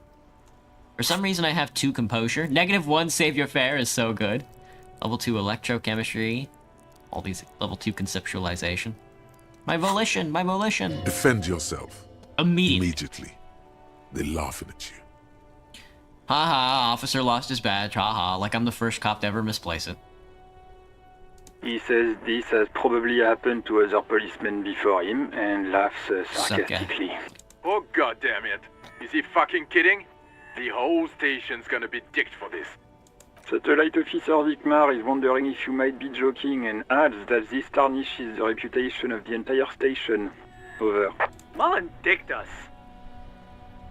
For some reason, I have 2 composure. -1 save your fare is so good. Level 2 electrochemistry. All these level 2 conceptualization. My volition. Defend yourself. Immediately. They're laughing at you. Haha, officer lost his badge. Haha, like I'm the first cop to ever misplace it. He says this has probably happened to other policemen before him and laughs sarcastically. Oh god damn it. Is he fucking kidding? The whole station's gonna be dicked for this. Satellite Officer Vikmar is wondering if you might be joking and adds that this tarnishes the reputation of the entire station. Over. Mullen dicked us.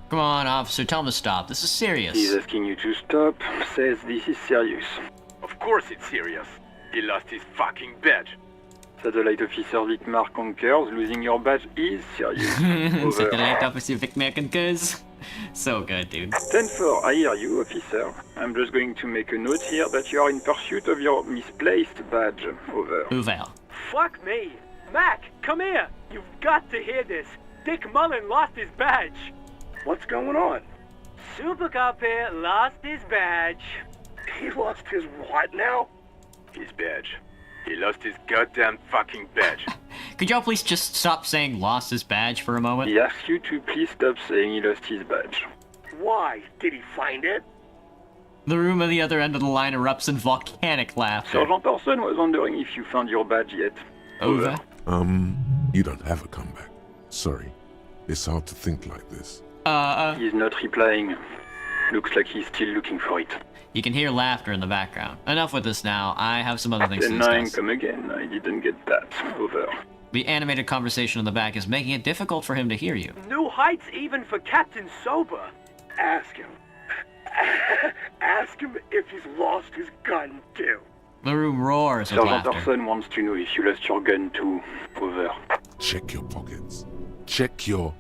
Come on, officer, tell him to stop. This is serious. He's asking you to stop, says this is serious. Of course it's serious. He lost his fucking badge. Satellite Officer Vikmar concurs, losing your badge is serious. Over. Satellite Officer Vikmar concurs. So good, dude. 10-4, I hear you, officer. I'm just going to make a note here that you are in pursuit of your misplaced badge. Over. Over. Fuck me. Mac, come here. You've got to hear this. Dick Mullen lost his badge. What's going on? Super Cop here lost his badge. He lost his what now? His badge. He lost his goddamn fucking badge. Could y'all please just stop saying lost his badge for a moment? He asks you to please stop saying he lost his badge. Why? Did he find it? The room at the other end of the line erupts in volcanic laughter. Sergeant Orson was wondering if you found your badge yet. Over. You don't have a comeback. Sorry. It's hard to think like this. He's not replying. Looks like he's still looking for it. You can hear laughter in the background. Enough with this now. I have some other things to 10-9, discuss. come again. I didn't get that. Over. The animated conversation in the back is making it difficult for him to hear you. New heights even for Captain Sober. Ask him. Ask him if he's lost his gun, too. The room roars with Sergeant laughter. Orson wants to know if you lost your gun too. Over. Check your pockets. Check your...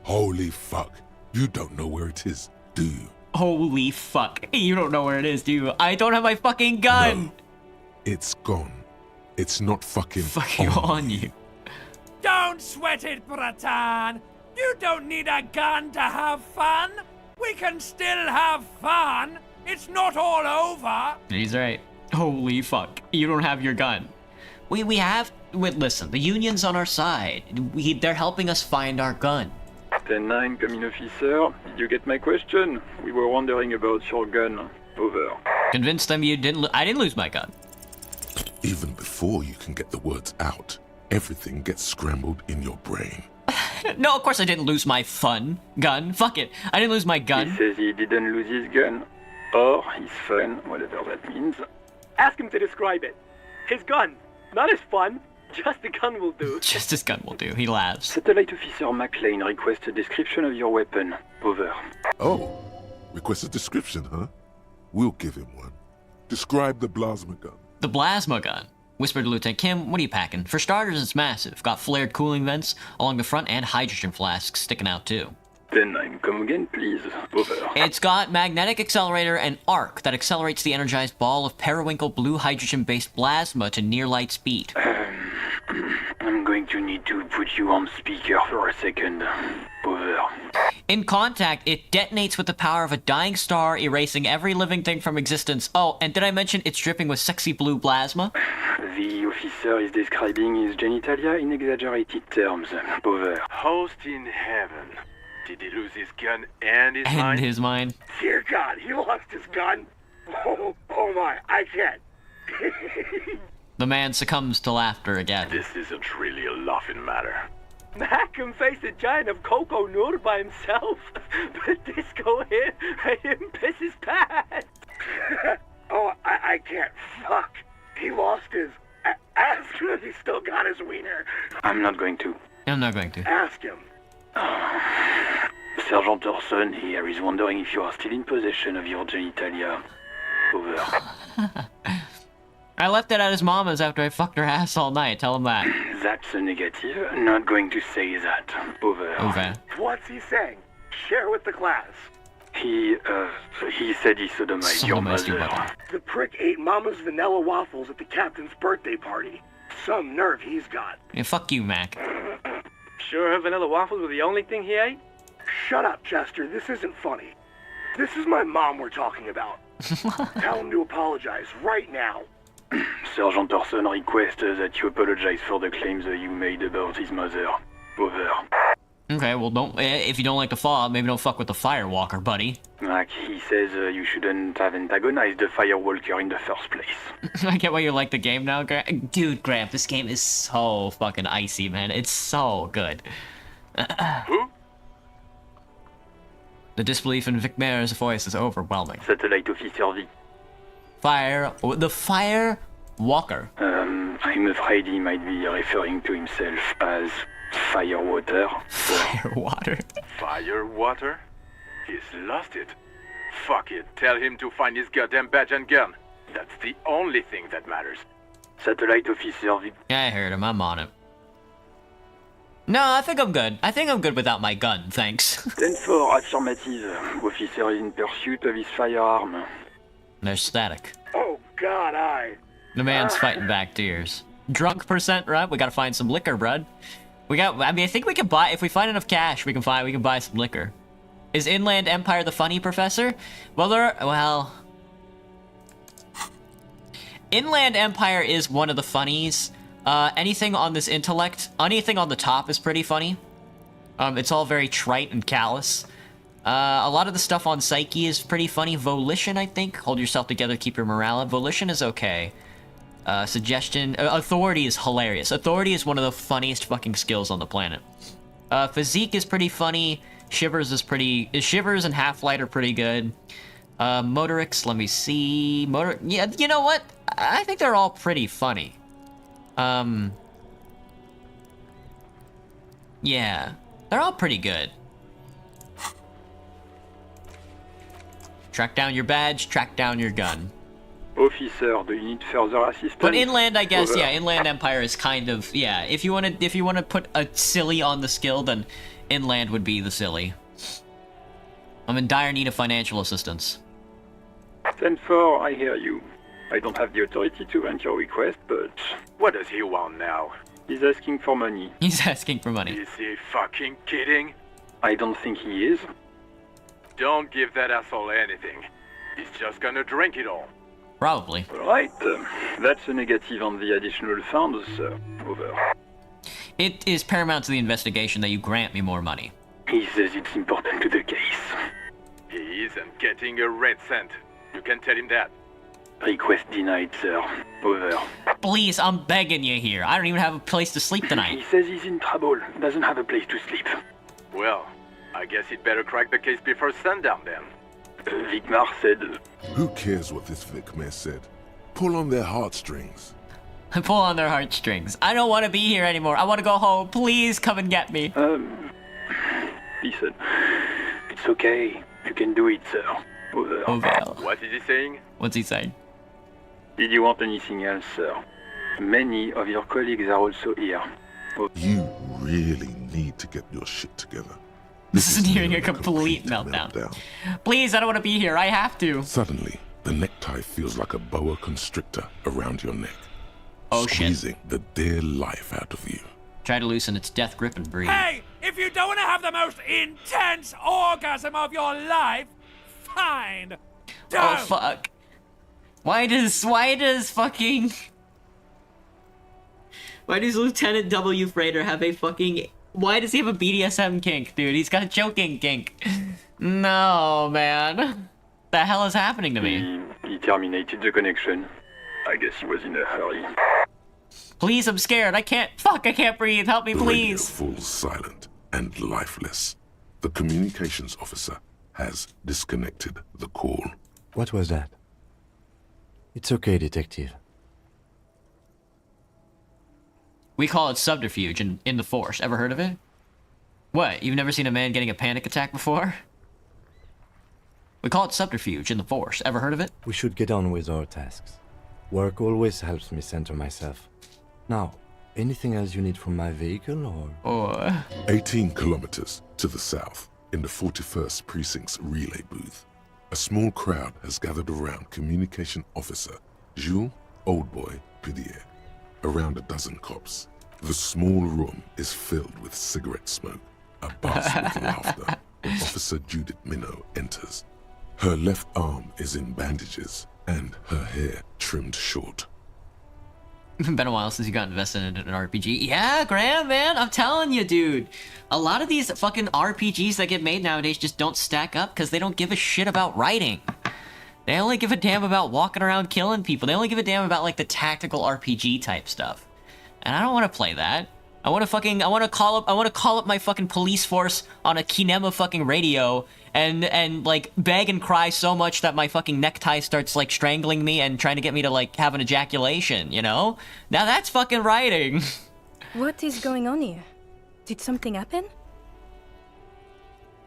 Holy fuck. You don't know where it is, do you? Holy fuck. You don't know where it is, do you? I don't have my fucking gun! No. It's gone. It's not fucking on you. Don't sweat it, Bratan. You don't need a gun to have fun. We can still have fun. It's not all over. He's right. Holy fuck. You don't have your gun. We have... Wait, listen. The Union's on our side. They're helping us find our gun. 10-9, come in, officer. Did you get my question? We were wondering about your gun. Over. Convince them you didn't... I didn't lose my gun. Even before you can get the words out, everything gets scrambled in your brain. No, of course I didn't lose my gun. Fuck it. I didn't lose my gun. He says he didn't lose his gun. Or his fun, whatever that means. Ask him to describe it. His gun. Not his fun. Just the gun will do. Just his gun will do. He laughs. Satellite Officer McLean requests a description of your weapon. Over. Oh, request a description, huh? We'll give him one. Describe the plasma gun. The plasma gun. Whispered to Lieutenant Kim, what are you packing? For starters, it's massive. Got flared cooling vents along the front and hydrogen flasks sticking out too. 10-9, come again, please. Over. It's got magnetic accelerator and arc that accelerates the energized ball of periwinkle blue hydrogen-based plasma to near light speed. I'm going to need to put you on speaker for a second. Over. In contact, it detonates with the power of a dying star, erasing every living thing from existence. Oh, and did I mention it's dripping with sexy blue plasma? The officer is describing his genitalia in exaggerated terms. Over. Host in heaven. Did he lose his gun and his mind? And his mind. Dear God, he lost his gun. Oh my, I can't. The man succumbs to laughter again. This isn't really a laughing matter. Mac can face a giant of Coco Nur by himself, but Disco here made him piss his pants. Oh, I can't. Fuck. He lost his... Ask him if he's still got his wiener. I'm not going to. I'm not going to. Ask him. Sergeant Orson here is wondering if you are still in possession of your genitalia. Over. I left it at his mama's after I fucked her ass all night. Tell him that. That's a negative. Not going to say that. Over. Over. What's he saying? Share with the class. He said he sodomized your mother. The prick ate Mama's vanilla waffles at the captain's birthday party. Some nerve he's got. Yeah, fuck you, Mac. Sure her vanilla waffles were the only thing he ate? Shut up, Chester. This isn't funny. This is my mom we're talking about. Tell him to apologize right now. Sergeant Orson requests that you apologize for the claims that you made about his mother. Over. Okay, well, don't. If you don't like the Fallout, maybe don't fuck with the Firewalker, buddy. Like he says, you shouldn't have antagonized the Firewalker in the first place. I get why you like the game now, Graham. Dude, Graham, this game is so fucking icy, man. It's so good. Who? The disbelief in Vic Mayor's voice is overwhelming. Satellite Officer V. The Firewalker. I'm afraid he might be referring to himself as Firewater. Firewater. Firewater? He's lost it. Fuck it. Tell him to find his goddamn badge and gun. That's the only thing that matters. Satellite Officer V. Yeah, I heard him. I'm on it. No, I think I'm good. I think I'm good without my gun, thanks. 10-4, affirmative. Officer is in pursuit of his firearm. There's static. Oh, God, The man's fighting back tears. Drunk percent, right? We gotta find some liquor, bud. I think we can buy, if we find enough cash, we can buy some liquor. Is Inland Empire the funny, Professor? Well, Inland Empire is one of the funnies. Anything on this intellect, anything on the top is pretty funny. It's all very trite and callous. A lot of the stuff on Psyche is pretty funny. Volition, I think. Hold yourself together, keep your morale up. Volition is okay. Suggestion. Authority is hilarious. Authority is one of the funniest fucking skills on the planet. Physique is pretty funny. Shivers and Half-Light are pretty good. Motorix, let me see. Yeah, you know what? I think they're all pretty funny. Yeah. They're all pretty good. Track down your badge, track down your gun. Officer, do you need further assistance? But Inland, I guess, Over. yeah, Inland Empire is kind of, yeah, if you wanna put a silly on the skill, then Inland would be the silly. I'm in dire need of financial assistance. 10-4, I hear you. I don't have the authority to grant your request, but... What does he want now? He's asking for money. He's asking for money. Is he fucking kidding? I don't think he is. Don't give that asshole anything. He's just gonna drink it all. Probably. Right, that's a negative on the additional funds, sir. Over. It is paramount to the investigation that you grant me more money. He says it's important to the case. He isn't getting a red cent. You can tell him that. Request denied, sir. Over. Please, I'm begging you here. I don't even have a place to sleep tonight. He says he's in trouble. Doesn't have a place to sleep. Well, I guess he'd better crack the case before sundown then. Vicmar said... Who cares what this Vicmar said? Pull on their heartstrings. Pull on their heartstrings. I don't want to be here anymore. I want to go home. Please come and get me. Listen. It's okay. You can do it, sir. Over. Over. What is he saying? What's he saying? Did you want anything else, sir? Many of your colleagues are also here. You really need to get your shit together. This is nearing a complete meltdown. Please, I don't want to be here. I have to. Suddenly, the necktie feels like a boa constrictor around your neck. Oh, squeezing the dear life out of you. Try to loosen its death grip and breathe. Hey, if you don't want to have the most intense orgasm of your life, fine. Don't. Oh, fuck. Why does Lieutenant W. Freighter have a fucking... Why does he have a BDSM kink, dude? He's got a choking kink. No, man. The hell is happening to me? He terminated the connection. I guess he was in a hurry. Please, I'm scared. I can't breathe. Help me, The radio please. falls silent and lifeless. The communications officer has disconnected the call. What was that? It's okay, detective. We call it subterfuge in the Force. Ever heard of it? What, you've never seen a man getting a panic attack before? We call it subterfuge in the Force. Ever heard of it? We should get on with our tasks. Work always helps me center myself. Now, anything else you need from my vehicle, or...? 18 kilometers to the south, in the 41st Precinct's relay booth, a small crowd has gathered around Communication Officer Jules Oldboy Pidier. Around a dozen cops. The small room is filled with cigarette smoke, abuzz with laughter, when Officer Judith Minot enters. Her left arm is in bandages, and her hair trimmed short. Been a while since you got invested in an RPG. Yeah, Graham, man, I'm telling you, dude. A lot of these fucking RPGs that get made nowadays just don't stack up because they don't give a shit about writing. They only give a damn about walking around killing people. They only give a damn about, like, the tactical RPG type stuff. And I don't want to play that. I want to call up my fucking police force on a kinema fucking radio and like beg and cry so much that my fucking necktie starts like strangling me and trying to get me to like have an ejaculation, you know? Now that's fucking writing. What is going on here? Did something happen?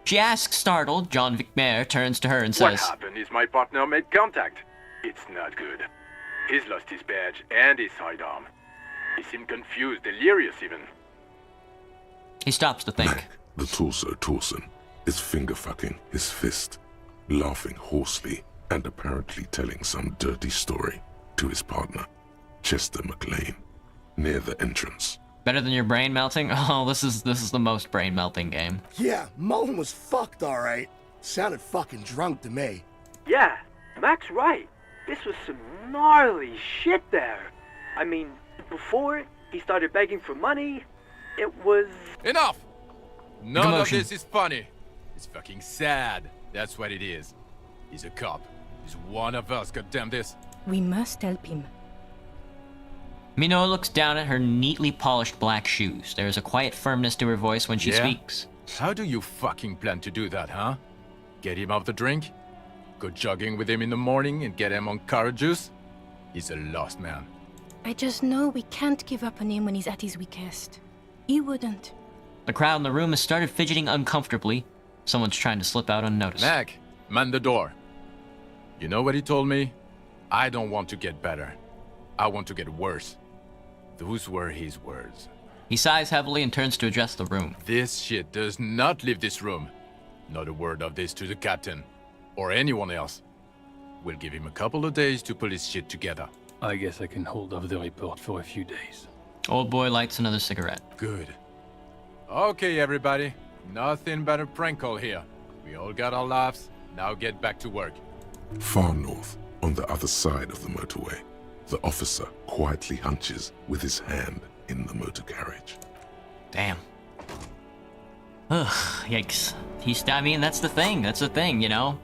She asks, startled. John Vicmair turns to her and says, What happened is my partner made contact. It's not good. He's lost his badge and his sidearm. He seemed confused, delirious even. He stops to think. Mac, the torso Torson, is finger-fucking his fist, laughing hoarsely and apparently telling some dirty story to his partner, Chester McLean, near the entrance. Better than your brain melting? Oh, this is the most brain melting game. Yeah, Mullen was fucked, alright. Sounded fucking drunk to me. Yeah, Mac's right. This was some gnarly shit there. I mean, before he started begging for money, it was... Enough! None of Commotion. this is funny. It's fucking sad. That's what it is. He's a cop. He's one of us, goddamn this. We must help him. Minoa looks down at her neatly polished black shoes. There is a quiet firmness to her voice when she speaks. How do you fucking plan to do that, huh? Get him off the drink? Go jogging with him in the morning and get him on carrot juice? He's a lost man. I just know we can't give up on him when he's at his weakest. He wouldn't. The crowd in the room has started fidgeting uncomfortably. Someone's trying to slip out unnoticed. Mac, man the door. You know what he told me? I don't want to get better. I want to get worse. Those were his words. He sighs heavily and turns to address the room. This shit does not leave this room. Not a word of this to the captain. Or anyone else. We'll give him a couple of days to pull his shit together. I guess I can hold off the report for a few days. Old boy lights another cigarette. Good. Okay, everybody. Nothing but a prank call here. We all got our laughs. Now get back to work. Far north, on the other side of the motorway, the officer quietly hunches with his hand in the motor carriage. Damn. Ugh, yikes. I mean, that's the thing. That's the thing, you know?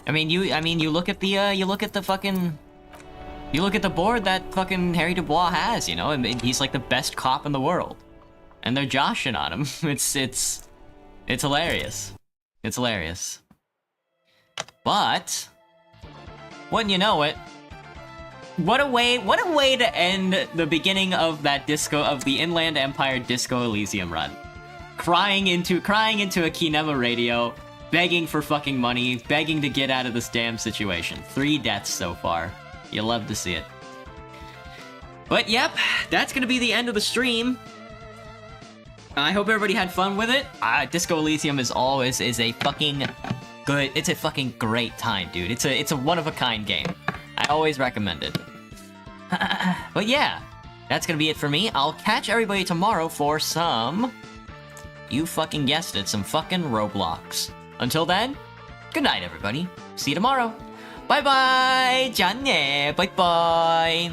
I mean, you look at the fucking... You look at the board that fucking Harry Dubois has, you know? And he's like the best cop in the world. And they're joshing on him. It's hilarious. It's hilarious. But... wouldn't you know it, what a way to end the beginning of that the Inland Empire Disco Elysium run. Crying into a Kinema radio, begging for fucking money, begging to get out of this damn situation. 3 deaths so far. You love to see it. But yep, that's gonna be the end of the stream. I hope everybody had fun with it. Disco Elysium is a fucking good. It's a fucking great time, dude. It's a one-of-a-kind game. I always recommend it. But yeah, that's gonna be it for me. I'll catch everybody tomorrow for some... you fucking guessed it, some fucking Roblox. Until then, good night, everybody. See you tomorrow. Bye-bye! Bye-bye!